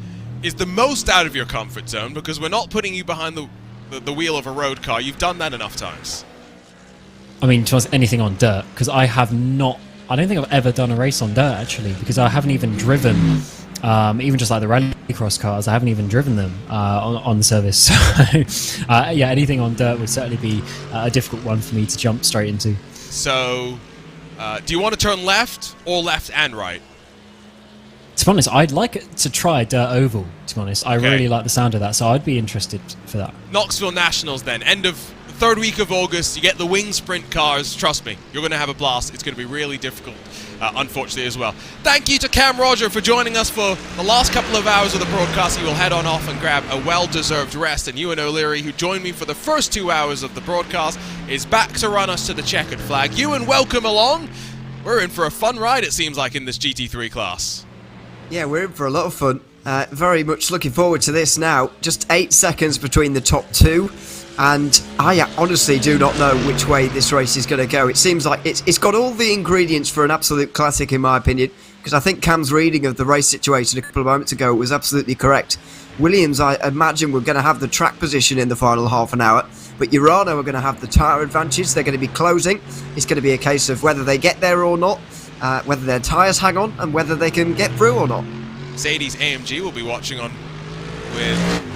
[SPEAKER 4] is the most out of your comfort zone? Because we're not putting you behind the wheel of a road car. You've done that enough times.
[SPEAKER 5] I mean, to us, anything on dirt, because I I don't think I've ever done a race on dirt, actually, because I haven't even driven, even just like the rallycross cars, I haven't even driven them on the service. So, yeah, anything on dirt would certainly be a difficult one for me to jump straight into.
[SPEAKER 4] So, do you want to turn left or left and right?
[SPEAKER 5] To be honest, I'd like to try dirt oval, to be honest. I really like the sound of that, so I'd be interested for that.
[SPEAKER 4] Knoxville Nationals then, end of third week of August, you get the wing sprint cars. Trust me, you're going to have a blast. It's going to be really difficult, unfortunately, as well. Thank you to Cam Roger for joining us for the last couple of hours of the broadcast. He will head on off and grab a well-deserved rest. And Ewan O'Leary, who joined me for the first 2 hours of the broadcast, is back to run us to the checkered flag. Ewan, welcome along. We're in for a fun ride, it seems like, in this GT3 class.
[SPEAKER 6] Yeah, we're in for a lot of fun. Very much looking forward to this now. Just 8 seconds between the top two. And I honestly do not know which way this race is going to go. It seems like it's got all the ingredients for an absolute classic, in my opinion, because I think Cam's reading of the race situation a couple of moments ago was absolutely correct. Williams, I imagine, we're going to have the track position in the final half an hour, but Urano are going to have the tyre advantage. They're going to be closing. It's going to be a case of whether they get there or not, whether their tyres hang on, and whether they can get through or not.
[SPEAKER 4] Mercedes AMG will be watching on with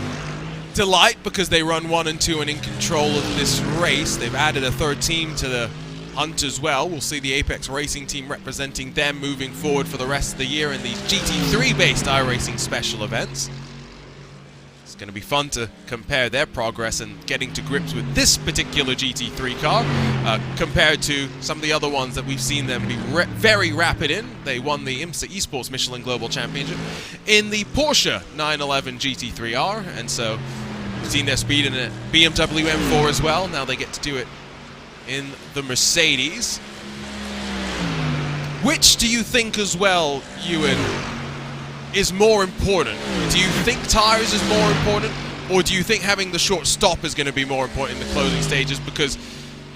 [SPEAKER 4] delight because they run 1 and 2 and in control of this race. They've added a third team to the hunt as well. We'll see the Apex Racing team representing them moving forward for the rest of the year in these GT3 based iRacing special events. It's going to be fun to compare their progress and getting to grips with this particular GT3 car compared to some of the other ones that we've seen them be very rapid in. They won the IMSA Esports Michelin Global Championship in the Porsche 911 GT3R, and so we've seen their speed in a BMW M4 as well. Now they get to do it in the Mercedes. Which do you think as well, Ewan, is more important? Do you think tyres is more important, or do you think having the short stop is going to be more important in the closing stages? Because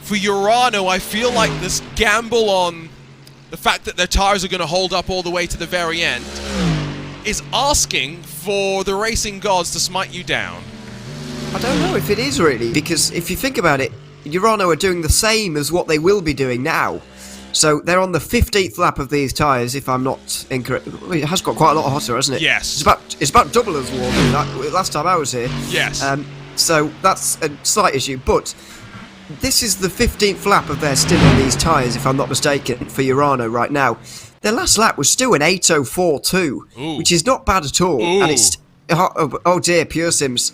[SPEAKER 4] for Urano, I feel like this gamble on the fact that their tyres are going to hold up all the way to the very end is asking for the racing gods to smite you down.
[SPEAKER 6] I don't know if it is really, because if you think about it, Urano are doing the same as what they will be doing now. So they're on the 15th lap of these tyres, if I'm not incorrect. It has got quite a lot hotter, hasn't it?
[SPEAKER 4] Yes.
[SPEAKER 6] It's about double as warm than that last time I was here.
[SPEAKER 4] Yes.
[SPEAKER 6] So that's a slight issue, but this is the 15th lap of their stint on these tyres, if I'm not mistaken, for Urano right now. Their last lap was still an 8:04.2, which is not bad at all.
[SPEAKER 4] Ooh.
[SPEAKER 6] And it's oh dear, Pure Sims.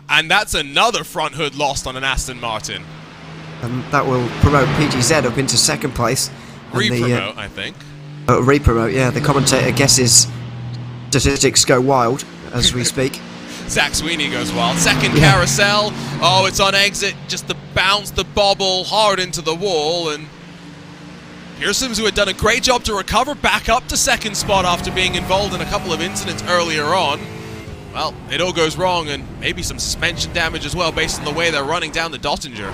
[SPEAKER 4] And that's another front hood lost on an Aston Martin.
[SPEAKER 6] And that will promote PGZ up into second place.
[SPEAKER 4] Re-promote, I think.
[SPEAKER 6] Re-promote, yeah. The commentator guesses statistics go wild as we speak.
[SPEAKER 4] Zach Sweeney goes wild. Second carousel. Oh, it's on exit. Just the bounce, the bobble, hard into the wall. And Pearsons, who had done a great job to recover, back up to second spot after being involved in a couple of incidents earlier on. Well, it all goes wrong, and maybe some suspension damage as well based on the way they're running down the Dottinger.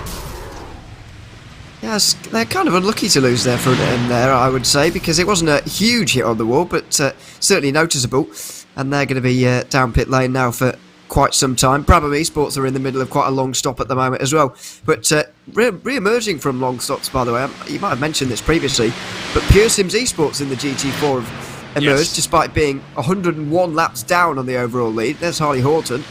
[SPEAKER 6] Yes, they're kind of unlucky to lose their front end there, I would say, because it wasn't a huge hit on the wall, but certainly noticeable. And they're going to be down pit lane now for quite some time. Brabham Esports are in the middle of quite a long stop at the moment as well. But re-emerging from long stops, by the way, you might have mentioned this previously, but Pure Sims Esports in the GT4 have emerged despite being 101 laps down on the overall lead. There's Harley Horton.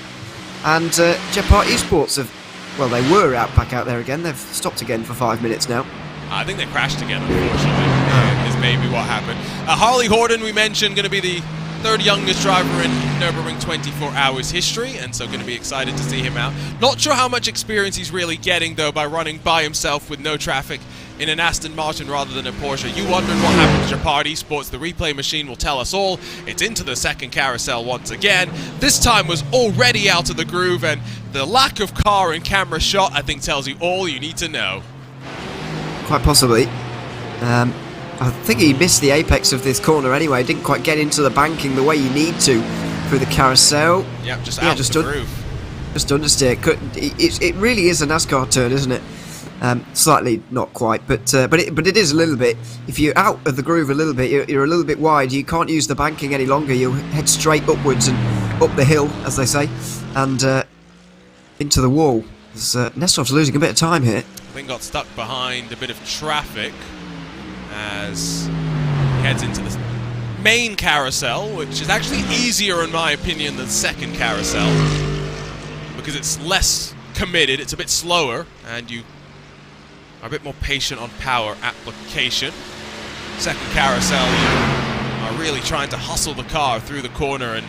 [SPEAKER 6] And Jetpart Esports have... Well, they were back out there again. They've stopped again for 5 minutes now.
[SPEAKER 4] I think they crashed again, unfortunately, is maybe what happened. Harley Horton, we mentioned, going to be the third youngest driver in Nürburgring 24 hours history, and so going to be excited to see him out. Not sure how much experience he's really getting, though, by running by himself with no traffic in an Aston Martin rather than a Porsche. You wondered what happened to Japard Esports. The replay machine will tell us all. It's into the second carousel once again. This time was already out of the groove, and the lack of car and camera shot, I think, tells you all you need to know.
[SPEAKER 6] Quite possibly. I think he missed the apex of this corner anyway. Didn't quite get into the banking the way you need to through the carousel.
[SPEAKER 4] Yep, just out the groove.
[SPEAKER 6] Just understeer. It really is a NASCAR turn, isn't it? Slightly not quite, but it is a little bit. If you're out of the groove a little bit, you're a little bit wide. You can't use the banking any longer. You head straight upwards and up the hill, as they say, and into the wall. Nestrov's losing a bit of time here.
[SPEAKER 4] I think got stuck behind a bit of traffic, as he heads into the main carousel, which is actually easier in my opinion than the second carousel, because it's less committed, it's a bit slower, and you are a bit more patient on power application. Second carousel, you are really trying to hustle the car through the corner and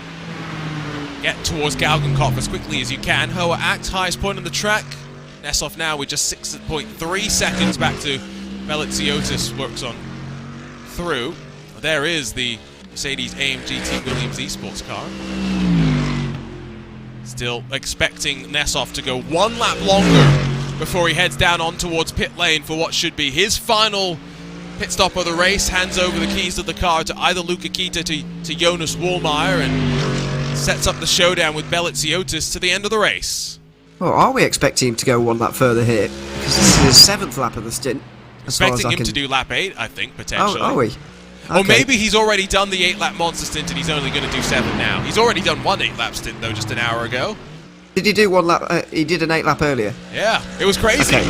[SPEAKER 4] get towards Galgenkopf as quickly as you can. Hoa Act, highest point on the track. Nessoff now with just 6.3 seconds back to Beliziotis, works on through. There is the Mercedes-AMG Williams eSports car. Still expecting Nessoff to go one lap longer before he heads down on towards pit lane for what should be his final pit stop of the race. Hands over the keys of the car to either Luca Kita to Jonas Wallmeyer and sets up the showdown with Beliziotis to the end of the race.
[SPEAKER 6] Well, are we expecting him to go one lap further here? Because this is his 7th lap of the stint.
[SPEAKER 4] Expecting him to do lap 8, I think, potentially.
[SPEAKER 6] Oh, are we?
[SPEAKER 4] Or
[SPEAKER 6] Okay.
[SPEAKER 4] maybe he's already done the 8-lap monster stint and he's only going to do 7 now. He's already done one 8-lap stint, though, just an hour ago.
[SPEAKER 6] Did he do one lap? He did an 8-lap earlier.
[SPEAKER 4] Yeah, it was crazy.
[SPEAKER 6] Okay.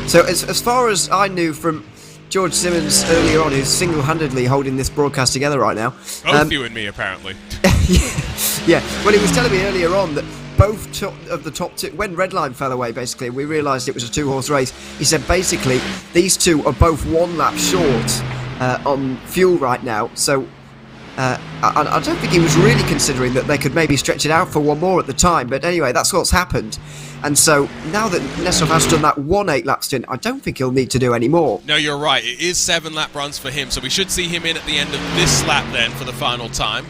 [SPEAKER 6] So as far as I knew from George Simmons earlier on, who's single-handedly holding this broadcast together right now.
[SPEAKER 4] Both you and me, apparently.
[SPEAKER 6] Yeah, well, he was telling me earlier on that both of the top two, when Redline fell away, basically, we realised it was a 2-horse race. He said basically these two are both 1 lap short on fuel right now, so I don't think he was really considering that they could maybe stretch it out for one more at the time, but anyway, that's what's happened. And so now that Nessoff has done that 1 8-lap stint, I don't think he'll need to do any more.
[SPEAKER 4] No, you're right. It is 7-lap runs for him, so we should see him in at the end of this lap then for the final time.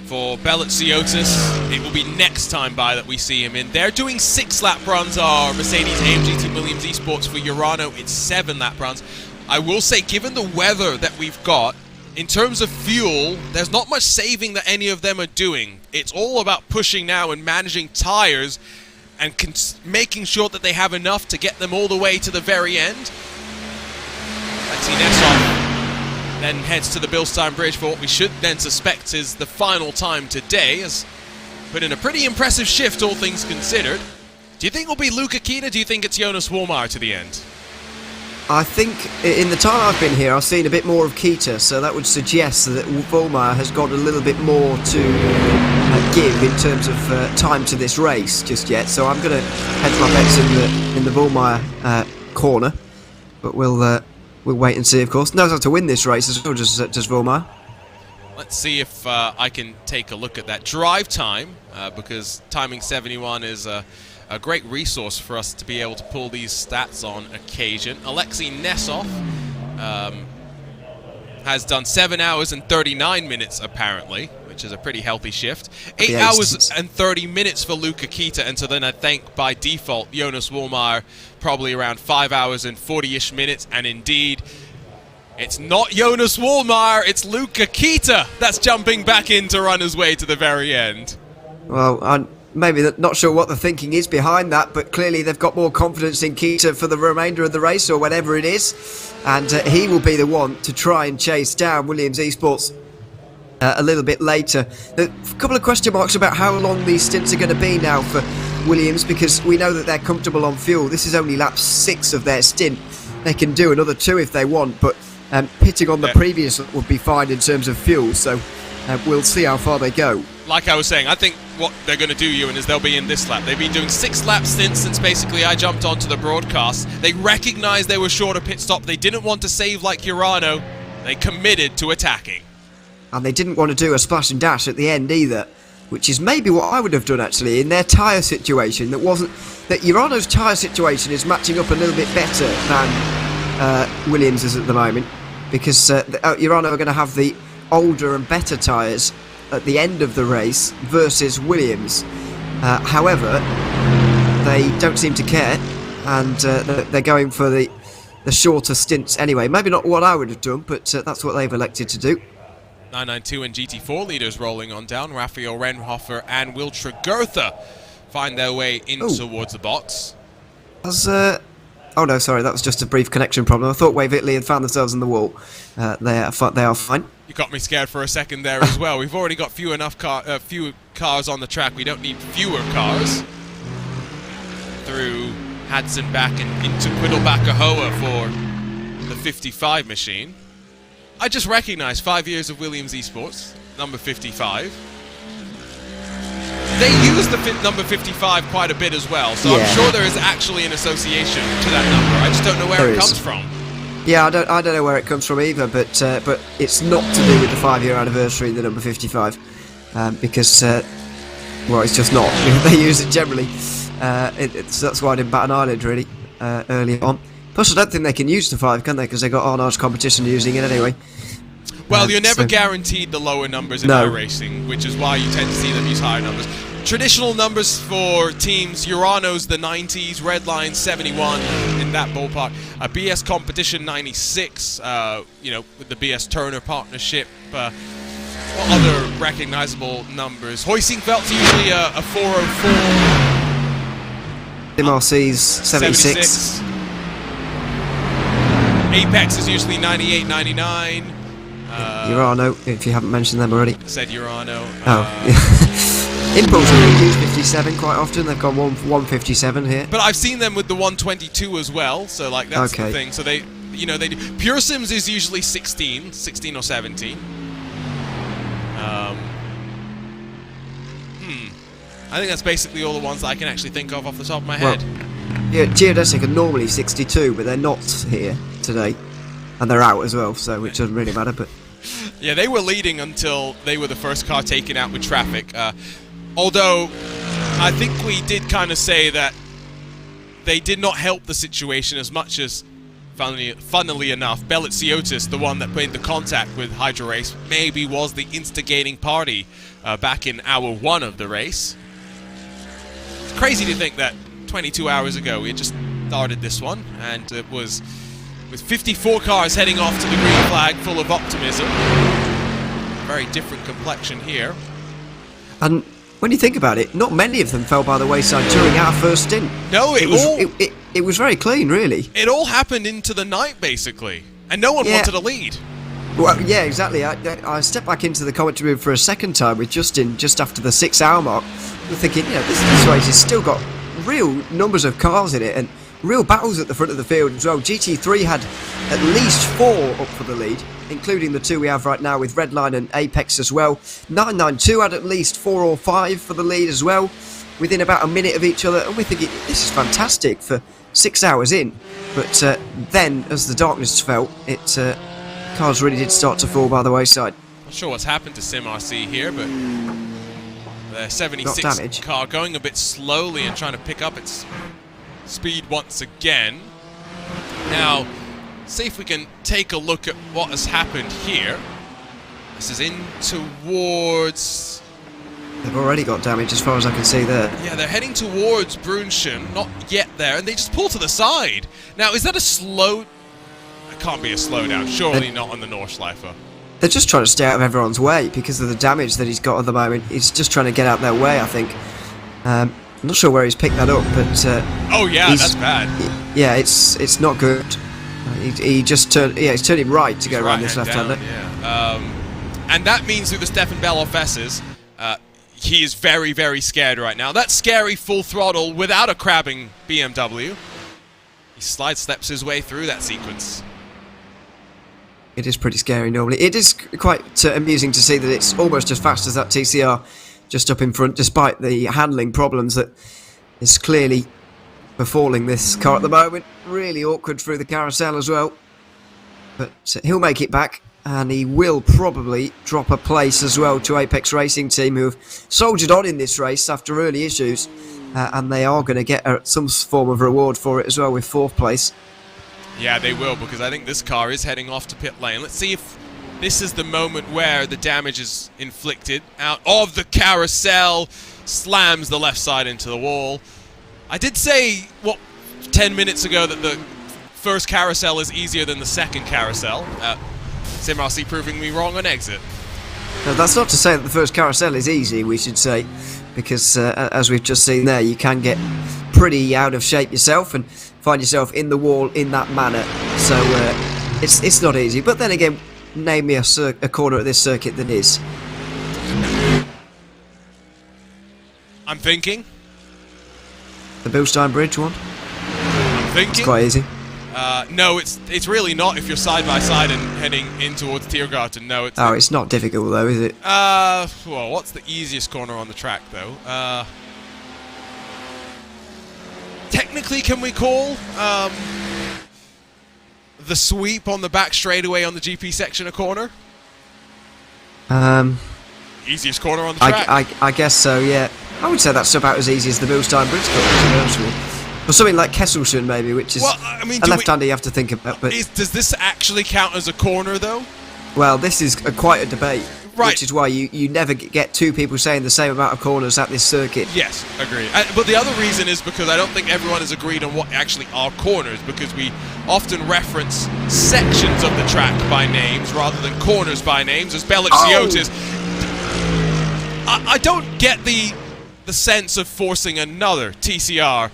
[SPEAKER 4] For Beliziotis, it will be next time by that we see him in. They're doing 6-lap runs, are Mercedes-AMG Team Williams eSports. For Urano, it's 7-lap runs. I will say, given the weather that we've got, in terms of fuel, there's not much saving that any of them are doing. It's all about pushing now and managing tires and making sure that they have enough to get them all the way to the very end. Alexei Nessoff then heads to the Bilstein Bridge for what we should then suspect is the final time today, has put in a pretty impressive shift, all things considered. Do you think it'll be Luca Kita? Do you think it's Jonas Wallmeyer to the end?
[SPEAKER 6] I think in the time I've been here, I've seen a bit more of Kita, so that would suggest that Wallmeyer has got a little bit more to give in terms of time to this race just yet. So I'm going to hedge my bets in the Wallmeyer corner, but we'll wait and see. Of course, knows how to win this race as well, does Wallmeyer.
[SPEAKER 4] Let's see if I can take a look at that drive time, because timing 71 is a great resource for us to be able to pull these stats on occasion. Alexei Nessoff has done 7 hours and 39 minutes apparently, which is a pretty healthy shift. 8 hours and 30 minutes for Luca Kita, and so then I think by default Jonas Wallmeyer probably around 5 hours and 40-ish minutes, and indeed it's not Jonas Wallmeyer, it's Luca Kita that's jumping back in to run his way to the very end.
[SPEAKER 6] Well, I'm maybe not sure what the thinking is behind that, but clearly they've got more confidence in Kita for the remainder of the race or whatever it is, and he will be the one to try and chase down Williams eSports a little bit later. A couple of question marks about how long these stints are going to be now for Williams, because we know that they're comfortable on fuel. This is only lap 6 of their stint. They can do another 2 if they want, but pitting on the previous would be fine in terms of fuel, so we'll see how far they go.
[SPEAKER 4] Like I was saying, I think what they're going to do, Ewan, is they'll be in this lap. They've been doing 6-lap stints since basically I jumped onto the broadcast. They recognized they were short a pit stop. They didn't want to save like Urano. They committed to attacking.
[SPEAKER 6] And they didn't want to do a splash and dash at the end either, which is maybe what I would have done actually in their tyre situation. That Urano's tyre situation is matching up a little bit better than Williams is at the moment, because Urano are going to have the older and better tyres at the end of the race versus Williams. However, they don't seem to care, and they're going for the shorter stints anyway. Maybe not what I would have done, but that's what they've elected to do.
[SPEAKER 4] 992 and GT4 leaders rolling on down. Raphael Renhofer and Will Tregurtha find their way in towards the box.
[SPEAKER 6] Oh no, sorry, that was just a brief connection problem. I thought Wave Italy had found themselves in the wall. They are fine.
[SPEAKER 4] You got me scared for a second there as well. We've already got few cars on the track. We don't need fewer cars. Through Hadson back and into Quiddleback-Ahoa for the 55 machine. I just recognized 5 years of Williams Esports, number 55. They use the number 55 quite a bit as well, so I'm sure there is actually an association to that number. I just don't know where it comes from.
[SPEAKER 6] Yeah, I don't know where it comes from either, but it's not to do with the 5-year anniversary of the number 55, because well, it's just not. They use it generally. That's why I didn't bat an eyelid really early on. Plus, I don't think they can use the 5, can they? Because they got Arnaud's competition using it anyway.
[SPEAKER 4] Well, you're never guaranteed the lower numbers in iRacing, which is why you tend to see them use higher numbers. Traditional numbers for teams: Urano's the 90s, Redline 71 in that ballpark. BS Competition 96, you know, with the BS Turner partnership. What other recognizable numbers? Hoisingfeld's usually a 404.
[SPEAKER 6] MRC's 76.
[SPEAKER 4] Apex is usually 98, 99.
[SPEAKER 6] Urano, if you haven't mentioned them already.
[SPEAKER 4] Said Urano.
[SPEAKER 6] Impulse will use 57 quite often. They've got 157 here.
[SPEAKER 4] But I've seen them with the 122 as well. So like that's the thing. So they, you know, they do. Pure Sims is usually 16 or 17. I think that's basically all the ones that I can actually think of off the top of my head.
[SPEAKER 6] Yeah, Geodesic are normally 62, but they're not here today, and they're out as well. So which doesn't really matter, but.
[SPEAKER 4] Yeah, they were leading until they were the first car taken out with traffic. Although, I think we did kind of say that they did not help the situation as much as, funnily enough, Belliciotis, the one that made the contact with Hydra Race, maybe was the instigating party back in hour 1 of the race. It's crazy to think that 22 hours ago we had just started this one, and it was with 54 cars heading off to the green flag, full of optimism. Very different complexion here.
[SPEAKER 6] And when you think about it, not many of them fell by the wayside during our first stint.
[SPEAKER 4] No,
[SPEAKER 6] it was very clean, really.
[SPEAKER 4] It all happened into the night, basically, and no one wanted to lead.
[SPEAKER 6] Well, yeah, exactly. I stepped back into the commentary room for a second time with Justin just after the 6-hour mark. We're thinking, you know, this race has still got real numbers of cars in it and real battles at the front of the field as well. GT3 had at least 4 up for the lead, including the 2 we have right now with Redline and Apex as well. 992 had at least 4 or 5 for the lead as well, within about a minute of each other. And we're thinking, this is fantastic for 6 hours in. But then, as the darkness fell, cars really did start to fall by the wayside.
[SPEAKER 4] Not sure what's happened to SimRC here, but the 76 car going a bit slowly and trying to pick up its speed once again. Now, see if we can take a look at what has happened here. This is in towards...
[SPEAKER 6] They've already got damage as far as I can see there.
[SPEAKER 4] Yeah, they're heading towards Brunschen, not yet there, and they just pull to the side. Now, is that a slow... It can't be a slowdown, surely not on the Nordschleife.
[SPEAKER 6] They're just trying to stay out of everyone's way because of the damage that he's got at the moment. He's just trying to get out their way, I think. I'm not sure where he's picked that up, but...
[SPEAKER 4] oh yeah, that's bad.
[SPEAKER 6] Yeah, it's not good. He just turned... Yeah, he's turning right to go around this left-hander.
[SPEAKER 4] Yeah. And that means through the Stefan Belloff S's, he is very, very scared right now. That's scary full throttle without a crabbing BMW. He steps his way through that sequence.
[SPEAKER 6] It is pretty scary normally. It is quite amusing to see that it's almost as fast as that TCR just up in front, despite the handling problems that is clearly befalling this car at the moment. Really awkward through the carousel as well. But he'll make it back, and he will probably drop a place as well to Apex Racing Team, who have soldiered on in this race after early issues, and they are going to get some form of reward for it as well with 4th place.
[SPEAKER 4] Yeah, they will, because I think this car is heading off to pit lane. Let's see if this is the moment where the damage is inflicted. Out of the carousel, slams the left side into the wall. I did say, 10 minutes ago that the first carousel is easier than the second carousel. SimRC proving me wrong on exit.
[SPEAKER 6] Now, that's not to say that the first carousel is easy, we should say, because as we've just seen there, you can get pretty out of shape yourself and find yourself in the wall in that manner. So it's not easy. But then again, name me a corner at this circuit that is.
[SPEAKER 4] I'm thinking.
[SPEAKER 6] The Bilstein Bridge one?
[SPEAKER 4] I'm thinking.
[SPEAKER 6] It's quite easy.
[SPEAKER 4] No, it's really not if you're side by side and heading in towards Tiergarten. No, it's...
[SPEAKER 6] Oh, it's not difficult though, is it?
[SPEAKER 4] Well, what's the easiest corner on the track, though? Technically, can we call the sweep on the back straightaway on the GP section a corner? Easiest corner on the track.
[SPEAKER 6] I guess so, yeah. I would say that's about as easy as the Bilstein Bridge corner, or something like Kesselschen, maybe, which is
[SPEAKER 4] I mean,
[SPEAKER 6] a left-hander you have to think about. But
[SPEAKER 4] does this actually count as a corner, though?
[SPEAKER 6] Well, this is quite a debate,
[SPEAKER 4] right?
[SPEAKER 6] Which is why you never get two people saying the same amount of corners at this circuit.
[SPEAKER 4] Yes, agree. But the other reason is because I don't think everyone has agreed on what actually are corners, because we often reference sections of the track by names rather than corners by names, as Bellixiotis. I don't get the sense of forcing another TCR.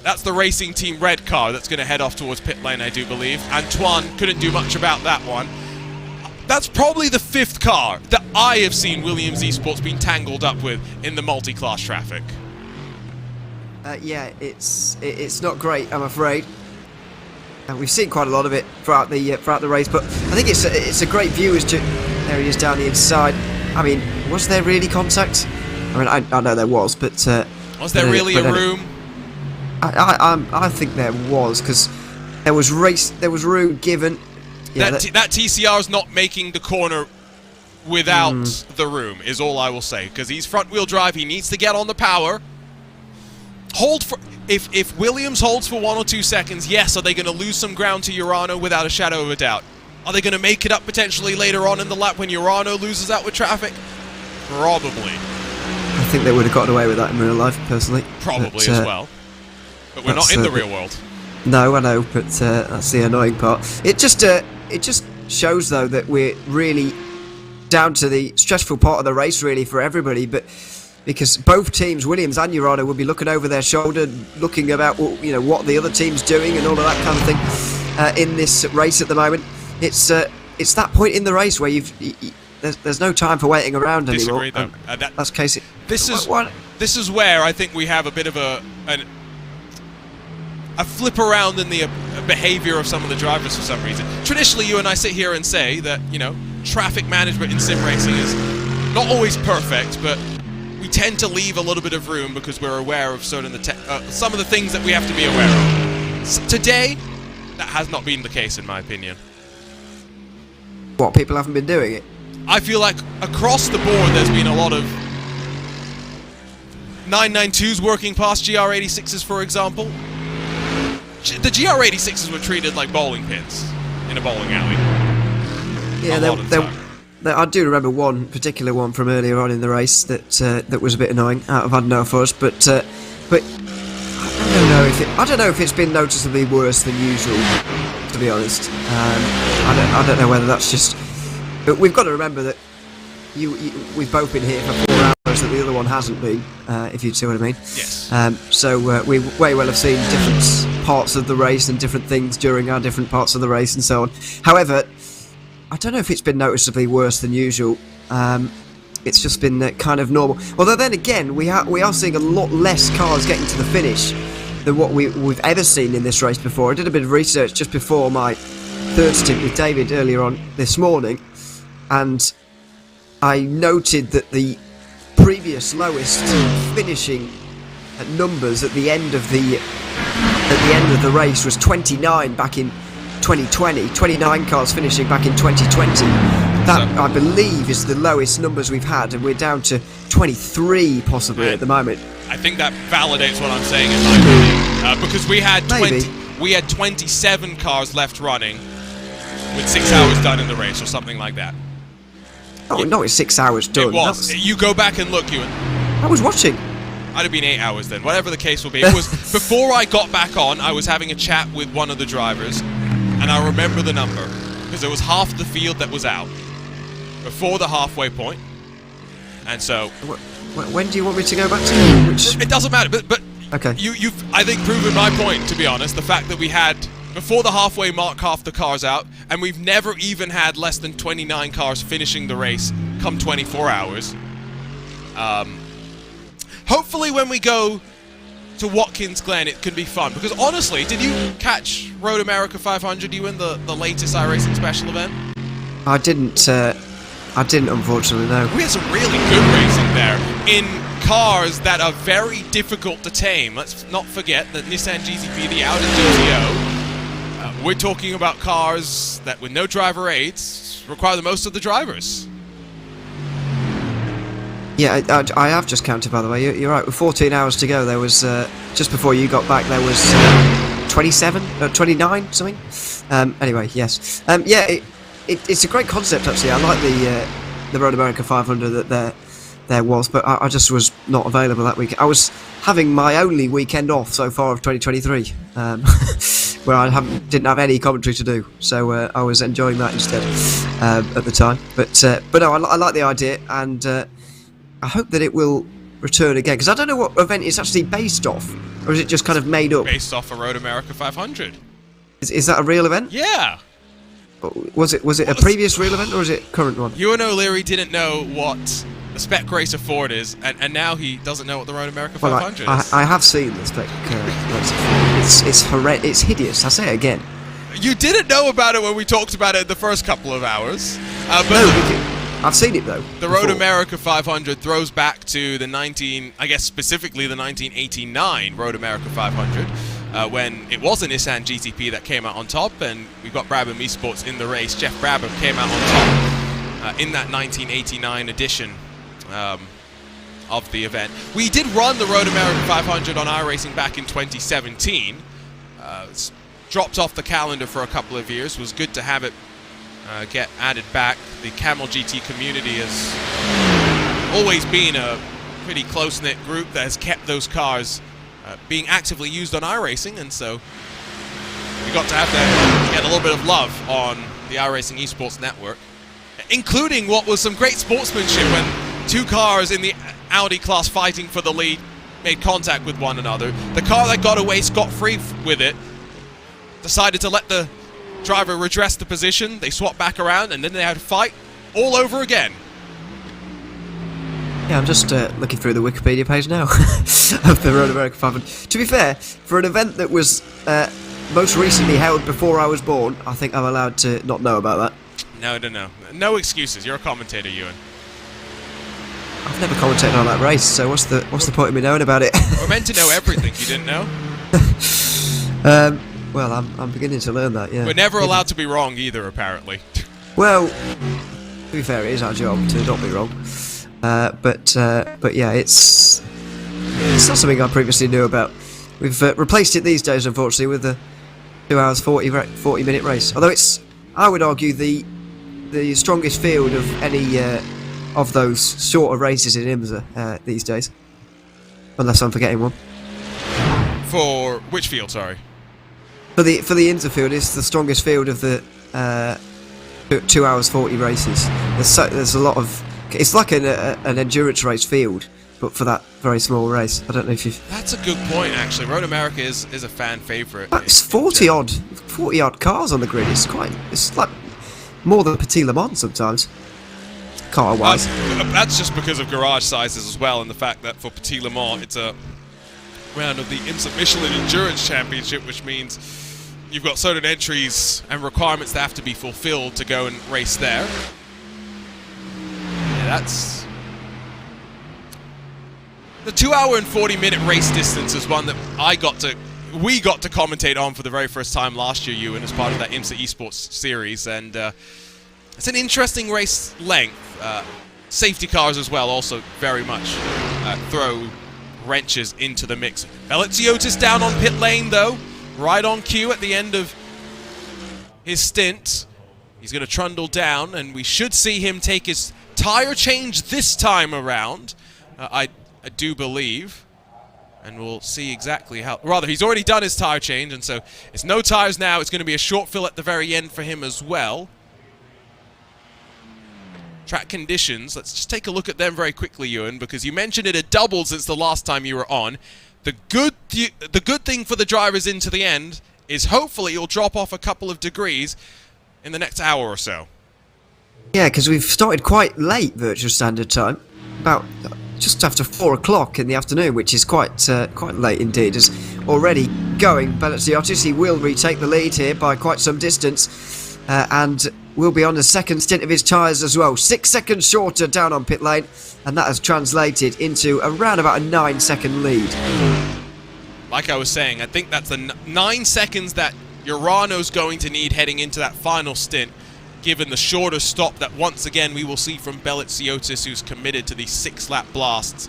[SPEAKER 4] That's the racing team red car that's going to head off towards pit lane, I do believe. Antoine couldn't do much about that one. That's probably the 5th car that I have seen Williams Esports being tangled up with in the multi-class traffic.
[SPEAKER 6] Yeah, it's not great, I'm afraid. We've seen quite a lot of it throughout the race, but I think it's a great view as to there he is down the inside. I mean, was there really contact? I mean, I know there was, but
[SPEAKER 4] was there really a room?
[SPEAKER 6] I think there was, because there was room given. Yeah,
[SPEAKER 4] that TCR's not making the corner without the room, is all I will say, because he's front wheel drive. He needs to get on the power. Hold for if Williams holds for 1 or 2 seconds. Yes, are they going to lose some ground to Urano without a shadow of a doubt? Are they going to make it up potentially later on in the lap when Urano loses out with traffic? Probably.
[SPEAKER 6] I think they would have gotten away with that in real life, personally.
[SPEAKER 4] Probably as well. But we're not in the real world.
[SPEAKER 6] No, I know, but that's the annoying part. It just shows, though, that we're really down to the stressful part of the race, really, for everybody. But because both teams, Williams and Urano, will be looking over their shoulder, looking about what the other team's doing and all of that kind of thing in this race at the moment. It's that point in the race where there's no time for waiting around anymore.
[SPEAKER 4] Disagree, though.
[SPEAKER 6] That's Casey.
[SPEAKER 4] This is where I think we have a bit of a flip around in the behavior of some of the drivers for some reason. Traditionally, you and I sit here and say that, traffic management in sim racing is not always perfect, but we tend to leave a little bit of room because we're aware of some of the things that we have to be aware of. So today, that has not been the case, in my opinion.
[SPEAKER 6] What, people haven't been doing it?
[SPEAKER 4] I feel like across the board there's been a lot of 992s working past GR86s, for example. The GR86s were treated like bowling pins in a bowling alley. Yeah,
[SPEAKER 6] I do remember one particular one from earlier on in the race that was a bit annoying out of Adno for us, but I don't know if it's been noticeably worse than usual, to be honest. I don't know whether that's just. But we've got to remember that we've both been here for 4 hours, that the other one hasn't been, if you see what I mean.
[SPEAKER 4] Yes.
[SPEAKER 6] So we may well have seen different parts of the race and different things during our different parts of the race and so on. However, I don't know if it's been noticeably worse than usual. It's just been kind of normal. Although then again, we are seeing a lot less cars getting to the finish than what we've ever seen in this race before. I did a bit of research just before my third stint with David earlier on this morning, and I noted that the previous lowest finishing numbers at the end of the race was 29 back in 2020. 29 cars finishing back in 2020. That, I believe, is the lowest numbers we've had, and we're down to 23 possibly at the moment.
[SPEAKER 4] I think that validates what I'm saying in my opinion, because we had 27 cars left running with 6 hours done in the race or something like that.
[SPEAKER 6] Oh, no, it's 6 hours done.
[SPEAKER 4] It was. You go back and look, Ewan.
[SPEAKER 6] I was watching.
[SPEAKER 4] I'd have been 8 hours then, whatever the case will be. It was before I got back on. I was having a chat with one of the drivers, and I remember the number because there was half the field that was out before the halfway point, and so.
[SPEAKER 6] When do you want me to go back to?
[SPEAKER 4] It doesn't matter, but
[SPEAKER 6] okay.
[SPEAKER 4] You've I think proven my point, to be honest. The fact that we had before the halfway mark half the cars out, and we've never even had less than 29 cars finishing the race come 24 hours. Hopefully when we go to Watkins Glen, it can be fun. Because honestly, did you catch Road America 500? You in the latest iRacing special event?
[SPEAKER 6] I didn't unfortunately, no.
[SPEAKER 4] We had some really good racing there in cars that are very difficult to tame. Let's not forget that Nissan GT3, the Audi GTO, we're talking about cars that, with no driver aids, require the most of the drivers.
[SPEAKER 6] Yeah, I have just counted, by the way. You're right. With 14 hours to go, there was, just before you got back, there was 27, 29, something. Anyway, yes. Yeah, it's a great concept, actually. I like the Road America 500 that there was, but I just was not available that week. I was having my only weekend off so far of 2023, where I didn't have any commentary to do, so I was enjoying that instead at the time. But no, I like the idea, and I hope that it will return again, because I don't know what event it's actually based off, or is it just kind of made up?
[SPEAKER 4] Based off a Road America 500.
[SPEAKER 6] Is that a real event?
[SPEAKER 4] Yeah.
[SPEAKER 6] Was it a previous real event, or is it current one?
[SPEAKER 4] Ewan O'Leary didn't know what the Spec Racer Ford is, and now he doesn't know what the Road America 500 is.
[SPEAKER 6] I have seen the Spec Racer Ford. It's hideous. I say it again.
[SPEAKER 4] You didn't know about it when we talked about it in the first couple of hours. But
[SPEAKER 6] No, I've seen it though.
[SPEAKER 4] The Road America 500 throws back to specifically the 1989 Road America 500. When it was a Nissan GTP that came out on top, and we got Brabham Esports in the race. Jeff Brabham came out on top in that 1989 edition of the event. We did run the Road America 500 on iRacing back in 2017. It's dropped off the calendar for a couple of years. It was good to have it get added back. The Camel GT community has always been a pretty close-knit group that has kept those cars being actively used on iRacing, and so we got to have them get a little bit of love on the iRacing Esports network, including what was some great sportsmanship when two cars in the Audi class fighting for the lead made contact with one another. The car that got away scot-free with it decided to let the driver redress the position. They swapped back around, and then they had to fight all over again.
[SPEAKER 6] Yeah, I'm just looking through the Wikipedia page now of the Road America 500. To be fair, for an event that was most recently held before I was born, I think I'm allowed to not know about that.
[SPEAKER 4] No. No excuses. You're a commentator, Ewan.
[SPEAKER 6] I've never commentated on that race, so what's the point of me knowing about it?
[SPEAKER 4] We're meant to know everything. You didn't know?
[SPEAKER 6] Well, I'm beginning to learn that, yeah.
[SPEAKER 4] We're never allowed to be wrong either, apparently.
[SPEAKER 6] Well, to be fair, it is our job to not be wrong. But yeah, it's not something I previously knew about. We've replaced it these days, unfortunately, with the 2 hours 40 minute race. Although it's, I would argue, the strongest field of any of those shorter races in IMSA these days, unless I'm forgetting one.
[SPEAKER 4] For which field? Sorry.
[SPEAKER 6] For the IMSA field, it's the strongest field of the 2 hours 40 races. There's a lot of. It's like an endurance race field, but for that very small race. I don't know if you've...
[SPEAKER 4] That's a good point, actually. Road America is a fan favourite.
[SPEAKER 6] It's 40 odd cars on the grid. It's like more than Petit Le Mans sometimes, car-wise.
[SPEAKER 4] That's just because of garage sizes as well, and the fact that for Petit Le Mans it's a round of the IMSA Michelin Endurance Championship, which means you've got certain entries and requirements that have to be fulfilled to go and race there. That's the 2 hour and 40 minute race distance is one that we got to commentate on for the very first time last year, Ewan, as part of that IMSA Esports series, and it's an interesting race length. Safety cars as well also very much throw wrenches into the mix. Veliziotis down on pit lane though, right on cue at the end of his stint. He's going to trundle down, and we should see him take his tire change this time around, I do believe, and we'll see exactly how. Rather, he's already done his tire change, and so it's no tires now. It's going to be a short fill at the very end for him as well. Track conditions, let's just take a look at them very quickly, Ewan, because you mentioned it had doubled since the last time you were on. The good thing for the drivers into the end is hopefully you'll drop off a couple of degrees in the next hour or so.
[SPEAKER 6] Yeah, because we've started quite late virtual standard time, about just after 4 o'clock in the afternoon, which is quite late indeed. As already going, Belleziotis, he will retake the lead here by quite some distance, and will be on the second stint of his tyres as well. 6 seconds shorter down on pit lane, and that has translated into around about a 9-second lead.
[SPEAKER 4] Like I was saying, I think that's the 9 seconds that Urano's going to need heading into that final stint, given the shorter stop that once again we will see from Belleziotis, who's committed to these 6-lap blasts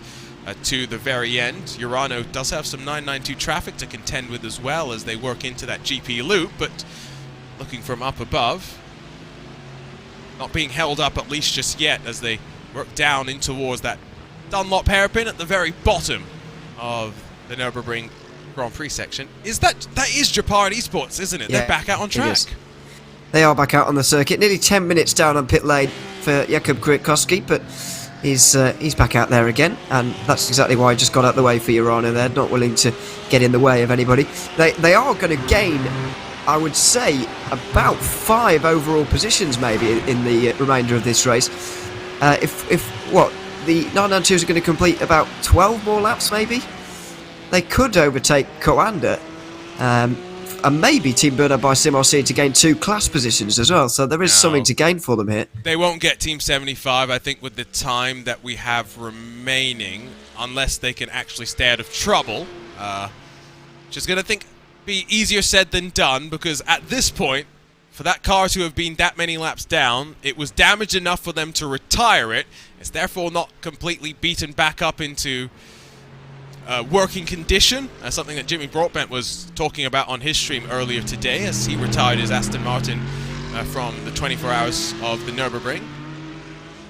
[SPEAKER 4] to the very end. Urano does have some 992 traffic to contend with as well as they work into that GP loop, but looking from up above, not being held up at least just yet as they work down in towards that Dunlop hairpin at the very bottom of the Nürburgring Grand Prix section. That is Jeopard Esports, isn't it?
[SPEAKER 6] Yeah,
[SPEAKER 4] they're back out on track.
[SPEAKER 6] They are back out on the circuit. Nearly 10 minutes down on pit lane for Jakub Kwiatkowski, but he's back out there again, and that's exactly why he just got out the way for Urano. They're not willing to get in the way of anybody. They are going to gain, I would say, about 5 overall positions maybe in the remainder of this race. The 992s are going to complete about 12 more laps maybe. They could overtake Coanda, and maybe Team Bernard by SimRC to gain 2 class positions as well, so there is something to gain for them here.
[SPEAKER 4] They won't get Team 75, I think, with the time that we have remaining, unless they can actually stay out of trouble, which is going to be easier said than done, because at this point, for that car to have been that many laps down, it was damaged enough for them to retire it. It's therefore not completely beaten back up into working condition, something that Jimmy Broadbent was talking about on his stream earlier today as he retired his Aston Martin from the 24 hours of the Nürburgring.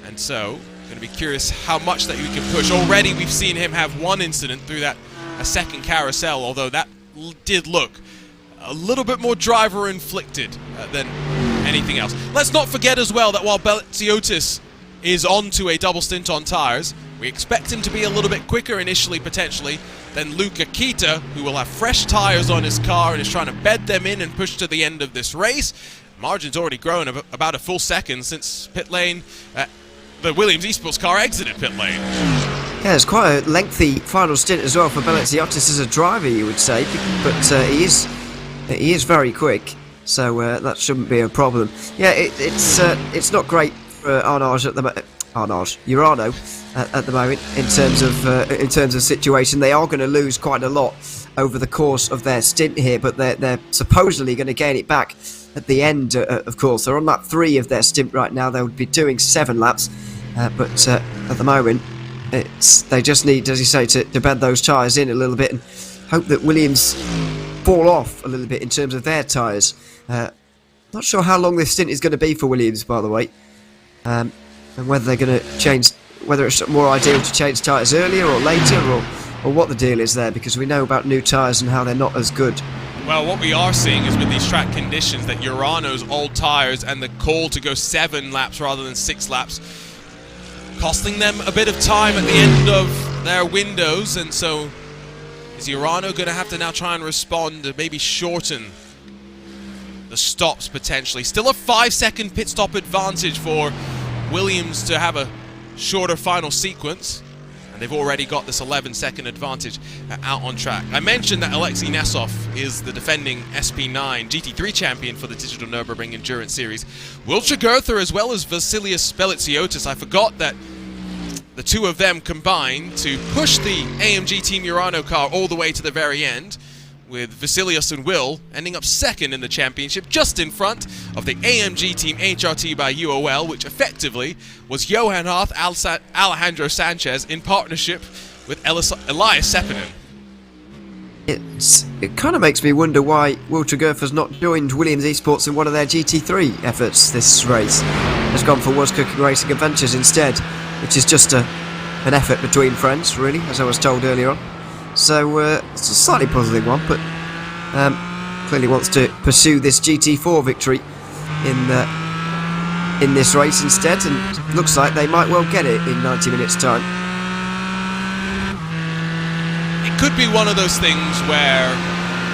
[SPEAKER 4] And so, going to be curious how much that he can push. Already we've seen him have one incident through that second carousel, although that did look a little bit more driver-inflicted than anything else. Let's not forget as well that while Belleziotis is on to a double stint on tyres, we expect him to be a little bit quicker initially, potentially, than Luca Kita, who will have fresh tyres on his car and is trying to bed them in and push to the end of this race. Margin's already grown about a full second since pit lane, the Williams Esports car exited pit lane.
[SPEAKER 6] Yeah, it's quite a lengthy final stint as well for Belleziotis as a driver, you would say, but he is very quick, so that shouldn't be a problem. Yeah, it's not great for Urano at the moment in terms of situation. They are going to lose quite a lot over the course of their stint here, but they're supposedly going to gain it back at the end. Of course, they're on lap 3 of their stint right now. They would be doing 7 laps, but at the moment, they just need, as you say, to bend those tyres in a little bit and hope that Williams fall off a little bit in terms of their tyres. Not sure how long this stint is going to be for Williams, by the way, and whether they're going to change, whether it's more ideal to change tyres earlier or later, or what the deal is there, because we know about new tyres and how they're not as good.
[SPEAKER 4] Well, what we are seeing is with these track conditions that Urano's old tyres and the call to go 7 laps rather than 6 laps costing them a bit of time at the end of their windows, and so is Urano going to have to now try and respond to maybe shorten the stops potentially? Still a 5-second pit stop advantage for Williams to have a shorter final sequence, and they've already got this 11-second advantage out on track. I mentioned that Alexei Nesov is the defending SP9 GT3 champion for the Digital Nürburgring Endurance Series. Will Checkered as well as Vasilius Belleziotis, I forgot that the two of them combined to push the AMG Team Urano car all the way to the very end, with Vasilius and Will ending up second in the championship, just in front of the AMG Team HRT by UOL, which effectively was Johan Harth, Alejandro Sanchez in partnership with Elias Sepinen.
[SPEAKER 6] It kind of makes me wonder why Will Checkered has not joined Williams Esports in one of their GT3 efforts this race. Has gone for Was Cooking Racing Adventures instead, which is just an effort between friends, really, as I was told earlier on. So it's a slightly puzzling one, but clearly wants to pursue this GT4 victory in this race instead, and looks like they might well get it in 90 minutes' time.
[SPEAKER 4] It could be one of those things where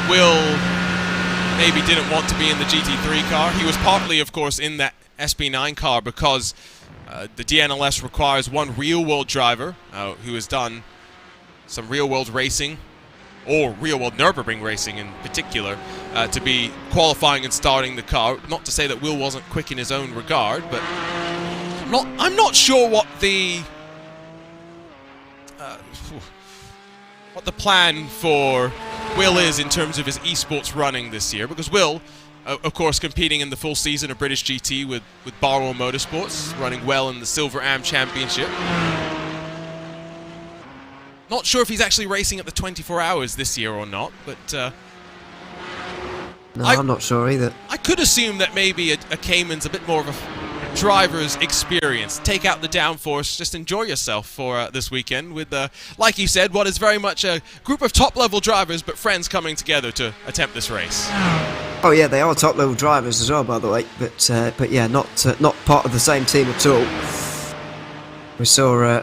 [SPEAKER 4] Will maybe didn't want to be in the GT3 car. He was partly, of course, in that SP9 car because The DNLS requires one real-world driver who has done some real-world racing, or real-world Nürburgring racing in particular, to be qualifying and starting the car. Not to say that Will wasn't quick in his own regard, but I'm not sure what the plan for Will is in terms of his esports running this year, because Will, of course, competing in the full season of British GT with Barwell Motorsports, running well in the Silver Am Championship. Not sure if he's actually racing at the 24 hours this year or not, but
[SPEAKER 6] no, I'm not sure either.
[SPEAKER 4] I could assume that maybe a Cayman's a bit more of a driver's experience. Take out the downforce, just enjoy yourself for this weekend with, like you said, what is very much a group of top-level drivers, but friends coming together to attempt this race.
[SPEAKER 6] Oh yeah, they are top-level drivers as well, by the way. But yeah, not part of the same team at all. We saw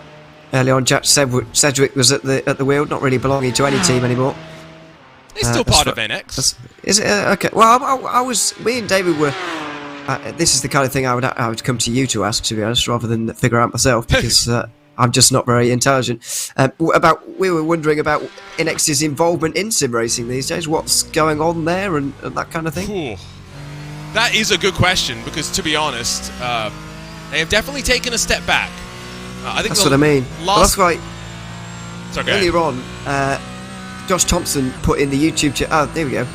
[SPEAKER 6] early on Jack Sedgwick was at the wheel, not really belonging to any team anymore.
[SPEAKER 4] He's still part of NX.
[SPEAKER 6] Is it okay? Well, me and David were. This is the kind of thing I would come to you to ask, to be honest, rather than figure out myself, because I'm just not very intelligent. We were wondering about NX's involvement in sim racing these days. What's going on there and that kind of thing.
[SPEAKER 4] Ooh. That is a good question, because to be honest, they have definitely taken a step back. I think
[SPEAKER 6] that's what I mean. That's why earlier on, Josh Thompson put in the YouTube chat. Oh, there we go.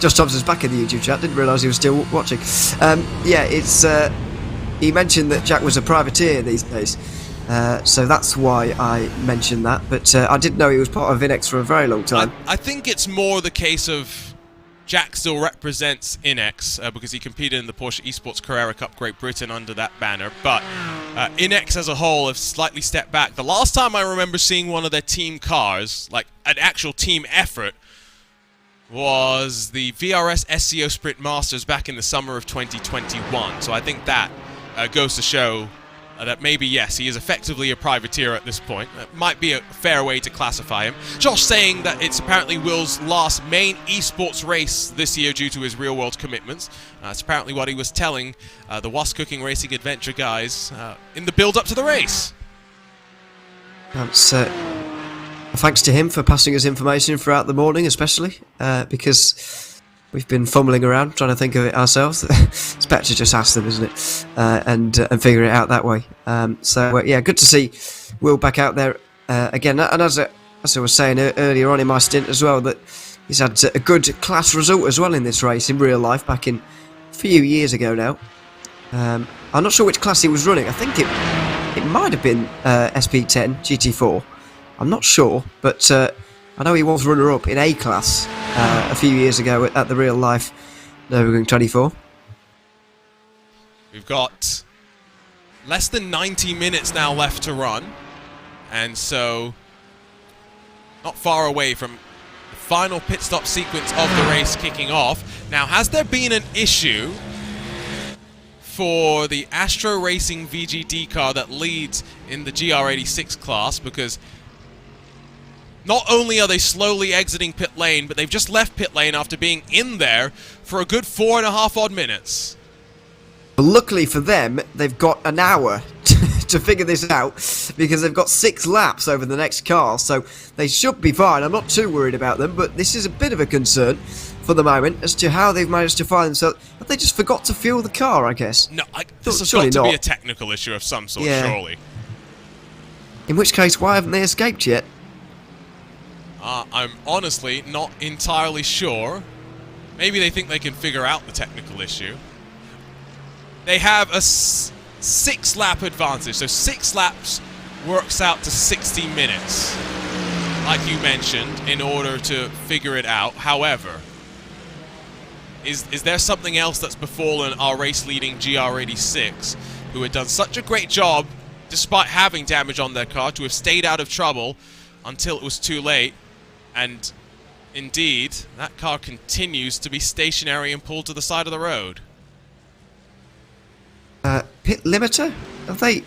[SPEAKER 6] Josh Thompson's back in the YouTube chat. Didn't realise he was still watching. Yeah, it's. He mentioned that Jack was a privateer these days, so that's why I mentioned that. But I didn't know he was part of Inex for a very long time.
[SPEAKER 4] I think it's more the case of Jack still represents Inex because he competed in the Porsche Esports Carrera Cup Great Britain under that banner, but Inex as a whole have slightly stepped back. The last time I remember seeing one of their team cars, like an actual team effort, was the VRS SCO Sprint Masters back in the summer of 2021. So I think that goes to show that maybe, yes, he is effectively a privateer at this point. That might be a fair way to classify him. Josh saying that it's apparently Will's last main esports race this year due to his real-world commitments. It's apparently what he was telling the Was Cooking Racing Adventure guys in the build-up to the race.
[SPEAKER 6] That's thanks to him for passing us information throughout the morning, especially, because we've been fumbling around trying to think of it ourselves. It's better to just ask them, isn't it? And figure it out that way. Yeah, good to see Will back out there again. And as I was saying earlier on in my stint as well, that he's had a good class result as well in this race in real life back in a few years ago now. I'm not sure which class he was running. I think it might have been SP10 GT4. I'm not sure, but I know he was runner-up in A class a few years ago at the real life Nürburgring 24.
[SPEAKER 4] We've got less than 90 minutes now left to run, and so not far away from the final pit stop sequence of the race kicking off. Now, has there been an issue for the Astro Racing VGD car that leads in the GR86 class? Because not only are they slowly exiting pit lane, but they've just left pit lane after being in there for a good 4.5 odd minutes.
[SPEAKER 6] But luckily for them, they've got an hour to figure this out, because they've got 6 laps over the next car, so they should be fine. I'm not too worried about them, but this is a bit of a concern for the moment as to how they've managed to find themselves. Have they just forgot to fuel the car, I guess?
[SPEAKER 4] No, this has got to be a technical issue of some sort, surely.
[SPEAKER 6] In which case, why haven't they escaped yet?
[SPEAKER 4] I'm honestly not entirely sure. Maybe they think they can figure out the technical issue. They have a 6-lap advantage, so 6 laps works out to 60 minutes, like you mentioned, in order to figure it out. However, is there something else that's befallen our race-leading GR86, who had done such a great job, despite having damage on their car, to have stayed out of trouble until it was too late? And indeed, that car continues to be stationary and pulled to the side of the road.
[SPEAKER 6] Pit limiter? Have they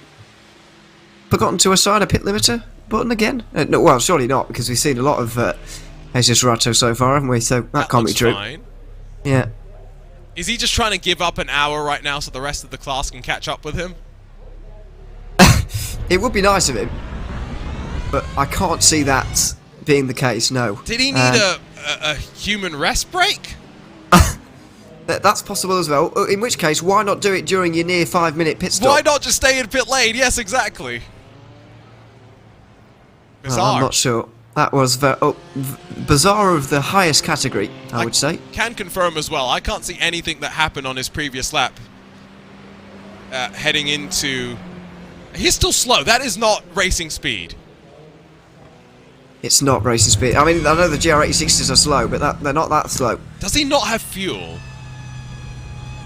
[SPEAKER 6] forgotten to assign a pit limiter button again? No, well, surely not, because we've seen a lot of Jesus Rato so far, haven't we? So that can't be true.
[SPEAKER 4] Fine.
[SPEAKER 6] Yeah.
[SPEAKER 4] Is he just trying to give up an hour right now so the rest of the class can catch up with him?
[SPEAKER 6] It would be nice of him, but I can't see that being the case, no.
[SPEAKER 4] Did he need a human rest break?
[SPEAKER 6] That's possible as well, in which case, why not do it during your near 5-minute pit stop?
[SPEAKER 4] Why not just stay in pit lane? Yes, exactly. Bizarre.
[SPEAKER 6] I'm not sure. That was bizarre of the highest category, I would say.
[SPEAKER 4] Can confirm as well. I can't see anything that happened on his previous lap heading into... He's still slow. That is not racing speed.
[SPEAKER 6] It's not racing speed. I mean, I know the GR86s are slow, but they're not that slow.
[SPEAKER 4] Does he not have fuel?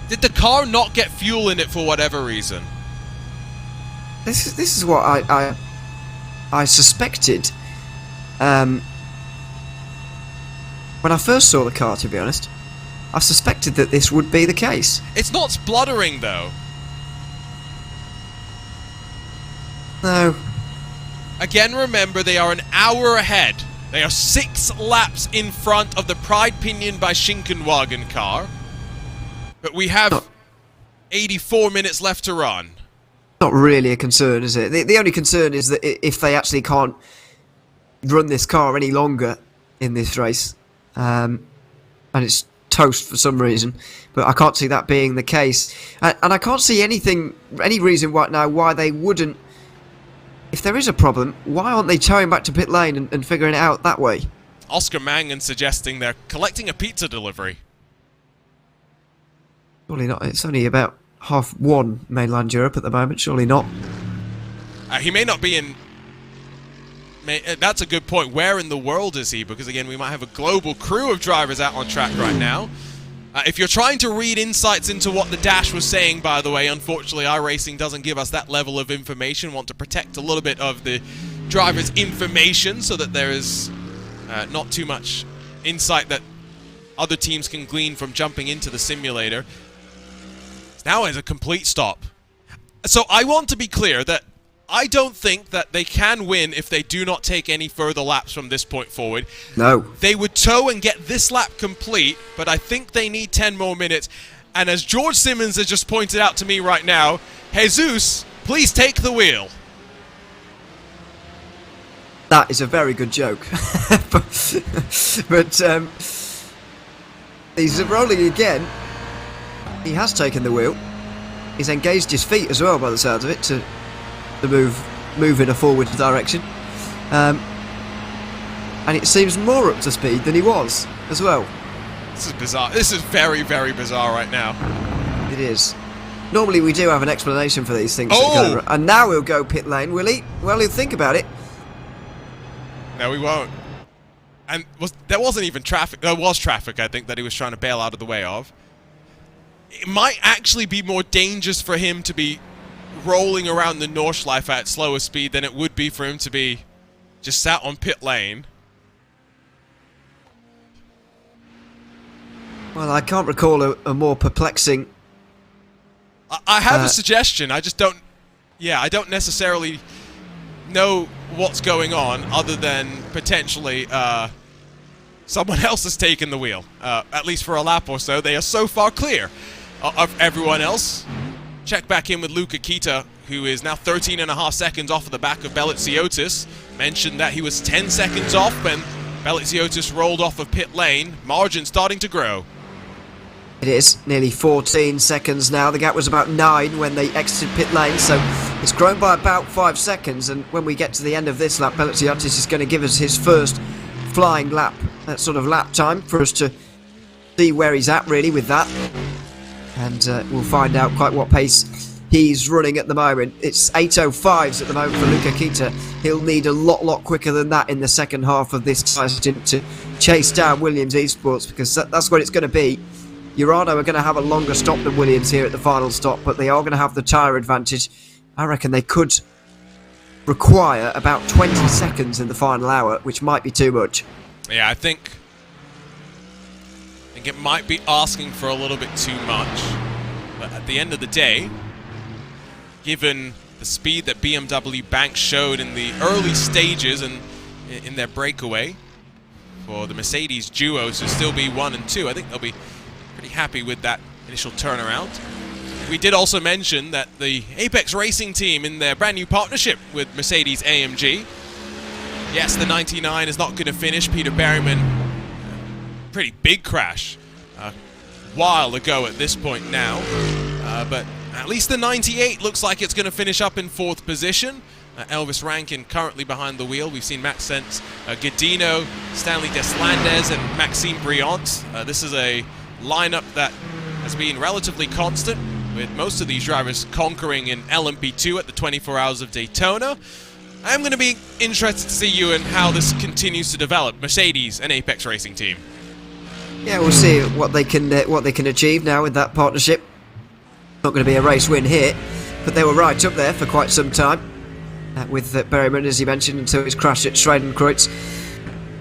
[SPEAKER 4] Did the car not get fuel in it for whatever reason?
[SPEAKER 6] This is what I suspected when I first saw the car, to be honest. I suspected that this would be the case.
[SPEAKER 4] It's not spluttering, though.
[SPEAKER 6] No.
[SPEAKER 4] Again, remember, they are an hour ahead. They are 6 laps in front of the Pride Pinion by Schinkenwagen car. But we have 84 minutes left to run.
[SPEAKER 6] Not really a concern, is it? The only concern is that if they actually can't run this car any longer in this race, and it's toast for some reason, but I can't see that being the case. And I can't see any reason right now why they wouldn't. If there is a problem, why aren't they towing back to pit lane and figuring it out that way?
[SPEAKER 4] Oscar Mangan suggesting they're collecting a pizza delivery.
[SPEAKER 6] Surely not. It's only about 1:30 mainland Europe at the moment. Surely not.
[SPEAKER 4] He may not be in... That's a good point. Where in the world is he? Because, again, we might have a global crew of drivers out on track right now. If you're trying to read insights into what the dash was saying, by the way, unfortunately, iRacing doesn't give us that level of information. Want to protect a little bit of the driver's information so that there is not too much insight that other teams can glean from jumping into the simulator. Now is a complete stop. So I want to be clear that I don't think that they can win if they do not take any further laps from this point forward.
[SPEAKER 6] No.
[SPEAKER 4] They would tow and get this lap complete, but I think they need 10 more minutes. And as George Simmons has just pointed out to me right now, Jesus, please take the wheel.
[SPEAKER 6] That is a very good joke. but he's rolling again. He has taken the wheel. He's engaged his feet as well, by the sounds of it, to move in a forward direction. And it seems more up to speed than he was as well.
[SPEAKER 4] This is bizarre. This is very, very bizarre right now.
[SPEAKER 6] It is. Normally we do have an explanation for these things.
[SPEAKER 4] Oh!
[SPEAKER 6] And now he'll go pit lane, will he? Well, he'll think about it.
[SPEAKER 4] No, he won't. And there wasn't even traffic. There was traffic, I think, that he was trying to bail out of the way of. It might actually be more dangerous for him to be rolling around the Nordschleife at slower speed than it would be for him to be just sat on pit lane.
[SPEAKER 6] Well, I can't recall a more perplexing...
[SPEAKER 4] I have a suggestion. I just don't... Yeah, I don't necessarily know what's going on other than potentially someone else has taken the wheel. At least for a lap or so. They are so far clear of everyone else. Check back in with Luca Kita, who is now 13.5 seconds off of the back of Beliziotis. Mentioned that he was 10 seconds off when Beliziotis rolled off of pit lane. Margin starting to grow.
[SPEAKER 6] It is nearly 14 seconds now. The gap was about 9 when they exited pit lane, so it's grown by about 5 seconds. And when we get to the end of this lap, Beliziotis is going to give us his first flying lap, that sort of lap time, for us to see where he's at really with that. And we'll find out quite what pace he's running at the moment. It's 8:05s at the moment for Luca Kita. He'll need a lot quicker than that in the second half of this stint to chase down Williams Esports, because that's what it's going to be. Urano are going to have a longer stop than Williams here at the final stop, but they are going to have the tyre advantage. I reckon they could require about 20 seconds in the final hour, which might be too much.
[SPEAKER 4] Yeah, I think it might be asking for a little bit too much. But at the end of the day, given the speed that BMW Bank showed in the early stages and in their breakaway, for the Mercedes duos to still be 1 and 2, I think they'll be pretty happy with that initial turnaround. we did also mention that the Apex Racing team, in their brand new partnership with Mercedes-AMG, yes, the 99 is not going to finish. Peter Berryman, pretty big crash a while ago at this point now, but at least the 98 looks like it's going to finish up in 4th position. Elvis Rankin currently behind the wheel. We've seen Max Sense, Godino, Stanley Deslandes, and Maxime Briant. This is a lineup that has been relatively constant, with most of these drivers conquering in LMP2 at the 24 Hours of Daytona. I'm going to be interested to see, Ewan, how this continues to develop, Mercedes and Apex Racing team.
[SPEAKER 6] Yeah, we'll see what they can achieve now with that partnership. Not going to be a race win here, but they were right up there for quite some time. With Berryman, as you mentioned, until his crash at Schreidenkreuz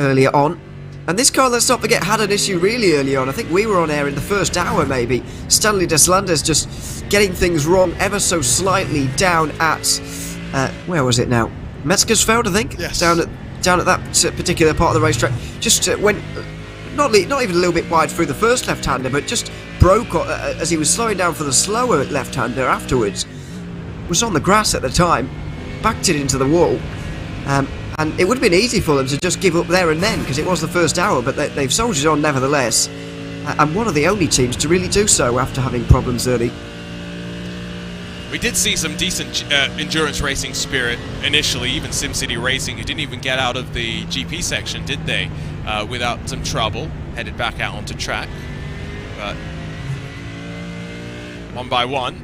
[SPEAKER 6] earlier on. And this car, let's not forget, had an issue really early on. I think we were on air in the first hour, maybe. Stanley Deslandes just getting things wrong ever so slightly down at... where was it now? Metzgersfeld, I think?
[SPEAKER 4] Yes.
[SPEAKER 6] Down at that particular part of the racetrack. Just went... Not even a little bit wide through the first left-hander, but just broke as he was slowing down for the slower left-hander afterwards. Was on the grass at the time. Backed it into the wall, and it would have been easy for them to just give up there and then, because it was the first hour, but they've soldiered on nevertheless, and one of the only teams to really do so after having problems early.
[SPEAKER 4] We did see some decent endurance racing spirit initially, even SimCity Racing, who didn't even get out of the GP section, did they, without some trouble, headed back out onto track. But one by one,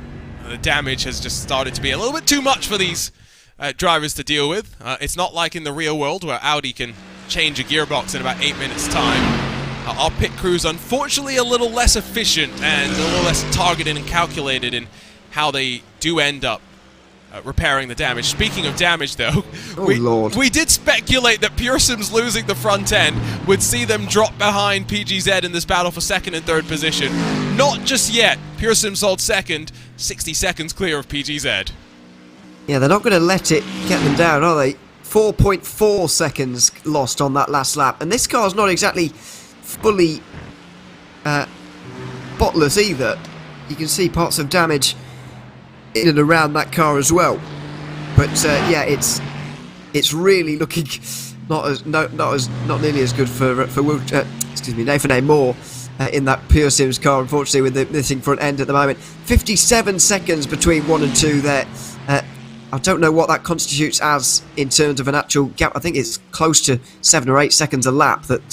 [SPEAKER 4] the damage has just started to be a little bit too much for these drivers to deal with. It's not like in the real world where Audi can change a gearbox in about 8 minutes time. Our pit crew's unfortunately a little less efficient and a little less targeted and calculated in how they do end up repairing the damage. Speaking of damage though, we did speculate that PureSim's losing the front end would see them drop behind PGZ in this battle for 2nd and 3rd position. Not just yet. PureSim's hold 2nd, 60 seconds clear of PGZ.
[SPEAKER 6] Yeah, they're not going to let it get them down, are they? 4.4 seconds lost on that last lap. And this car's not exactly fully spotless either. You can see parts of damage in and around that car as well. But yeah, it's really looking not nearly as good for Nathan A. Moore in that Pure Sims car, unfortunately, with the missing front end at the moment. 57 seconds between 1 and 2 there. I don't know what that constitutes as in terms of an actual gap. I think it's close to 7 or 8 seconds a lap that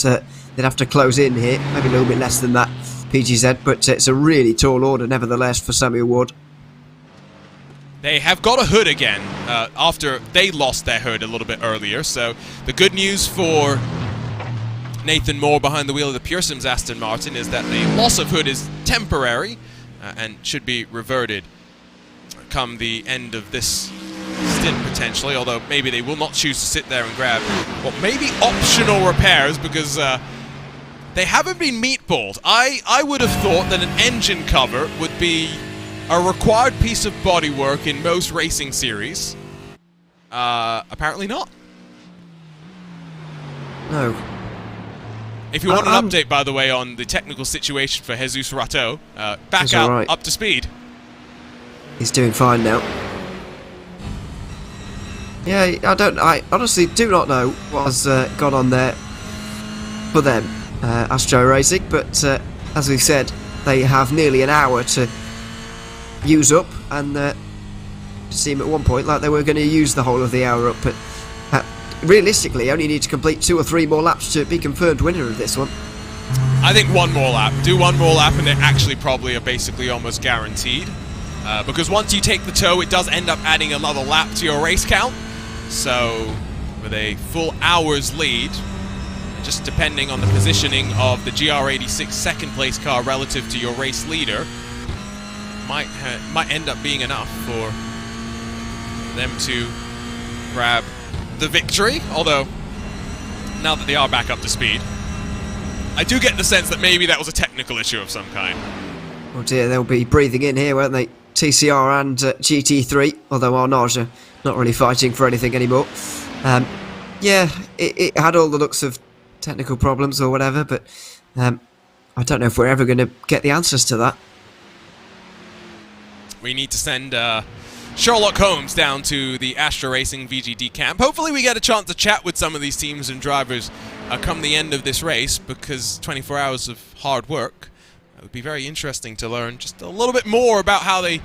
[SPEAKER 6] they'd have to close in here. Maybe a little bit less than that, PGZ, but it's a really tall order nevertheless for Samuel Ward.
[SPEAKER 4] They have got a hood again after they lost their hood a little bit earlier. So the good news for Nathan Moore behind the wheel of the PureSims Aston Martin is that the loss of hood is temporary and should be reverted come the end of this stint potentially, although maybe they will not choose to sit there and grab what may be optional repairs because they haven't been meatballed. I would have thought that an engine cover would be a required piece of bodywork in most racing series. Apparently not.
[SPEAKER 6] No.
[SPEAKER 4] If you want an update, by the way, on the technical situation for Jesus Rateau, back out,
[SPEAKER 6] right.
[SPEAKER 4] up to speed.
[SPEAKER 6] He's doing fine now. Yeah, I honestly do not know what's gone on there for them, Astro Racing, but as we said, they have nearly an hour to use up, and it seemed at one point like they were going to use the whole of the hour up, but realistically only need to complete 2 or 3 more laps to be confirmed winner of this one.
[SPEAKER 4] I think one more lap. Do one more lap and they actually probably are basically almost guaranteed. Because once you take the tow, it does end up adding another lap to your race count. So, with a full hour's lead, just depending on the positioning of the GR86 second place car relative to your race leader, might end up being enough for them to grab the victory. Although, now that they are back up to speed, I do get the sense that maybe that was a technical issue of some kind.
[SPEAKER 6] Oh dear, they'll be breathing in here, won't they? TCR and GT3, although Arnage are not really fighting for anything anymore. Yeah, it had all the looks of technical problems or whatever, but I don't know if we're ever going to get the answers to that.
[SPEAKER 4] we need to send Sherlock Holmes down to the Astra Racing VGT camp. Hopefully we get a chance to chat with some of these teams and drivers come the end of this race, because 24 hours of hard work. It would be very interesting to learn just a little bit more about how they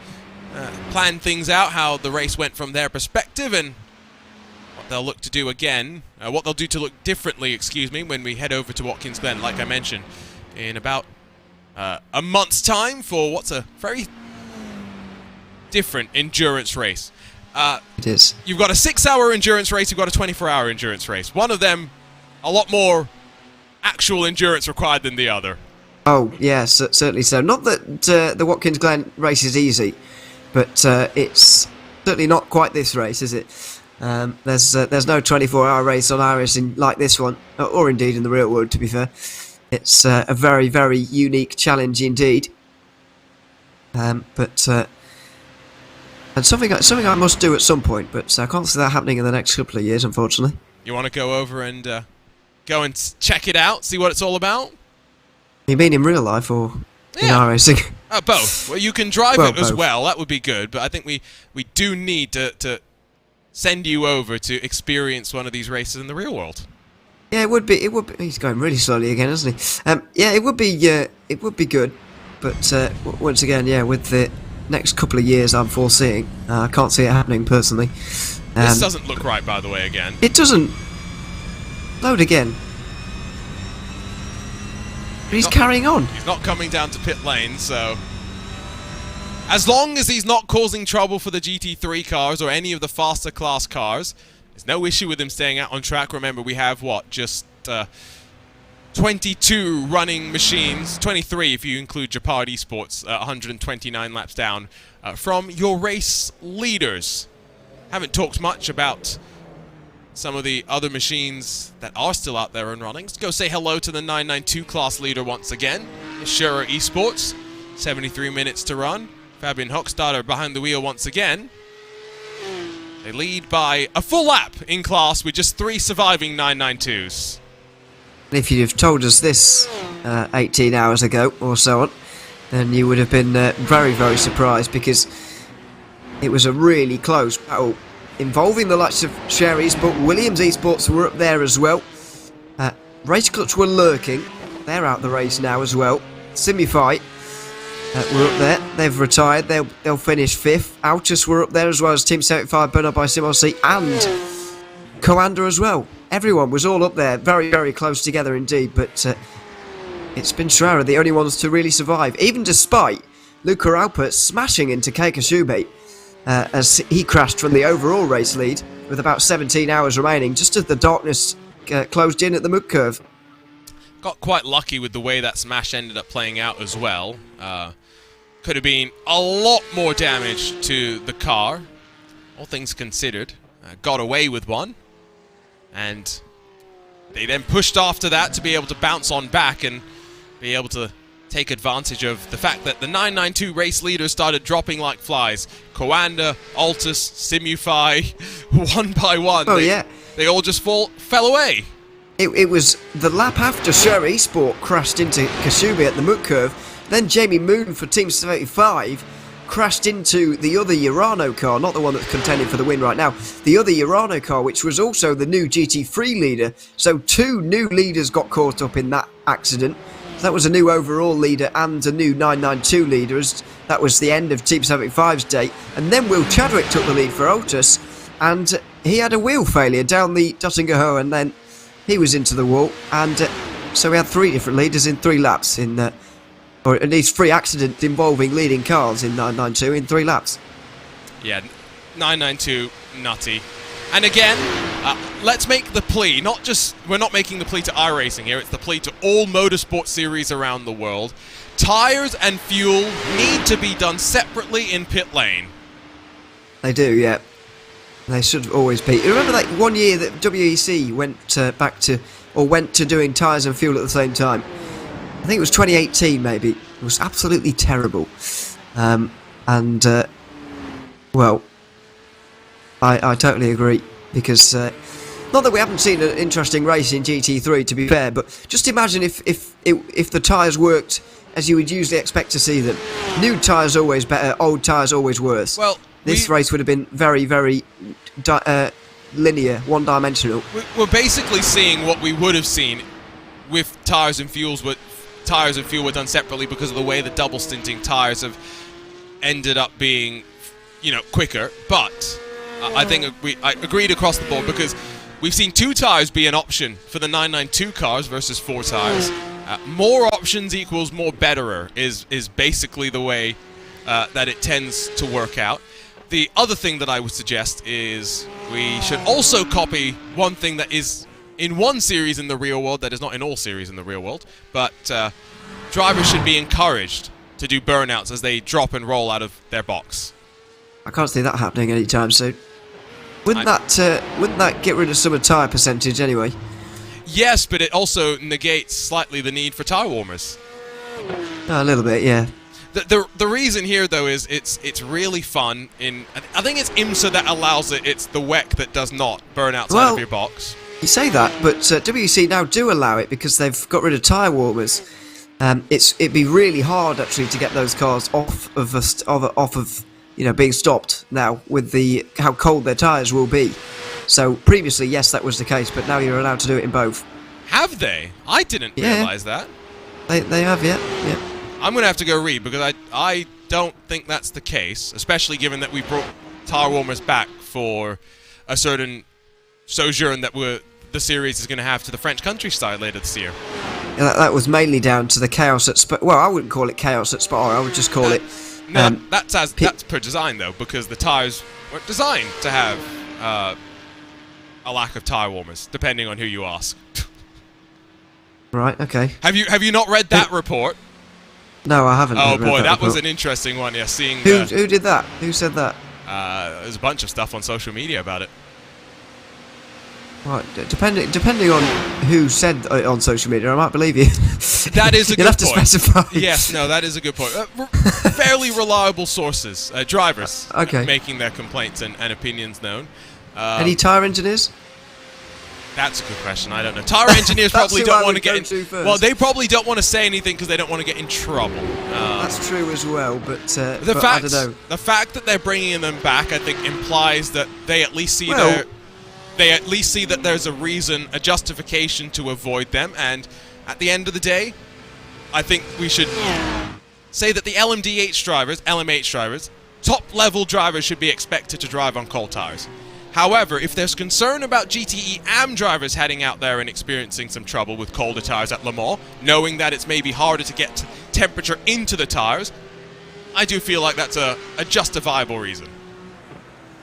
[SPEAKER 4] planned things out, how the race went from their perspective, and what they'll look to do again, what they'll do to look differently, excuse me, when we head over to Watkins Glen, like I mentioned, in about a month's time for what's a very different endurance race.
[SPEAKER 6] It is.
[SPEAKER 4] You've got a 6-hour endurance race, you've got a 24-hour endurance race. One of them, a lot more actual endurance required than the other.
[SPEAKER 6] Oh, yes, certainly so. Not that the Watkins Glen race is easy, but it's certainly not quite this race, is it? There's no 24-hour race on iRacing like this one, or indeed in the real world, to be fair. It's a very, very unique challenge indeed. And something I must do at some point, but I can't see that happening in the next couple of years, unfortunately.
[SPEAKER 4] You want to go over and go and check it out, see what it's all about?
[SPEAKER 6] You mean in real life or in iRacing?
[SPEAKER 4] Both. Well, you can drive it as
[SPEAKER 6] both.
[SPEAKER 4] well. That would be good. But I think we do need to send you over to experience one of these races in the real world.
[SPEAKER 6] Yeah, it would be. He's going really slowly again, isn't he? Yeah, it would be. It would be good. But once again, yeah, with the next couple of years, I'm foreseeing, I can't see it happening personally.
[SPEAKER 4] This doesn't look right, by the way. Again,
[SPEAKER 6] it doesn't. Load again. He's carrying on.
[SPEAKER 4] He's not coming down to pit lane, so as long as he's not causing trouble for the GT3 cars or any of the faster class cars, there's no issue with him staying out on track. Remember, we have, what, just 22 running machines, 23 if you include Jeopardy Esports, 129 laps down from your race leaders. Haven't talked much about some of the other machines that are still out there and running. Let's go say hello to the 992 class leader once again, Shura Esports. 73 minutes to run. Fabian Hochstadter behind the wheel once again. They lead by a full lap in class with just 3 surviving 992s.
[SPEAKER 6] If you'd have told us this 18 hours ago or so on, then you would have been very, very surprised, because it was a really close battle involving the likes of Sherry's, but Williams Esports were up there as well. Race Clutch were lurking. They're out the race now as well. Simify were up there. They've retired. They'll finish 5th. Autos were up there as well as Team 75, Bernard by Simossi, and Coanda as well. Everyone was all up there, very, very close together indeed, but it's been Shura the only ones to really survive, even despite Luca Alpert smashing into Keika Shube as he crashed from the overall race lead with about 17 hours remaining, just as the darkness closed in at the mud curve.
[SPEAKER 4] Got quite lucky with the way that smash ended up playing out as well. Could have been a lot more damage to the car, all things considered. Got away with one, and they then pushed after that to be able to bounce on back and be able to take advantage of the fact that the 992 race leaders started dropping like flies. Coanda, Altus, Simufy, one by one. They all just fell away.
[SPEAKER 6] It was the lap after Shura Esport crashed into Kashubi at the mud curve. Then Jamie Moon for Team 75 crashed into the other Urano car, not the one that's contending for the win right now, the other Urano car, which was also the new GT3 leader. So 2 new leaders got caught up in that accident. That was a new overall leader and a new 992 leader. That was the end of Team 75's day. And then Will Chadwick took the lead for Otis, and he had a wheel failure down the Dottinger Ho, and then he was into the wall. And so we had 3 different leaders in 3 laps, or at least 3 accidents involving leading cars in 992 in 3 laps.
[SPEAKER 4] Yeah, 992, nutty. And again, let's make the plea, we're not making the plea to iRacing here, it's the plea to all motorsport series around the world. Tyres and fuel need to be done separately in pit lane.
[SPEAKER 6] They do, yeah. They should always be. Remember that one year that WEC went to doing tyres and fuel at the same time? I think it was 2018 maybe. It was absolutely terrible. Well, I totally agree, because not that we haven't seen an interesting race in GT3, to be fair, but just imagine if the tyres worked as you would usually expect to see them. New tyres always better, old tyres always worse.
[SPEAKER 4] Well,
[SPEAKER 6] this race would have been very, very linear, one-dimensional.
[SPEAKER 4] We're basically seeing what we would have seen with tyres and fuel were done separately because of the way the double stinting tyres have ended up being, quicker. But I think I agreed across the board because we've seen 2 tyres be an option for the 992 cars versus 4 tyres. More options equals more betterer is basically the way that it tends to work out. The other thing that I would suggest is we should also copy one thing that is in one series in the real world that is not in all series in the real world, but drivers should be encouraged to do burnouts as they drop and roll out of their box.
[SPEAKER 6] I can't see that happening anytime soon. Wouldn't that get rid of some of the tyre percentage anyway?
[SPEAKER 4] Yes, but it also negates slightly the need for tyre warmers.
[SPEAKER 6] A little bit, yeah.
[SPEAKER 4] The reason here, though, is it's really fun. I think it's IMSA that allows it. It's the WEC that does not burn outside of your box.
[SPEAKER 6] You say that, but WEC now do allow it because they've got rid of tyre warmers. It'd be really hard actually to get those cars off of being stopped now with how cold their tyres will be. So previously, yes, that was the case, but now you're allowed to do it in both.
[SPEAKER 4] Have they? I didn't realise that.
[SPEAKER 6] They have, yeah.
[SPEAKER 4] I'm going to have to go read because I don't think that's the case, especially given that we brought tyre warmers back for a certain sojourn that the series is going to have to the French countryside later this year.
[SPEAKER 6] Yeah, that was mainly down to the chaos at Spa. Well, I wouldn't call it chaos at Spa. I would just call it.
[SPEAKER 4] No, that's per design though, because the tyres weren't designed to have a lack of tyre warmers, depending on who you ask.
[SPEAKER 6] Right. Okay.
[SPEAKER 4] Have you not read that report?
[SPEAKER 6] No, I haven't.
[SPEAKER 4] Oh boy, that was an interesting one. Yeah, seeing
[SPEAKER 6] who did that? Who said that?
[SPEAKER 4] There's a bunch of stuff on social media about it.
[SPEAKER 6] Right, depending on who said it on social media, I might believe you.
[SPEAKER 4] That is a good point.
[SPEAKER 6] You'll have to specify.
[SPEAKER 4] Yes, no, that is a good point. Fairly reliable sources, drivers, making their complaints and opinions known.
[SPEAKER 6] Any tyre engineers?
[SPEAKER 4] That's a good question. I don't know. Tyre engineers probably don't want to get in. Well, they probably don't want to say anything because they don't want to get in trouble.
[SPEAKER 6] That's true as well, but I don't know.
[SPEAKER 4] The fact that they're bringing them back, I think, implies that they at least see that there's a reason, a justification to avoid them. And at the end of the day, I think we should say that the LMDH drivers, top-level drivers should be expected to drive on cold tyres. However, if there's concern about GTE AM drivers heading out there and experiencing some trouble with colder tyres at Le Mans, knowing that it's maybe harder to get temperature into the tyres, I do feel like that's a justifiable reason.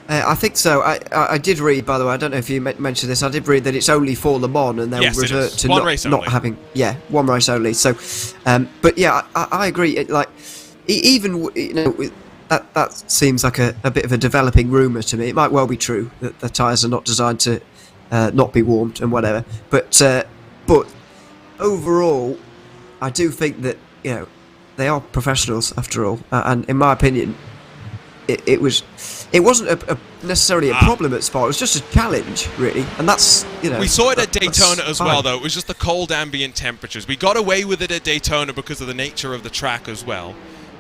[SPEAKER 6] I think so. I did read, by the way, I don't know if you mentioned this, I did read that it's only for Le Mans and they'll revert to not having... Yeah, one race only. So, but yeah, I agree. Even, that seems like a bit of a developing rumour to me. It might well be true that the tyres are not designed to not be warmed and whatever. But overall, I do think that they are professionals after all. And in my opinion, it wasn't necessarily a problem at Spa. It was just a challenge, really. And that's
[SPEAKER 4] we saw it at Daytona as well, though. It was just the cold ambient temperatures. We got away with it at Daytona because of the nature of the track as well.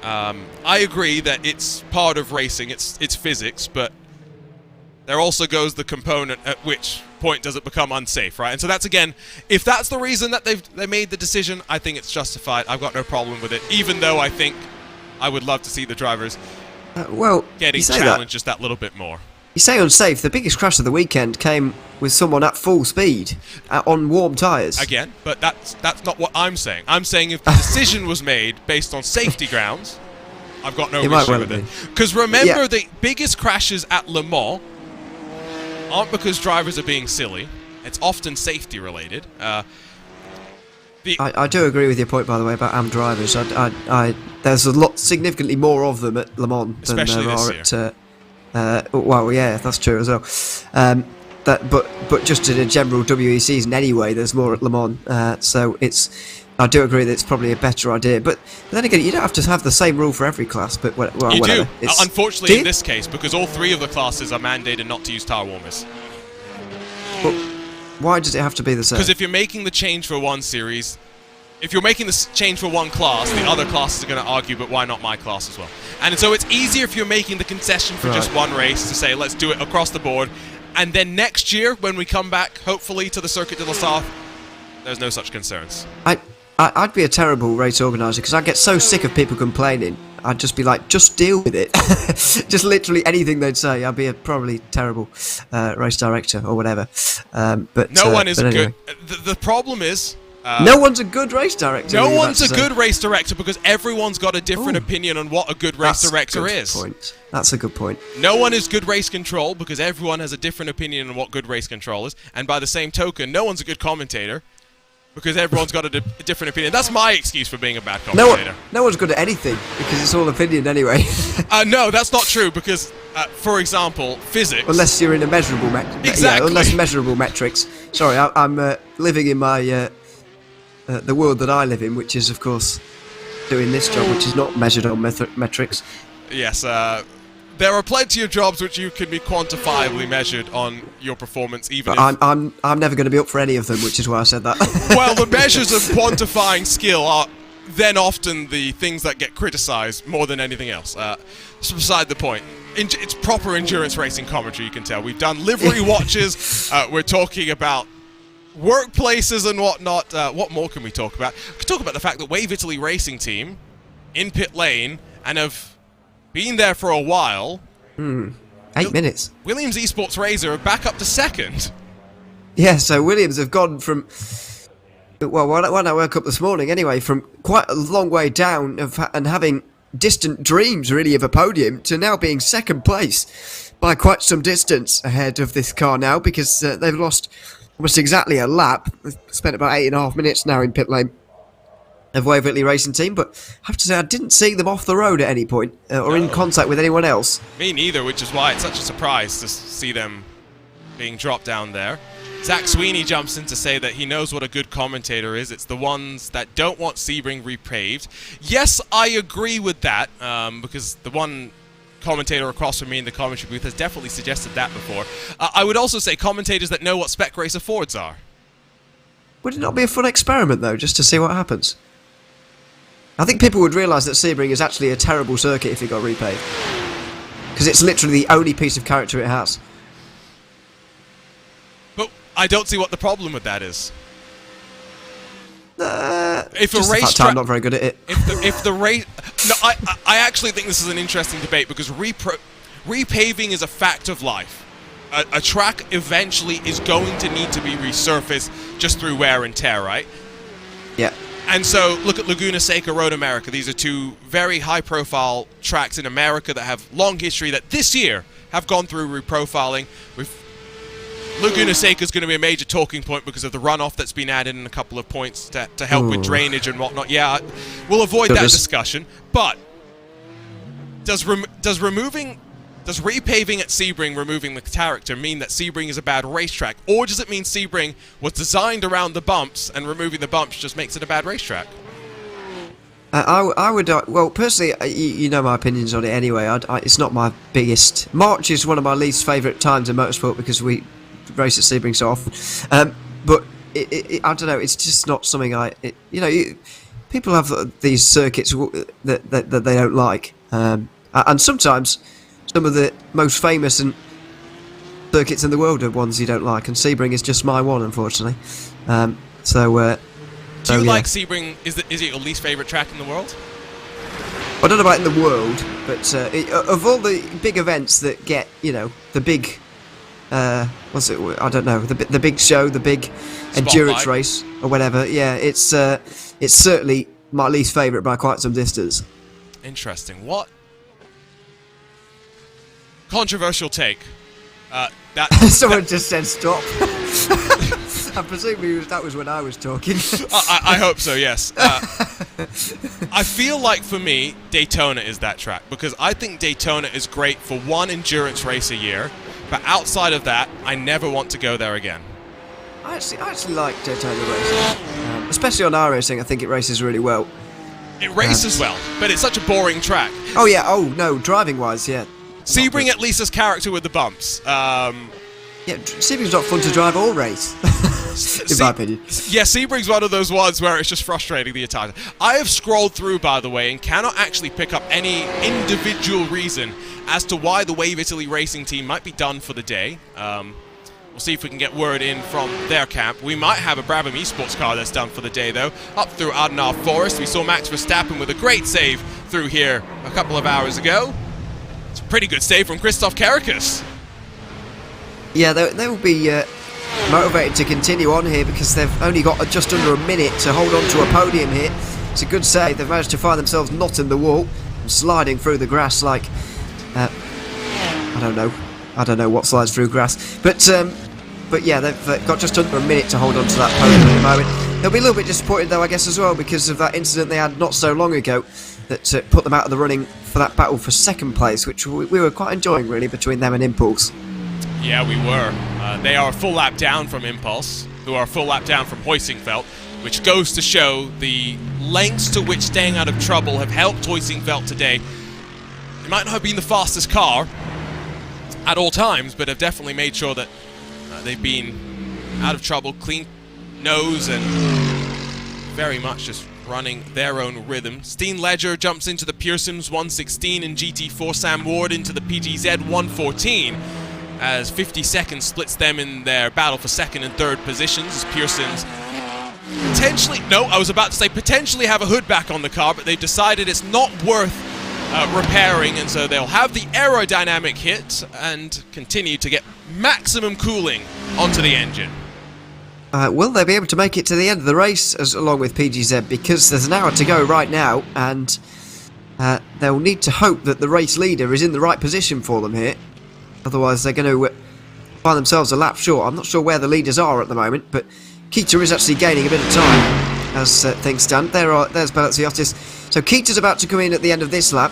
[SPEAKER 4] I agree that it's part of racing, it's physics, but there also goes the component at which point does it become unsafe, right? And so that's, again, if that's the reason that they made the decision, I think it's justified. I've got no problem with it, even though I think I would love to see the drivers getting challenged just that little bit more.
[SPEAKER 6] You say unsafe, the biggest crash of the weekend came with someone at full speed on warm tyres.
[SPEAKER 4] Again, but that's not what I'm saying. I'm saying if the decision was made based on safety grounds, I've got no issue with it. Because remember, the biggest crashes at Le Mans aren't because drivers are being silly. It's often safety related.
[SPEAKER 6] I do agree with your point, by the way, about AM drivers. There's significantly more of them at Le Mans than there are at... well, yeah, that's true as well. But just in a general WE season anyway, there's more at Le Mans. So I do agree that it's probably a better idea. But then again, you don't have to have the same rule for every class. But
[SPEAKER 4] you do. Unfortunately, in this case, because all 3 of the classes are mandated not to use tyre warmers.
[SPEAKER 6] Well, why does it have to be the same?
[SPEAKER 4] Because if you're making the change for one series, if you're making this change for one class, the other classes are going to argue, but why not my class as well? And so it's easier if you're making the concession for just one race to say, let's do it across the board. And then next year, when we come back, hopefully, to the Circuit de la South, there's no such concerns.
[SPEAKER 6] I'd be a terrible race organiser because I'd get so sick of people complaining. I'd just be like, just deal with it. Just literally anything they'd say. I'd be a probably terrible race director or whatever. But
[SPEAKER 4] no one is
[SPEAKER 6] anyway.
[SPEAKER 4] good. The problem is...
[SPEAKER 6] no one's a good race director.
[SPEAKER 4] No one's a good race director because everyone's got a different opinion on what a good race director is.
[SPEAKER 6] Point. That's a good point.
[SPEAKER 4] No one is good race control because everyone has a different opinion on what good race control is. And by the same token, no one's a good commentator because everyone's got a different opinion. That's my excuse for being a bad commentator.
[SPEAKER 6] No one's good at anything because it's all opinion anyway.
[SPEAKER 4] No, that's not true because, for example, physics...
[SPEAKER 6] Unless you're in a measurable metric.
[SPEAKER 4] Exactly.
[SPEAKER 6] Yeah, unless measurable metrics. Sorry, I'm living in my... the world that I live in, which is, of course, doing this job, which is not measured on metrics.
[SPEAKER 4] Yes, there are plenty of jobs which you can be quantifiably measured on your performance, even
[SPEAKER 6] but if... I'm never going to be up for any of them, which is why I said that.
[SPEAKER 4] Well, the measures of quantifying skill are then often the things that get criticised more than anything else. It's beside the point. It's proper endurance racing commentary, you can tell. We've done livery watches, we're talking about workplaces and whatnot. What more can we talk about? We can talk about the fact that Wave Italy Racing Team in pit lane and have been there for a while.
[SPEAKER 6] 8 minutes.
[SPEAKER 4] Williams Esports Razor are back up to second.
[SPEAKER 6] Yeah, so Williams have gone from... Well, when I woke up this morning, anyway, from quite a long way down and having distant dreams, really, of a podium to now being second place by quite some distance ahead of this car now because they've lost... almost exactly a lap. We've spent about 8.5 minutes now in pit lane of Wave Italy Racing Team, but I have to say I didn't see them off the road at any point or in contact with anyone else.
[SPEAKER 4] Me neither, which is why it's such a surprise to see them being dropped down there. Zach Sweeney jumps in to say that he knows what a good commentator is. It's the ones that don't want Sebring repaved. Yes, I agree with that, because the one commentator across from me in the commentary booth has definitely suggested that before. I would also say commentators that know what Spec Racer Fords are.
[SPEAKER 6] Would it not be a fun experiment, though, just to see what happens? I think people would realise that Sebring is actually a terrible circuit if it got repaved. Because it's literally the only piece of character it has.
[SPEAKER 4] But I don't see what the problem with that is. If
[SPEAKER 6] just
[SPEAKER 4] a race
[SPEAKER 6] I'm not very good at it.
[SPEAKER 4] If the race... No, I actually think this is an interesting debate because repaving is a fact of life. A track eventually is going to need to be resurfaced just through wear and tear, right?
[SPEAKER 6] Yeah.
[SPEAKER 4] And so, look at Laguna Seca Road America. These are two very high-profile tracks in America that have long history that this year have gone through reprofiling. Laguna Seca is going to be a major talking point because of the runoff that's been added in a couple of points to help with drainage and whatnot. Yeah, we'll avoid that discussion. But does repaving at Sebring, removing the character, mean that Sebring is a bad racetrack? Or does it mean Sebring was designed around the bumps and removing the bumps just makes it a bad racetrack?
[SPEAKER 6] I would, well, personally, you know my opinions on it anyway. It's not my biggest... March is one of my least favourite times in motorsport because we race at Sebring so often. But I don't know, it's just not something people have these circuits that they don't like. And sometimes some of the most famous and circuits in the world are ones you don't like, and Sebring is just my one, unfortunately.
[SPEAKER 4] Do you like Sebring? Is it your least favourite track in the world?
[SPEAKER 6] I don't know about in the world, but of all the big events that get, the big, what's it? I don't know, the big show, the big endurance race or whatever. Yeah, it's certainly my least favourite by quite some distance.
[SPEAKER 4] Interesting. What controversial take?
[SPEAKER 6] Someone just said stop. I presume that was when I was talking.
[SPEAKER 4] I hope so, yes. I feel like, for me, Daytona is that track, because I think Daytona is great for one endurance race a year, but outside of that, I never want to go there again.
[SPEAKER 6] I actually like Daytona racing. Especially on iRacing, I think it races really well.
[SPEAKER 4] It races well, but it's such a boring track.
[SPEAKER 6] Oh, yeah. Oh, no. Driving-wise, yeah.
[SPEAKER 4] Sebring at least has character with the bumps.
[SPEAKER 6] Yeah, Sebring's not fun to drive or race, in my opinion.
[SPEAKER 4] Yeah, Sebring's one of those ones where it's just frustrating the entire time. I have scrolled through, by the way, and cannot actually pick up any individual reason as to why the Wave Italy racing team might be done for the day. We'll see if we can get word in from their camp. We might have a Brabham Esports car that's done for the day, though. Up through Adenauer Forest, we saw Max Verstappen with a great save through here a couple of hours ago. It's a pretty good save from Christoph Karakas.
[SPEAKER 6] Yeah, they will be motivated to continue on here because they've only got just under a minute to hold on to a podium here. It's a good save. They've managed to find themselves not in the wall and sliding through the grass like... I don't know what slides through grass. But yeah, they've got just under a minute to hold on to that podium at the moment. They'll be a little bit disappointed, though, I guess, as well, because of that incident they had not so long ago that put them out of the running for that battle for second place, which we were quite enjoying, really, between them and Impulse.
[SPEAKER 4] Yeah, we were. They are a full lap down from Impulse, who are a full lap down from Hoisingfeld, which goes to show the lengths to which staying out of trouble have helped Hoisingfeld today. It might not have been the fastest car at all times, but have definitely made sure that they've been out of trouble, clean nose, and very much just running their own rhythm. Steen Ledger jumps into the Pearson's 116 and GT4, Sam Ward into the PGZ 114, as 50 seconds splits them in their battle for second and third positions, as Pearson's potentially have a hood back on the car, but they've decided it's not worth repairing, and so they'll have the aerodynamic hit and continue to get maximum cooling onto the engine.
[SPEAKER 6] Will they be able to make it to the end of the race along with PGZ? Because there's an hour to go right now, and they'll need to hope that the race leader is in the right position for them here. Otherwise, they're going to find themselves a lap short. I'm not sure where the leaders are at the moment, but Kita is actually gaining a bit of time as things stand. There's Belleziotis. So Kita's about to come in at the end of this lap.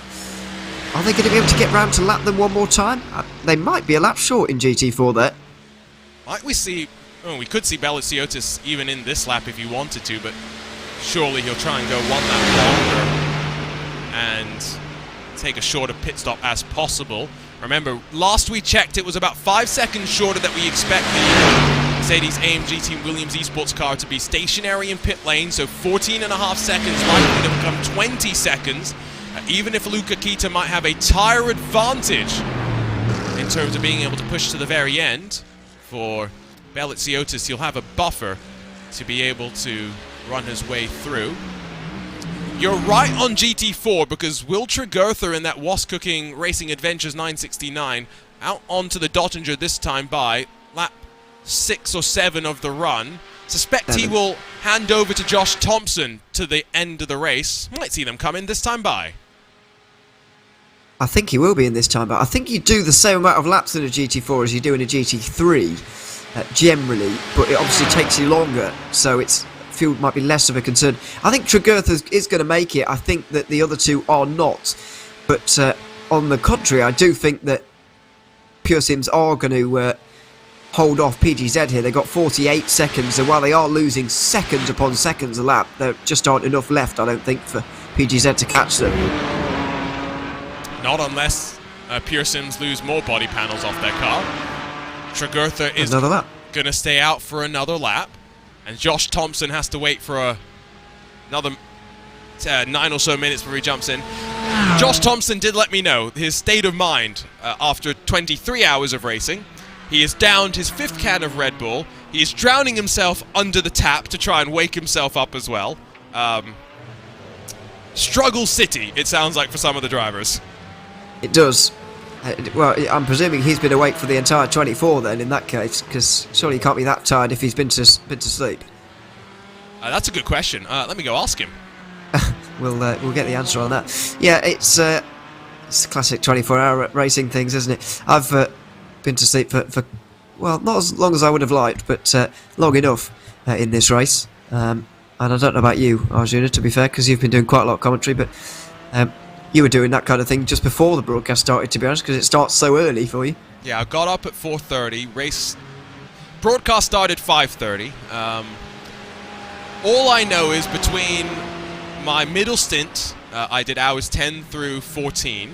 [SPEAKER 6] Are they going to be able to get round to lap them one more time? They might be a lap short in GT4 there.
[SPEAKER 4] Might we see... Oh, we could see Belleziotis even in this lap if he wanted to, but surely he'll try and go one lap longer and take a shorter pit stop as possible. Remember, last we checked, it was about 5 seconds shorter that we expect the Mercedes-AMG Team Williams Esports car to be stationary in pit lane, so 14.5 seconds likely to become 20 seconds, even if Luca Kita might have a tire advantage in terms of being able to push to the very end. For Belleziotis, he'll have a buffer to be able to run his way through. You're right on GT4 because Will Tregurtha in that Was Cooking Racing Adventures 969 out onto the Dottinger this time by lap 6 or 7 of the run. Suspect he will hand over to Josh Thompson to the end of the race. Might see them come in this time by.
[SPEAKER 6] I think he will be in this time, but I think you do the same amount of laps in a GT4 as you do in a GT3 generally, but it obviously takes you longer, so it's fuel might be less of a concern. I think Tregurtha is going to make it. I think that the other two are not, but on the contrary, I do think that Pure Sims are going to hold off PGZ here. They've got 48 seconds, and while they are losing seconds upon seconds a lap, there just aren't enough left, I don't think, for PGZ to catch them.
[SPEAKER 4] Not unless Pure Sims lose more body panels off their car. Tregurtha is going to stay out for another lap, and Josh Thompson has to wait for another 9 or so minutes before he jumps in. Josh Thompson did let me know his state of mind after 23 hours of racing. He has downed his 5th can of Red Bull. He is drowning himself under the tap to try and wake himself up as well. Struggle City, it sounds like, for some of the drivers.
[SPEAKER 6] It does. Well, I'm presuming he's been awake for the entire 24 then, in that case, because surely he can't be that tired if he's been to sleep.
[SPEAKER 4] That's a good question. Let me go ask him.
[SPEAKER 6] We'll get the answer on that. Yeah, it's classic 24-hour racing things, isn't it? I've been to sleep for well, not as long as I would have liked, but long enough in this race. And I don't know about you, Arjuna, to be fair, because you've been doing quite a lot of commentary, but you were doing that kind of thing just before the broadcast started, to be honest, because it starts so early for you.
[SPEAKER 4] Yeah, I got up at 4:30. Broadcast started 5:30. All I know is between my middle stint, I did hours 10 through 14,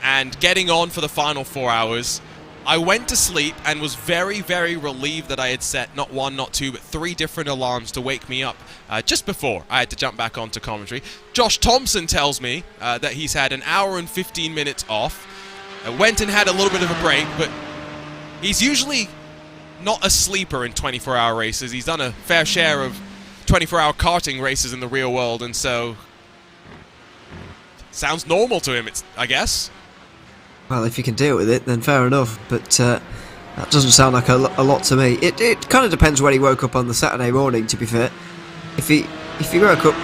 [SPEAKER 4] and getting on for the final 4 hours, I went to sleep and was very, very relieved that I had set not one, not two, but 3 different alarms to wake me up just before I had to jump back onto commentary. Josh Thompson tells me that he's had an hour and 15 minutes off. Went and had a little bit of a break, but he's usually not a sleeper in 24-hour races. He's done a fair share of 24-hour karting races in the real world, and so sounds normal to him, I guess.
[SPEAKER 6] Well, if you can deal with it, then fair enough. But that doesn't sound like a lot to me. It kind of depends when he woke up on the Saturday morning, to be fair. If he woke up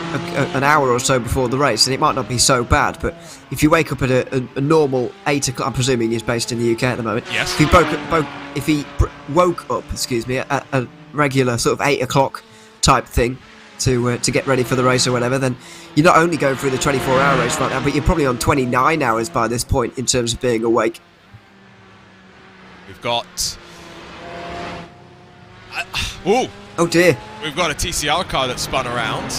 [SPEAKER 6] an hour or so before the race, then it might not be so bad. But if you wake up at a normal 8 o'clock, I'm presuming he's based in the UK at the moment.
[SPEAKER 4] Yes.
[SPEAKER 6] If he woke up, at a regular sort of 8 o'clock type thing to get ready for the race or whatever, then you're not only going through the 24-hour race right now, but you're probably on 29 hours by this point in terms of being awake.
[SPEAKER 4] We've got...
[SPEAKER 6] Oh dear.
[SPEAKER 4] We've got a TCR car that spun around.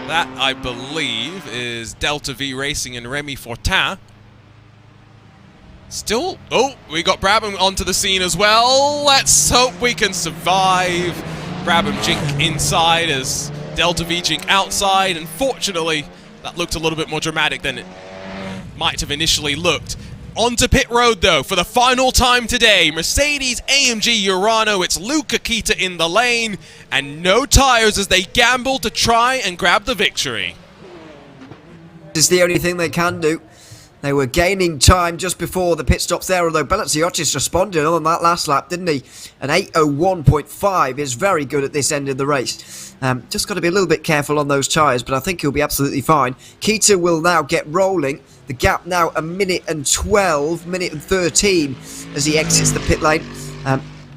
[SPEAKER 4] That, I believe, is Delta V Racing and Remy Fortin. Still... Oh, we got Brabham onto the scene as well. Let's hope we can survive. Brabham Jink inside as Delta V Jink outside. Unfortunately, that looked a little bit more dramatic than it might have initially looked. Onto pit road, though, for the final time today. Mercedes-AMG Urano, it's Luca Kita in the lane, and no tyres as they gamble to try and grab the victory.
[SPEAKER 6] This is the only thing they can do. They were gaining time just before the pit stops there, although Belaziotis responded on that last lap, didn't he? An 8:01.5 is very good at this end of the race. Just got to be a little bit careful on those tyres, but I think he'll be absolutely fine. Kita will now get rolling. The gap now a minute and 12, minute and 13 as he exits the pit lane.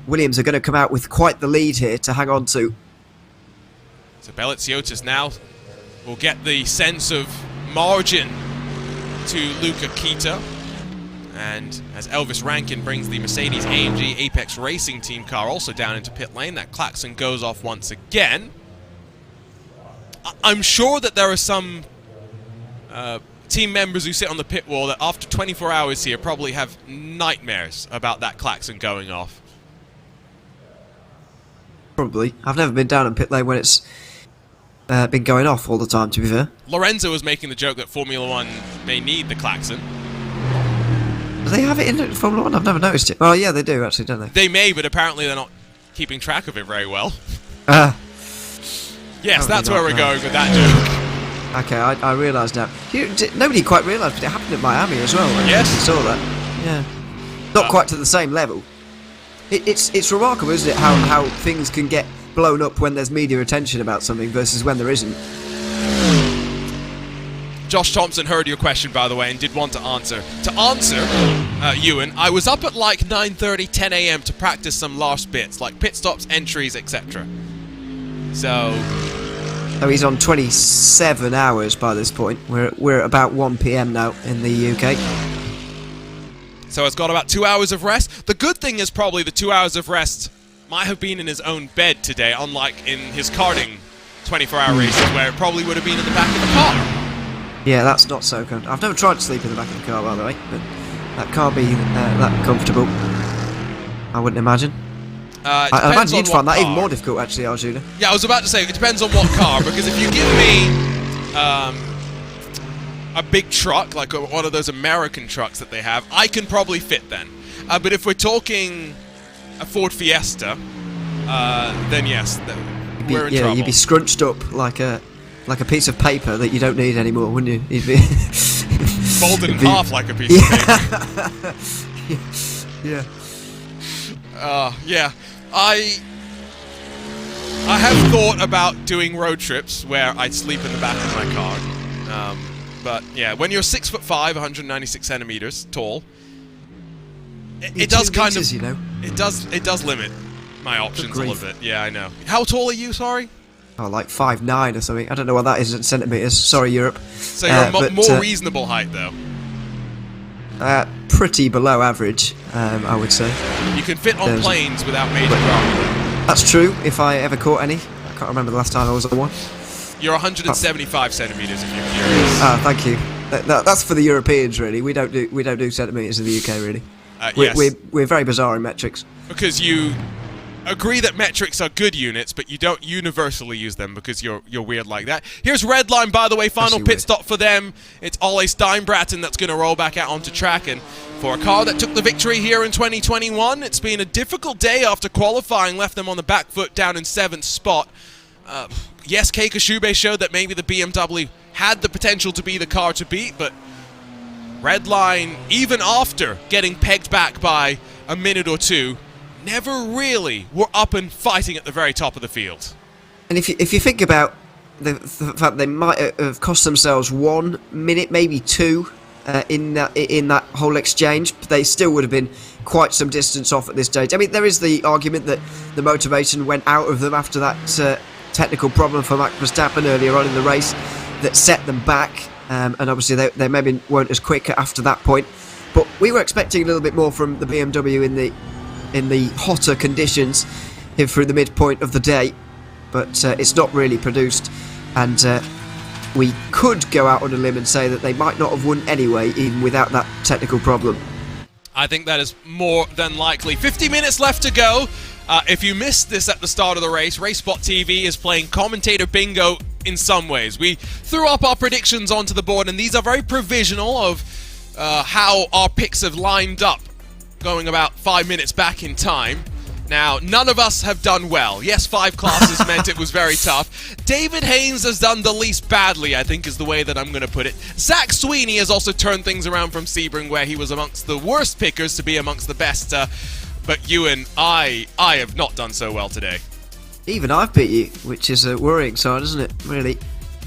[SPEAKER 6] Williams are going to come out with quite the lead here to hang on to.
[SPEAKER 4] So Belaziotis now will get the sense of margin to Luca Kita. And as Elvis Rankin brings the Mercedes-AMG Apex Racing Team car also down into pit lane, that klaxon goes off once again. I'm sure that there are some team members who sit on the pit wall that after 24 hours here probably have nightmares about that klaxon going off.
[SPEAKER 6] Probably. I've never been down in pit lane when it's been going off all the time, to be fair.
[SPEAKER 4] Lorenzo was making the joke that Formula One may need the klaxon.
[SPEAKER 6] Do they have it in Formula 1? I've never noticed it. Well, yeah, they do, actually, don't they?
[SPEAKER 4] They may, but apparently they're not keeping track of it very well. Yes, that's where we're going with that joke.
[SPEAKER 6] Okay, I realise now. Nobody quite realised, but it happened at Miami as well.
[SPEAKER 4] Yes.
[SPEAKER 6] I saw that. Yeah. Not quite to the same level. It's remarkable, isn't it, how things can get blown up when there's media attention about something versus when there isn't.
[SPEAKER 4] Josh Thompson heard your question, by the way, and did want to answer. To answer, Ewan, I was up at like 9:30, 10 a.m. to practice some last bits, like pit stops, entries, etc. So
[SPEAKER 6] he's on 27 hours by this point. We're at about 1 p.m. now in the UK.
[SPEAKER 4] So it's got about 2 hours of rest. The good thing is probably the 2 hours of rest might have been in his own bed today, unlike in his karting 24-hour races, where it probably would have been in the back of the car.
[SPEAKER 6] Yeah, that's not so good. I've never tried to sleep in the back of the car, by the way, but that can't be that comfortable, I wouldn't imagine. I imagine you'd find that even more difficult, actually, Arjuna.
[SPEAKER 4] Yeah, I was about to say, it depends on what car, because if you give me a big truck, like one of those American trucks that they have, I can probably fit then. But if we're talking a Ford Fiesta, then yes, we're in trouble.
[SPEAKER 6] You'd be scrunched up like a piece of paper that you don't need anymore, wouldn't you? You'd be
[SPEAKER 4] folded in half like a piece of paper.
[SPEAKER 6] Yeah.
[SPEAKER 4] Yeah. I have thought about doing road trips where I'd sleep in the back of my car. But yeah, when you're 6'5", 196 centimeters tall, it does kind of,
[SPEAKER 6] you know?
[SPEAKER 4] it does limit my options a little bit. Yeah, I know. How tall are you? Sorry.
[SPEAKER 6] Oh, like 5'9" or something. I don't know what that is in centimeters. Sorry, Europe.
[SPEAKER 4] So you're a more reasonable height, though.
[SPEAKER 6] Pretty below average, I would say.
[SPEAKER 4] You can fit on planes without major problem.
[SPEAKER 6] That's true. If I ever caught any, I can't remember the last time I was on one.
[SPEAKER 4] You're 175 centimeters, if you're curious.
[SPEAKER 6] Thank you. That's for the Europeans, really. We don't do centimeters in the UK, really.
[SPEAKER 4] Yes.
[SPEAKER 6] We're very bizarre in metrics.
[SPEAKER 4] Because you agree that metrics are good units, but you don't universally use them because you're weird like that. Here's Redline, by the way, final pit stop for them. It's Ole Steinbraten that's going to roll back out onto track, and for a car that took the victory here in 2021, it's been a difficult day after qualifying left them on the back foot down in 7th spot. Yes, Keiko Shube showed that maybe the BMW had the potential to be the car to beat, but Redline, even after getting pegged back by a minute or two, never really were up and fighting at the very top of the field.
[SPEAKER 6] And if you think about the fact they might have cost themselves 1 minute, maybe 2, in that whole exchange, but they still would have been quite some distance off at this stage. I mean, there is the argument that the motivation went out of them after that technical problem for Max Verstappen earlier on in the race that set them back, and obviously they maybe weren't as quick after that point. But we were expecting a little bit more from the BMW in the hotter conditions here through the midpoint of the day, but it's not really produced, and we could go out on a limb and say that they might not have won anyway, even without that technical problem.
[SPEAKER 4] I think that is more than likely. 50 minutes left to go. If you missed this at the start of the race, RaceSpotTV is playing commentator bingo in some ways. We threw up our predictions onto the board, and these are very provisional of how our picks have lined up, going about 5 minutes back in time. Now, none of us have done well. Yes, 5 classes meant it was very tough. David Haynes has done the least badly, I think is the way that I'm going to put it. Zach Sweeney has also turned things around from Sebring, where he was amongst the worst pickers to be amongst the best. But you and I have not done so well today.
[SPEAKER 6] Even I've beat you, which is a worrying sign, isn't it? Really.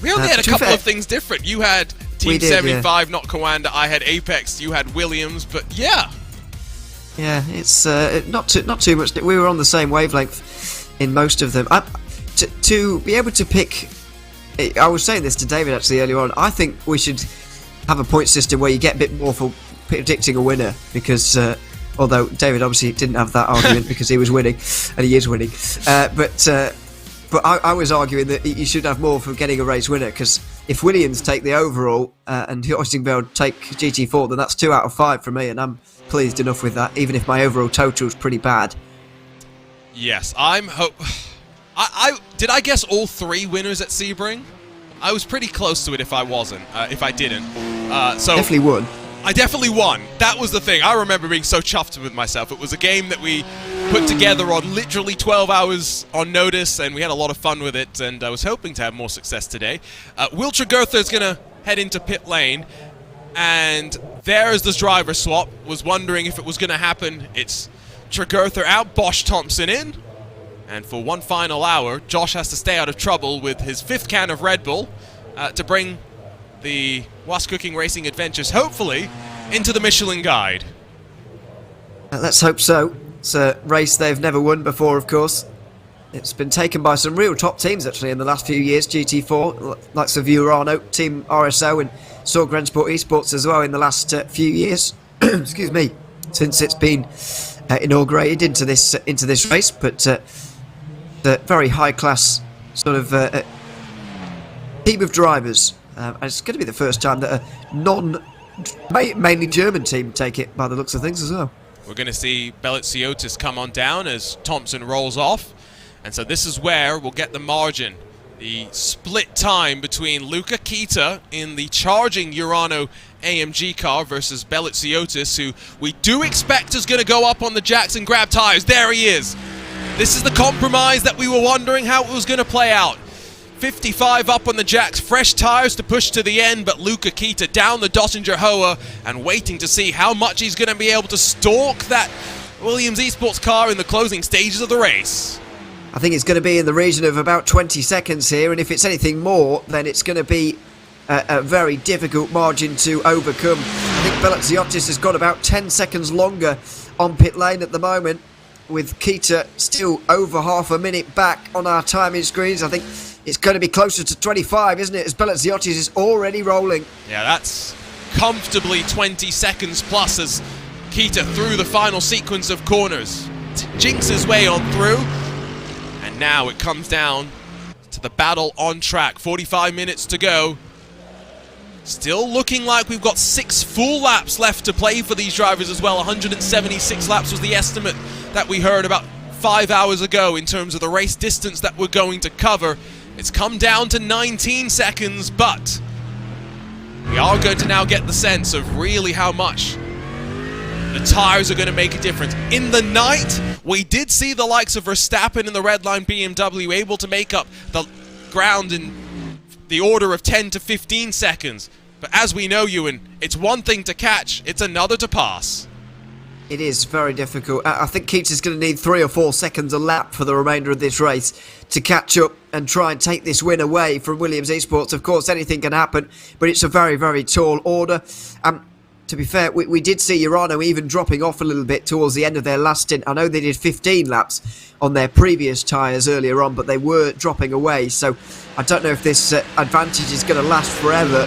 [SPEAKER 4] We only had a couple of things different. You had Team 75, not Coanda. I had Apex. You had Williams. But yeah.
[SPEAKER 6] Yeah, it's not too much. We were on the same wavelength in most of them. To be able to pick, I was saying this to David actually earlier on. I think we should have a point system where you get a bit more for predicting a winner, because although David obviously didn't have that argument because he was winning, and he is winning. But I was arguing that you should have more for getting a race winner, because if Williams take the overall and Hoistingveld take GT4, then that's 2 out of 5 for me, and I'm pleased enough with that, even if my overall total is pretty bad.
[SPEAKER 4] Yes, did I guess all 3 winners at Sebring? I was pretty close to it if I wasn't, if I didn't. So
[SPEAKER 6] definitely won.
[SPEAKER 4] I definitely won. That was the thing. I remember being so chuffed with myself. It was a game that we put together on literally 12 hours on notice, and we had a lot of fun with it, and I was hoping to have more success today. Will Tregurtha is going to head into pit lane, and there's the driver swap. Was wondering if it was going to happen. It's Tregurtha out, Bosch Thompson in, and for one final hour, Josh has to stay out of trouble with his 5th can of Red Bull to bring the Was Cooking Racing Adventures, hopefully, into the Michelin Guide.
[SPEAKER 6] Let's hope so. It's a race they've never won before, of course. It's been taken by some real top teams, actually, in the last few years. GT4, likes of Urano, Team RSO, and Sorgrensport Esports as well in the last few years. Excuse me, since it's been inaugurated into this race. But the very high-class sort of team of drivers. And it's going to be the first time that a mainly German team take it, by the looks of things as well.
[SPEAKER 4] We're going to see Beliziotis come on down as Thompson rolls off. And so this is where we'll get the margin. The split time between Luca Kita in the charging Urano AMG car versus Beliziotis, who we do expect is going to go up on the jacks and grab tires. There he is. This is the compromise that we were wondering how it was going to play out. 55 up on the jacks, fresh tires to push to the end, but Luca Kita down the Dottinger Hoa and waiting to see how much he's going to be able to stalk that Williams Esports car in the closing stages of the race.
[SPEAKER 6] I think it's going to be in the region of about 20 seconds here, and if it's anything more, then it's going to be a very difficult margin to overcome. I think Beliziotis has got about 10 seconds longer on pit lane at the moment, with Kita still over half a minute back on our timing screens. I think it's going to be closer to 25, isn't it, as Beliziotis is already rolling.
[SPEAKER 4] Yeah, that's comfortably 20 seconds plus as Kita through the final sequence of corners jinks his way on through. And now it comes down to the battle on track. 45 minutes to go. Still looking like we've got 6 full laps left to play for these drivers as well. 176 laps was the estimate that we heard about 5 hours ago in terms of the race distance that we're going to cover. It's come down to 19 seconds, but we are going to now get the sense of really how much the tyres are going to make a difference. In the night, we did see the likes of Verstappen and the red line BMW able to make up the ground in the order of 10 to 15 seconds. But as we know, Ewan, it's one thing to catch, it's another to pass.
[SPEAKER 6] It is very difficult. I think Keats is going to need 3 or 4 seconds a lap for the remainder of this race to catch up and try and take this win away from Williams Esports. Of course, anything can happen, but it's a very, very tall order. To be fair, we did see Urano even dropping off a little bit towards the end of their last stint. I know they did 15 laps on their previous tyres earlier on, but they were dropping away. So I don't know if this advantage is going to last forever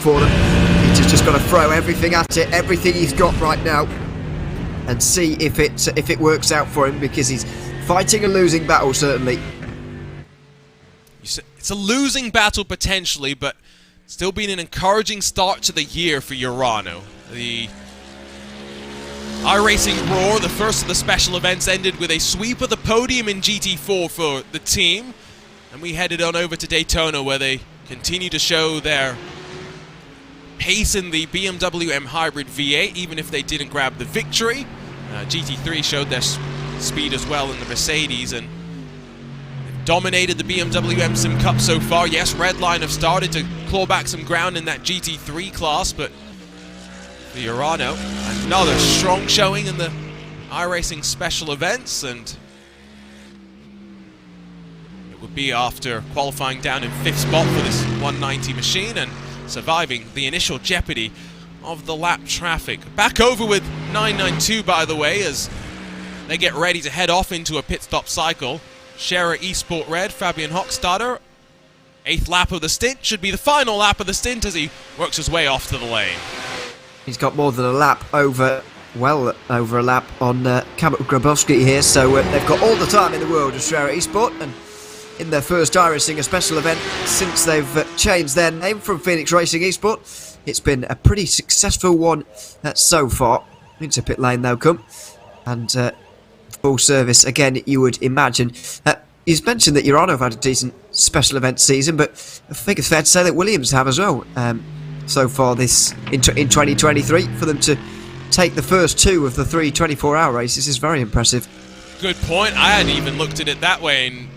[SPEAKER 6] for them. He's just got to throw everything at it, everything he's got right now, and see if it works out for him, because he's fighting a losing battle, certainly.
[SPEAKER 4] It's a losing battle potentially, but still been an encouraging start to the year for Urano. The iRacing Roar, the first of the special events, ended with a sweep of the podium in GT4 for the team, and we headed on over to Daytona, where they continue to show their pace in the BMW M Hybrid V8, even if they didn't grab the victory. GT3 showed their speed as well in the Mercedes, and dominated the BMW M Sim Cup so far. Yes, Redline have started to claw back some ground in that GT3 class, but for Urano, another strong showing in the iRacing special events, and it would be after qualifying down in 5th spot for this 190 machine and surviving the initial jeopardy of the lap traffic. Back over with 992, by the way, as they get ready to head off into a pit stop cycle. Scherer Esport Red, Fabian Hochstadter, 8th lap of the stint, should be the final lap of the stint as he works his way off to the lane.
[SPEAKER 6] He's got more than a lap over, well over a lap on Kamil Grabowski here, so they've got all the time in the world of Scherer Esport, and in their first iRacing, a special event since they've changed their name from Phoenix Racing Esport. It's been a pretty successful one so far. Into pit lane they'll come, and full service again, you would imagine. He's mentioned that Urano have had a decent special event season, but I think it's fair to say that Williams have as well so far this in 2023. For them to take the first 2 of the 3 24-hour races is very impressive.
[SPEAKER 4] Good point. I hadn't even looked at it that way. And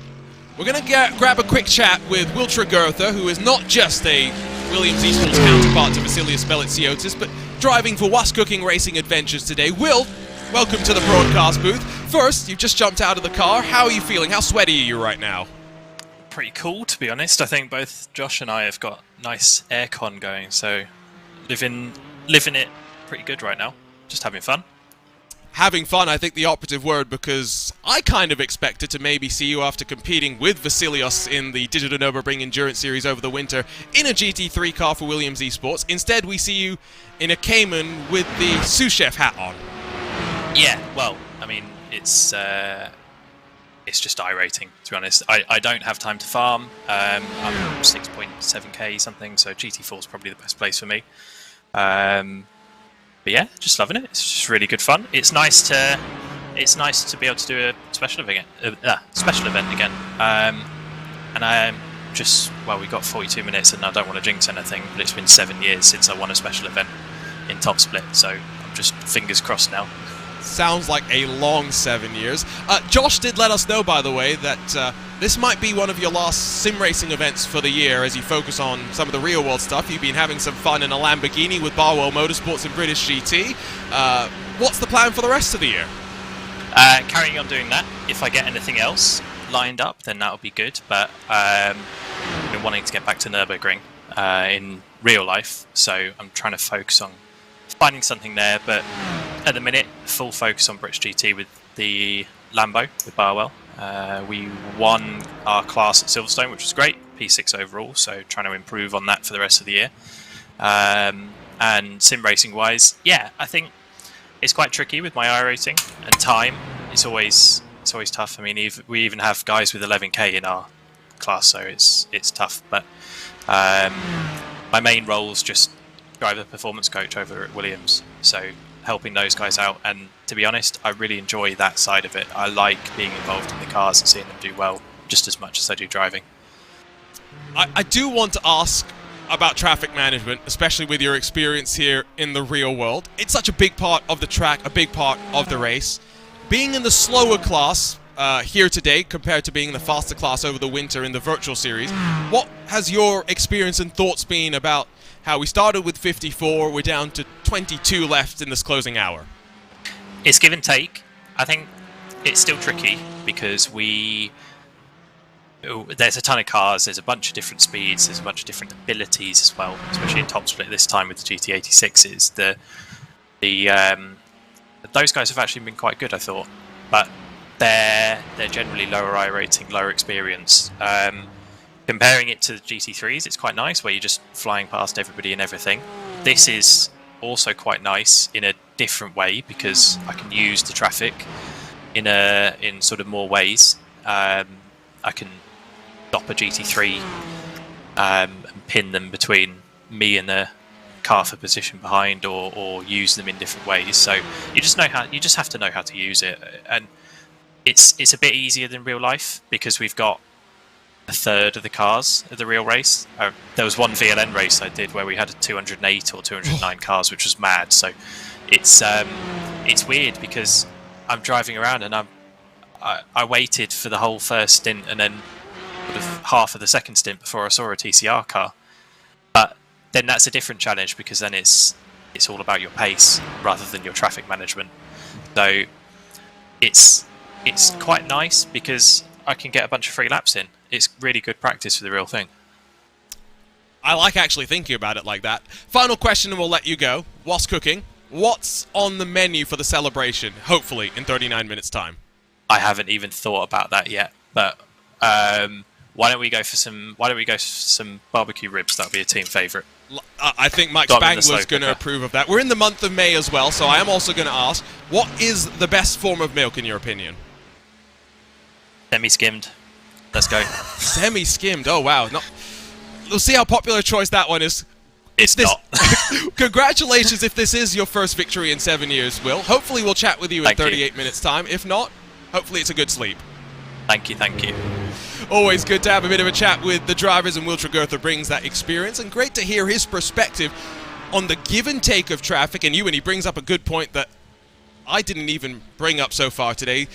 [SPEAKER 4] we're going to grab a quick chat with Wiltra Goethe, who is not just a Williams Esports counterpart to Vasilios Belitsiotis, but driving for Was Cooking Racing Adventures today. Will, welcome to the broadcast booth. First, you've just jumped out of the car. How are you feeling? How sweaty are you right now?
[SPEAKER 7] Pretty cool, to be honest. I think both Josh and I have got nice aircon going, so living it pretty good right now. Just having fun.
[SPEAKER 4] Having fun, I think the operative word, because I kind of expected to maybe see you after competing with Vasilios in the Digital Nürburgring Endurance Series over the winter in a GT3 car for Williams Esports. Instead, we see you in a Cayman with the sous chef hat on.
[SPEAKER 7] Yeah, well, I mean, it's just iRacing, to be honest. I don't have time to farm. I'm 6.7k something, so GT4 is probably the best place for me. But yeah, just loving it. It's just really good fun. It's nice to be able to do a special event again. And I'm just, well, we got 42 minutes, and I don't want to jinx anything, but it's been 7 years since I won a special event in Top Split, so I'm just fingers crossed now.
[SPEAKER 4] Sounds like a long 7 years. Josh did let us know, by the way, that this might be one of your last sim racing events for the year as you focus on some of the real world stuff. You've been having some fun in a Lamborghini with Barwell Motorsports and British GT. What's the plan for the rest of the year?
[SPEAKER 7] Carrying on doing that. If I get anything else lined up, then that'll be good. But I've been wanting to get back to Nürburgring in real life, so I'm trying to focus on finding something there. But at the minute, full focus on British GT with the Lambo with Barwell. We won our class at Silverstone, which was great, P6 overall, so trying to improve on that for the rest of the year. And sim racing wise, yeah, I think it's quite tricky with my iRacing and time. It's always tough. I mean, we even have guys with 11k in our class, so it's tough. But my main role is just driver performance coach over at Williams, so helping those guys out. And to be honest, I really enjoy that side of it. I like being involved in the cars and seeing them do well just as much as I do driving.
[SPEAKER 4] I do want to ask about traffic management, especially with your experience here in the real world. It's such a big part of the track, a big part of the race. Being in the slower class here today compared to being in the faster class over the winter in the virtual series, what has your experience and thoughts been about how we started with 54, we're down to 22 left in this closing hour?
[SPEAKER 7] It's give and take. I think it's still tricky because there's a ton of cars, there's a bunch of different speeds, there's a bunch of different abilities as well, especially in top split this time with the GT86s. Those guys have actually been quite good, I thought, but they're generally lower I rating, lower experience. Comparing it to the GT3s, it's quite nice where you're just flying past everybody and everything. This is also quite nice in a different way because I can use the traffic in sort of more ways. I can stop a GT3 and pin them between me and the car for position behind, or use them in different ways. So you just have to know how to use it, and it's a bit easier than real life because we've got a third of the cars at the real race. There was one VLN race I did where we had 208 or 209 cars, which was mad. So it's weird because I'm driving around and I waited for the whole first stint and then sort of half of the second stint before I saw a TCR car. But then that's a different challenge because then it's all about your pace rather than your traffic management. So it's quite nice because I can get a bunch of free laps in. It's really good practice for the real thing.
[SPEAKER 4] I like actually thinking about it like that. Final question and we'll let you go. Whilst cooking, what's on the menu for the celebration, hopefully, in 39 minutes' time?
[SPEAKER 7] I haven't even thought about that yet, but why don't we go for some barbecue ribs? That'll be a team favourite.
[SPEAKER 4] I think Mike Spangler's going to approve of that. We're in the month of May as well, so I am also going to ask, what is the best form of milk in your opinion?
[SPEAKER 7] Semi-skimmed. Let's go.
[SPEAKER 4] Semi-skimmed. Oh, wow. We'll see how popular a choice that one is.
[SPEAKER 7] It's not.
[SPEAKER 4] Congratulations if this is your first victory in 7 years, Will. Hopefully we'll chat with you in 38 minutes' time. If not, hopefully it's a good sleep.
[SPEAKER 7] Thank you.
[SPEAKER 4] Always good to have a bit of a chat with the drivers, and Will Tregurtha brings that experience, and great to hear his perspective on the give and take of traffic. And he brings up a good point that I didn't even bring up so far today.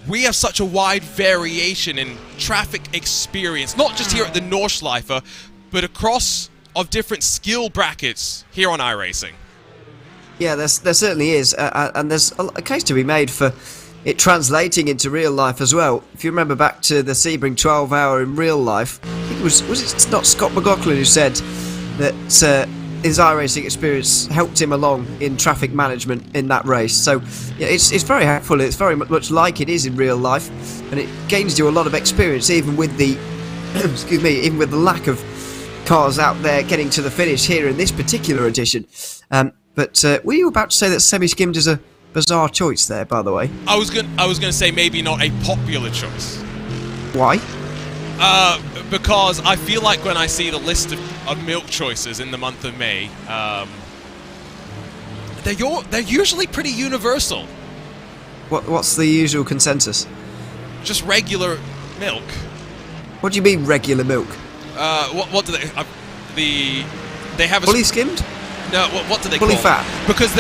[SPEAKER 4] We have such a wide variation in traffic experience, not just here at the Nordschleife, but across of different skill brackets here on iRacing.
[SPEAKER 6] Yeah, there certainly is, and there's a case to be made for it translating into real life as well. If you remember back to the Sebring 12 hour in real life, I think was it not Scott McLaughlin who said that his iRacing experience helped him along in traffic management in that race. So yeah, it's very helpful. It's very much like it is in real life, and it gains you a lot of experience even with the even with the lack of cars out there getting to the finish here in this particular edition. But were you about to say that semi-skimmed is a bizarre choice there, by the way?
[SPEAKER 4] I was gonna say maybe not a popular choice.
[SPEAKER 6] Why?
[SPEAKER 4] Because I feel like when I see the list of milk choices in the month of May, they're usually pretty universal.
[SPEAKER 6] What's the usual consensus?
[SPEAKER 4] Just regular milk.
[SPEAKER 6] What do you mean regular milk?
[SPEAKER 4] What do they have a
[SPEAKER 6] fully skimmed?
[SPEAKER 4] No, what do they
[SPEAKER 6] fully
[SPEAKER 4] call
[SPEAKER 6] fat?
[SPEAKER 4] It? Because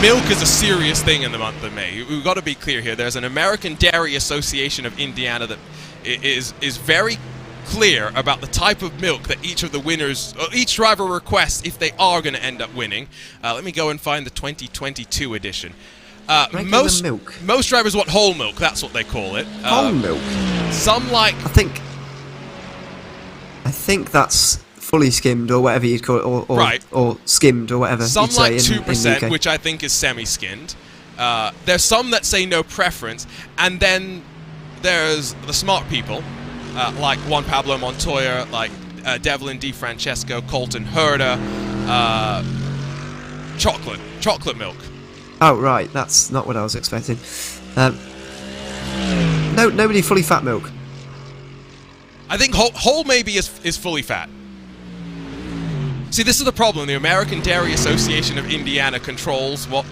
[SPEAKER 4] milk is a serious thing in the month of May. We've got to be clear here. There's an American Dairy Association of Indiana that is very clear about the type of milk that each of the winners, each driver requests if they are going to end up winning. Let me go and find the 2022 edition. Most drivers want whole milk. That's what they call it.
[SPEAKER 6] Whole milk.
[SPEAKER 4] Some like.
[SPEAKER 6] I think that's fully skimmed or whatever you'd call it, or skimmed or whatever.
[SPEAKER 4] Some
[SPEAKER 6] you'd
[SPEAKER 4] like
[SPEAKER 6] say
[SPEAKER 4] 2%,
[SPEAKER 6] in
[SPEAKER 4] which I think is semi-skimmed. There's some that say no preference, and then there's the smart people, like Juan Pablo Montoya, like Devlin DiFrancesco, Colton Herder, chocolate milk.
[SPEAKER 6] Oh right, that's not what I was expecting. Nobody fully fat milk.
[SPEAKER 4] I think whole maybe is fully fat. See, this is the problem. The American Dairy Association of Indiana controls what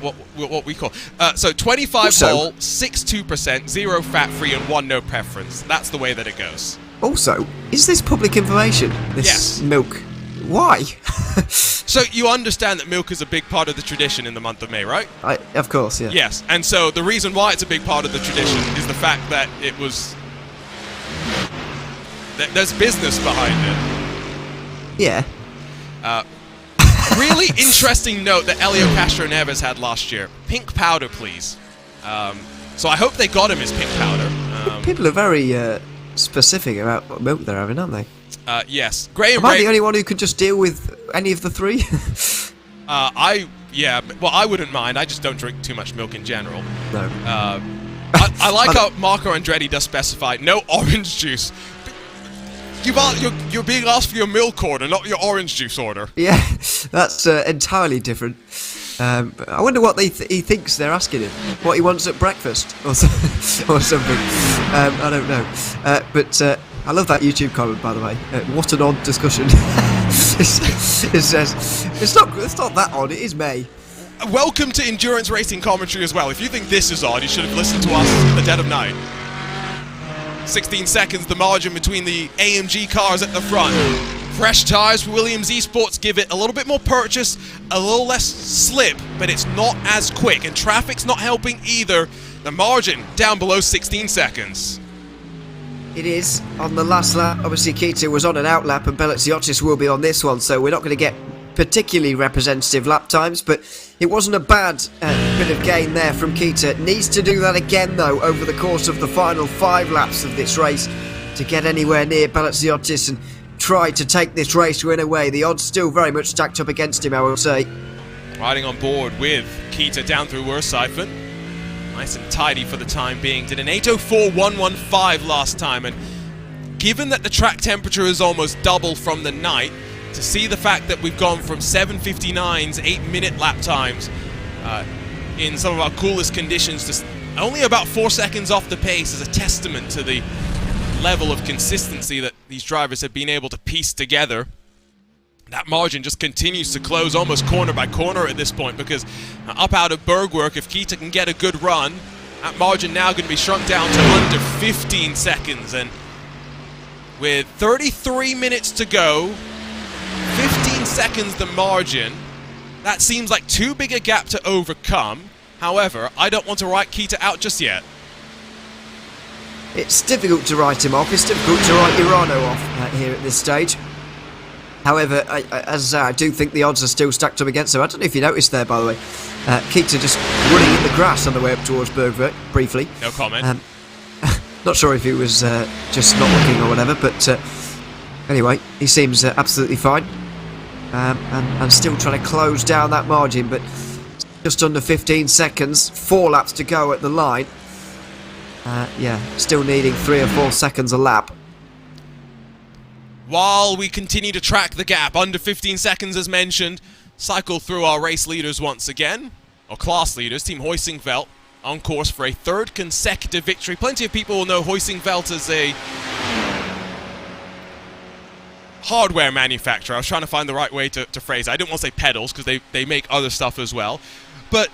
[SPEAKER 4] we call. So 25
[SPEAKER 6] Also-
[SPEAKER 4] whole, 6.2%, 0 fat-free, and 1 no preference. That's the way that it goes.
[SPEAKER 6] Also, is this public information? This
[SPEAKER 4] Yes.
[SPEAKER 6] milk. Why?
[SPEAKER 4] So you understand that milk is a big part of the tradition in the month of May, right?
[SPEAKER 6] Of course, yeah.
[SPEAKER 4] Yes, and so the reason why it's a big part of the tradition is the fact that it was... There's business behind it.
[SPEAKER 6] Yeah.
[SPEAKER 4] Really interesting note that Elio Castro Neves had last year. Pink powder, please. So I hope they got him his pink powder.
[SPEAKER 6] People are very specific about what milk they're having, aren't they?
[SPEAKER 4] Yes. Graham
[SPEAKER 6] Am I
[SPEAKER 4] Ray...
[SPEAKER 6] the only one who could just deal with any of the three?
[SPEAKER 4] Yeah, well, I wouldn't mind. I just don't drink too much milk in general.
[SPEAKER 6] No.
[SPEAKER 4] I like how Marco Andretti does specify no orange juice. You're being asked for your milk order, not your orange juice order.
[SPEAKER 6] Yeah, that's entirely different. I wonder what he thinks they're asking him. What he wants at breakfast or something. I don't know. But I love that YouTube comment, by the way. What an odd discussion. It says it's not that odd. It is May.
[SPEAKER 4] Welcome to endurance racing commentary as well. If you think this is odd, you should have listened to us in the dead of night. 16 seconds, the margin between the AMG cars at the front. Fresh tyres for Williams Esports give it a little bit more purchase, a little less slip, but it's not as quick, and traffic's not helping either. The margin down below 16 seconds.
[SPEAKER 6] It is on the last lap. Obviously, Kita was on an out lap, and Belaziotis will be on this one, so we're not going to get particularly representative lap times, but it wasn't a bad bit of gain there from Kita. Needs to do that again, though, over the course of the final 5 laps of this race to get anywhere near Belaziotis and try to take this race win away. The odds still very much stacked up against him, I would say.
[SPEAKER 4] Riding on board with Kita down through Worsiphon. Nice and tidy for the time being. Did an 8:04.115 last time, and given that the track temperature is almost double from the night, to see the fact that we've gone from 7:59's 8-minute lap times in some of our coolest conditions to only about 4 seconds off the pace is a testament to the level of consistency that these drivers have been able to piece together. That margin just continues to close almost corner by corner at this point, because up out of Bergwerk, if Kita can get a good run, that margin now going to be shrunk down to under 15 seconds. And with 33 minutes to go, 15 seconds the margin, that seems like too big a gap to overcome. However, I don't want to write Kita out just yet.
[SPEAKER 6] It's difficult to write him off. It's difficult to write Irano off here at this stage. However, I do think the odds are still stacked up against him. I don't know if you noticed there, by the way. Kita just running in the grass on the way up towards Bergwerk, briefly.
[SPEAKER 4] No comment.
[SPEAKER 6] Not sure if he was just not looking or whatever, but anyway, he seems absolutely fine. And still trying to close down that margin, but just under 15 seconds, 4 laps to go at the line. Yeah, still needing 3 or 4 seconds a lap.
[SPEAKER 4] While we continue to track the gap, under 15 seconds as mentioned, cycle through our race leaders once again, or class leaders. Team Hoisingveld on course for a 3rd consecutive victory. Plenty of people will know Hoisingveld as a hardware manufacturer. I was trying to find the right way to phrase it. I didn't want to say pedals, because they make other stuff as well. But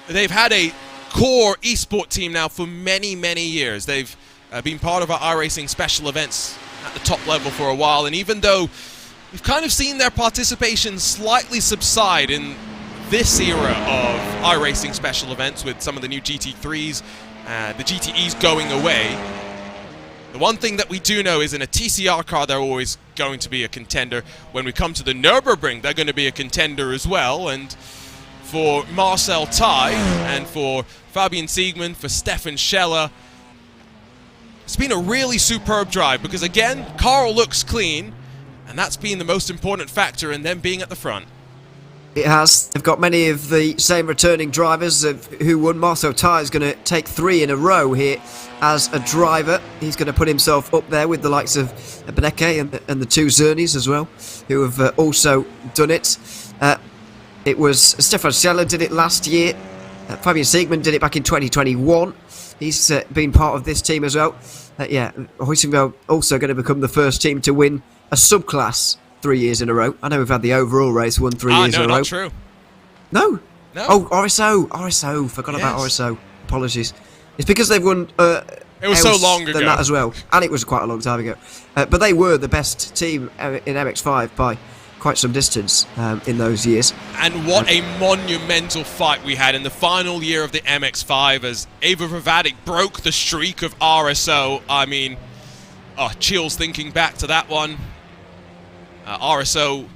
[SPEAKER 4] they've had a core esport team now for many, many years. They've been part of our iRacing special events at the top level for a while, and even though we've kind of seen their participation slightly subside in this era of iRacing special events with some of the new GT3s, the GTEs going away, the one thing that we do know is in a TCR car they're always going to be a contender. When we come to the Nürburgring, they're going to be a contender as well, and for Marcel Tai and for Fabian Siegmann, for Stefan Scheller, it's been a really superb drive, because again, Carl looks clean, and that's been the most important factor in them being at the front.
[SPEAKER 6] It has. They've got many of the same returning drivers who won. Marcel Tai is going to take 3 in a row here as a driver. He's going to put himself up there with the likes of Beneke and the 2 Zernis as well, who have also done it. It was Stefan Scheller did it last year. Fabian Siegmann did it back in 2021. He's been part of this team as well. Yeah, Hoisingveld also going to become the first team to win a subclass 3 years in a row. I know we've had the overall race won 3 years in a row.
[SPEAKER 4] No, not true.
[SPEAKER 6] No?
[SPEAKER 4] No.
[SPEAKER 6] Oh, RSO. Forgot about RSO. Apologies. It's because they've won...
[SPEAKER 4] it was so long ago.
[SPEAKER 6] Than that as well. And it was quite a long time ago. But they were the best team in MX5 by quite some distance in those years.
[SPEAKER 4] And what a monumental fight we had in the final year of the MX5 as Ava Vravatic broke the streak of RSO. I mean, chills thinking back to that one. RSO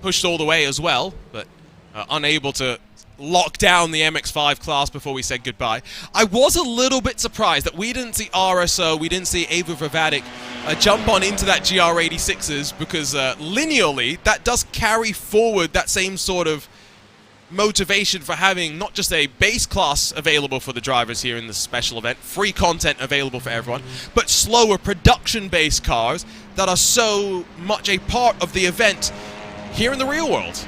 [SPEAKER 4] pushed all the way as well, but unable to lock down the MX5 class before we said goodbye. I was a little bit surprised that we didn't see RSO, we didn't see Ava Vravatic jump on into that GR86s, because linearly that does carry forward that same sort of motivation for having not just a base class available for the drivers here in this special event, free content available for everyone, but slower production-based cars that are so much a part of the event here in the real world.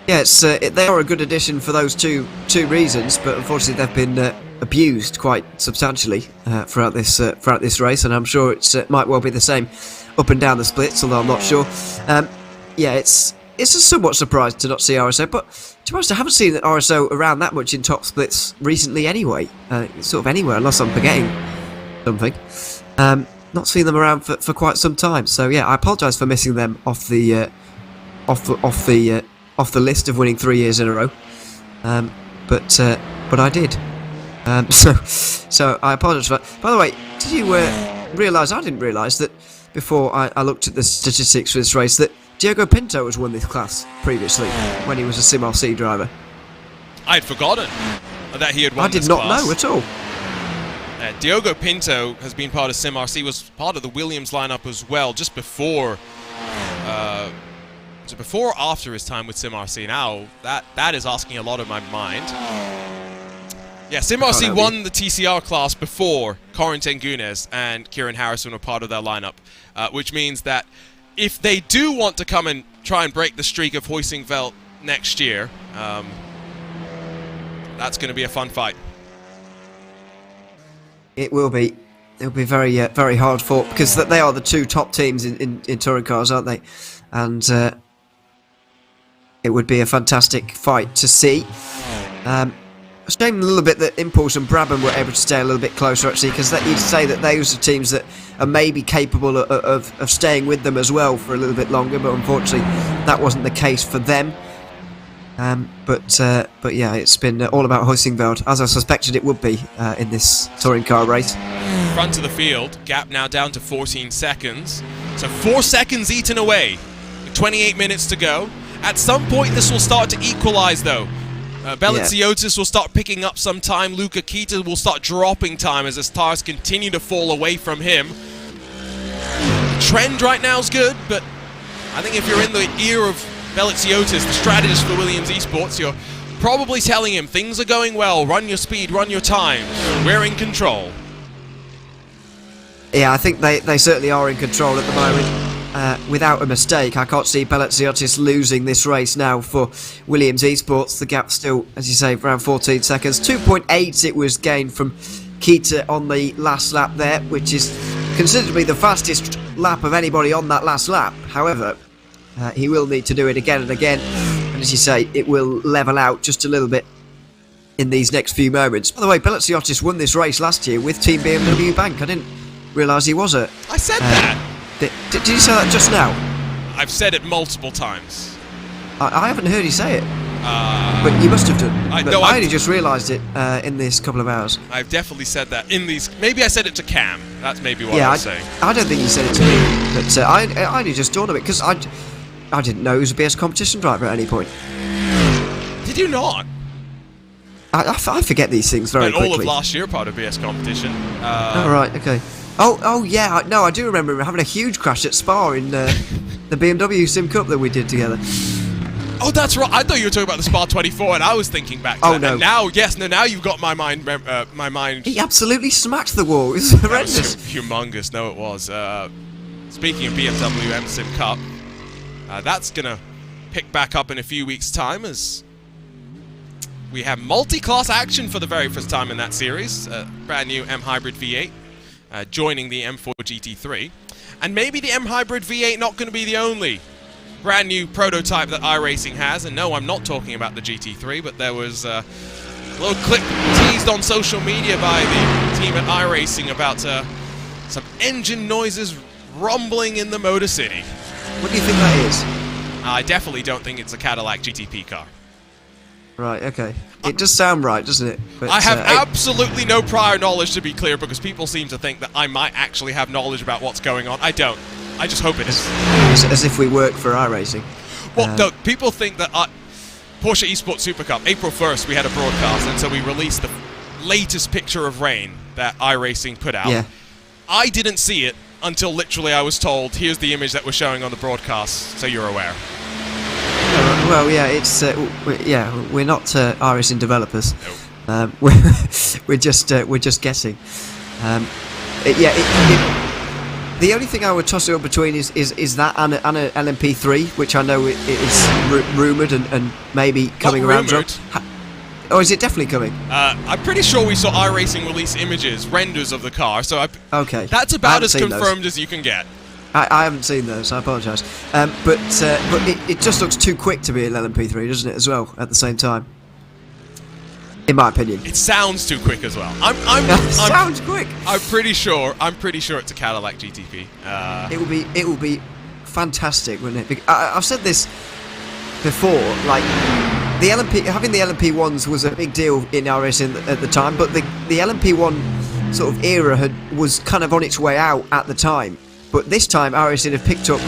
[SPEAKER 6] Yeah, they are a good addition for those two reasons, but unfortunately they've been abused quite substantially throughout this race, and I'm sure it might well be the same up and down the splits, although I'm not sure. Yeah, it's a somewhat surprised to not see RSO, but to be honest, I haven't seen RSO around that much in top splits recently anyway. Sort of anywhere, unless I'm forgetting something. Not seen them around for quite some time, so yeah, I apologise for missing them off the list of winning 3 years in a row, but I did. So I apologise for that. By the way, did you realise? I didn't realise that before I looked at the statistics for this race that Diogo Pinto has won this class previously when he was a SimRC driver.
[SPEAKER 4] I had forgotten that he had won this
[SPEAKER 6] class.
[SPEAKER 4] I did not
[SPEAKER 6] know at all.
[SPEAKER 4] Diogo Pinto has been part of SimRC, was part of the Williams lineup as well, just before. So before or after his time with SimRC? Now, that is asking a lot of my mind. Yeah, SimRC won the TCR class before Corentin Gunes and Kieran Harrison were part of their lineup, which means that if they do want to come and try and break the streak of hoisting Velt next year, that's going to be a fun fight.
[SPEAKER 6] It will be. It'll be very, very hard fought, because they are the two top teams in touring cars, aren't they? And it would be a fantastic fight to see. A shame a little bit that Impulse and Brabham were able to stay a little bit closer, actually, because you'd say that those are teams that are maybe capable of staying with them as well for a little bit longer, but unfortunately that wasn't the case for them. But yeah, it's been all about hoisting Veld, as I suspected it would be in this touring car race.
[SPEAKER 4] Front of the field, gap now down to 14 seconds. So 4 seconds eaten away. 28 minutes to go. At some point this will start to equalise though. Beliziotis will start picking up some time. Luca Kita will start dropping time as his tires continue to fall away from him. The trend right now is good, but I think if you're in the ear of Beliziotis, the strategist for Williams Esports, you're probably telling him things are going well, run your speed, run your time, we're in control.
[SPEAKER 6] Yeah, I think they certainly are in control at the moment. Without a mistake, I can't see Beliziotis losing this race now for Williams Esports. The gap's still, as you say, around 14 seconds. 2.8 it was gained from Kita on the last lap there, which is considered to be the fastest lap of anybody on that last lap. However, he will need to do it again and again, and as you say, it will level out just a little bit in these next few moments. By the way, Beliziotis won this race last year with Team BMW Bank. I didn't realise he was a...
[SPEAKER 4] I said that!
[SPEAKER 6] Did you say that just now?
[SPEAKER 4] I've said it multiple times.
[SPEAKER 6] I haven't heard you say it. But you must have done. I only just realised it in this couple of hours.
[SPEAKER 4] I've definitely said that in these... Maybe I said it to Cam. That's maybe what I was saying.
[SPEAKER 6] I don't think you said it to me. But I only just thought of it, because I didn't know he was a BS competition driver at any point.
[SPEAKER 4] Did you not?
[SPEAKER 6] I forget these things very quickly.
[SPEAKER 4] All of last year part of BS competition.
[SPEAKER 6] Oh, right, okay. Oh yeah, no, I do remember having a huge crash at Spa in the BMW Sim Cup that we did together.
[SPEAKER 4] Oh, that's right. I thought you were talking about the Spa 24, and I was thinking back to that.
[SPEAKER 6] No.
[SPEAKER 4] And now you've got my mind.
[SPEAKER 6] He absolutely smacked the wall. It was horrendous.
[SPEAKER 4] That was humongous. No, it was. Speaking of BMW M Sim Cup, that's gonna pick back up in a few weeks' time as we have multi-class action for the very first time in that series. Brand new M Hybrid V8. Joining the M4 GT3, and maybe the M Hybrid V8 not going to be the only brand new prototype that iRacing has, and no, I'm not talking about the GT3, but there was a little clip teased on social media by the team at iRacing about some engine noises rumbling in the Motor City.
[SPEAKER 6] What do you think that is?
[SPEAKER 4] I definitely don't think it's a Cadillac GTP car.
[SPEAKER 6] Right, okay. It does sound right, doesn't it? But,
[SPEAKER 4] I have absolutely no prior knowledge, to be clear, because people seem to think that I might actually have knowledge about what's going on. I don't. I just hope it is.
[SPEAKER 6] As if we work for iRacing.
[SPEAKER 4] Well, no, people think that Porsche Esports Super Cup, April 1st, we had a broadcast, and so we released the latest picture of rain that iRacing put out.
[SPEAKER 6] Yeah.
[SPEAKER 4] I didn't see it until literally I was told, here's the image that we're showing on the broadcast, so you're aware.
[SPEAKER 6] Well, yeah, it's we're not iRacing developers.
[SPEAKER 4] No.
[SPEAKER 6] We're just guessing. The only thing I would toss it up between is that and an LMP3, which I know it is rumoured and maybe coming around. Oh, is it definitely coming?
[SPEAKER 4] I'm pretty sure we saw iRacing release images, renders of the car, so
[SPEAKER 6] okay.
[SPEAKER 4] That's about as confirmed as you can get.
[SPEAKER 6] I haven't seen those, I apologise. But it just looks too quick to be an LMP3, doesn't it, as well, at the same time? In my opinion.
[SPEAKER 4] It sounds too quick as well.
[SPEAKER 6] Sounds quick.
[SPEAKER 4] I'm pretty sure it's a Cadillac GTP.
[SPEAKER 6] It will be fantastic, wouldn't it? I've said this before, like having the LMP1s was a big deal in iRacing at the time, but the LMP1 sort of era was kind of on its way out at the time. But this time, iRacing have picked up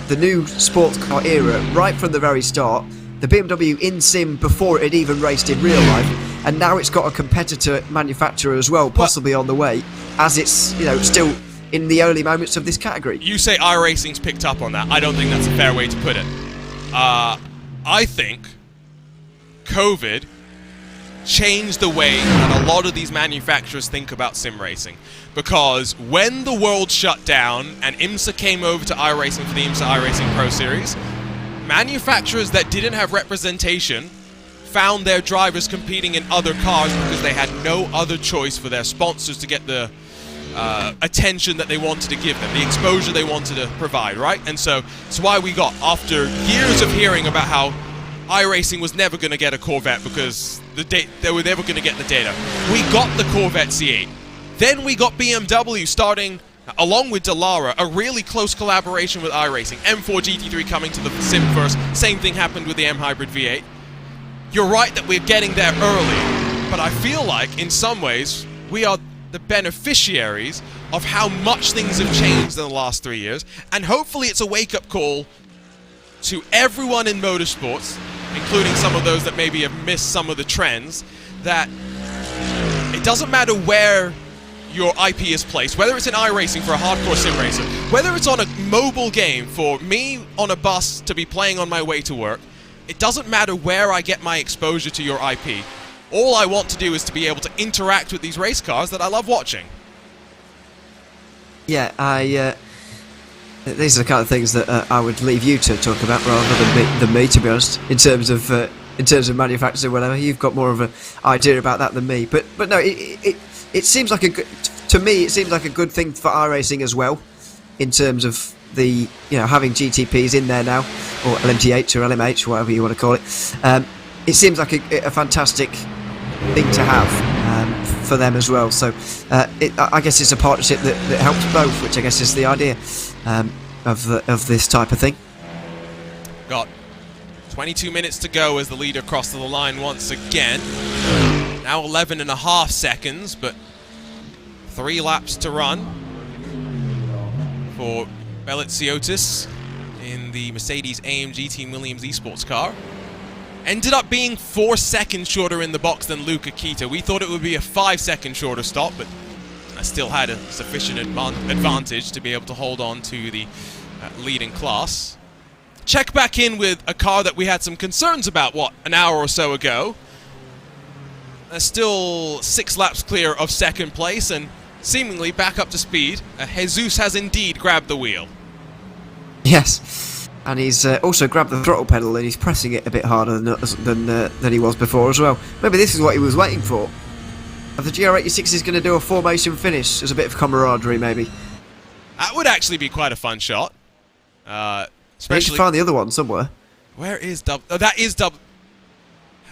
[SPEAKER 6] the new sports car era right from the very start. The BMW in sim before it had even raced in real life, and now it's got a competitor manufacturer as well, possibly on the way, as it's still in the early moments of this category.
[SPEAKER 4] You say iRacing's picked up on that. I don't think that's a fair way to put it. I think COVID changed the way that a lot of these manufacturers think about sim racing. Because when the world shut down and IMSA came over to iRacing for the IMSA iRacing Pro Series, manufacturers that didn't have representation found their drivers competing in other cars because they had no other choice for their sponsors to get the attention that they wanted to give them, the exposure they wanted to provide, right? And so it's why we got, after years of hearing about how iRacing was never going to get a Corvette because they were never going to get the data, we got the Corvette C8. Then we got BMW starting, along with Dallara, a really close collaboration with iRacing. M4 GT3 coming to the sim first. Same thing happened with the M Hybrid V8. You're right that we're getting there early, but I feel like, in some ways, we are the beneficiaries of how much things have changed in the last 3 years, and hopefully it's a wake-up call to everyone in motorsports, including some of those that maybe have missed some of the trends, that it doesn't matter where your IP is placed, whether it's in iRacing for a hardcore sim racer, whether it's on a mobile game for me on a bus to be playing on my way to work, it doesn't matter where I get my exposure to your IP. All I want to do is to be able to interact with these race cars that I love watching.
[SPEAKER 6] Yeah, these are the kind of things that I would leave you to talk about rather than me, to be honest, in terms of manufacturers or whatever. You've got more of an idea about that than me. But no, it seems like to me it seems like a good thing for iRacing as well, in terms of the having GTPs in there now, or LMTH or LMH, whatever you want to call it. It seems like a fantastic thing to have for them as well. So I guess it's a partnership that helps both, which I guess is the idea of this type of thing.
[SPEAKER 4] Got 22 minutes to go as the leader crosses the line once again. Now 11.5 seconds, but 3 laps to run for Belitsiotis in the Mercedes-AMG Team Williams eSports car. Ended up being 4 seconds shorter in the box than Luca Kita. We thought it would be a 5-second shorter stop, but I still had a sufficient advantage to be able to hold on to the leading class. Check back in with a car that we had some concerns about, an hour or so ago. They're still 6 laps clear of second place and seemingly back up to speed. Jesus has indeed grabbed the wheel.
[SPEAKER 6] Yes, and he's also grabbed the throttle pedal and he's pressing it a bit harder than he was before as well. Maybe this is what he was waiting for. If the GR86 is going to do a formation finish, there's a bit of camaraderie maybe.
[SPEAKER 4] That would actually be quite a fun shot.
[SPEAKER 6] They should find the other one somewhere.
[SPEAKER 4] Where is W? Oh, that is W.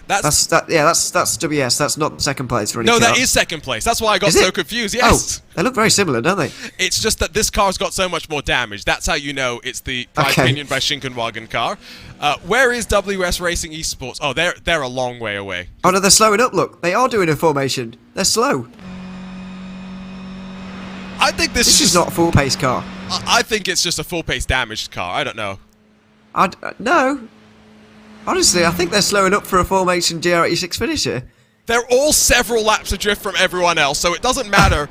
[SPEAKER 6] That's WS. That's not second place for any
[SPEAKER 4] No,
[SPEAKER 6] car.
[SPEAKER 4] that is second place. That's why I got so confused. Yes.
[SPEAKER 6] Oh, they look very similar, don't they?
[SPEAKER 4] It's just that this car's got so much more damage. That's how you know it's the Pride Opinion by Schinkenwagen car. Where is WS Racing Esports? Oh, they're a long way away.
[SPEAKER 6] Oh no, they're slowing up. Look, they are doing a formation. They're slow.
[SPEAKER 4] I think this
[SPEAKER 6] is not a full pace car.
[SPEAKER 4] I think it's just a full pace damaged car. I don't know.
[SPEAKER 6] No. Honestly, I think they're slowing up for a formation GR86 finisher.
[SPEAKER 4] They're all several laps adrift from everyone else, so it doesn't matter.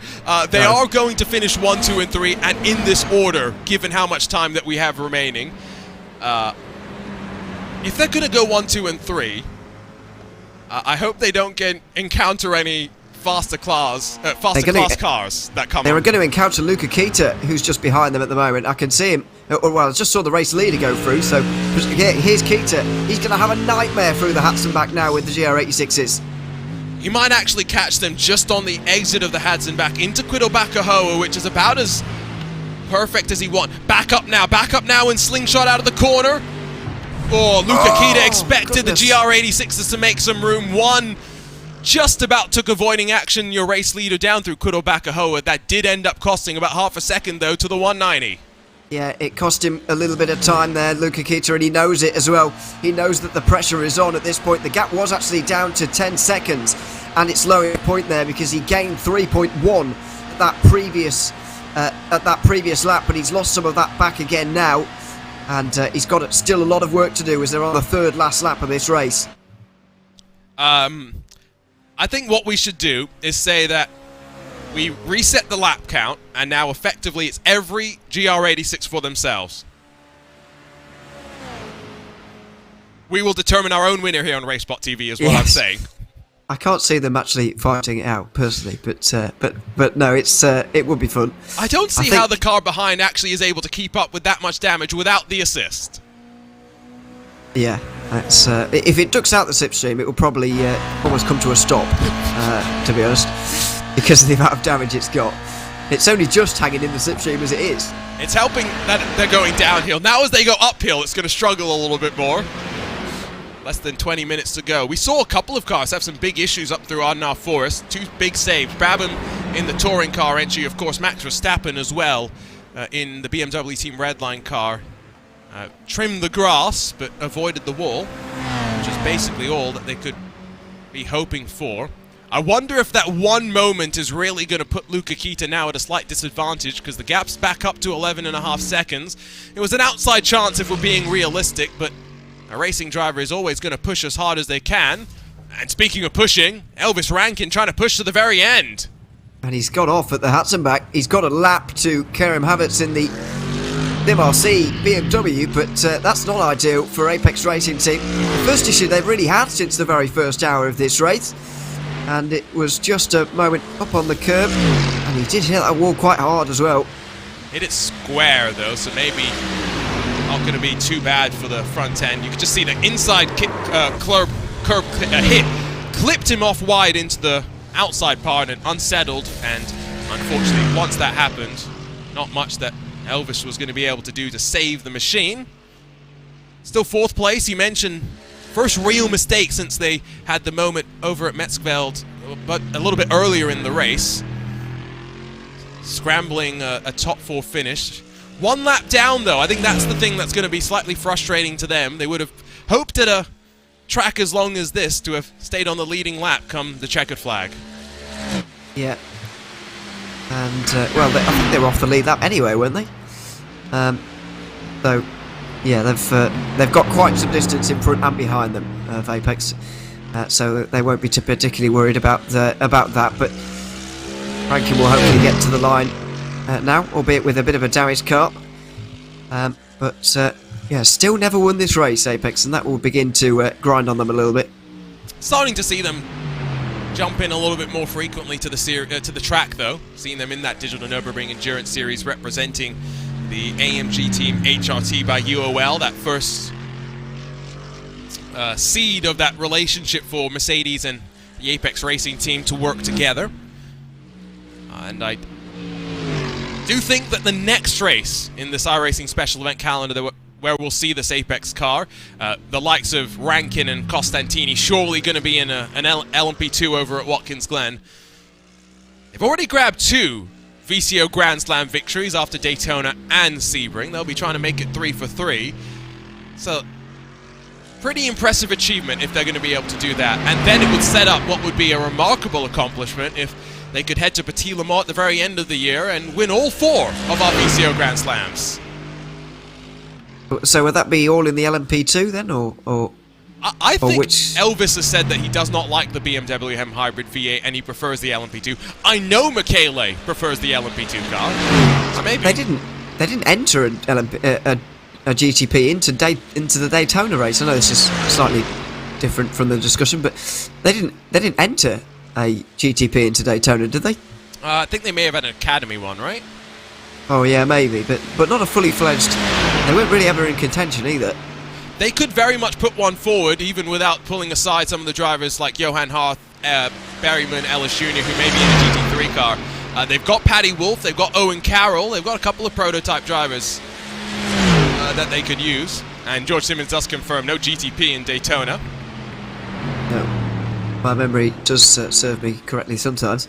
[SPEAKER 4] They are going to finish 1, 2, and 3, and in this order, given how much time that we have remaining. If they're going to go 1, 2, and 3, I hope they don't encounter any faster class cars that come.
[SPEAKER 6] They were going to encounter Luca Kita, who's just behind them at the moment. I can see him. Well, I just saw the race leader go through, so yeah, here's Kita. He's going to have a nightmare through the Hatzenbach now with the GR86s.
[SPEAKER 4] He might actually catch them just on the exit of the Hatzenbach into Quiddleback-Ahoa, which is about as perfect as he wants. Back up now, and slingshot out of the corner. Oh, Luca Kita expected the GR86s to make some room. One just about took avoiding action, your race leader down through Quiddleback-Ahoa. That did end up costing about half a second, though, to the 190.
[SPEAKER 6] Yeah, it cost him a little bit of time there, Luca Kita, and he knows it as well. He knows that the pressure is on at this point. The gap was actually down to 10 seconds, and it's lowering point there because he gained 3.1 at that previous lap, but he's lost some of that back again now, and he's got still a lot of work to do as they're on the third last lap of this race.
[SPEAKER 4] I think what we should do is say that we reset the lap count, and now effectively it's every GR86 for themselves. We will determine our own winner here on RaceSpotTV is what I'm saying.
[SPEAKER 6] I can't see them actually fighting it out personally, but no, it would be fun.
[SPEAKER 4] I don't see how the car behind actually is able to keep up with that much damage without the assist.
[SPEAKER 6] Yeah, that's if it ducks out the slipstream, it will probably almost come to a stop, to be honest, because of the amount of damage it's got. It's only just hanging in the slipstream as it is.
[SPEAKER 4] It's helping that they're going downhill. Now as they go uphill, it's going to struggle a little bit more. Less than 20 minutes to go. We saw a couple of cars have some big issues up through Ardenau Forest. 2 big saves. Brabham in the touring car entry, of course, Max Verstappen as well in the BMW Team Redline car. Trimmed the grass, but avoided the wall, which is basically all that they could be hoping for. I wonder if that one moment is really going to put Luca Kita now at a slight disadvantage, because the gap's back up to 11.5 seconds. It was an outside chance if we're being realistic, but a racing driver is always going to push as hard as they can. And speaking of pushing, Elvis Rankin trying to push to the very end.
[SPEAKER 6] And he's got off at the Hatzenbach. He's got a lap to Kerem Havertz in the MRC BMW, but that's not ideal for Apex Racing Team. The first issue they've really had since the very first hour of this race, and it was just a moment up on the curb, and he did hit that wall quite hard as well.
[SPEAKER 4] Hit it square though, so maybe not going to be too bad for the front end. You could just see the inside curb hit clipped him off wide into the outside part and unsettled, and unfortunately once that happened, not much that Elvis was going to be able to do to save the machine. Still 4th place. You mentioned first real mistake since they had the moment over at Metzgeveld, but a little bit earlier in the race. Scrambling a top 4 finish. 1 lap down though. I think that's the thing that's going to be slightly frustrating to them. They would have hoped at a track as long as this to have stayed on the leading lap come the checkered flag.
[SPEAKER 6] Yeah. And, well, I think they were off the lead lap anyway, weren't they? So, yeah, they've got quite some distance in front and behind them of Apex, so they won't be particularly worried about that. But Rankin will hopefully get to the line now, albeit with a bit of a damaged car. But yeah, still never won this race, Apex, and that will begin to grind on them a little bit.
[SPEAKER 4] Starting to see them jump in a little bit more frequently to the track, though. Seeing them in that Digital Nürburgring Endurance Series representing the AMG team HRT by UOL, that first seed of that relationship for Mercedes and the Apex Racing team to work together. And I do think that the next race in this iRacing special event calendar that where we'll see this Apex car. The likes of Rankin and Costantini surely going to be in an LMP2 over at Watkins Glen. They've already grabbed 2 VCO Grand Slam victories after Daytona and Sebring. They'll be trying to make it 3 for 3. So, pretty impressive achievement if they're going to be able to do that. And then it would set up what would be a remarkable accomplishment if they could head to Petit Le Mans at the very end of the year and win all 4 of our VCO Grand Slams.
[SPEAKER 6] So would that be all in the LMP2 then, or
[SPEAKER 4] I think
[SPEAKER 6] which...
[SPEAKER 4] Elvis has said that he does not like the BMW M Hybrid V8 and he prefers the LMP2. I know Michele prefers the LMP2 car. So maybe
[SPEAKER 6] They didn't enter a GTP into the Daytona race. I know this is slightly different from the discussion, but they didn't enter a GTP into Daytona, did they?
[SPEAKER 4] I think they may have had an Academy one, right?
[SPEAKER 6] Oh yeah, maybe, but not a fully fledged. They weren't really ever in contention either.
[SPEAKER 4] They could very much put one forward, even without pulling aside some of the drivers like Johan Harth, Berryman, Ellis Jr., who may be in a GT3 car. They've got Paddy Wolf, they've got Owen Carroll, they've got a couple of prototype drivers that they could use. And George Simmons does confirm no GTP in Daytona.
[SPEAKER 6] No, my memory does serve me correctly sometimes.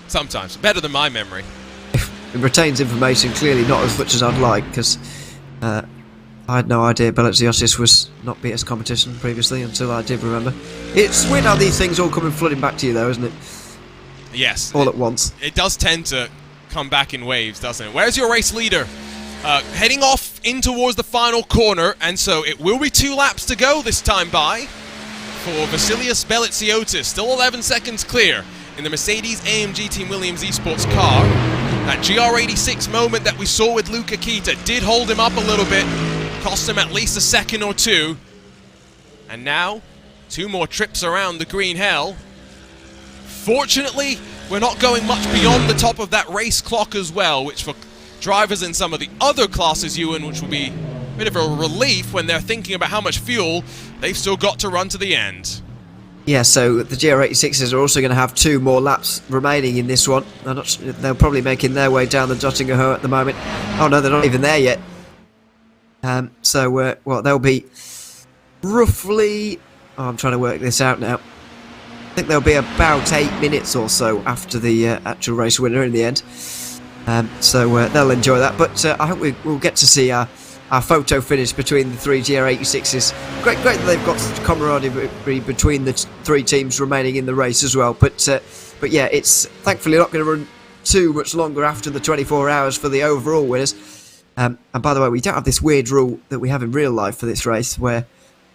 [SPEAKER 4] Sometimes. Better than my memory.
[SPEAKER 6] It retains information, clearly not as much as I'd like, because I had no idea Belleziotis was not BS competition previously until I did remember. It's weird how these things all come and flooding back to you though, isn't it?
[SPEAKER 4] Yes.
[SPEAKER 6] All at once.
[SPEAKER 4] It does tend to come back in waves, doesn't it? Where's your race leader? Heading off in towards the final corner, and so it will be 2 laps to go this time by for Vasilios Belleziotis. Still 11 seconds clear in the Mercedes-AMG Team Williams Esports car. That GR86 moment that we saw with Luca Kita did hold him up a little bit, cost him at least a second or 2. And now, 2 more trips around the green hell. Fortunately, we're not going much beyond the top of that race clock as well, which for drivers in some of the other classes, Ewan, which will be a bit of a relief when they're thinking about how much fuel they've still got to run to the end.
[SPEAKER 6] Yeah, so the GR86s are also going to have 2 more laps remaining in this one. They're probably making their way down the Dottinger Hoe at the moment. Oh no, they're not even there yet. Well, they'll be roughly... Oh, I'm trying to work this out now. I think they'll be about 8 minutes or so after the actual race winner in the end. They'll enjoy that. But I hope we'll get to see our photo finish between the 3 GR86s. Great that they've got such camaraderie between the 3 teams remaining in the race as well. But yeah, it's thankfully not going to run too much longer after the 24 hours for the overall winners. And by the way, we don't have this weird rule that we have in real life for this race, where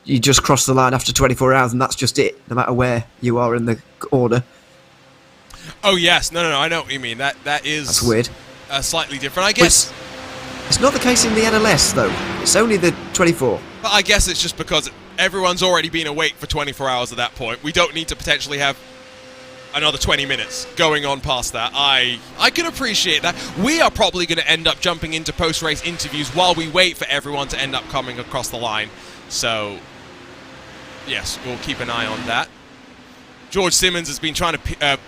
[SPEAKER 6] you just cross the line after 24 hours and that's just it, no matter where you are in the order.
[SPEAKER 4] Oh yes, no, I know what you mean. That's
[SPEAKER 6] weird.
[SPEAKER 4] Slightly different, I guess.
[SPEAKER 6] It's not the case in the NLS though. It's only the 24.
[SPEAKER 4] But I guess it's just because everyone's already been awake for 24 hours at that point. We don't need to potentially have another 20 minutes going on past that. I can appreciate that. We are probably going to end up jumping into post-race interviews while we wait for everyone to end up coming across the line. So, yes, we'll keep an eye on that. George Simmons has been trying to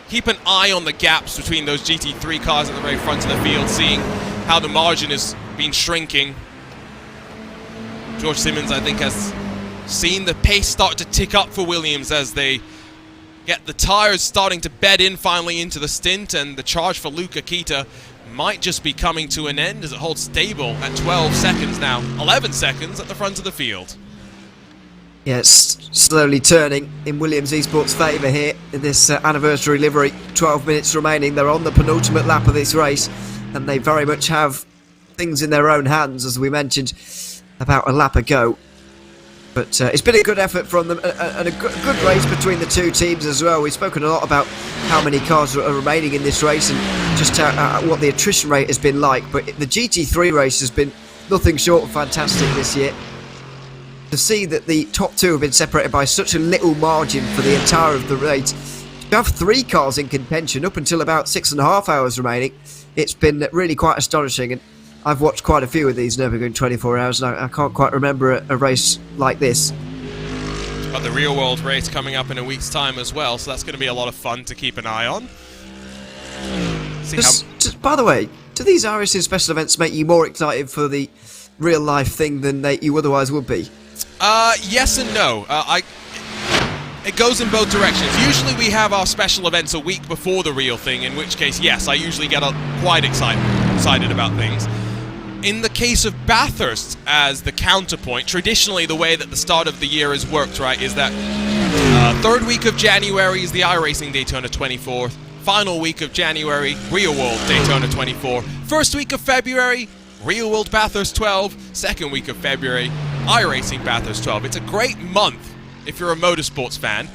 [SPEAKER 4] keep an eye on the gaps between those GT3 cars at the very front of the field, seeing how the margin has been shrinking. George Simmons, I think, has seen the pace start to tick up for Williams as they get the tyres starting to bed in finally into the stint, and the charge for Luca Kita might just be coming to an end as it holds stable at 12 seconds now. 11 seconds at the front of the field.
[SPEAKER 6] Yeah, it's slowly turning in Williams Esports' favour here in this anniversary livery. 12 minutes remaining. They're on the penultimate lap of this race, and they very much have things in their own hands, as we mentioned about a lap ago. But it's been a good effort from them, and a good race between the 2 teams as well. We've spoken a lot about how many cars are remaining in this race and just what the attrition rate has been like. But the GT3 race has been nothing short of fantastic this year. To see that the top 2 have been separated by such a little margin for the entire of the race. To have 3 cars in contention up until about 6.5 hours remaining, it's been really quite astonishing. And I've watched quite a few of these Nürburgring 24 hours, and I can't quite remember a race like this.
[SPEAKER 4] Got the real world race coming up in a week's time as well, so that's going to be a lot of fun to keep an eye on.
[SPEAKER 6] By the way, do these iRacing special events make you more excited for the real life thing than you otherwise would be?
[SPEAKER 4] Yes and no. It goes in both directions. Usually we have our special events a week before the real thing, in which case, yes, I usually get quite excited about things. In the case of Bathurst, as the counterpoint, traditionally the way that the start of the year has worked, right, is that third week of January is the iRacing Daytona 24, final week of January, Real World Daytona 24, first week of February, Real World Bathurst 12, second week of February, iRacing Bathurst 12. It's a great month if you're a motorsports fan.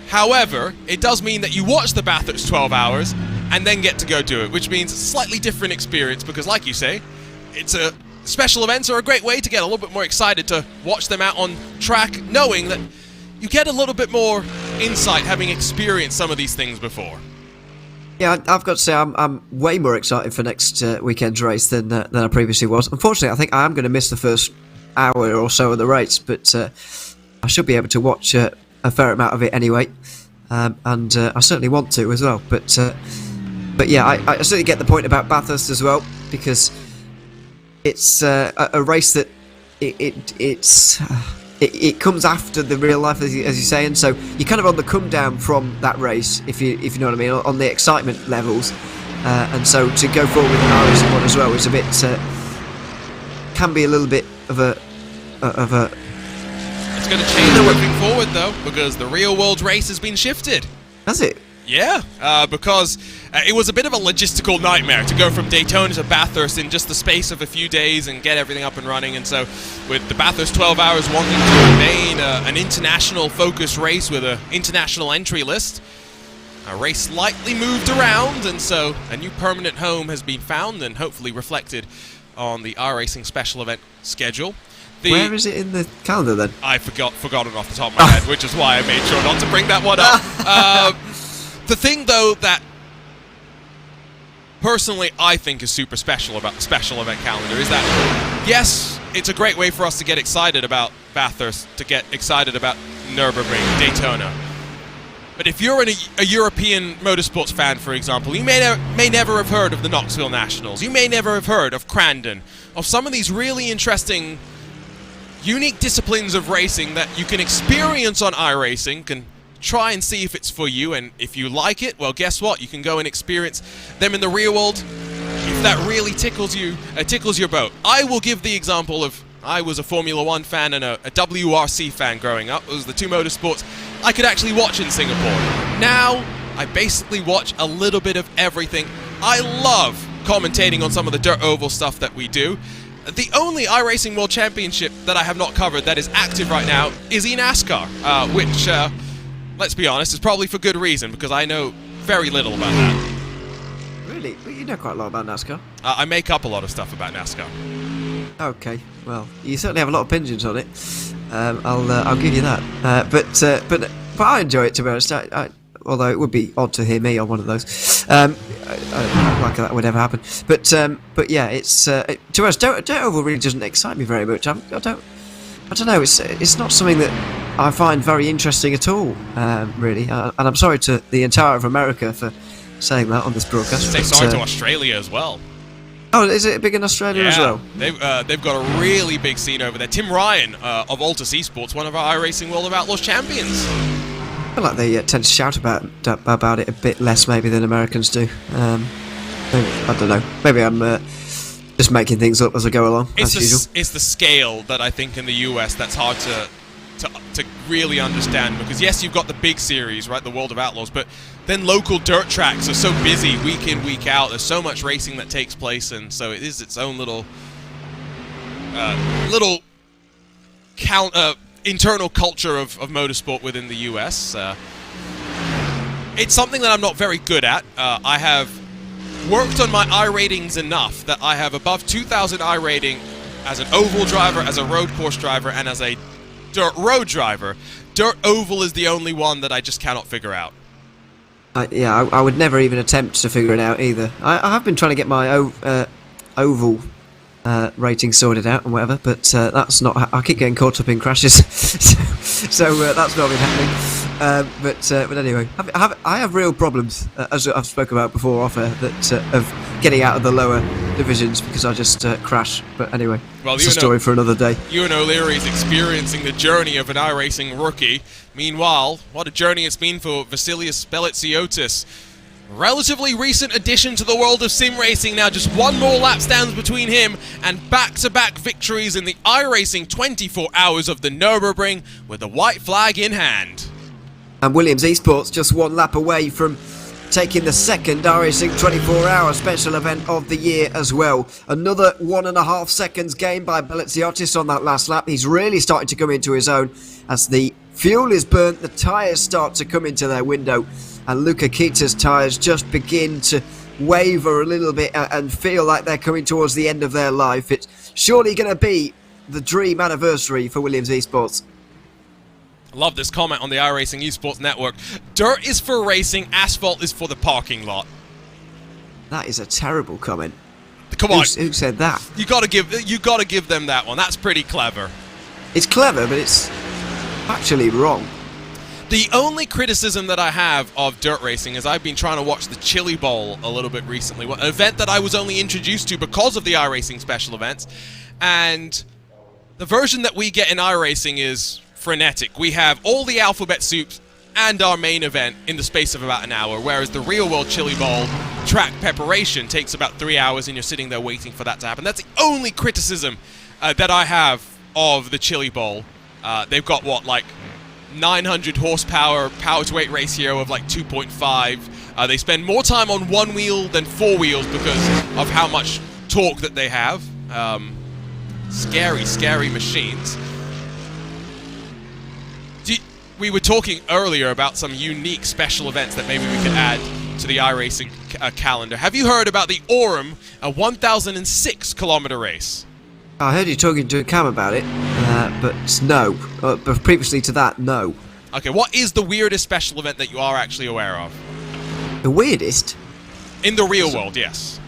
[SPEAKER 4] However, it does mean that you watch the Bathurst 12 hours and then get to go do it, which means a slightly different experience because, like you say, special events are a great way to get a little bit more excited to watch them out on track, knowing that you get a little bit more insight having experienced some of these things before.
[SPEAKER 6] Yeah, I've got to say I'm way more excited for next weekend's race than I previously was. Unfortunately, I think I am going to miss the first hour or so of the race, but I should be able to watch a fair amount of it anyway, and I certainly want to as well. But yeah, I certainly get the point about Bathurst as well, because it's a race that it comes after the real life, as you say, and so you're kind of on the come down from that race, if you know what I mean, on the excitement levels, and so to go forward with an iRacing one as well is a bit can be a little bit of a.
[SPEAKER 4] It's going to change moving forward though, because the real world race has been shifted.
[SPEAKER 6] Has it?
[SPEAKER 4] Yeah, because it was a bit of a logistical nightmare to go from Daytona to Bathurst in just the space of a few days and get everything up and running. And so with the Bathurst 12 hours wanting to remain an international focus race with an international entry list, a race slightly moved around, and so a new permanent home has been found and hopefully reflected on the iRacing special event schedule.
[SPEAKER 6] Where is it in the calendar then?
[SPEAKER 4] I forgotten off the top of my head, which is why I made sure not to bring that one up. The thing, though, that personally I think is super special about the special event calendar is that, yes, it's a great way for us to get excited about Bathurst, to get excited about Nürburgring, Daytona. But if you're a European motorsports fan, for example, you may never have heard of the Knoxville Nationals. You may never have heard of Crandon, of some of these really interesting, unique disciplines of racing that you can experience on iRacing, can try and see if it's for you, and if you like it, well, guess what? You can go and experience them in the real world if that really tickles your boat. I will give the example of, I was a Formula 1 fan and a WRC fan growing up. It was the two motorsports I could actually watch in Singapore. Now, I basically watch a little bit of everything. I love commentating on some of the dirt oval stuff that we do. The only iRacing World Championship that I have not covered that is active right now is eNASCAR, which, let's be honest, is probably for good reason, because I know very little about that.
[SPEAKER 6] Really? Well, you know quite a lot about NASCAR.
[SPEAKER 4] I make up a lot of stuff about NASCAR.
[SPEAKER 6] Okay, well, you certainly have a lot of opinions on it. I'll give you that. But I enjoy it, to be honest. Although it would be odd to hear me on one of those. Like that would ever happen. But yeah, it's to be honest, dirt oval really doesn't excite me very much. I don't know. It's not something that I find very interesting at all, really. And I'm sorry to the entire of America for saying that on this broadcast.
[SPEAKER 4] Say sorry to Australia as well.
[SPEAKER 6] Oh, is it big in Australia as well?
[SPEAKER 4] They've got a really big scene over there. Tim Ryan of Altus Esports, one of our iRacing World of Outlaws champions.
[SPEAKER 6] I feel like they tend to shout about it a bit less maybe than Americans do. I don't know. Maybe I'm just making things up as I go along, as usual.
[SPEAKER 4] It's the scale that I think in the US that's hard to really understand, because yes, you've got the big series, right, the World of Outlaws, but then local dirt tracks are so busy week in, week out. There's so much racing that takes place, and so it is its own little internal culture of motorsport within the US. It's something that I'm not very good at. I have worked on my iRatings enough that I have above 2,000 iRating as an oval driver, as a road course driver, and as a dirt road driver. Dirt oval is the only one that I just cannot figure out.
[SPEAKER 6] I would never even attempt to figure it out either. I have been trying to get my oval rating sorted out and whatever, but that's not. I keep getting caught up in crashes, so that's not been happening. But anyway, I have real problems, as I've spoken about before off air, that of getting out of the lower divisions because I just crash. But anyway, it's a story for another day.
[SPEAKER 4] Ewan O'Leary is experiencing the journey of an iRacing rookie. Meanwhile, what a journey it's been for Vasilius Belitsiotis. Relatively recent addition to the world of sim racing now. Just one more lap stands between him and back-to-back victories in the iRacing 24 hours of the Nürburgring with the white flag in hand.
[SPEAKER 6] And Williams Esports just one lap away from taking the second iRacing 24-hour special event of the year as well. Another 1.5 seconds gain by Belitsiotis on that last lap. He's really starting to come into his own as the fuel is burnt, the tyres start to come into their window, and Luca Kita's tyres just begin to waver a little bit and feel like they're coming towards the end of their life. It's surely going to be the dream anniversary for Williams Esports.
[SPEAKER 4] Love this comment on the iRacing Esports Network. Dirt is for racing, asphalt is for the parking lot.
[SPEAKER 6] That is a terrible comment.
[SPEAKER 4] Come on.
[SPEAKER 6] Who said that?
[SPEAKER 4] You gotta give them that one. That's pretty clever. It's
[SPEAKER 6] clever, but it's actually wrong.
[SPEAKER 4] The only criticism that I have of dirt racing is I've been trying to watch the Chili Bowl a little bit recently, an event that I was only introduced to because of the iRacing special events, and the version that we get in iRacing is frenetic. We have all the alphabet soups and our main event in the space of about an hour, whereas the real-world Chili Bowl track preparation takes about 3 hours and you're sitting there waiting for that to happen. That's the only criticism that I have of the Chili Bowl. They've got, what, like 900 horsepower power-to-weight ratio of like 2.5. They spend more time on one wheel than four wheels because of how much torque that they have. Scary machines. We were talking earlier about some unique special events that maybe we could add to the iRacing calendar. Have you heard about the Orem, a 1,006-kilometer race?
[SPEAKER 6] I heard you talking to Cam about it, but no. But previously to that, no.
[SPEAKER 4] Okay, what is the weirdest special event that you are actually aware of?
[SPEAKER 6] The weirdest?
[SPEAKER 4] In the real world, yes.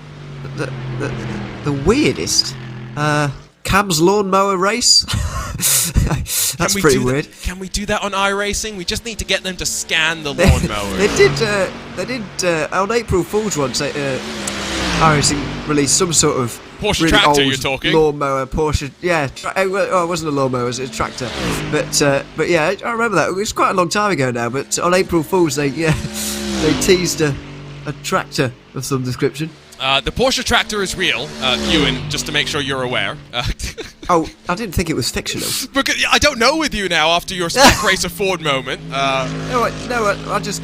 [SPEAKER 6] The weirdest? Cam's lawnmower race? That's pretty weird.
[SPEAKER 4] Can we do that on iRacing? We just need to get them to scan the lawnmower.
[SPEAKER 6] They did on April Fool's one. iRacing released some sort of
[SPEAKER 4] Porsche
[SPEAKER 6] really
[SPEAKER 4] tractor.
[SPEAKER 6] old
[SPEAKER 4] You're talking
[SPEAKER 6] lawnmower. Porsche, yeah. It wasn't a lawnmower; it was a tractor. But yeah, I remember that. It was quite a long time ago now. But on April Fool's, they teased a tractor of some description.
[SPEAKER 4] The Porsche tractor is real, Ewan, just to make sure you're aware.
[SPEAKER 6] Oh, I didn't think it was fictional.
[SPEAKER 4] Because I don't know with you now after your Spec Racer Ford moment.
[SPEAKER 6] I just...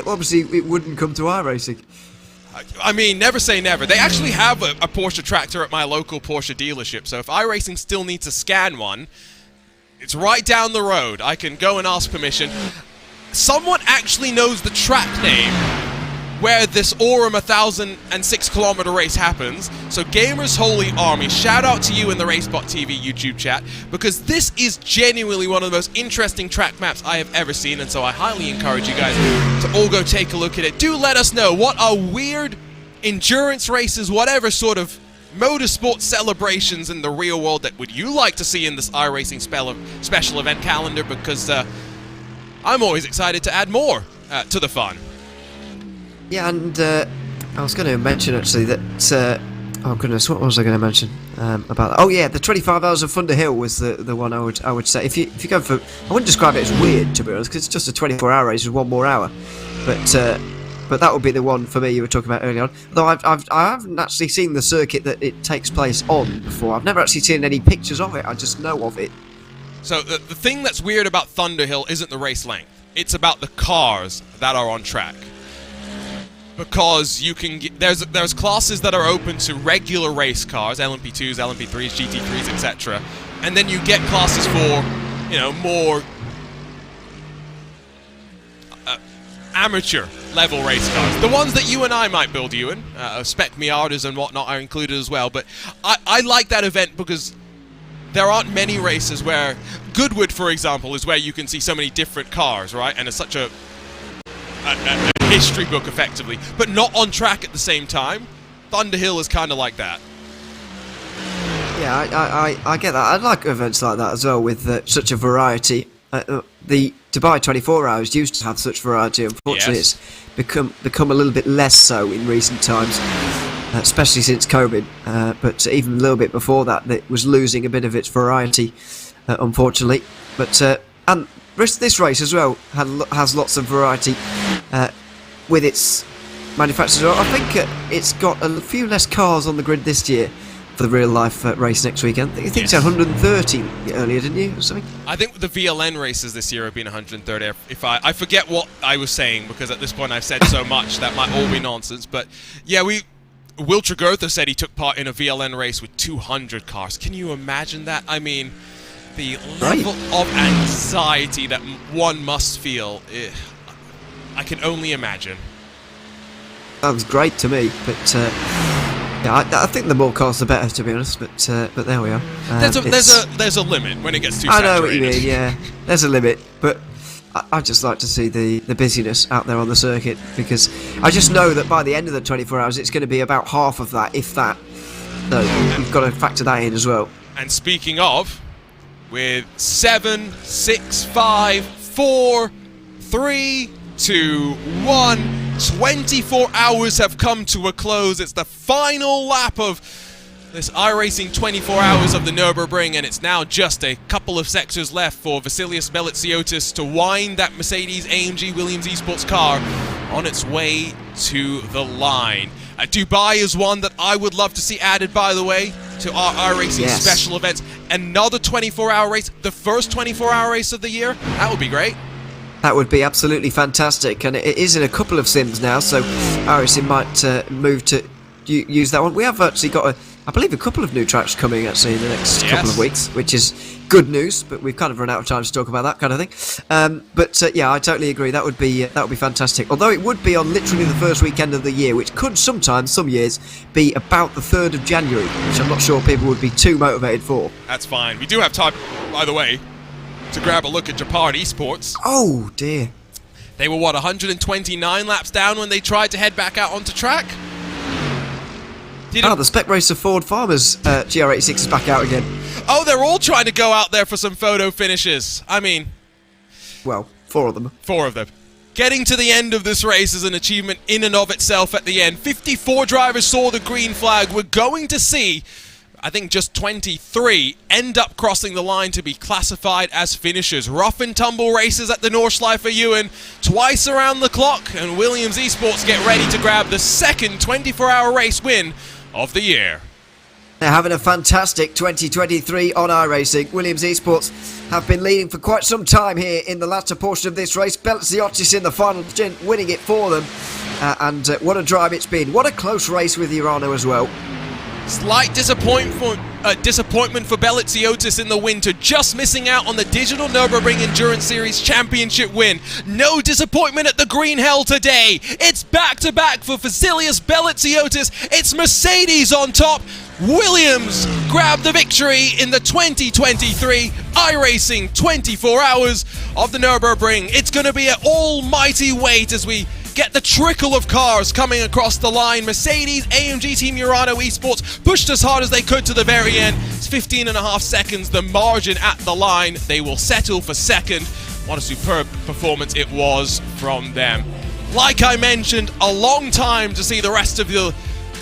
[SPEAKER 6] Obviously, it wouldn't come to iRacing.
[SPEAKER 4] I mean, never say never. They actually have a Porsche tractor at my local Porsche dealership, so if iRacing still needs to scan one, it's right down the road. I can go and ask permission. Someone actually knows the track name where this Orem 1,006-kilometer race happens. So Gamers Holy Army, shout out to you in the RaceSpotTV YouTube chat, because this is genuinely one of the most interesting track maps I have ever seen, and so I highly encourage you guys to all go take a look at it. Do let us know what are weird endurance races, whatever sort of motorsport celebrations in the real world that would you like to see in this iRacing special event calendar, because I'm always excited to add more to the fun.
[SPEAKER 6] Yeah, and I was going to mention actually that. Oh goodness, what was I going to mention about that? Oh yeah, the 25 hours of Thunder Hill was the one I would say. If you go for, I wouldn't describe it as weird, to be honest, because it's just a 24-hour race with one more hour. But that would be the one for me you were talking about earlier on. Though I haven't actually seen the circuit that it takes place on before. I've never actually seen any pictures of it. I just know of it.
[SPEAKER 4] So the thing that's weird about Thunder Hill isn't the race length. It's about the cars that are on track. Because you can get, there's classes that are open to regular race cars, LMP2s, LMP3s, GT3s, etc. And then you get classes for, you know, more amateur level race cars. The ones that you and I might build, Ewan, Spec Miatas and whatnot are included as well. But I like that event because there aren't many races where, Goodwood, for example, is where you can see so many different cars, right? And it's such a history book, effectively, but not on track at the same time. Thunder Hill is kind of like that.
[SPEAKER 6] Yeah, I get that. I like events like that as well, with such a variety. The Dubai 24 Hours used to have such variety. Unfortunately,
[SPEAKER 4] Yes.
[SPEAKER 6] it's become a little bit less so in recent times, especially since COVID. But even a little bit before that, it was losing a bit of its variety, unfortunately. But and this race as well has lots of variety with its manufacturers. I think it's got a few less cars on the grid this year for the real life race next weekend. I think you said 130 earlier, didn't you, or something?
[SPEAKER 4] I think the VLN races this year have been 130. If I forget what I was saying, because at this point I've said so much that might all be nonsense. But yeah, Will Tregurtha said he took part in a VLN race with 200 cars. Can you imagine that? I mean, the level of anxiety that one must feel, I can only imagine.
[SPEAKER 6] Sounds great to me, but yeah, I think the more cars the better, to be honest. But there we are.
[SPEAKER 4] There's a limit when it gets too
[SPEAKER 6] I
[SPEAKER 4] saturated.
[SPEAKER 6] know what you mean. Yeah, there's a limit, but I just like to see the busyness out there on the circuit, because I just know that by the end of the 24 hours, it's going to be about half of that, if that. So you've got to factor that in as well.
[SPEAKER 4] And speaking of, with 7, 6, 5, 4, 3, 2, 1. 24 hours have come to a close. It's the final lap of this iRacing 24 hours of the Nürburgring, and it's now just a couple of sectors left for Vasilius Belitsiotis to wind that Mercedes-AMG Williams Esports car on its way to the line. Dubai is one that I would love to see added, by the way, to our iRacing special events. Another 24-hour race, the first 24-hour race of the year. That would be great.
[SPEAKER 6] That would be absolutely fantastic, and it is in a couple of sims now, so iRacing might move to use that one. We have actually got, I believe, a couple of new tracks coming actually in the next couple of weeks, which is good news, but we've kind of run out of time to talk about that kind of thing. But yeah, I totally agree. That would be fantastic. Although it would be on literally the first weekend of the year, which could sometimes, some years, be about the 3rd of January, which I'm not sure people would be too motivated for.
[SPEAKER 4] That's fine. We do have time, by the way, to grab a look at Japan Esports.
[SPEAKER 6] Oh dear.
[SPEAKER 4] They were, what, 129 laps down when they tried to head back out onto track?
[SPEAKER 6] The Spec Racer Ford Farmers GR86 is back out again.
[SPEAKER 4] Oh, they're all trying to go out there for some photo finishes. I mean...
[SPEAKER 6] Well, 4 of them.
[SPEAKER 4] 4 of them. Getting to the end of this race is an achievement in and of itself at the end. 54 drivers saw the green flag. We're going to see, I think, just 23 end up crossing the line to be classified as finishers. Rough and tumble races at the Nordschleife Ewan, twice around the clock, and Williams Esports get ready to grab the second 24-hour race win of the year.
[SPEAKER 6] They're having a fantastic 2023 on iRacing. Williams Esports have been leading for quite some time here in the latter portion of this race. Belitsiotis in the final stint, winning it for them. And what a drive it's been. What a close race with Urano as well.
[SPEAKER 4] Slight disappointment for Belitsiotis in the winter, just missing out on the Digital Nürburgring Endurance Series Championship win. No disappointment at the Green Hell today. It's back-to-back for Vasilius Belitsiotis. It's Mercedes on top. Williams grabbed the victory in the 2023 iRacing 24 hours of the Nürburgring. It's going to be an almighty wait as we get the trickle of cars coming across the line. Mercedes, AMG Team Urano Esports pushed as hard as they could to the very end. It's 15.5 seconds, the margin at the line. They will settle for second. What a superb performance it was from them. Like I mentioned, a long time to see the rest of the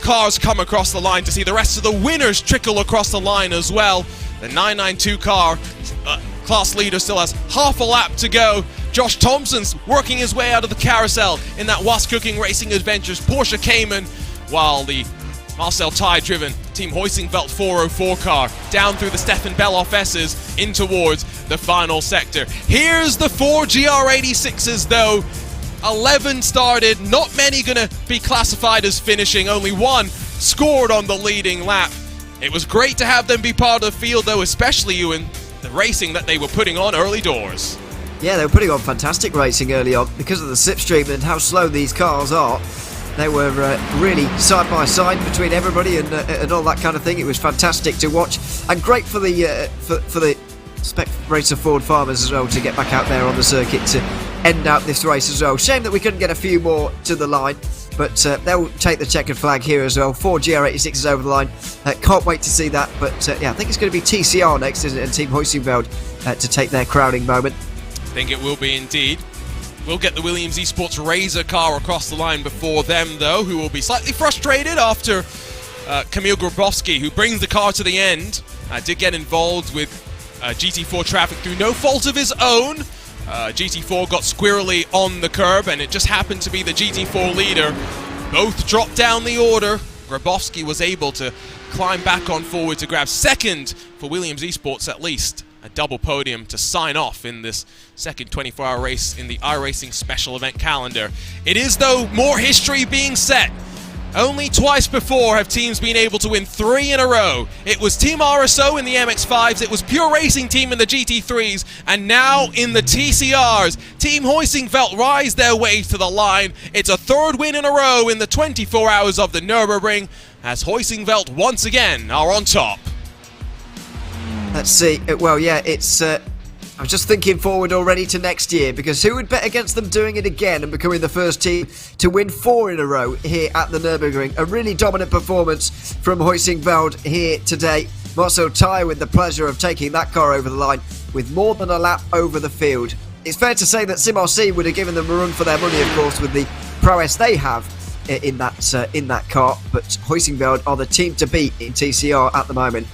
[SPEAKER 4] cars come across the line, to see the rest of the winners trickle across the line as well. The 992 car class leader still has half a lap to go. Josh Thompson's working his way out of the carousel in that Was Cooking Racing Adventures Porsche Cayman, while the Marcel Ty-driven Team Hoisingveld 404 car down through the Stefan Beloff S's in towards the final sector. Here's the 4 GR86s though. 11 started, not many gonna be classified as finishing, only 1 scored on the leading lap. It was great to have them be part of the field though, especially you in the racing that they were putting on early doors.
[SPEAKER 6] Yeah, they were putting on fantastic racing early on because of the slipstream and how slow these cars are. They were really side by side between everybody and all that kind of thing. It was fantastic to watch and great for the Spec Racer Ford Farmers as well to get back out there on the circuit to end out this race as well. Shame that we couldn't get a few more to the line, but they'll take the checkered flag here as well. 4 GR86s over the line. Can't wait to see that. But yeah, I think it's going to be TCR next, isn't it? And Team Hoisingveld to take their crowning moment.
[SPEAKER 4] think it will be indeed. We'll get the Williams Esports Razor car across the line before them, though, who will be slightly frustrated after Kamil Grabowski, who brings the car to the end, did get involved with GT4 traffic through no fault of his own. GT4 got squirrely on the curb, and it just happened to be the GT4 leader. Both dropped down the order. Grabowski was able to climb back on forward to grab second for Williams Esports, at least a double podium to sign off in this second 24-hour race in the iRacing special event calendar. It is, though, more history being set. Only twice before have teams been able to win 3 in a row. It was Team RSO in the MX-5s, it was Pure Racing Team in the GT3s, and now in the TCRs. Team Hoisingveld rise their way to the line. It's a 3rd win in a row in the 24 hours of the Nürburgring, as Hoisingveld once again are on top.
[SPEAKER 6] Let's see. Well, yeah, it's... I'm just thinking forward already to next year, because who would bet against them doing it again and becoming the first team to win 4 in a row here at the Nürburgring? A really dominant performance from Hoisingveld here today. Marcel Tyre with the pleasure of taking that car over the line with more than a lap over the field. It's fair to say that SimRC would have given them a run for their money, of course, with the prowess they have in that car, but Hoisingveld are the team to beat in TCR at the moment.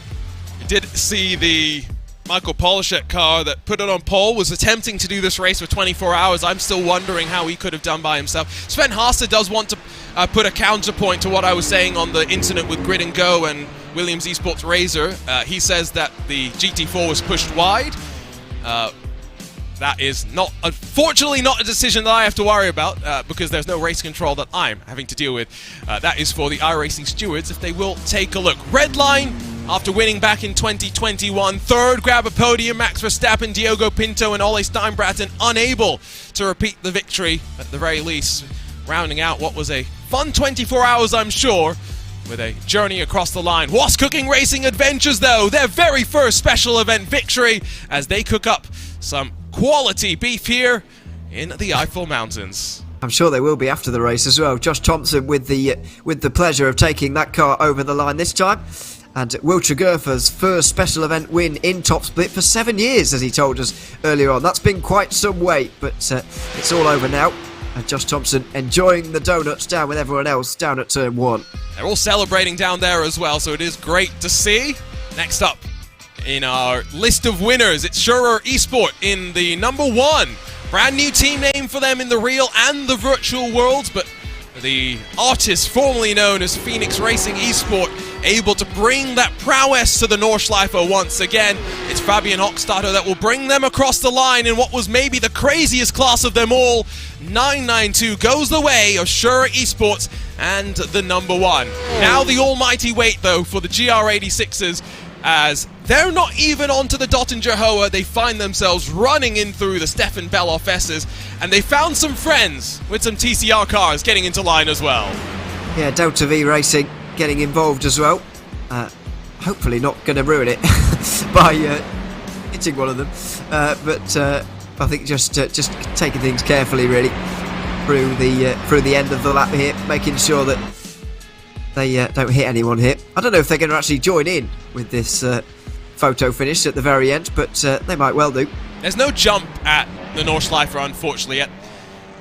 [SPEAKER 4] You did see the Michael Polishek car that put it on pole, was attempting to do this race for 24 hours. I'm still wondering how he could have done by himself. Sven Haase does want to put a counterpoint to what I was saying on the incident with Grid and Go and Williams Esports Razor. He says that the GT4 was pushed wide. That is not, unfortunately, not a decision that I have to worry about because there's no race control that I'm having to deal with. That is for the iRacing stewards, if they will take a look. Red line, after winning back in 2021, 3rd grab a podium. Max Verstappen, Diogo Pinto, and Ole Steinbraten unable to repeat the victory, at the very least, rounding out what was a fun 24 hours, I'm sure, with a journey across the line. Was Cooking Racing Adventures, though, their very first special event victory, as they cook up some quality beef here in the Eifel Mountains.
[SPEAKER 6] I'm sure they will be after the race as well. Josh Thompson with the pleasure of taking that car over the line this time. And Will Tregurtha's first special event win in Top Split for 7 years, as he told us earlier on. That's been quite some wait, but it's all over now. And Josh Thompson enjoying the donuts down with everyone else down at turn 1.
[SPEAKER 4] They're all celebrating down there as well, so it is great to see. Next up in our list of winners, it's Schurer Esport in the number 1. Brand new team name for them in the real and the virtual worlds, but the artist formerly known as Phoenix Racing Esport able to bring that prowess to the Nordschleife once again. It's Fabian Hochstadter that will bring them across the line in what was maybe the craziest class of them all. 992 goes the way of Schurer Esports and the number 1. Now the almighty wait, though, for the GR86s, as they're not even onto the Dottinger Hoa. They find themselves running in through the Stefan Belloff S's, and they found some friends with some TCR cars getting into line as well.
[SPEAKER 6] Yeah, Delta V Racing getting involved as well. Hopefully not going to ruin it by hitting one of them, but I think just taking things carefully, really, through the end of the lap here, making sure that they don't hit anyone here. I don't know if they're going to actually join in with this photo finish at the very end, but they might well do.
[SPEAKER 4] There's no jump at the Nordschleife, unfortunately. At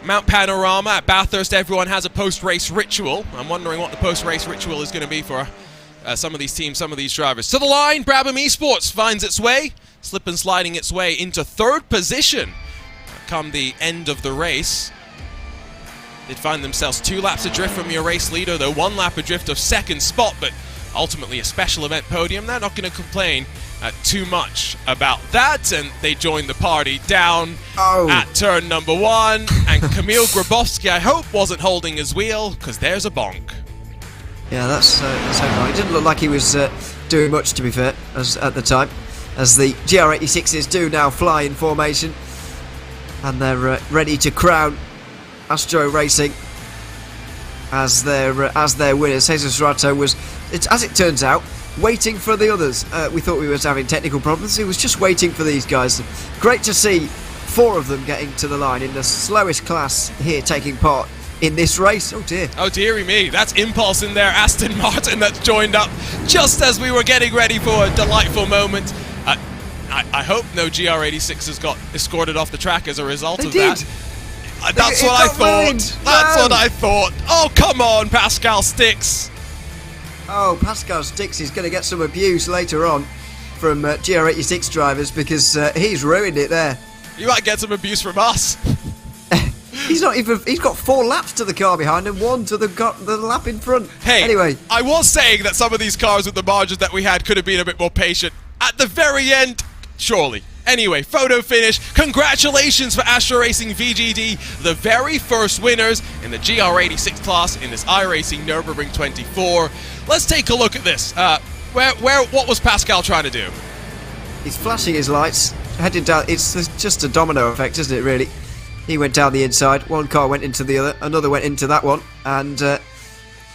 [SPEAKER 4] Mount Panorama, at Bathurst, everyone has a post-race ritual. I'm wondering what the post-race ritual is going to be for some of these teams, some of these drivers. To the line, Brabham Esports finds its way, slip and sliding its way into 3rd position come the end of the race. They'd find themselves 2 laps adrift from your race leader, though 1 lap adrift of 2nd spot, but ultimately a special event podium. They're not going to complain too much about that, and they join the party down at turn number 1. And Kamil Grabowski, I hope, wasn't holding his wheel, because there's a bonk.
[SPEAKER 6] Yeah, that's okay. It didn't look like he was doing much, to be fair, at the time, as the GR86s do now fly in formation, and they're ready to crown Astro Racing as their winners. Jesus Rato was, as it turns out, waiting for the others. We thought we was having technical problems. He was just waiting for these guys. Great to see 4 of them getting to the line in the slowest class here, taking part in this race. Oh dear.
[SPEAKER 4] Oh dearie me. That's Impulse in there. Aston Martin that's joined up just as we were getting ready for a delightful moment. I hope no GR86s got escorted off the track as a result
[SPEAKER 6] They
[SPEAKER 4] of
[SPEAKER 6] did.
[SPEAKER 4] that. That's
[SPEAKER 6] It
[SPEAKER 4] what I
[SPEAKER 6] got
[SPEAKER 4] thought.
[SPEAKER 6] ruined.
[SPEAKER 4] That's
[SPEAKER 6] No.
[SPEAKER 4] what I thought. Oh, come on, Pascal Sticks.
[SPEAKER 6] Oh, Pascal Sticks is going to get some abuse later on from GR86 drivers because he's ruined it there.
[SPEAKER 4] You might get some abuse from us.
[SPEAKER 6] He's got 4 laps to the car behind and 1 to the lap in front.
[SPEAKER 4] Hey,
[SPEAKER 6] anyway,
[SPEAKER 4] I was saying that some of these cars with the margins that we had could have been a bit more patient. At the very end, surely. Anyway, photo finish. Congratulations for Astra Racing VGD, the very first winners in the GR86 class in this iRacing Nürburgring 24. Let's take a look at this. What was Pascal trying to do?
[SPEAKER 6] he's flashing his lights, heading down. It's just a domino effect, isn't it, really? He went down the inside, one car went into the other, another went into that one, and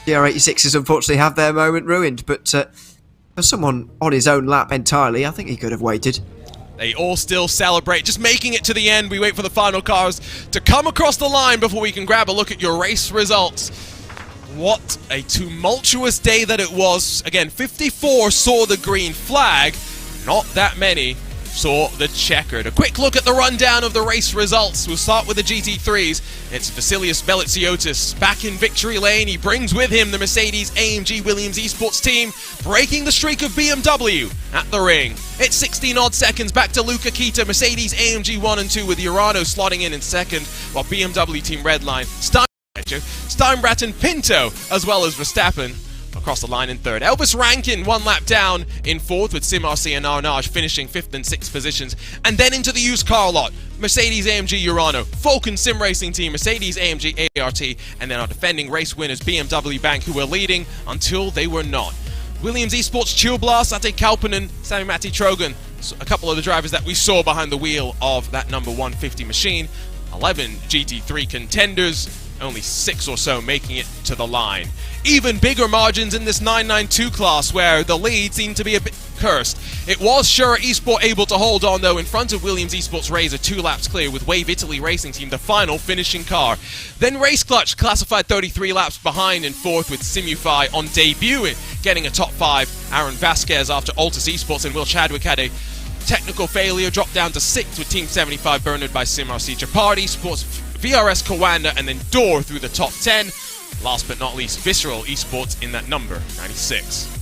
[SPEAKER 6] GR86s unfortunately have their moment ruined. But for someone on his own lap entirely, I think he could have waited.
[SPEAKER 4] They all still celebrate, just making it to the end. We wait for the final cars to come across the line before we can grab a look at your race results. What a tumultuous day that it was. Again, 54 saw the green flag. Not that many saw the checkered. A quick look at the rundown of the race results. We'll start with the GT3s. It's Vasilius Belitsiotis back in victory lane. He brings with him the Mercedes-AMG Williams Esports team, breaking the streak of BMW at the ring. It's 16 odd seconds back to Luca Kita, Mercedes-AMG 1 and 2 with Urano slotting in second, while BMW Team Redline, Steinbrat and Pinto, as well as Verstappen, across the line in third. Elvis Rankin 1 lap down in fourth, with SimRC and Arnage finishing 5th and 6th positions. And then into the used car lot. Mercedes-AMG Urano, Falcon Sim Racing Team, Mercedes-AMG ART, and then our defending race winners BMW Bank, who were leading until they were not. Williams Esports Chill Blast, Ate Kalpanen, Sami Matti Trogan, a couple of the drivers that we saw behind the wheel of that number 150 machine. 11 GT3 contenders, only 6 or so making it to the line. Even bigger margins in this 992 class, where the lead seemed to be a bit cursed. It was Shura Esport able to hold on, though, in front of Williams Esports Razor, 2 laps clear, with Wave Italy Racing Team the final finishing car. Then Race Clutch classified 33 laps behind in fourth, with Simufy on debut getting a top 5. Aaron Vasquez after Altus Esports and Will Chadwick had a technical failure, dropped down to 6th with Team 75 Bernard by SimRC. Japardi Sports, VRS Kawanda, and then Door through the top 10. Last but not least, Visceral Esports in that number 96.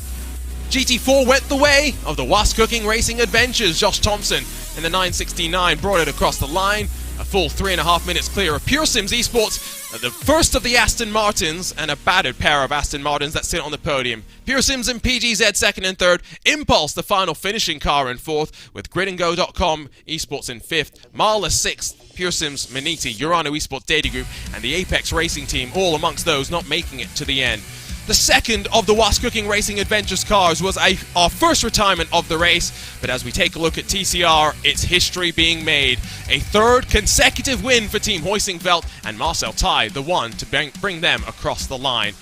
[SPEAKER 4] GT4 went the way of the Was Cooking Racing Adventures. Josh Thompson in the 969 brought it across the line. A full 3.5 minutes clear of Pure Sims Esports, the first of the Aston Martins, and a battered pair of Aston Martins that sit on the podium. Pure Sims and PGZ second and third. Impulse, the final finishing car, in fourth, with GridandGo.com Esports in fifth. Marla sixth. Pure Sims, Maniti, Urano Esports Data Group, and the Apex Racing Team, all amongst those not making it to the end. The second of the Was Cooking Racing Adventures cars was our first retirement of the race, but as we take a look at TCR, it's history being made. A third consecutive win for Team Hoisingveld, and Marcel Tai, the one to bring them across the line.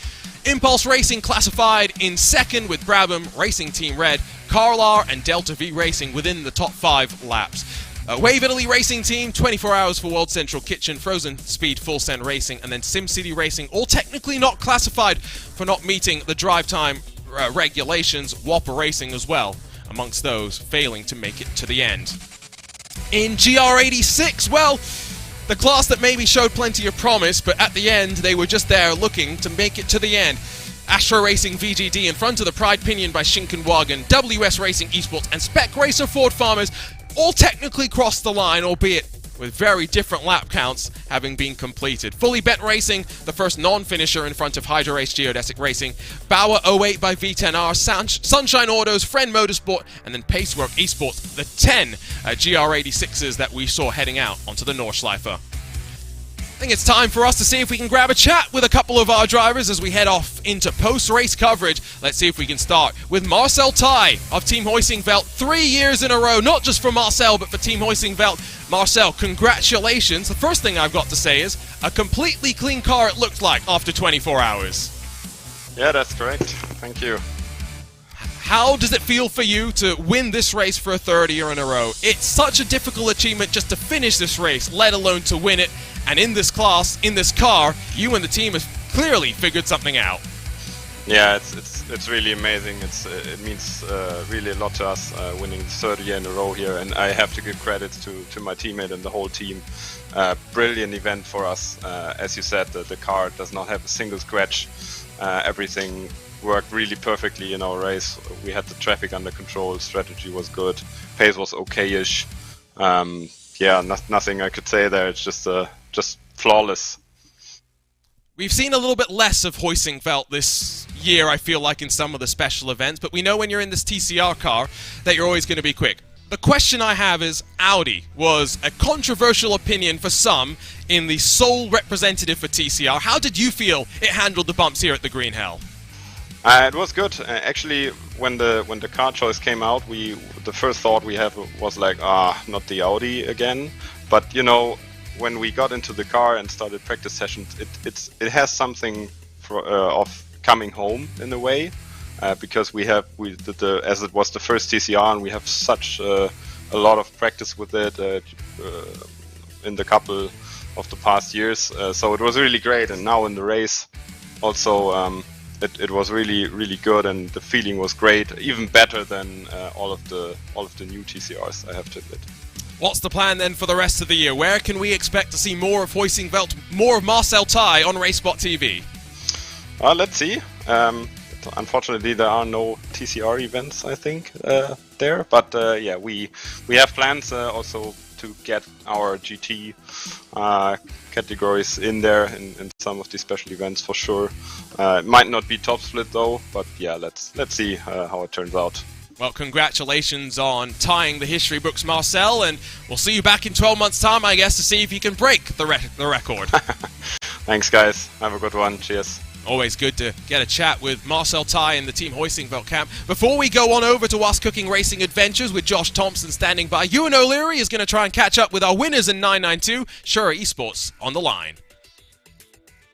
[SPEAKER 4] Impulse Racing classified in second, with Brabham, Racing Team Red, Carlar, and Delta V Racing within the top 5 laps. Wave Italy Racing Team, 24 Hours for World Central Kitchen, Frozen Speed Full Send Racing, and then SimCity Racing, all technically not classified for not meeting the drive time regulations. Whopper Racing as well, amongst those failing to make it to the end. In GR86, well, the class that maybe showed plenty of promise, but at the end they were just there looking to make it to the end. Astra Racing VGD in front of the Pride Pinion by Schinkenwagen, WS Racing Esports, and Spec Racer Ford Farmers all technically crossed the line, albeit with very different lap counts having been completed. Fully Bet Racing, the first non-finisher in front of Hydro Race Geodesic Racing, Bauer 08 by V10R, Sunshine Autos, Friend Motorsport, and then Pacework Esports, the 10 GR86s that we saw heading out onto the Nordschleife. I think it's time for us to see if we can grab a chat with a couple of our drivers as we head off into post-race coverage. Let's see if we can start with Marcel Tai of Team Hoisingveld. 3 years in a row, not just for Marcel, but for Team Hoisingveld. Marcel, congratulations. The first thing I've got to say is a completely clean car it looked like after 24 hours.
[SPEAKER 8] Yeah, that's correct. Thank you.
[SPEAKER 4] How does it feel for you to win this race for a third year in a row? It's such a difficult achievement just to finish this race, let alone to win it. And in this class, in this car, you and the team have clearly figured something out.
[SPEAKER 8] Yeah, it's really amazing. It means really a lot to us, winning the third year in a row here, and I have to give credit to my teammate and the whole team. Brilliant event for us. As you said, the car does not have a single scratch. Everything worked really perfectly in our race. We had the traffic under control, strategy was good, pace was okay-ish. Yeah, nothing I could say there. It's just flawless.
[SPEAKER 4] We've seen a little bit less of Huysingveld this year, I feel like, in some of the special events, but we know when you're in this TCR car that you're always going to be quick. The question I have is, Audi was a controversial opinion for some in the sole representative for TCR. How did you feel it handled the bumps here at the Green Hell?
[SPEAKER 8] It was good. Actually, when the car choice came out, the first thought we had was like, not the Audi again. But you know, when we got into the car and started practice sessions, it has something of coming home in a way, because as it was the first TCR and we have such a lot of practice with it in the couple of the past years. So it was really great, and now in the race, also. It was really good, and the feeling was great, even better than all of the new TCRs, I have to admit.
[SPEAKER 4] What's the plan then for the rest of the year? Where can we expect to see more of Huysingveld, more of Marcel Ty on RaceSpotTV?
[SPEAKER 8] Let's see. Unfortunately, there are no TCR events, I think, there. But yeah, we have plans also to get our GT categories in there in some of these special events for sure. It might not be top split though, but yeah, let's see how it turns out.
[SPEAKER 4] Well, congratulations on tying the history books, Marcel, and we'll see you back in 12 months' time, I guess, to see if you can break the record.
[SPEAKER 8] Thanks, guys. Have a good one. Cheers.
[SPEAKER 4] Always good to get a chat with Marcel Ty and the Team Huysingveld camp. Before we go on over to Us Cooking Racing Adventures with Josh Thompson standing by, Ewan O'Leary is going to try and catch up with our winners in 992, Shura Esports on the line.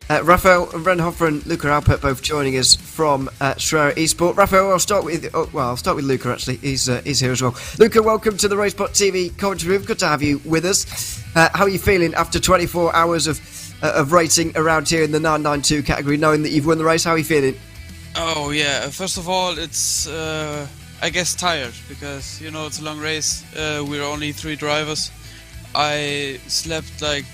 [SPEAKER 6] Raphael Renhofer and Luca Alpert both joining us from Shura Esports. Raphael, I'll start with Luca actually. He's here as well. Luca, welcome to the RaceSpotTV commentary room. Good to have you with us. How are you feeling after 24 hours of racing around here in the 992 category, knowing that you've won the race? How are you feeling?
[SPEAKER 9] Oh yeah, first of all, it's I guess tired, because you know it's a long race. We're only 3 drivers. I slept like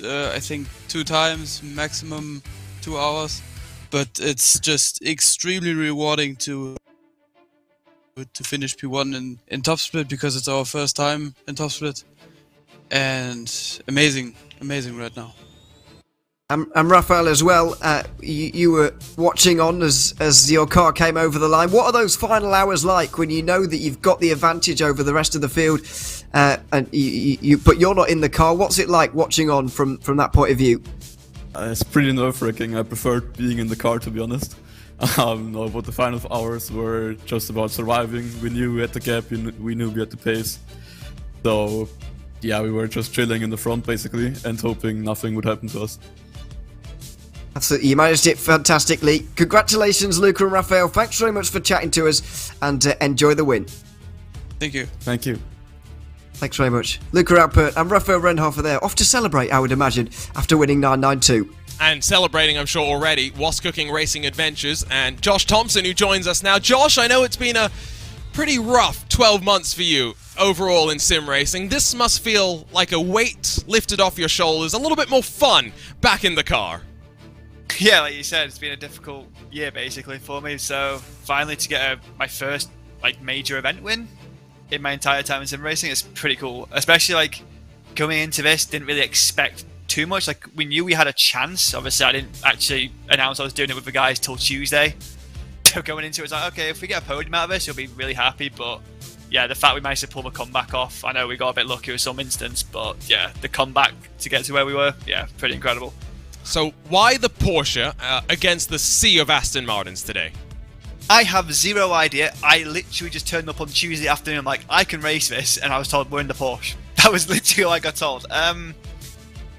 [SPEAKER 9] I think 2 times, maximum 2 hours, but it's just extremely rewarding to finish P1 in top split, because it's our first time in top split, and amazing right now.
[SPEAKER 6] And Raphael as well, you were watching on as your car came over the line. What are those final hours like when you know that you've got the advantage over the rest of the field, but you're not in the car? What's it like watching on from that point of view?
[SPEAKER 10] It's pretty nerve-wracking. I preferred being in the car, to be honest. But the final hours were just about surviving. We knew we had the gap, we knew we had the pace. So yeah, we were just chilling in the front basically and hoping nothing would happen to us.
[SPEAKER 6] Absolutely, you managed it fantastically. Congratulations, Luca and Raphael. Thanks very much for chatting to us, and enjoy the win.
[SPEAKER 9] Thank you.
[SPEAKER 10] Thank you.
[SPEAKER 6] Thanks very much. Luca Alpert and Raphael Renhofer there, off to celebrate, I would imagine, after winning 992.
[SPEAKER 4] And celebrating, I'm sure, already, Was Cooking Racing Adventures, and Josh Thompson, who joins us now. Josh, I know it's been a pretty rough 12 months for you overall in sim racing. This must feel like a weight lifted off your shoulders, a little bit more fun back in the car.
[SPEAKER 11] Yeah, like you said, it's been a difficult year basically for me. So finally to get my first major event win in my entire time in sim racing is pretty cool. Especially coming into this, didn't really expect too much. We knew we had a chance. Obviously, I didn't actually announce I was doing it with the guys till Tuesday. So going into it, it's like, okay, if we get a podium out of this, you'll be really happy. But yeah, the fact we managed to pull the comeback off, I know we got a bit lucky with some instance, but yeah, the comeback to get to where we were, yeah, pretty incredible.
[SPEAKER 4] So why the Porsche against the sea of Aston Martins today?
[SPEAKER 11] I have zero idea. I literally just turned up on Tuesday afternoon, I'm like, I can race this, and I was told we're in the Porsche. That was literally all I got told.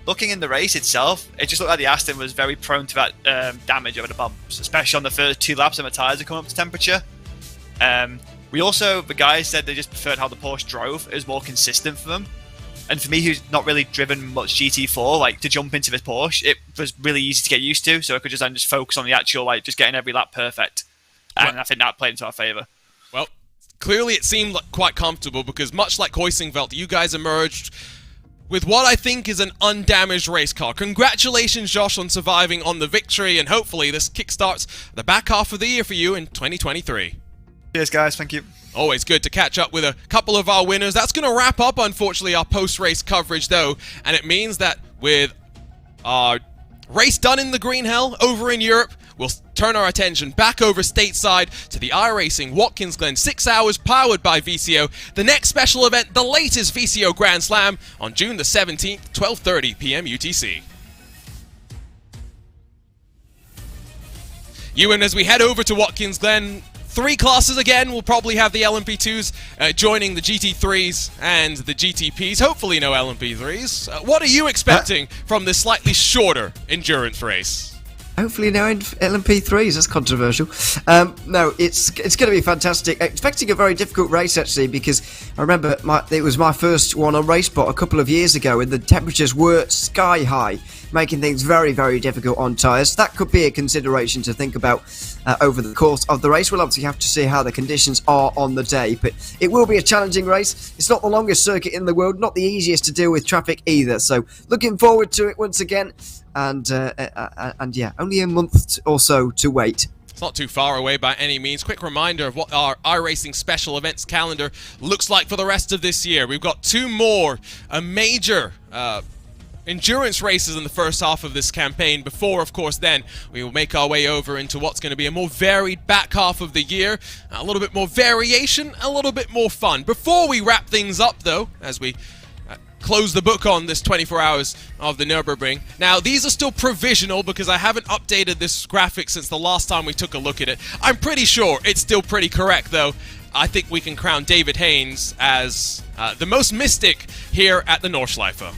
[SPEAKER 11] Looking in the race itself, it just looked like the Aston was very prone to that damage over the bumps, especially on the first 2 laps when the tyres are coming up to temperature. The guys said they just preferred how the Porsche drove. It was more consistent for them. And for me, who's not really driven much GT4, like to jump into the Porsche, it was really easy to get used to. So I could just focus on the actual, like, just getting every lap perfect. And I think that played into our favour.
[SPEAKER 4] Well, clearly it seemed quite comfortable because much like Hoisingveld, you guys emerged with what I think is an undamaged race car. Congratulations, Josh, on surviving on the victory, and hopefully this kickstarts the back half of the year for you in 2023.
[SPEAKER 11] Cheers, guys. Thank you.
[SPEAKER 4] Always good to catch up with a couple of our winners. That's going to wrap up, unfortunately, our post-race coverage, though, and it means that with our race done in the Green Hell over in Europe, we'll turn our attention back over stateside to the iRacing Watkins Glen 6 hours powered by VCO. The next special event, the latest VCO Grand Slam on June the 17th, 12:30 p.m. UTC. Ewan, as we head over to Watkins Glen, 3 classes again. We'll probably have the LMP2s joining the GT3s and the GTPs. Hopefully no LMP3s. What are you expecting from this slightly shorter endurance race?
[SPEAKER 6] Hopefully no LMP3s, that's controversial. No, it's going to be fantastic. Expecting a very difficult race, actually, because I remember it was my first one on RaceSpot a couple of years ago, and the temperatures were sky high, making things very, very difficult on tyres. That could be a consideration to think about over the course of the race. We'll obviously have to see how the conditions are on the day, but it will be a challenging race. It's not the longest circuit in the world, not the easiest to deal with traffic either, so looking forward to it once again. And yeah, only a month or so to wait.
[SPEAKER 4] It's not too far away by any means. Quick reminder of what our iRacing special events calendar looks like for the rest of this year. We've got 2 more major endurance races in the first half of this campaign before, of course, then we will make our way over into what's going to be a more varied back half of the year. A little bit more variation, a little bit more fun. Before we wrap things up, though, as we close the book on this 24 hours of the Nürburgring. Now, these are still provisional because I haven't updated this graphic since the last time we took a look at it. I'm pretty sure it's still pretty correct, though. I think we can crown David Haynes as the most mystic here at the Nordschleife.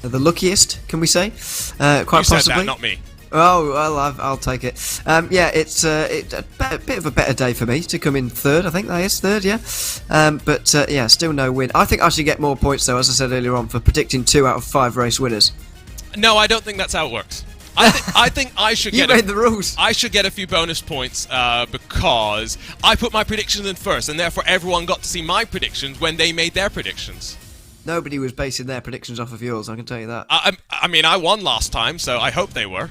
[SPEAKER 6] The luckiest, can we say? Quite
[SPEAKER 4] you
[SPEAKER 6] possibly.
[SPEAKER 4] said that, not me.
[SPEAKER 6] Oh, well, I'll take it. Yeah, it's a bit of a better day for me to come in third. I think that is third, yeah. But yeah, still no win. I think I should get more points, though, as I said earlier on, for predicting 2 out of 5 race winners.
[SPEAKER 4] No, I don't think that's how it works. I think I should get.
[SPEAKER 6] You made the rules.
[SPEAKER 4] I should get a few bonus points because I put my predictions in first, and therefore everyone got to see my predictions when they made their predictions.
[SPEAKER 6] Nobody was basing their predictions off of yours, I can tell you that.
[SPEAKER 4] I mean, I won last time, so I hope they were.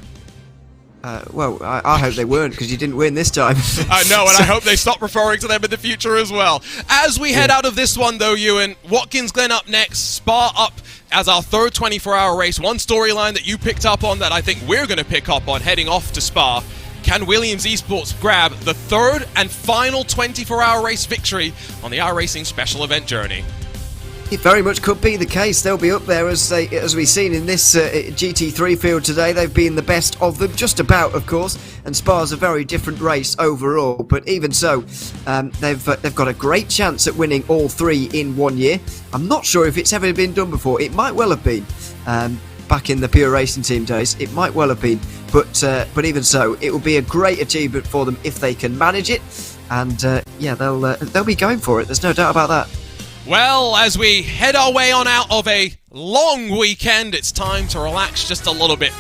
[SPEAKER 6] Well, I hope they weren't, because you didn't win this time.
[SPEAKER 4] I know, and I hope they stop referring to them in the future as well. As we head out of this one, though, Ewan, Watkins Glen up next, Spa up as our third 24-hour race. One storyline that you picked up on that I think we're going to pick up on heading off to Spa. Can Williams Esports grab the third and final 24-hour race victory on the iRacing special event journey?
[SPEAKER 6] It very much could be the case. They'll be up there as we've seen in this GT3 field today. They've been the best of them, just about, of course. And Spa's a very different race overall. But even so, they've got a great chance at winning all 3 in 1 year. I'm not sure if it's ever been done before. It might well have been back in the Pure Racing Team days. It might well have been. But even so, it will be a great achievement for them if they can manage it. And yeah, they'll be going for it. There's no doubt about that.
[SPEAKER 4] Well, as we head our way on out of a long weekend, it's time to relax just a little bit.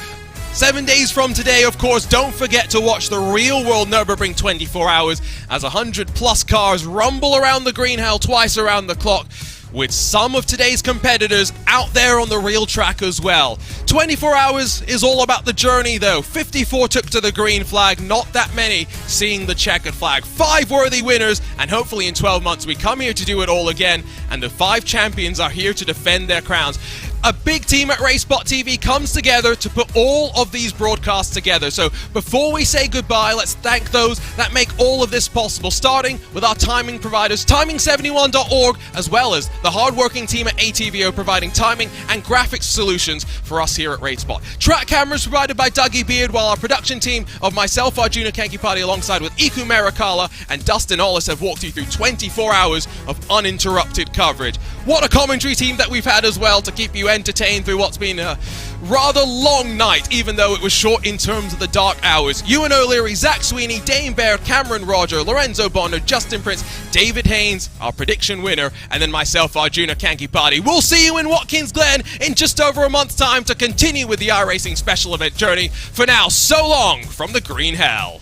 [SPEAKER 4] 7 days from today, of course, don't forget to watch the real-world Nürburgring 24 hours as 100-plus cars rumble around the Green Hell twice around the clock, with some of today's competitors out there on the real track as well. 24 hours is all about the journey, though. 54 took to the green flag, not that many seeing the checkered flag. 5 worthy winners, and hopefully in 12 months we come here to do it all again, and the 5 champions are here to defend their crowns. A big team at RaceSpotTV comes together to put all of these broadcasts together. So before we say goodbye, let's thank those that make all of this possible, starting with our timing providers, timing71.org, as well as the hardworking team at ATVO providing timing and graphics solutions for us here at RaceSpot. Track cameras provided by Dougie Beard, while our production team of myself, Arjuna Kankipati, alongside with Iku Merakala and Dustin Ollis have walked you through 24 hours of uninterrupted coverage. What a commentary team that we've had as well to keep you entertained through what's been a rather long night, even though it was short in terms of the dark hours. Ewan O'Leary, Zach Sweeney, Dane Baird, Cameron Roger, Lorenzo Bonner, Justin Prince, David Haynes, our prediction winner, and then myself, Arjuna Kankipati. We'll see you in Watkins Glen in just over a month's time to continue with the iRacing special event journey. For now, so long from the Green Hell.